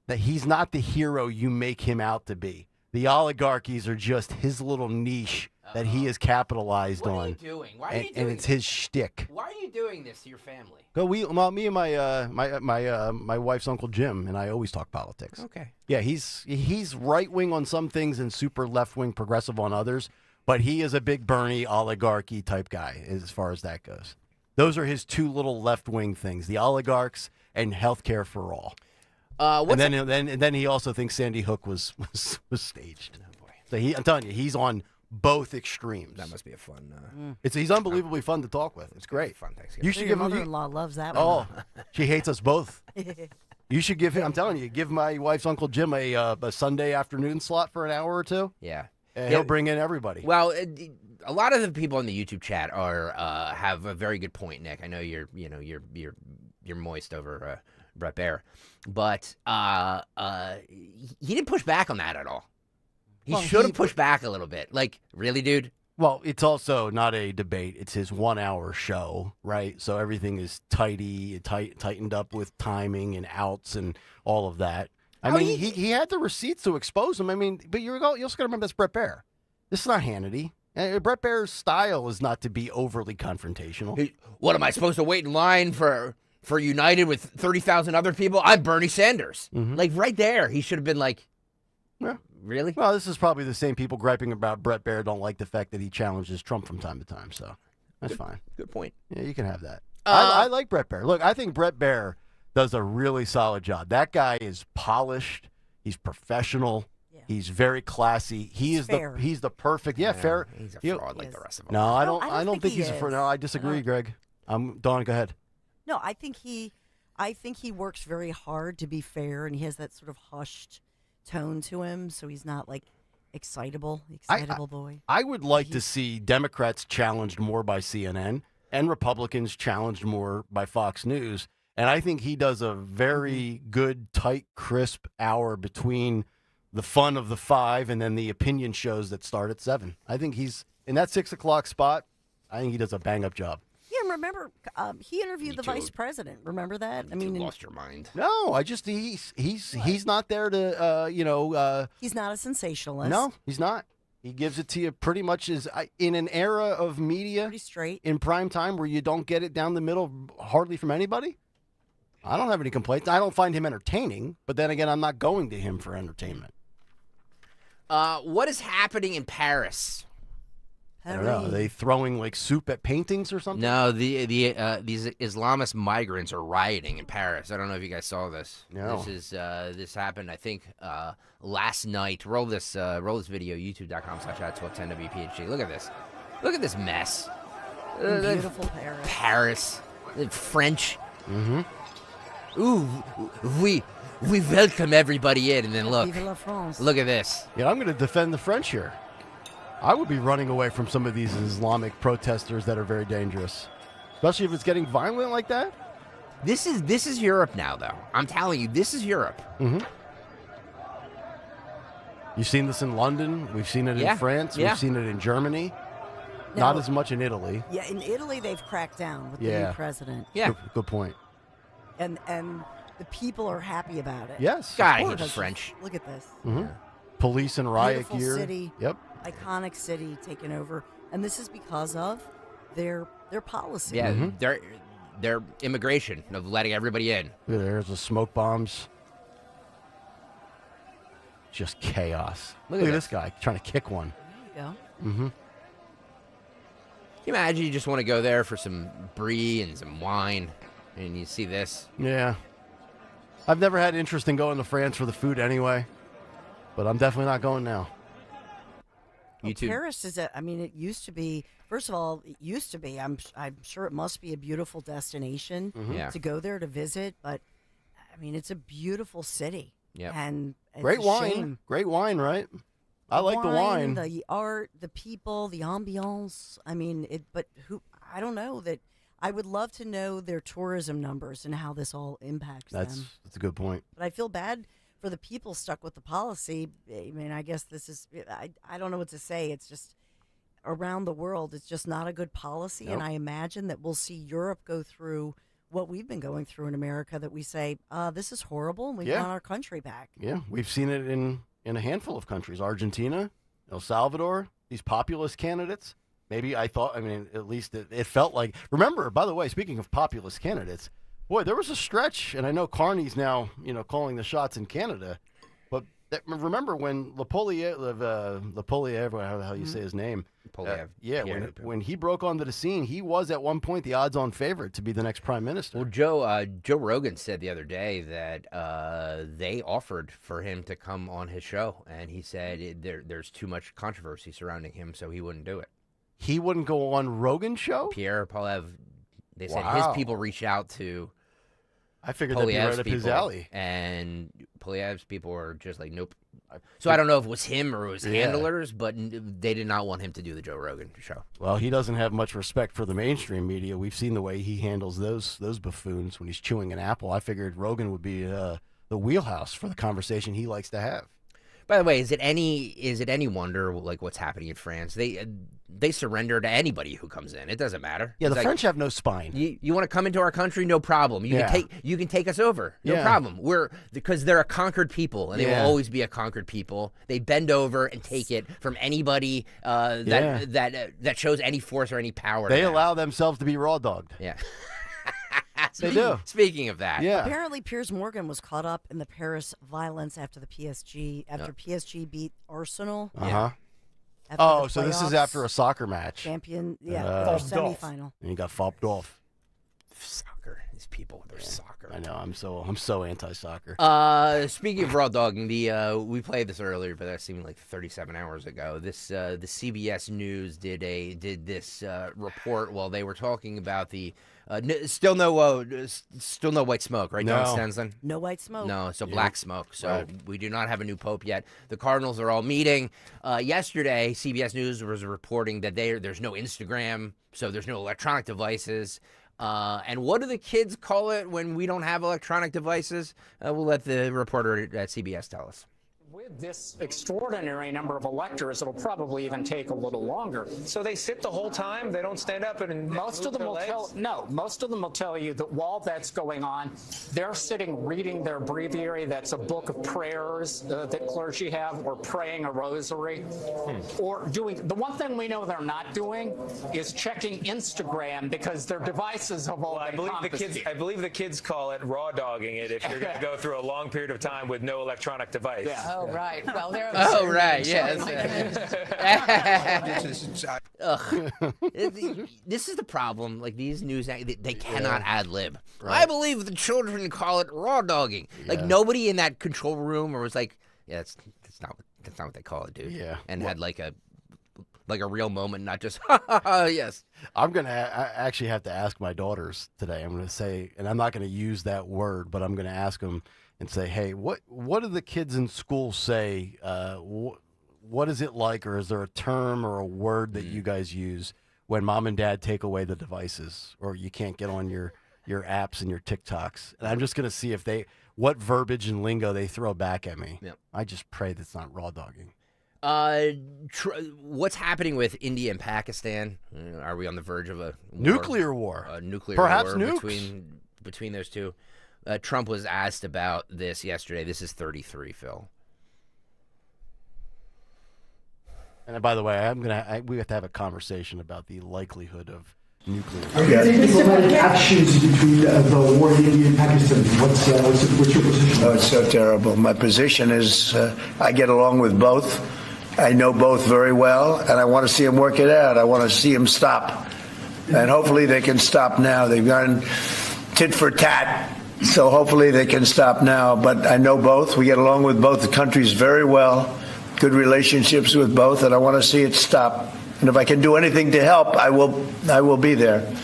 [SPEAKER 8] that he's not the hero you make him out to be. The oligarchies are just his little niche that he has capitalized on.
[SPEAKER 1] What are you doing? Why are you doing
[SPEAKER 8] And it's his shtick.
[SPEAKER 1] Why are you doing this to your family?
[SPEAKER 8] Me and my wife's Uncle Jim and I always talk politics.
[SPEAKER 1] Okay.
[SPEAKER 8] Yeah, he's right wing on some things and super left wing progressive on others, but he is a big Bernie oligarchy type guy as far as that goes. Those are his 2 little left wing things: the oligarchs and healthcare for all. And then he also thinks Sandy Hook was staged. Oh boy! So I'm telling you, he's on both extremes.
[SPEAKER 1] That must be a fun.
[SPEAKER 8] He's unbelievably fun to talk with. It's great.
[SPEAKER 1] Fun Thanksgiving.
[SPEAKER 8] You should
[SPEAKER 7] Your
[SPEAKER 8] give him.
[SPEAKER 7] mother-in-law loves that
[SPEAKER 8] Oh,
[SPEAKER 7] one.
[SPEAKER 8] she hates us both. You should give him. I'm telling you, give my wife's Uncle Jim a Sunday afternoon slot for an hour or 2.
[SPEAKER 1] Yeah.
[SPEAKER 8] He'll bring in everybody.
[SPEAKER 1] Well, a lot of the people in the YouTube chat are have a very good point, Nick. I know you're moist over Brett Baer, but he didn't push back on that at all. He should have pushed back a little bit. Like, really, dude?
[SPEAKER 8] Well, it's also not a debate. It's his 1-hour show, right? So everything is tightened up with timing and outs and all of that. I mean, he had the receipts to expose him. I mean, but you also got to remember that's Brett Baer. This is not Hannity. Brett Baer's style is not to be overly confrontational.
[SPEAKER 1] Hey, what, am I supposed to wait in line for United with 30,000 other people? I'm Bernie Sanders.
[SPEAKER 8] Mm-hmm.
[SPEAKER 1] Like, right there, he should have been like,
[SPEAKER 8] yeah.
[SPEAKER 1] Really?
[SPEAKER 8] Well, this is probably the same people griping about Brett Baer don't like the fact that he challenges Trump from time to time. So that's fine.
[SPEAKER 1] Good point.
[SPEAKER 8] Yeah, you can have that. I like Brett Baer. Look, I think Brett Baer does a really solid job. That guy is polished. He's professional. Yeah. He's very classy. He's the perfect. Yeah, fair.
[SPEAKER 1] He's a fraud like the rest of them.
[SPEAKER 8] No, I don't think he's a fraud. No, I disagree, Greg. Dawn, go ahead.
[SPEAKER 7] No, I think he works very hard to be fair, and he has that sort of hushed tone to him, so he's not like excitable boy.
[SPEAKER 8] I would like to see Democrats challenged more by CNN and Republicans challenged more by Fox News. And I think he does a very good, tight, crisp hour between the fun of the 5 and then the opinion shows that start at 7. I think he's in that 6 o'clock spot. I think he does a bang-up job.
[SPEAKER 7] Yeah, remember, he interviewed the vice president. Remember that? I mean,
[SPEAKER 1] lost your mind.
[SPEAKER 8] No, he's not there to
[SPEAKER 7] he's not a sensationalist.
[SPEAKER 8] No, he's not. He gives it to you pretty much as in an era of media,
[SPEAKER 7] pretty straight
[SPEAKER 8] in prime time where you don't get it down the middle hardly from anybody. I don't have any complaints. I don't find him entertaining, but then again, I'm not going to him for entertainment.
[SPEAKER 1] What is happening in Paris?
[SPEAKER 8] I don't know. Are they throwing like soup at paintings or something?
[SPEAKER 1] No, these Islamist migrants are rioting in Paris. I don't know if you guys saw this.
[SPEAKER 8] No.
[SPEAKER 1] This happened, I think, last night. Roll this video, youtube.com/@1210WPHT. Look at this. Look at this mess.
[SPEAKER 7] Beautiful Paris.
[SPEAKER 1] Paris. French.
[SPEAKER 8] Mm-hmm.
[SPEAKER 1] Ooh, we welcome everybody in, and then look at this.
[SPEAKER 8] Yeah, I'm going to defend the French here. I would be running away from some of these Islamic protesters that are very dangerous, especially if it's getting violent like that.
[SPEAKER 1] This is Europe now, though. I'm telling you, this is Europe.
[SPEAKER 8] Mm-hmm. You've seen this in London. We've seen it in France. We've seen it in Germany. Not as much in Italy.
[SPEAKER 7] Yeah, in Italy they've cracked down with the new president.
[SPEAKER 1] Yeah,
[SPEAKER 8] good point.
[SPEAKER 7] And the people are happy about it.
[SPEAKER 8] Yes,
[SPEAKER 1] God, I hate the French.
[SPEAKER 7] Look at this.
[SPEAKER 8] Mm-hmm. Police and riot
[SPEAKER 7] Beautiful
[SPEAKER 8] gear.
[SPEAKER 7] City.
[SPEAKER 8] Yep.
[SPEAKER 7] Iconic city taken over, and this is because of their policy.
[SPEAKER 1] Yeah, their immigration of letting everybody in.
[SPEAKER 8] There's the smoke bombs. Just chaos. Look at this guy trying to kick one.
[SPEAKER 7] There you go.
[SPEAKER 8] Mm-hmm.
[SPEAKER 1] you imagine you just want to go there for some brie and some wine, and you see this?
[SPEAKER 8] Yeah. I've never had interest in going to France for the food anyway, but I'm definitely not going now.
[SPEAKER 1] You too.
[SPEAKER 7] Paris is it used to be, first of all, it used to be, I'm sure it must be a beautiful destination
[SPEAKER 1] Yeah.
[SPEAKER 7] to go there to visit, but, I mean, it's a beautiful city.
[SPEAKER 1] Yep.
[SPEAKER 7] And it's
[SPEAKER 8] Great
[SPEAKER 7] a
[SPEAKER 8] wine.
[SPEAKER 7] shame.
[SPEAKER 8] Great wine, right? I like the wine.
[SPEAKER 7] The art, the people, the ambiance. I mean, I don't know that. I would love to know their tourism numbers and how this all impacts them.
[SPEAKER 8] That's a good point.
[SPEAKER 7] But I feel bad for the people stuck with the policy. I mean, I guess this is, I don't know what to say. It's just around the world, it's just not a good policy.
[SPEAKER 8] Nope.
[SPEAKER 7] And I imagine that we'll see Europe go through what we've been going through in America, that we say, this is horrible and we want our country back.
[SPEAKER 8] Yeah, we've seen it in a handful of countries. Argentina, El Salvador, these populist candidates. Maybe at least it felt like. Remember, by the way, speaking of populist candidates, boy, there was a stretch, and I know Carney's now, calling the shots in Canada, but remember when Polyev, how the hell you say his name?
[SPEAKER 1] Polyev.
[SPEAKER 8] When he broke onto the scene, he was at one point the odds-on favorite to be the next prime minister.
[SPEAKER 1] Well, Joe Rogan said the other day that they offered for him to come on his show, and he said there's too much controversy surrounding him, so he wouldn't do it.
[SPEAKER 8] He wouldn't go on Rogan's show?
[SPEAKER 1] Pierre Polyev, they said his people reached out to
[SPEAKER 8] I figured that'd be right up his alley.
[SPEAKER 1] And Polyev's people were just like, nope. So I don't know if it was him or it was handlers, but they did not want him to do the Joe Rogan show.
[SPEAKER 8] Well, he doesn't have much respect for the mainstream media. We've seen the way he handles those buffoons when he's chewing an apple. I figured Rogan would be the wheelhouse for the conversation he likes to have.
[SPEAKER 1] By the way, is it any wonder like what's happening in France? They surrender to anybody who comes in. It doesn't matter.
[SPEAKER 8] Yeah,
[SPEAKER 1] it's
[SPEAKER 8] the French have no spine.
[SPEAKER 1] You want to come into our country? No problem. You can take us over. No problem. Because they're a conquered people, and they will always be a conquered people. They bend over and take it from anybody that shows any force or any power.
[SPEAKER 8] They allow themselves to be raw dogged.
[SPEAKER 1] Yeah.
[SPEAKER 8] They do.
[SPEAKER 1] Speaking of that,
[SPEAKER 7] Apparently, Piers Morgan was caught up in the Paris violence after PSG beat Arsenal.
[SPEAKER 8] Oh, so this is after a soccer match.
[SPEAKER 7] Champion, semifinal.
[SPEAKER 8] And he got fobbed off.
[SPEAKER 1] Soccer. These people, they're soccer.
[SPEAKER 8] I know. I'm so anti-soccer.
[SPEAKER 1] Speaking of raw dogging, we played this earlier, but that seemed like 37 hours ago. The CBS News did this report while they were talking about the still no white smoke, right, Don Stenson?
[SPEAKER 7] No white smoke.
[SPEAKER 1] No, so black smoke. So we do not have a new pope yet. The Cardinals are all meeting. Yesterday, CBS News was reporting that there's no Instagram, so there's no electronic devices. And what do the kids call it when we don't have electronic devices? We'll let the reporter at CBS tell us.
[SPEAKER 12] With this extraordinary number of electors, it'll probably even take a little longer.
[SPEAKER 16] So they sit the whole time? They don't stand up and
[SPEAKER 12] most of them will tell you that while that's going on, they're sitting reading their breviary. That's a book of prayers that clergy have, or praying a rosary, or doing. The one thing we know they're not doing is checking Instagram, because their devices have all been confiscated.
[SPEAKER 16] I believe the kids call it raw dogging it if you're going to go through a long period of time with no electronic device.
[SPEAKER 12] Yeah.
[SPEAKER 18] Oh, right. Well, they're
[SPEAKER 1] right. Yes. This is the problem. Like these news, they cannot ad lib. Right. I believe the children call it raw dogging. Like nobody in that control room was like, that's not what they call it, dude.
[SPEAKER 8] Yeah.
[SPEAKER 1] And had like a real moment, not just yes.
[SPEAKER 8] I actually have to ask my daughters today. I'm going to say, and I'm not going to use that word, but I'm going to ask them and say, hey, what do the kids in school say? What is it like, or is there a term or a word that you guys use when mom and dad take away the devices, or you can't get on your apps and your TikToks? And I'm just going to see what verbiage and lingo they throw back at me.
[SPEAKER 1] Yep.
[SPEAKER 8] I just pray that's not raw dogging.
[SPEAKER 1] What's happening with India and Pakistan? Are we on the verge of a
[SPEAKER 8] nuclear war?
[SPEAKER 1] Perhaps nukes between those two. Trump was asked about this yesterday. This is 33, Phil.
[SPEAKER 8] And by the way, we have to have a conversation about the likelihood of nuclear.
[SPEAKER 4] Are there any diplomatic actions between the war in India and Pakistan? What's your position?
[SPEAKER 5] Oh, it's so terrible. My position is I get along with both. I know both very well, and I want to see them work it out. I want to see them stop And hopefully they can stop now. They've gone tit for tat. So hopefully they can stop now. But I know both. We get along with both the countries very well. Good relationships with both. And I want to see it stop. And if I can do anything to help, I will be there. By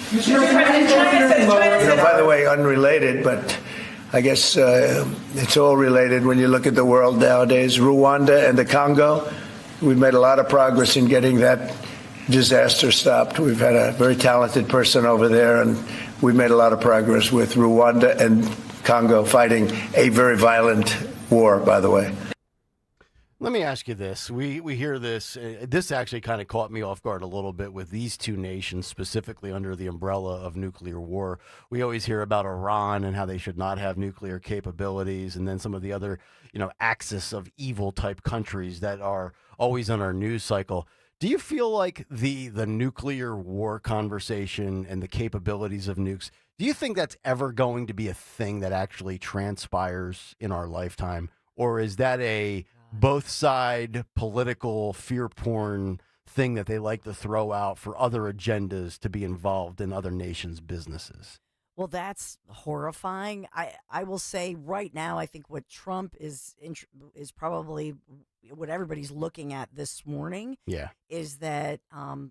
[SPEAKER 5] the way, unrelated, but I guess it's all related when you look at the world nowadays. Rwanda and the Congo, we've made a lot of progress in getting that disaster stopped. We've had a very talented person over there, and we've made a lot of progress with Rwanda and Congo fighting a very violent war, by the way.
[SPEAKER 8] Let me ask you this. We hear this. This actually kind of caught me off guard a little bit with these two nations, specifically under the umbrella of nuclear war. We always hear about Iran and how they should not have nuclear capabilities, and then some of the other, axis of evil type countries that are always on our news cycle. Do you feel like the nuclear war conversation and the capabilities of nukes, do you think that's ever going to be a thing that actually transpires in our lifetime? Or is that a both side political fear porn thing that they like to throw out for other agendas to be involved in other nations' businesses?
[SPEAKER 7] Well, that's horrifying. I will say right now, I think what Trump is probably what everybody's looking at this morning.
[SPEAKER 8] Yeah,
[SPEAKER 7] is that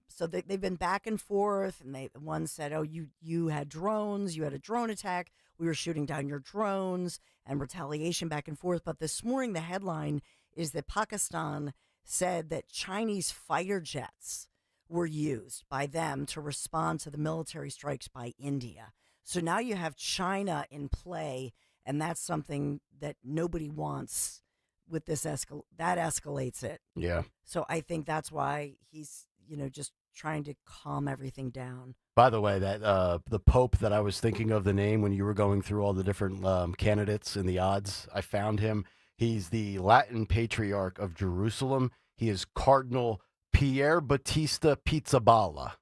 [SPEAKER 7] so they've been back and forth, and one said, "Oh, you had drones, you had a drone attack. We were shooting down your drones," and retaliation back and forth. But this morning, the headline is that Pakistan said that Chinese fighter jets were used by them to respond to the military strikes by India. So now you have China in play, and that's something that nobody wants with this that escalates it.
[SPEAKER 8] Yeah.
[SPEAKER 7] So I think that's why he's, just trying to calm everything down.
[SPEAKER 8] By the way, that the Pope that I was thinking of the name when you were going through all the different candidates and the odds, I found him. He's the Latin Patriarch of Jerusalem. He is Cardinal Pier Battista Pizzaballa.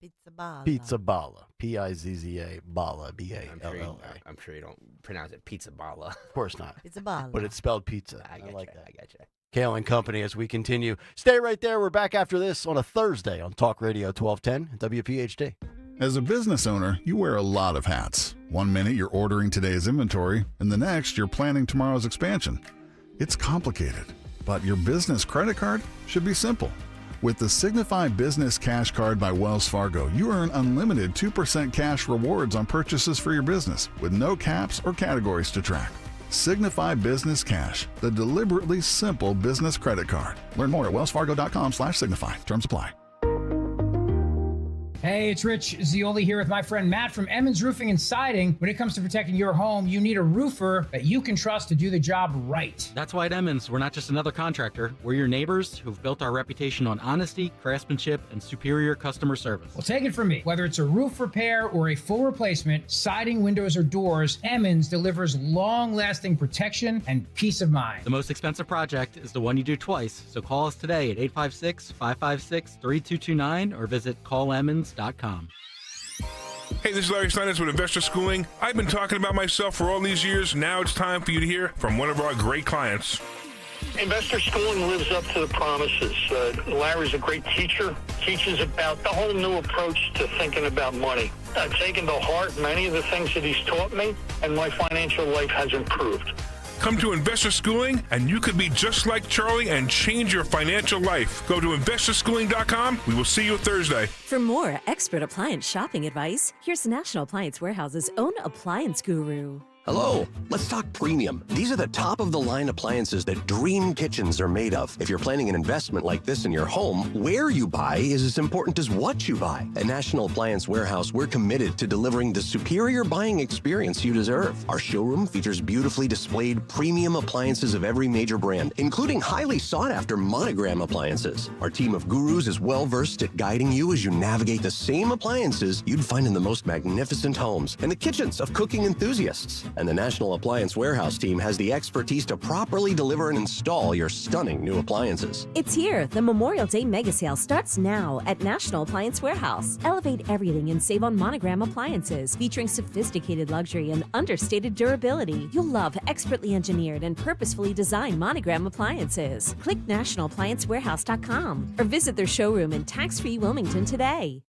[SPEAKER 8] Pizzaballa. P-I-Z-Z-A, Balla, B-A-L-L-A.
[SPEAKER 1] I'm sure you don't pronounce it Pizzaballa.
[SPEAKER 8] Of course not.
[SPEAKER 7] Pizzaballa.
[SPEAKER 8] But it's spelled pizza.
[SPEAKER 1] I like that. I got you.
[SPEAKER 8] Kayal and Company as we continue. Stay right there. We're back after this on a Thursday on Talk Radio 1210 WPHT.
[SPEAKER 10] As a business owner, you wear a lot of hats. One minute you're ordering today's inventory, and the next you're planning tomorrow's expansion. It's complicated, but your business credit card should be simple. With the Signify Business Cash Card by Wells Fargo, you earn unlimited 2% cash rewards on purchases for your business with no caps or categories to track. Signify Business Cash, the deliberately simple business credit card. Learn more at wellsfargo.com/signify. Terms apply.
[SPEAKER 19] Hey, it's Rich Zioli here with my friend Matt from Emmons Roofing and Siding. When it comes to protecting your home, you need a roofer that you can trust to do the job right.
[SPEAKER 20] That's why at Emmons, we're not just another contractor. We're your neighbors who've built our reputation on honesty, craftsmanship, and superior customer service.
[SPEAKER 19] Well, take it from me. Whether it's a roof repair or a full replacement, siding, windows, or doors, Emmons delivers long-lasting protection and peace of mind.
[SPEAKER 20] The most expensive project is the one you do twice, so call us today at 856-556-3229 or visit callemmons.com.
[SPEAKER 21] Hey, this is Larry Steinitz with Investor Schooling. I've been talking about myself for all these years. Now it's time for you to hear from one of our great clients.
[SPEAKER 24] Investor Schooling lives up to the promises. Larry's a great teacher, teaches about the whole new approach to thinking about money. I've taken to heart many of the things that he's taught me, and my financial life has improved.
[SPEAKER 21] Come to Investor Schooling, and you could be just like Charlie and change your financial life. Go to investorschooling.com. We will see you Thursday.
[SPEAKER 25] For more expert appliance shopping advice, here's National Appliance Warehouse's own appliance guru.
[SPEAKER 27] Hello, let's talk premium. These are the top-of-the-line appliances that dream kitchens are made of. If you're planning an investment like this in your home, where you buy is as important as what you buy. At National Appliance Warehouse, we're committed to delivering the superior buying experience you deserve. Our showroom features beautifully displayed premium appliances of every major brand, including highly sought-after Monogram appliances. Our team of gurus is well-versed at guiding you as you navigate the same appliances you'd find in the most magnificent homes and the kitchens of cooking enthusiasts. And the National Appliance Warehouse team has the expertise to properly deliver and install your stunning new appliances.
[SPEAKER 25] It's here. The Memorial Day mega sale starts now at National Appliance Warehouse. Elevate everything and save on Monogram appliances featuring sophisticated luxury and understated durability. You'll love expertly engineered and purposefully designed Monogram appliances. Click nationalappliancewarehouse.com or visit their showroom in tax-free Wilmington today.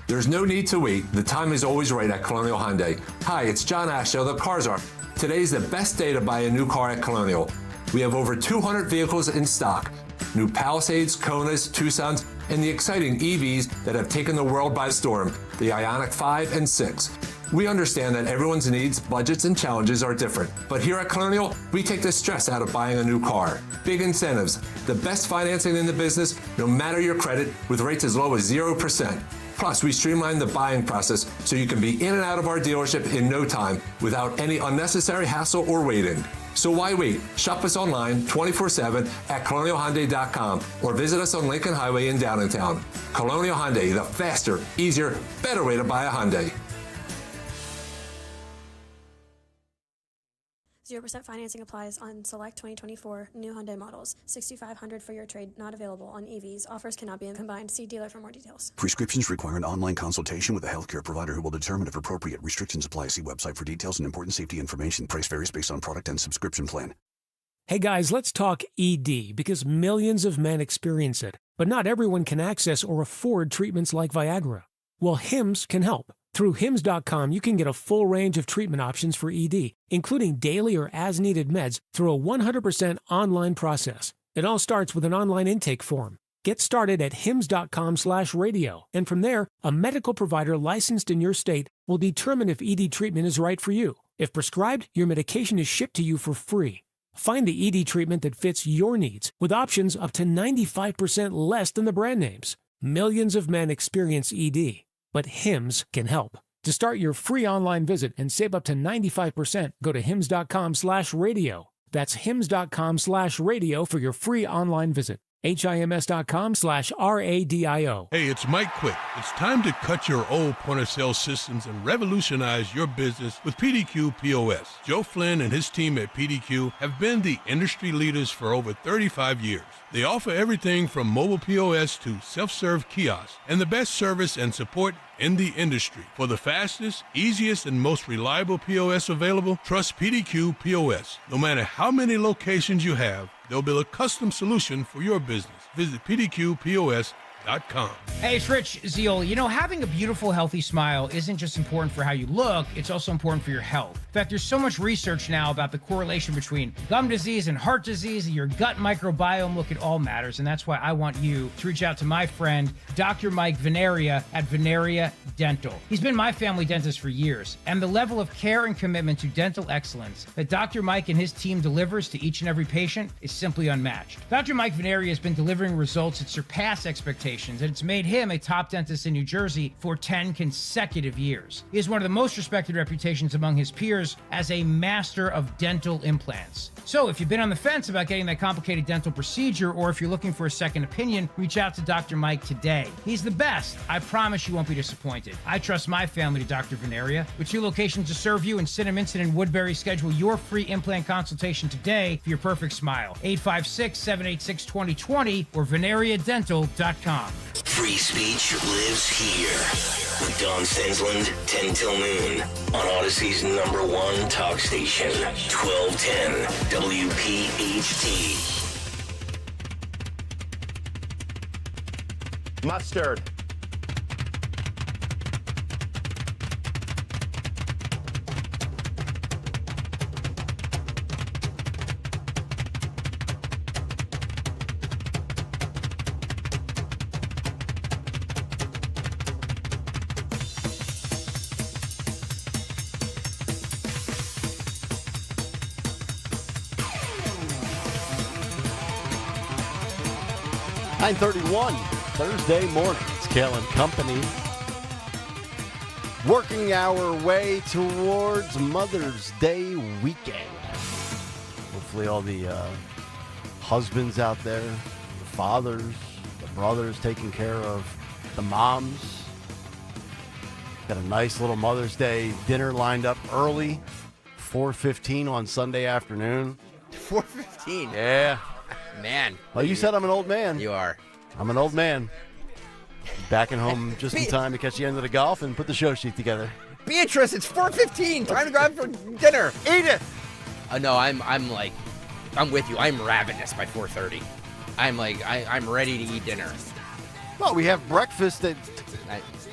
[SPEAKER 11] There's no need to wait. The time is always right at Colonial Hyundai. Hi, it's John Ashdale, the Cars Are. Today's the best day to buy a new car at Colonial. We have over 200 vehicles in stock. New Palisades, Konas, Tucsons, and the exciting EVs that have taken the world by storm, the Ioniq 5 and 6. We understand that everyone's needs, budgets, and challenges are different, but here at Colonial, we take the stress out of buying a new car. Big incentives, the best financing in the business, no matter your credit, with rates as low as 0%. Plus, we streamline the buying process so you can be in and out of our dealership in no time without any unnecessary hassle or waiting. So why wait? Shop us online 24/7 at colonialhyundai.com or visit us on Lincoln Highway in Downtown. Colonial Hyundai, the faster, easier, better way to buy a Hyundai.
[SPEAKER 13] 0% financing applies on select 2024 new Hyundai models. $6,500 for your trade not available on EVs. Offers cannot be combined. See dealer for more details.
[SPEAKER 14] Prescriptions require an online consultation with a healthcare provider who will determine if appropriate. Restrictions apply. See website for details and important safety information. Price varies based on product and subscription plan.
[SPEAKER 17] Hey guys, let's talk ED because millions of men experience it, but not everyone can access or afford treatments like Viagra. Well, Hims can help. Through Hims.com, you can get a full range of treatment options for ED, including daily or as-needed meds through a 100% online process. It all starts with an online intake form. Get started at Hims.com/radio, and from there, a medical provider licensed in your state will determine if ED treatment is right for you. If prescribed, your medication is shipped to you for free. Find the ED treatment that fits your needs, with options up to 95% less than the brand names. Millions of men experience ED. But Hims can help. To start your free online visit and save up to 95%, go to hims.com/radio. That's hims.com/radio for your free online visit. HIMS.com/RADIO.
[SPEAKER 22] Hey, it's Mike Quick. It's time to cut your old point-of-sale systems and revolutionize your business with PDQ POS. Joe Flynn and his team at PDQ have been the industry leaders for over 35 years. They offer everything from mobile POS to self-serve kiosks and the best service and support in the industry. For the fastest, easiest, and most reliable POS available, trust PDQ POS. No matter how many locations you have, they'll build a custom solution for your business. Visit pdqpos.com.
[SPEAKER 19] Hey, it's Rich Zeoli. You know, having a beautiful, healthy smile isn't just important for how you look, it's also important for your health. In fact, there's so much research now about the correlation between gum disease and heart disease and your gut microbiome. Look, it all matters, and that's why I want you to reach out to my friend, Dr. Mike Veneria at Veneria Dental. He's been my family dentist for years, and the level of care and commitment to dental excellence that Dr. Mike and his team delivers to each and every patient is simply unmatched. Dr. Mike Veneria has been delivering results that surpass expectations, and it's made him a top dentist in New Jersey for 10 consecutive years. He has one of the most respected reputations among his peers as a master of dental implants. So if you've been on the fence about getting that complicated dental procedure, or if you're looking for a second opinion, reach out to Dr. Mike today. He's the best. I promise you won't be disappointed. I trust my family to Dr. Veneria. With 2 locations to serve you in Cinnaminson and Woodbury, schedule your free implant consultation today for your perfect smile. 856-786-2020 or veneriadental.com.
[SPEAKER 3] Free speech lives here with Don Stensland, 10 till noon on Odyssey's #1 talk station, 1210 WPHT.
[SPEAKER 8] Mustard. .31 Thursday morning. It's Kayal and Company. Working our way towards Mother's Day weekend. Hopefully all the husbands out there, the fathers, the brothers taking care of the moms. Got a nice little Mother's Day dinner lined up early. 4:15 on Sunday afternoon.
[SPEAKER 1] 4:15?
[SPEAKER 8] Yeah.
[SPEAKER 1] Man.
[SPEAKER 8] Well, you said I'm an old man.
[SPEAKER 1] You are.
[SPEAKER 8] I'm an old man. Backing home just in time to catch the end of the golf and put the show sheet together.
[SPEAKER 1] Beatrice, it's 4:15. Time to grab for dinner.
[SPEAKER 8] Edith.
[SPEAKER 1] No, I'm with you. I'm ravenous by 4:30. I'm ready to eat dinner.
[SPEAKER 8] Well, we have breakfast at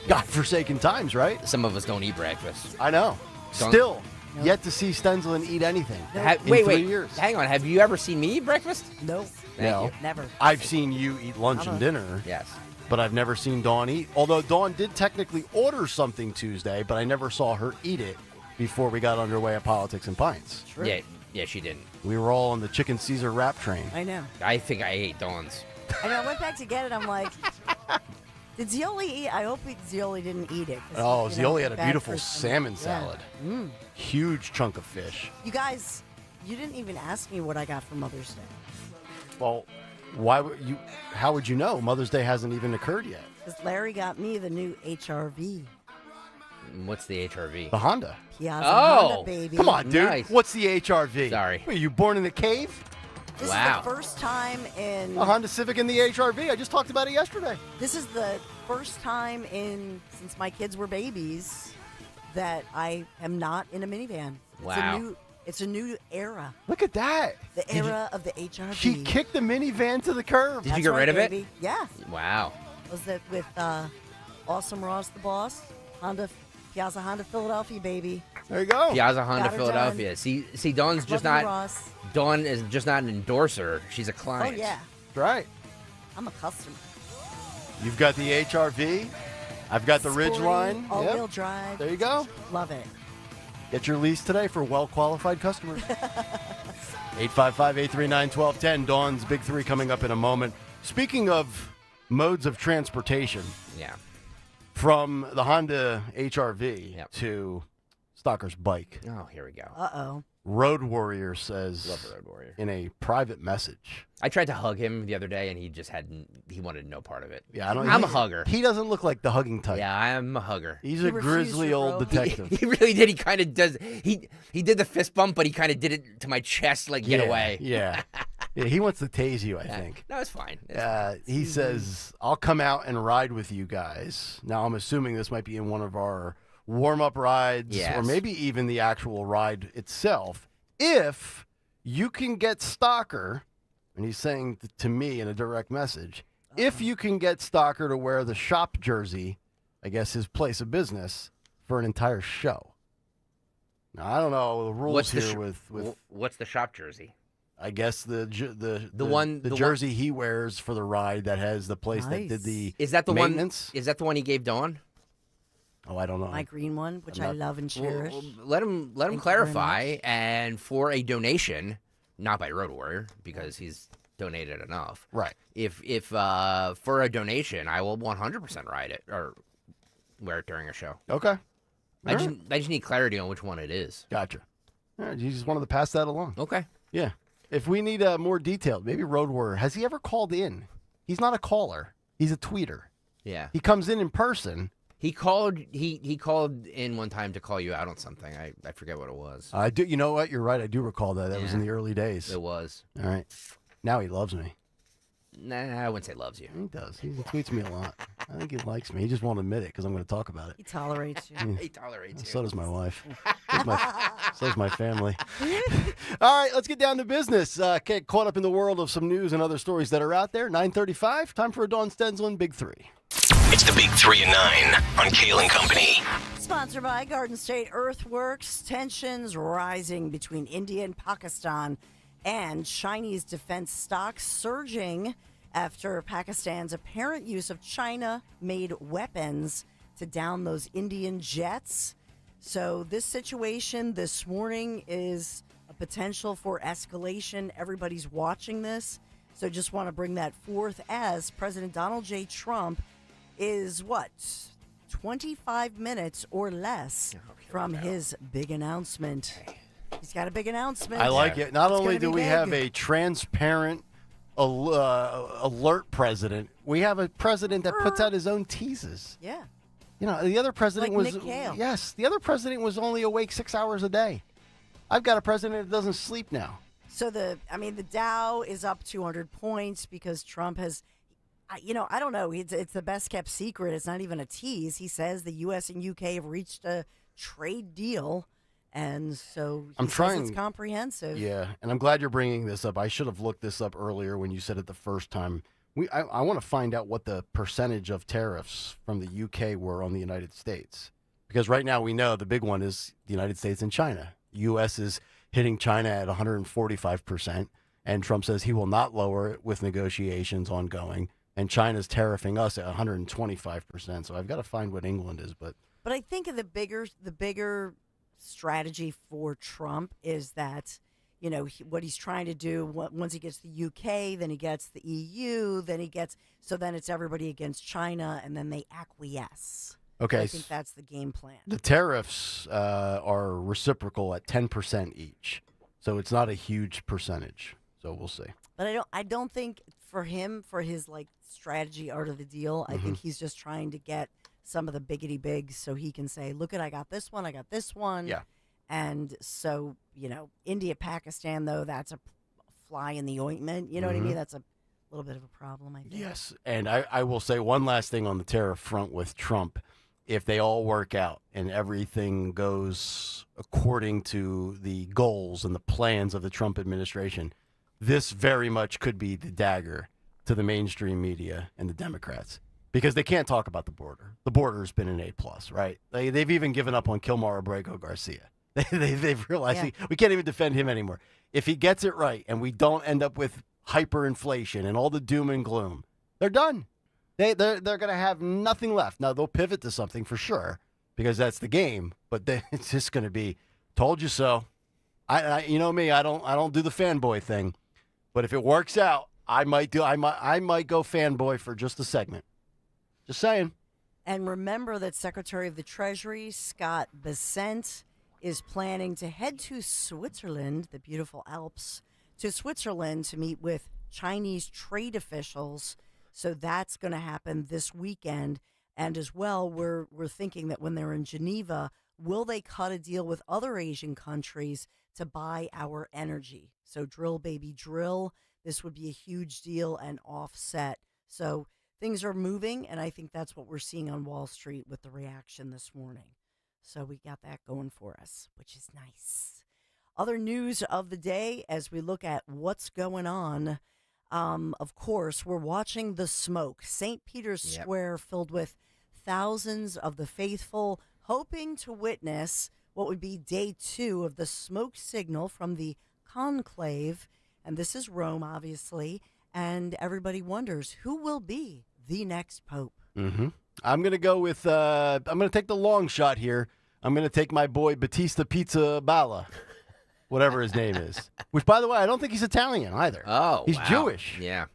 [SPEAKER 8] godforsaken times, right?
[SPEAKER 1] Some of us don't eat breakfast.
[SPEAKER 8] I know.
[SPEAKER 1] Don't-
[SPEAKER 8] Still, yet to see Stenzlin eat anything.
[SPEAKER 1] Wait,
[SPEAKER 8] 3 years.
[SPEAKER 1] Hang on. Have you ever seen me eat breakfast?
[SPEAKER 7] No.
[SPEAKER 8] No.
[SPEAKER 7] Never.
[SPEAKER 8] I've seen you eat lunch and dinner.
[SPEAKER 1] Yes.
[SPEAKER 8] But I've never seen Dawn eat. Although Dawn did technically order something Tuesday, but I never saw her eat it before we got underway at Politics and Pints.
[SPEAKER 7] True.
[SPEAKER 1] Yeah, she didn't.
[SPEAKER 8] We were all on the Chicken Caesar wrap train.
[SPEAKER 7] I know.
[SPEAKER 1] I think I ate Dawn's.
[SPEAKER 7] And I went back to get it. I'm like, did Zioli eat? I hope Zioli didn't eat it.
[SPEAKER 8] Oh, Zioli had a
[SPEAKER 7] bad
[SPEAKER 8] beautiful
[SPEAKER 7] for-
[SPEAKER 8] salmon
[SPEAKER 7] Yeah.
[SPEAKER 8] salad.
[SPEAKER 7] Mm.
[SPEAKER 8] Huge chunk of fish.
[SPEAKER 7] You guys, you didn't even ask me what I got for Mother's Day.
[SPEAKER 8] Well, why would you? How would you know? Mother's Day hasn't even occurred yet.
[SPEAKER 7] Because Larry got me the new HRV.
[SPEAKER 1] What's the HRV?
[SPEAKER 8] The Honda.
[SPEAKER 7] Piazza Honda, baby.
[SPEAKER 8] Come on, dude.
[SPEAKER 1] Nice.
[SPEAKER 8] What's the HRV?
[SPEAKER 1] Sorry.
[SPEAKER 8] Were you born in a cave?
[SPEAKER 7] This is the first time in...
[SPEAKER 8] A Honda Civic in the HRV. I just talked about it yesterday.
[SPEAKER 7] This is the first time since my kids were babies that I am not in a minivan.
[SPEAKER 1] Wow.
[SPEAKER 7] It's a new era.
[SPEAKER 8] Look at that.
[SPEAKER 7] The era of the HRV.
[SPEAKER 8] She kicked the minivan to the curb.
[SPEAKER 1] Did you get rid of it?
[SPEAKER 7] Baby. Yeah.
[SPEAKER 1] Wow.
[SPEAKER 7] Was that with Awesome Ross the boss? Piazza Honda Philadelphia, baby.
[SPEAKER 8] There you go.
[SPEAKER 1] Piazza Honda
[SPEAKER 7] Got her
[SPEAKER 1] Philadelphia.
[SPEAKER 7] done.
[SPEAKER 1] See, Dawn's just
[SPEAKER 7] Love you,
[SPEAKER 1] not.
[SPEAKER 7] Ross.
[SPEAKER 1] Dawn is just not an endorser. She's a
[SPEAKER 7] Oh,
[SPEAKER 1] client.
[SPEAKER 7] yeah.
[SPEAKER 8] That's right.
[SPEAKER 7] I'm a customer.
[SPEAKER 8] You've got the HRV. I've got the Ridgeline.
[SPEAKER 7] All-wheel drive.
[SPEAKER 8] There you go.
[SPEAKER 7] Love it.
[SPEAKER 8] Get your lease today for well-qualified customers. 855-839-1210. Dawn's Big Three coming up in a moment. Speaking of modes of transportation.
[SPEAKER 1] Yeah.
[SPEAKER 8] From the Honda HRV to Stalker's bike.
[SPEAKER 1] Oh, here we go.
[SPEAKER 7] Uh-oh.
[SPEAKER 8] Road Warrior says
[SPEAKER 1] Love Road Warrior.
[SPEAKER 8] in a private message.
[SPEAKER 1] I tried to hug him the other day, and he just he wanted no part of it.
[SPEAKER 8] Yeah,
[SPEAKER 1] I'm a hugger.
[SPEAKER 8] He doesn't look like the hugging type.
[SPEAKER 1] Yeah, I'm a hugger.
[SPEAKER 8] He's a grizzly old detective.
[SPEAKER 1] He really did. He kind of does. He did the fist bump, but he kind of did it to my chest, like get away.
[SPEAKER 8] Yeah. Yeah, he wants to tase you, I think.
[SPEAKER 1] No, it's fine.
[SPEAKER 8] He says, I'll come out and ride with you guys. Now, I'm assuming this might be in one of our warm-up rides or maybe even the actual ride itself. If you can get Stalker, and he's saying to me in a direct message, if you can get Stalker to wear the shop jersey, I guess his place of business, for an entire show. Now, I don't know the rules with
[SPEAKER 1] what's the shop jersey?
[SPEAKER 8] I guess the
[SPEAKER 1] the
[SPEAKER 8] jersey he wears for the ride that has the place that did the
[SPEAKER 1] Is that the
[SPEAKER 8] maintenance.
[SPEAKER 1] one? Is that the one he gave Dawn?
[SPEAKER 8] Oh, I don't know.
[SPEAKER 7] My green one, which I love and cherish.
[SPEAKER 1] Well, let him
[SPEAKER 7] Thank you very
[SPEAKER 1] clarify.
[SPEAKER 7] much.
[SPEAKER 1] And for a donation, not by Road Warrior because he's donated enough.
[SPEAKER 8] Right.
[SPEAKER 1] If for a donation, I will 100% ride it or wear it during a show.
[SPEAKER 8] Okay.
[SPEAKER 1] I just need clarity on which one it is.
[SPEAKER 8] Gotcha. All right, you just wanted to pass that along.
[SPEAKER 1] Okay.
[SPEAKER 8] Yeah. If we need more detailed, maybe Road Warrior. Has he ever called in? He's not a caller. He's a tweeter.
[SPEAKER 1] Yeah.
[SPEAKER 8] He comes in person.
[SPEAKER 1] He called. He called in one time to call you out on something. I forget what it was.
[SPEAKER 8] I do. You know what? You're right. I do recall that. That was in the early days.
[SPEAKER 1] It was.
[SPEAKER 8] All right. Now he loves me.
[SPEAKER 1] Nah, I wouldn't say loves you.
[SPEAKER 8] He does. He tweets me a lot. I think he likes me. He just won't admit it because I'm going to talk about it.
[SPEAKER 7] He tolerates you.
[SPEAKER 1] He tolerates you.
[SPEAKER 8] So does my wife. So does my family. All right, let's get down to business. Get caught up in the world of some news and other stories that are out there. 9:35. Time for a Dawn Stenzlin Big Three.
[SPEAKER 3] It's the Big 3 and 9 on Kayal and Company.
[SPEAKER 7] Sponsored by Garden State Earthworks. Tensions rising between India and Pakistan, and Chinese defense stocks surging after Pakistan's apparent use of China-made weapons to down those Indian jets. So this situation this morning is a potential for escalation. Everybody's watching this. So just want to bring that forth as President Donald J. Trump is 25 minutes or less from his big announcement. He's got a big announcement.
[SPEAKER 8] I like it. Not
[SPEAKER 7] It's
[SPEAKER 8] only
[SPEAKER 7] gonna
[SPEAKER 8] do
[SPEAKER 7] be
[SPEAKER 8] we
[SPEAKER 7] big.
[SPEAKER 8] have a transparent, alert president, we have a president that puts out his own teases.
[SPEAKER 7] Yeah.
[SPEAKER 8] You know, the other president
[SPEAKER 7] Like
[SPEAKER 8] was
[SPEAKER 7] Nick Kayal.
[SPEAKER 8] yes, the other president was only awake 6 hours a day. I've got a president that doesn't sleep now.
[SPEAKER 7] So the Dow is up 200 points because Trump has, I don't know. It's the best kept secret. It's not even a tease. He says the U.S. and U.K. have reached a trade deal, and so he says it's comprehensive.
[SPEAKER 8] Yeah, and I'm glad you're bringing this up. I should have looked this up earlier when you said it the first time. I want to find out what the percentage of tariffs from the UK were on the United States. Because right now we know the big one is the United States and China. The U.S. is hitting China at 145%, and Trump says he will not lower it with negotiations ongoing. And China's tariffing us at 125%. So I've got to find what England is. But
[SPEAKER 7] I think the bigger strategy for Trump is that, what he's trying to do once he gets the UK, then he gets the EU, then it's everybody against China, and then they acquiesce.
[SPEAKER 8] Okay.
[SPEAKER 7] I think that's the game plan.
[SPEAKER 8] The tariffs are reciprocal at 10% each. So it's not a huge percentage. So we'll see.
[SPEAKER 7] But I don't think for him, for his strategy art of the deal, I think he's just trying to get some of the biggity bigs so he can say, look I got this one, I got this one.
[SPEAKER 8] Yeah.
[SPEAKER 7] And so, India, Pakistan, though, that's a fly in the ointment. You know what I mean? That's a little bit of a problem, I think.
[SPEAKER 8] Yes. And I will say one last thing on the tariff front with Trump. If they all work out and everything goes according to the goals and the plans of the Trump administration, this very much could be the dagger to the mainstream media and the Democrats, because they can't talk about the border. The border has been an A+, right? They've even given up on Kilmar Abrego Garcia. They've realized we can't even defend him anymore. If he gets it right and we don't end up with hyperinflation and all the doom and gloom, they're done. They're going to have nothing left. Now, they'll pivot to something for sure, because that's the game, but it's just going to be, told you so. You know me, I don't do the fanboy thing, but if it works out, I might go fanboy for just a segment. Just saying.
[SPEAKER 7] And remember that Secretary of the Treasury, Scott Bessent, is planning to head to Switzerland, the beautiful Alps, to Switzerland to meet with Chinese trade officials. So that's going to happen this weekend. And as well, we're thinking that when they're in Geneva, will they cut a deal with other Asian countries to buy our energy? So drill, baby, drill. This would be a huge deal and offset. So things are moving, and I think that's what we're seeing on Wall Street with the reaction this morning. So we got that going for us, which is nice. Other news of the day as we look at what's going on. Of course, we're watching the smoke. St. Peter's Square filled with thousands of the faithful hoping to witness what would be day 2 of the smoke signal from the Conclave. And this is Rome, obviously. And everybody wonders who will be the next pope.
[SPEAKER 8] Mm-hmm. I'm going to go with, I'm going to take the long shot here. I'm going to take my boy Battista Pizza Balla, whatever his name is. Which, by the way, I don't think he's Italian either.
[SPEAKER 1] Oh,
[SPEAKER 8] he's
[SPEAKER 1] wow.
[SPEAKER 8] Jewish.
[SPEAKER 1] Yeah.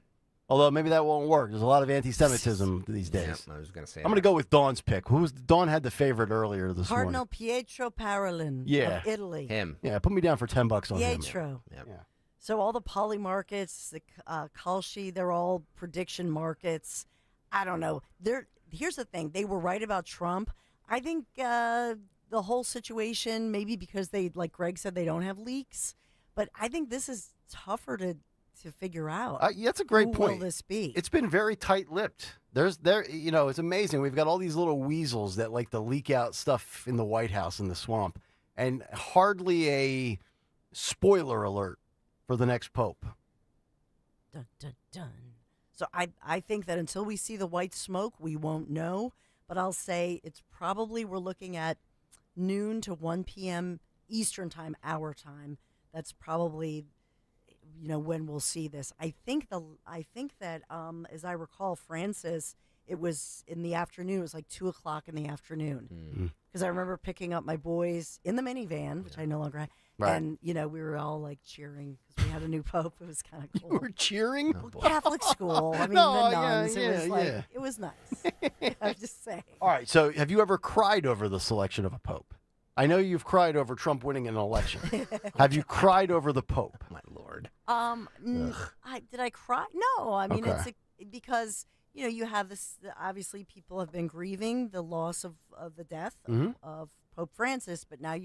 [SPEAKER 8] Although maybe that won't work. There's a lot of anti-Semitism these days.
[SPEAKER 1] Yeah, I was going to say
[SPEAKER 8] I'm going to go with Dawn's pick. Dawn had the favorite earlier this
[SPEAKER 7] Cardinal
[SPEAKER 8] morning.
[SPEAKER 7] Pietro Parolin of Italy.
[SPEAKER 1] Him.
[SPEAKER 8] Yeah, put me down for $10 on him.
[SPEAKER 7] Pietro.
[SPEAKER 1] Yeah.
[SPEAKER 7] So all the poly markets, the Kalshi, they're all prediction markets. I don't know. Here's the thing. They were right about Trump. I think the whole situation, maybe because they, like Greg said, they don't have leaks. But I think this is tougher to figure out.
[SPEAKER 8] That's a great
[SPEAKER 7] Who
[SPEAKER 8] point.
[SPEAKER 7] will this be?
[SPEAKER 8] It's been very tight-lipped. It's amazing. We've got all these little weasels that like to leak out stuff in the White House in the swamp, and hardly a spoiler alert for the next pope.
[SPEAKER 7] Dun, dun, dun. So I think that until we see the white smoke, we won't know. But I'll say it's probably we're looking at noon to 1 p.m. Eastern time, our time. That's probably, when we'll see this. I think that as I recall, Francis, it was in the afternoon. It was like 2 o'clock in the afternoon. Because I remember picking up my boys in the minivan, which I no longer have.
[SPEAKER 8] Right.
[SPEAKER 7] And, we were all like cheering because we had a new pope. It was kind of cool.
[SPEAKER 8] You were cheering?
[SPEAKER 7] Catholic school. I mean,
[SPEAKER 8] No,
[SPEAKER 7] the nuns.
[SPEAKER 8] yeah,
[SPEAKER 7] it was like,
[SPEAKER 8] yeah.
[SPEAKER 7] it was nice. I'm just saying.
[SPEAKER 8] All right, so have you ever cried over the selection of a pope? I know you've cried over Trump winning an election. Have you cried over the pope?
[SPEAKER 1] My Lord.
[SPEAKER 7] Did I cry? No. I mean,
[SPEAKER 8] Okay.
[SPEAKER 7] it's because, you have this, obviously people have been grieving the loss of the death of Pope Francis, but now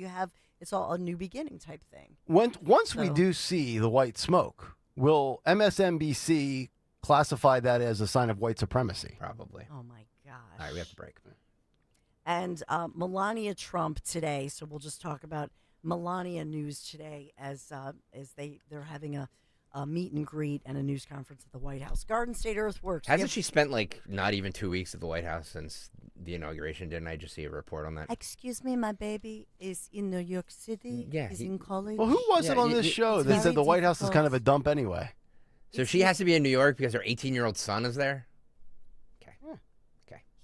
[SPEAKER 7] it's all a new beginning type thing.
[SPEAKER 8] Once we do see the white smoke, will MSNBC classify that as a sign of white supremacy?
[SPEAKER 1] Probably.
[SPEAKER 7] Oh, my gosh.
[SPEAKER 1] All right, we have to break.
[SPEAKER 7] And Melania Trump today, so we'll just talk about Melania news today as they're having a a meet and greet and a news conference at the White House. Garden State Earthworks.
[SPEAKER 1] Hasn't she spent like not even 2 weeks at the White House since the inauguration? Didn't I just see a report on that?
[SPEAKER 7] Excuse me, my baby is in New York City.
[SPEAKER 1] Yeah,
[SPEAKER 7] He's in college.
[SPEAKER 8] Well, who was it on this show that said the White House is kind of a dump anyway?
[SPEAKER 1] So she has to be in New York because her 18-year-old son is there?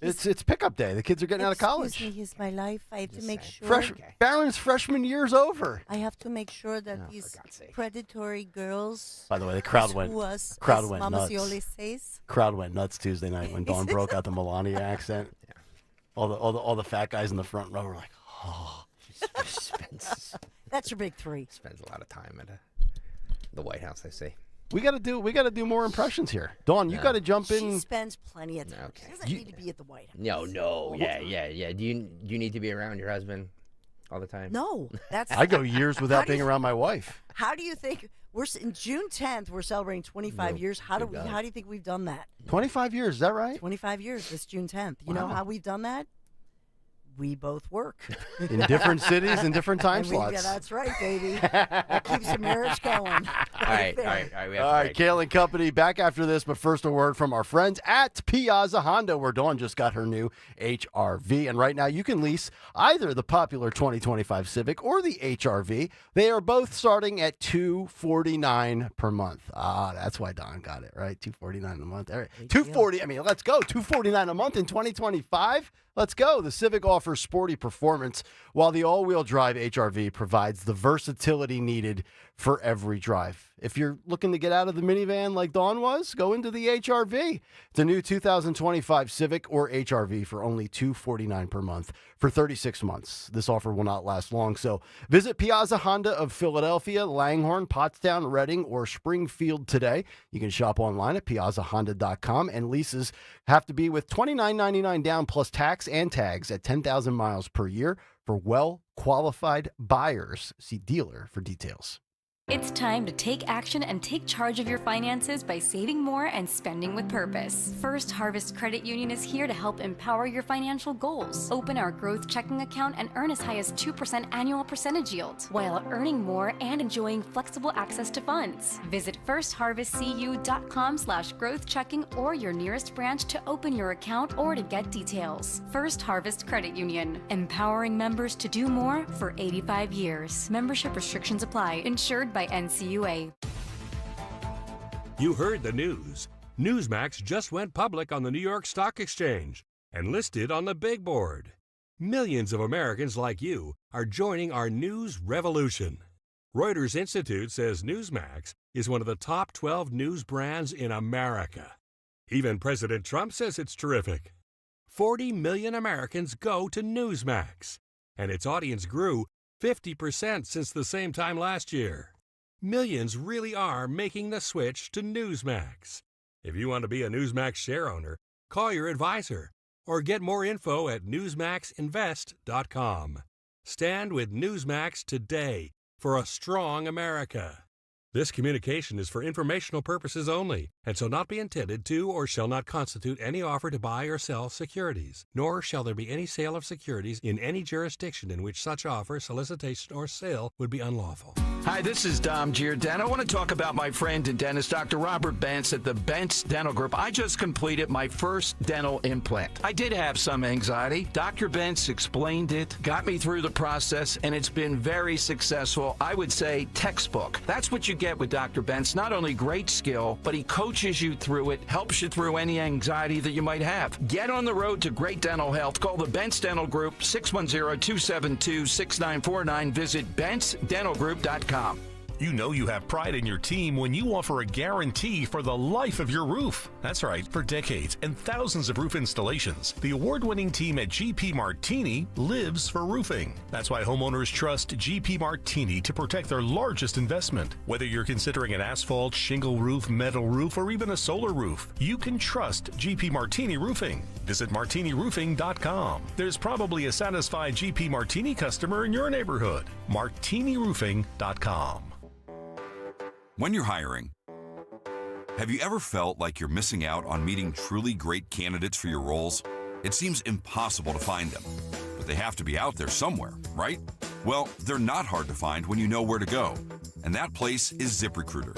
[SPEAKER 8] It's pickup day. The kids are getting out of college.
[SPEAKER 7] Excuse me, he's my life. I have to make sure.
[SPEAKER 8] Barron's freshman year's over.
[SPEAKER 7] I have to make sure that these predatory girls.
[SPEAKER 8] By the way, the crowd went
[SPEAKER 7] nuts.
[SPEAKER 8] nuts.
[SPEAKER 7] Says.
[SPEAKER 8] Crowd went nuts Tuesday night when Dawn broke out the Melania accent. Yeah. All the fat guys in the front row were like, oh.
[SPEAKER 7] That's your big three.
[SPEAKER 1] Spends a lot of time at the White House, I see.
[SPEAKER 8] We got to do more impressions here. Dawn, you got to jump in.
[SPEAKER 7] She spends plenty of time. She doesn't need to be at the White House.
[SPEAKER 1] No. Yeah. Do you need to be around your husband all the time?
[SPEAKER 7] No.
[SPEAKER 8] I go years without being around my wife.
[SPEAKER 7] How do you think we're in June 10th? We're celebrating 25 years. How do you think we've done that?
[SPEAKER 8] 25 years, is that right?
[SPEAKER 7] 25 years this June 10th. You know how we've done that? We both work.
[SPEAKER 8] In different cities and different time slots.
[SPEAKER 7] Yeah, that's right, baby. That keeps the marriage going.
[SPEAKER 1] All right.
[SPEAKER 8] Kayal and Company back after this, but first a word from our friends at Piazza Honda, where Dawn just got her new HR-V. And right now you can lease either the popular 2025 Civic or the HR-V. They are both starting at $249 per month. That's why Dawn got it, right? $249 a month. All right. $240. I mean, let's go. $249 a month in 2025. Let's go. The Civic offers sporty performance, while the all-wheel drive HR-V provides the versatility needed for every drive. If you're looking to get out of the minivan like Dawn was, go into the HR-V. It's a new 2025 Civic or HR-V for only $249 per month for 36 months. This offer will not last long, so visit Piazza Honda of Philadelphia, Langhorne, Pottstown, Reading, or Springfield today. You can shop online at piazzahonda.com, and leases have to be with $29.99 down plus tax and tags at 10,000 miles per year for well-qualified buyers. See dealer for details.
[SPEAKER 2] It's time to take action and take charge of your finances by saving more and spending with purpose. First Harvest Credit Union is here to help empower your financial goals. Open our growth checking account and earn as high as 2% annual percentage yield, while earning more and enjoying flexible access to funds. Visit firstharvestcu.com/growth checking or your nearest branch to open your account or to get details. First Harvest Credit Union, empowering members to do more for 85 years. Membership restrictions apply. Insured by NCUA.
[SPEAKER 6] You heard the news. Newsmax just went public on the New York Stock Exchange and listed on the big board. Millions of Americans like you are joining our news revolution. Reuters Institute says Newsmax is one of the top 12 news brands in America. Even President Trump says it's terrific. 40 million Americans go to Newsmax, and its audience grew 50% since the same time last year. Millions really are making the switch to Newsmax. If you want to be a Newsmax share owner, call your advisor or get more info at newsmaxinvest.com. Stand with Newsmax today for a strong America. This communication is for informational purposes only and shall not be intended to or shall not constitute any offer to buy or sell securities, nor shall there be any sale of securities in any jurisdiction in which such offer, solicitation, or sale would be unlawful.
[SPEAKER 9] Hi, this is Dom Giordano. I want to talk about my friend and dentist, Dr. Robert Bentz at the Bentz Dental Group. I just completed my first dental implant. I did have some anxiety. Dr. Bentz explained it, got me through the process, and it's been very successful. I would say textbook. That's what you get with Dr. Bentz. Not only great skill, but he coaches you through it, helps you through any anxiety that you might have. Get on the road to great dental health. Call the Bentz Dental Group, 610-272-6949. Visit BentzDentalGroup.com.
[SPEAKER 15] You know you have pride in your team when you offer a guarantee for the life of your roof. That's right, for decades and thousands of roof installations, the award-winning team at GP Martini lives for roofing. That's why homeowners trust GP Martini to protect their largest investment. Whether you're considering an asphalt, shingle roof, metal roof, or even a solar roof, you can trust GP Martini Roofing. Visit martiniroofing.com. There's probably a satisfied GP Martini customer in your neighborhood. martiniroofing.com.
[SPEAKER 16] When you're hiring, have you ever felt like you're missing out on meeting truly great candidates for your roles? It seems impossible to find them, but they have to be out there somewhere, right? Well, they're not hard to find when you know where to go, and that place is ZipRecruiter.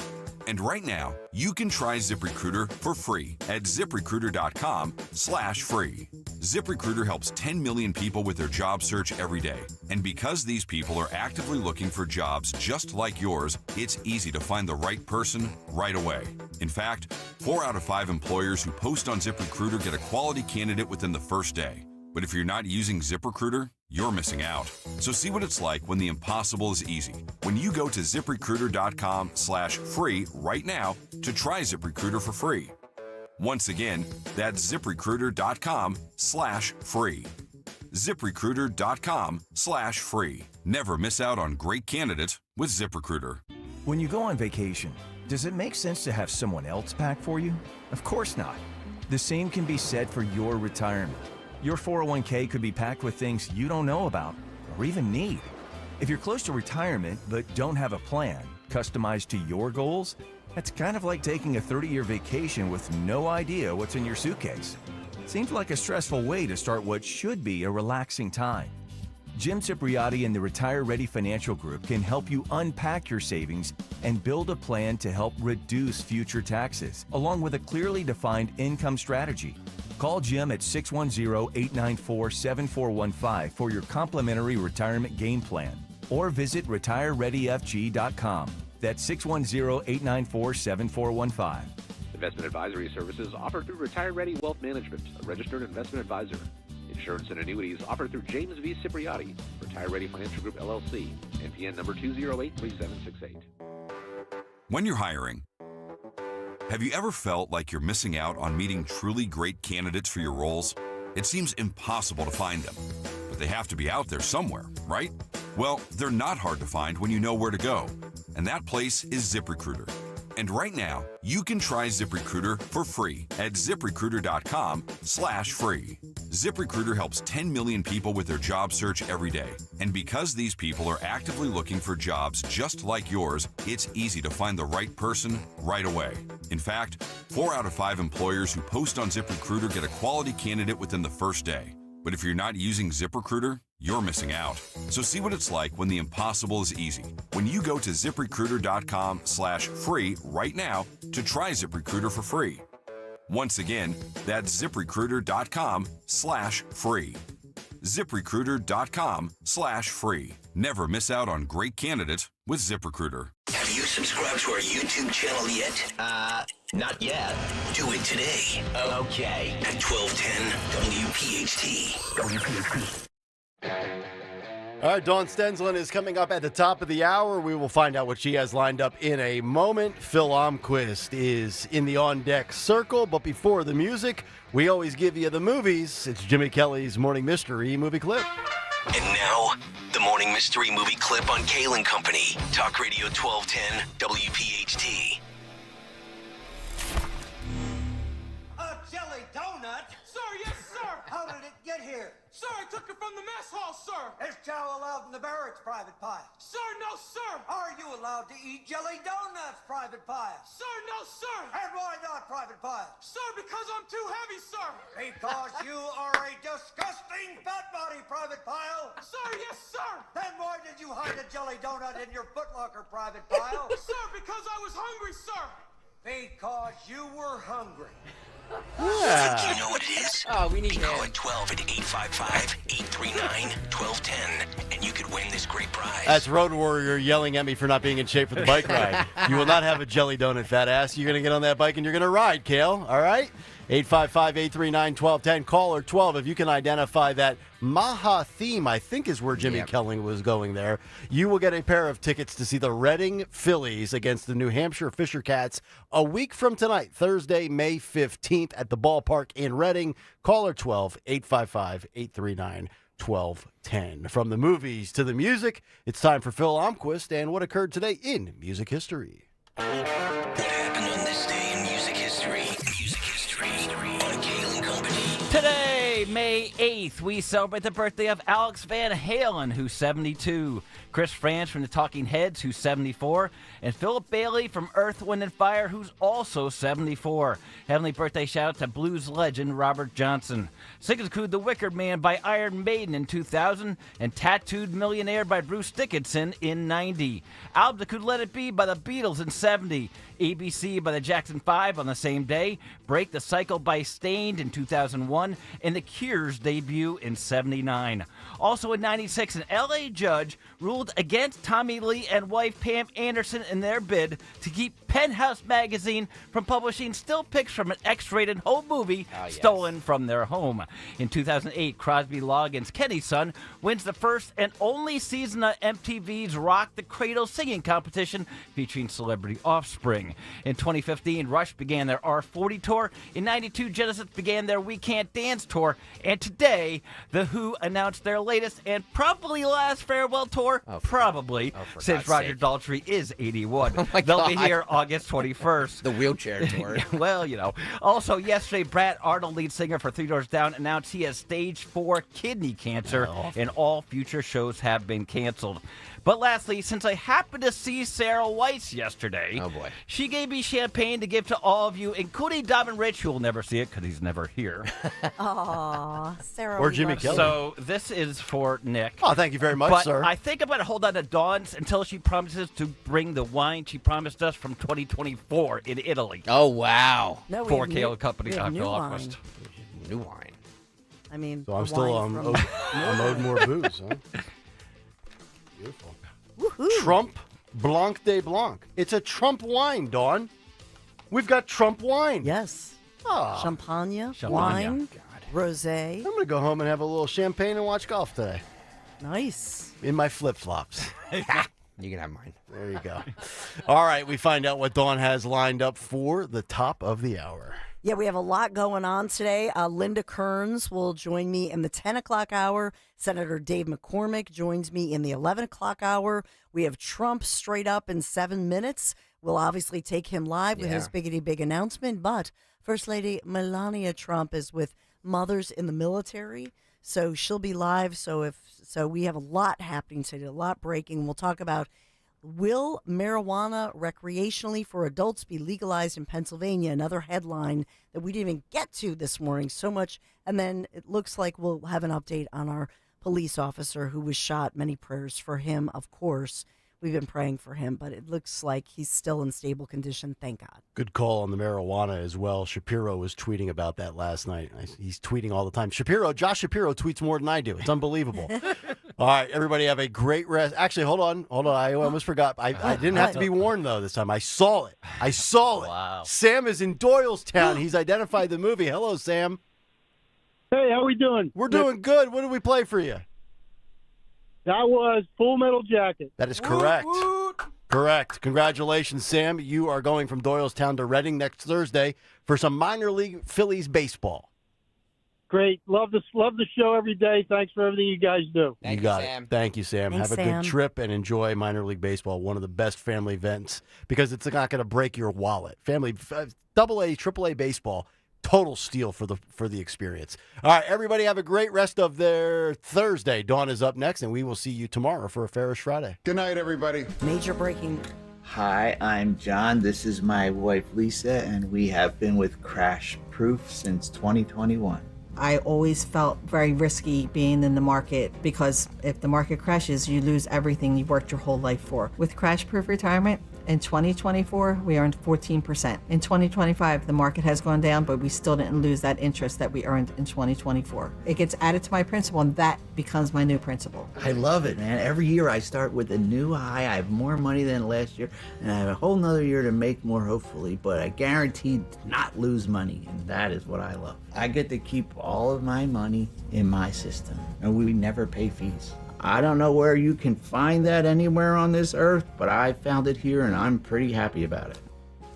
[SPEAKER 16] And right now, you can try ZipRecruiter for free at ZipRecruiter.com/free. ZipRecruiter helps 10 million people with their job search every day. And because these people are actively looking for jobs just like yours, it's easy to find the right person right away. In fact, 4 out of 5 employers who post on ZipRecruiter get a quality candidate within the first day. But if you're not using ZipRecruiter, you're missing out. So see what it's like when the impossible is easy. When you go to ZipRecruiter.com/free right now to try ZipRecruiter for free. Once again, that's ZipRecruiter.com/free. ZipRecruiter.com/free. Never miss out on great candidates with ZipRecruiter.
[SPEAKER 4] When you go on vacation, does it make sense to have someone else pack for you? Of course not. The same can be said for your retirement. Your 401k could be packed with things you don't know about or even need. If you're close to retirement but don't have a plan customized to your goals, that's kind of like taking a 30-year vacation with no idea what's in your suitcase. Seems like a stressful way to start what should be a relaxing time. Jim Cipriotti and the Retire Ready Financial Group can help you unpack your savings and build a plan to help reduce future taxes, along with a clearly defined income strategy. Call Jim at 610-894-7415 for your complimentary retirement game plan, or visit retirereadyfg.com. That's 610-894-7415.
[SPEAKER 5] Investment advisory services offered through Retire Ready Wealth Management, a registered investment advisor. Insurance and annuities offered through James V. Cipriotti, Retire Ready Financial Group, LLC, NPN number 2083768.
[SPEAKER 16] When you're hiring, have you ever felt like you're missing out on meeting truly great candidates for your roles? It seems impossible to find them, but they have to be out there somewhere, right? Well, they're not hard to find when you know where to go, and that place is ZipRecruiter. And right now, you can try ZipRecruiter for free at ZipRecruiter.com/free. ZipRecruiter helps 10 million people with their job search every day. And because these people are actively looking for jobs just like yours, it's easy to find the right person right away. In fact, 4 out of 5 employers who post on ZipRecruiter get a quality candidate within the first day. But if you're not using ZipRecruiter, you're missing out. So see what it's like when the impossible is easy. When you go to ZipRecruiter.com/free right now to try ZipRecruiter for free. Once again, that's ZipRecruiter.com/free. ZipRecruiter.com/free. Never miss out on great candidates with ZipRecruiter.
[SPEAKER 3] Have you subscribed to our YouTube channel yet? Not yet. Do it today. Okay. At 1210 WPHT.
[SPEAKER 8] All right, Dawn Stensland is coming up at the top of the hour. We will find out what she has lined up in a moment. Phil Almquist is in the on-deck circle, but before the music, we always give you the movies. It's Jimmy Kelly's Morning Mystery Movie Clip.
[SPEAKER 3] And now, the Morning Mystery Movie Clip on Kayal and Company. Talk Radio 1210 WPHT.
[SPEAKER 10] A jelly donut? Sir, yes, sir. How did it get here? Sir, I took it from the mess hall, sir. Is chow allowed in the barracks, Private Pile? Sir, no, sir. Are you allowed to eat jelly donuts, Private Pile? Sir, no, sir. And why not, Private Pile? Sir, because I'm too heavy, sir. Because you are a disgusting fat body, Private Pile. Sir, yes, sir. Then why did you hide a jelly donut in your footlocker, Private Pile? Sir, because I was hungry, sir. Because you were hungry.
[SPEAKER 8] Yeah.
[SPEAKER 3] Do you know what it is?
[SPEAKER 1] Oh, we need
[SPEAKER 3] to call at 12 at 855-839-1210, and you could win this great prize.
[SPEAKER 8] That's Road Warrior yelling at me for not being in shape for the bike ride. You will not have a jelly donut, fat ass. You're going to get on that bike and you're going to ride, Kale. All right? 855-839-1210. Caller 12. If you can identify that Maha theme, I think is where Jimmy Kelly was going there, you will get a pair of tickets to see the Reading Phillies against the New Hampshire Fisher Cats a week from tonight, Thursday, May 15th at the ballpark in Reading. Caller 12, 855-839-1210. From the movies to the music, it's time for Phil Almquist and what occurred today in music history.
[SPEAKER 3] What happened on this day in music history? Music history on Kayal and Company.
[SPEAKER 12] Today, May May 8th, we celebrate the birthday of Alex Van Halen, who's 72, Chris Frantz from the Talking Heads, who's 74, and Philip Bailey from Earth, Wind & Fire, who's also 74. Heavenly birthday shout-out to blues legend Robert Johnson. Singles include The Wicker Man by Iron Maiden in 2000 and Tattooed Millionaire by Bruce Dickinson in 90. Albums include Let It Be by the Beatles in 70, ABC by the Jackson 5 on the same day, Break the Cycle by Stained in 2001, and The Cure's debut in 79. Also in 96, an LA judge ruled against Tommy Lee and wife Pam Anderson in their bid to keep Penthouse magazine from publishing still pics from an X-rated home movie stolen from their home. In 2008, Crosby Loggins, Kenny's son, wins the first and only season of MTV's Rock the Cradle singing competition featuring celebrity offspring. In 2015, Rush began their R40 tour. In 92, Genesis began their We Can't Dance tour. And today, The Who announced their latest and probably last farewell tour, since Roger Daltrey is 81. They'll be here August 21st.
[SPEAKER 1] The wheelchair tour.
[SPEAKER 12] Well, Also, yesterday, Brad Arnold, lead singer for Three Doors Down, announced he has stage 4 kidney cancer, and all future shows have been canceled. But lastly, since I happened to see Sarah Weiss yesterday, she gave me champagne to give to all of you, including Dom and Rich, who will never see it because he's never here.
[SPEAKER 7] Aw, Sarah.
[SPEAKER 8] Or Jimmy Kelly.
[SPEAKER 12] So this is for Nick.
[SPEAKER 8] Oh, thank you very much,
[SPEAKER 12] but
[SPEAKER 8] sir.
[SPEAKER 12] I think I'm going to hold on to Dawn's until she promises to bring the wine she promised us from 2024 in Italy.
[SPEAKER 1] Oh, wow.
[SPEAKER 7] No,
[SPEAKER 12] for Kayal Company,
[SPEAKER 7] we have
[SPEAKER 12] Dr.
[SPEAKER 7] new
[SPEAKER 12] Alquist.
[SPEAKER 1] New wine.
[SPEAKER 7] I mean,
[SPEAKER 8] So I'm
[SPEAKER 7] the
[SPEAKER 8] still
[SPEAKER 7] wine
[SPEAKER 8] I'm
[SPEAKER 7] from-
[SPEAKER 8] owed more booze, huh? Beautiful.
[SPEAKER 7] Woohoo.
[SPEAKER 8] Trump Blanc de Blanc. It's a Trump wine, Dawn. We've got Trump wine.
[SPEAKER 7] Yes.
[SPEAKER 8] Ah.
[SPEAKER 7] Champagne, wine, rosé.
[SPEAKER 8] I'm going to go home and have a little champagne and watch golf today.
[SPEAKER 7] Nice.
[SPEAKER 8] In my flip-flops.
[SPEAKER 1] You can have mine.
[SPEAKER 8] There you go. All right, we find out what Dawn has lined up for the top of the hour.
[SPEAKER 7] Yeah, we have a lot going on today. Linda Kearns will join me in the 10 o'clock hour. Senator Dave McCormick joins me in the 11 o'clock hour. We have Trump straight up in 7 minutes. We'll obviously take him live with his biggity big announcement. But First Lady Melania Trump is with Mothers in the Military. So she'll be live. So we have a lot happening today, a lot breaking. We'll talk about, will marijuana recreationally for adults be legalized in Pennsylvania? Another headline that we didn't even get to this morning. So much. And then it looks like we'll have an update on our police officer who was shot. Many prayers for him, of course. We've been praying for him, but it looks like he's still in stable condition. Thank God.
[SPEAKER 8] Good call on the marijuana as well. Shapiro was tweeting about that last night. He's tweeting all the time. Josh Shapiro tweets more than I do. It's unbelievable. All right, everybody have a great rest. Actually, hold on. I almost forgot. I didn't have to be warned, though, this time. I saw it.
[SPEAKER 12] Wow.
[SPEAKER 8] Sam is in Doylestown. He's identified the movie. Hello, Sam.
[SPEAKER 18] Hey, how we doing?
[SPEAKER 8] We're doing good. What did we play for you?
[SPEAKER 18] That was Full Metal Jacket.
[SPEAKER 8] That is correct. Correct. Congratulations, Sam. You are going from Doylestown to Reading next Thursday for some minor league Phillies baseball.
[SPEAKER 18] Great. Love the show every day. Thanks for everything you guys do.
[SPEAKER 8] You got it. Thank you, Sam.
[SPEAKER 7] Thanks,
[SPEAKER 8] Have a
[SPEAKER 7] Sam.
[SPEAKER 8] good trip and enjoy minor league baseball, one of the best family events, because it's not going to break your wallet. Family, AA, AAA baseball, total steal for the experience. All right, everybody have a great rest of their Thursday. Dawn is up next, and we will see you tomorrow for a Ferris Friday.
[SPEAKER 20] Good night, everybody.
[SPEAKER 7] Major breaking.
[SPEAKER 21] Hi, I'm John. This is my wife, Lisa, and we have been with Crash Proof since 2021.
[SPEAKER 23] I always felt very risky being in the market because if the market crashes, you lose everything you've worked your whole life for. With Crash Proof Retirement, in 2024, we earned 14%. In 2025, the market has gone down, but we still didn't lose that interest that we earned in 2024. It gets added to my principal, and that becomes my new principal.
[SPEAKER 21] I love it, man. Every year I start with a new high. I have more money than last year, and I have a whole nother year to make more, hopefully, but I guarantee to not lose money, and that is what I love. I get to keep all of my money in my system, and we never pay fees. I don't know where you can find that anywhere on this earth, but I found it here and I'm pretty happy about it.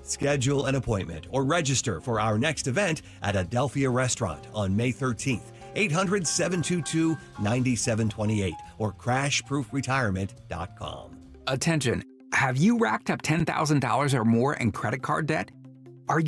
[SPEAKER 24] Schedule an appointment or register for our next event at Adelphia Restaurant on May 13th, 800-722-9728 or crashproofretirement.com.
[SPEAKER 26] Attention, have you racked up $10,000 or more in credit card debt? Are you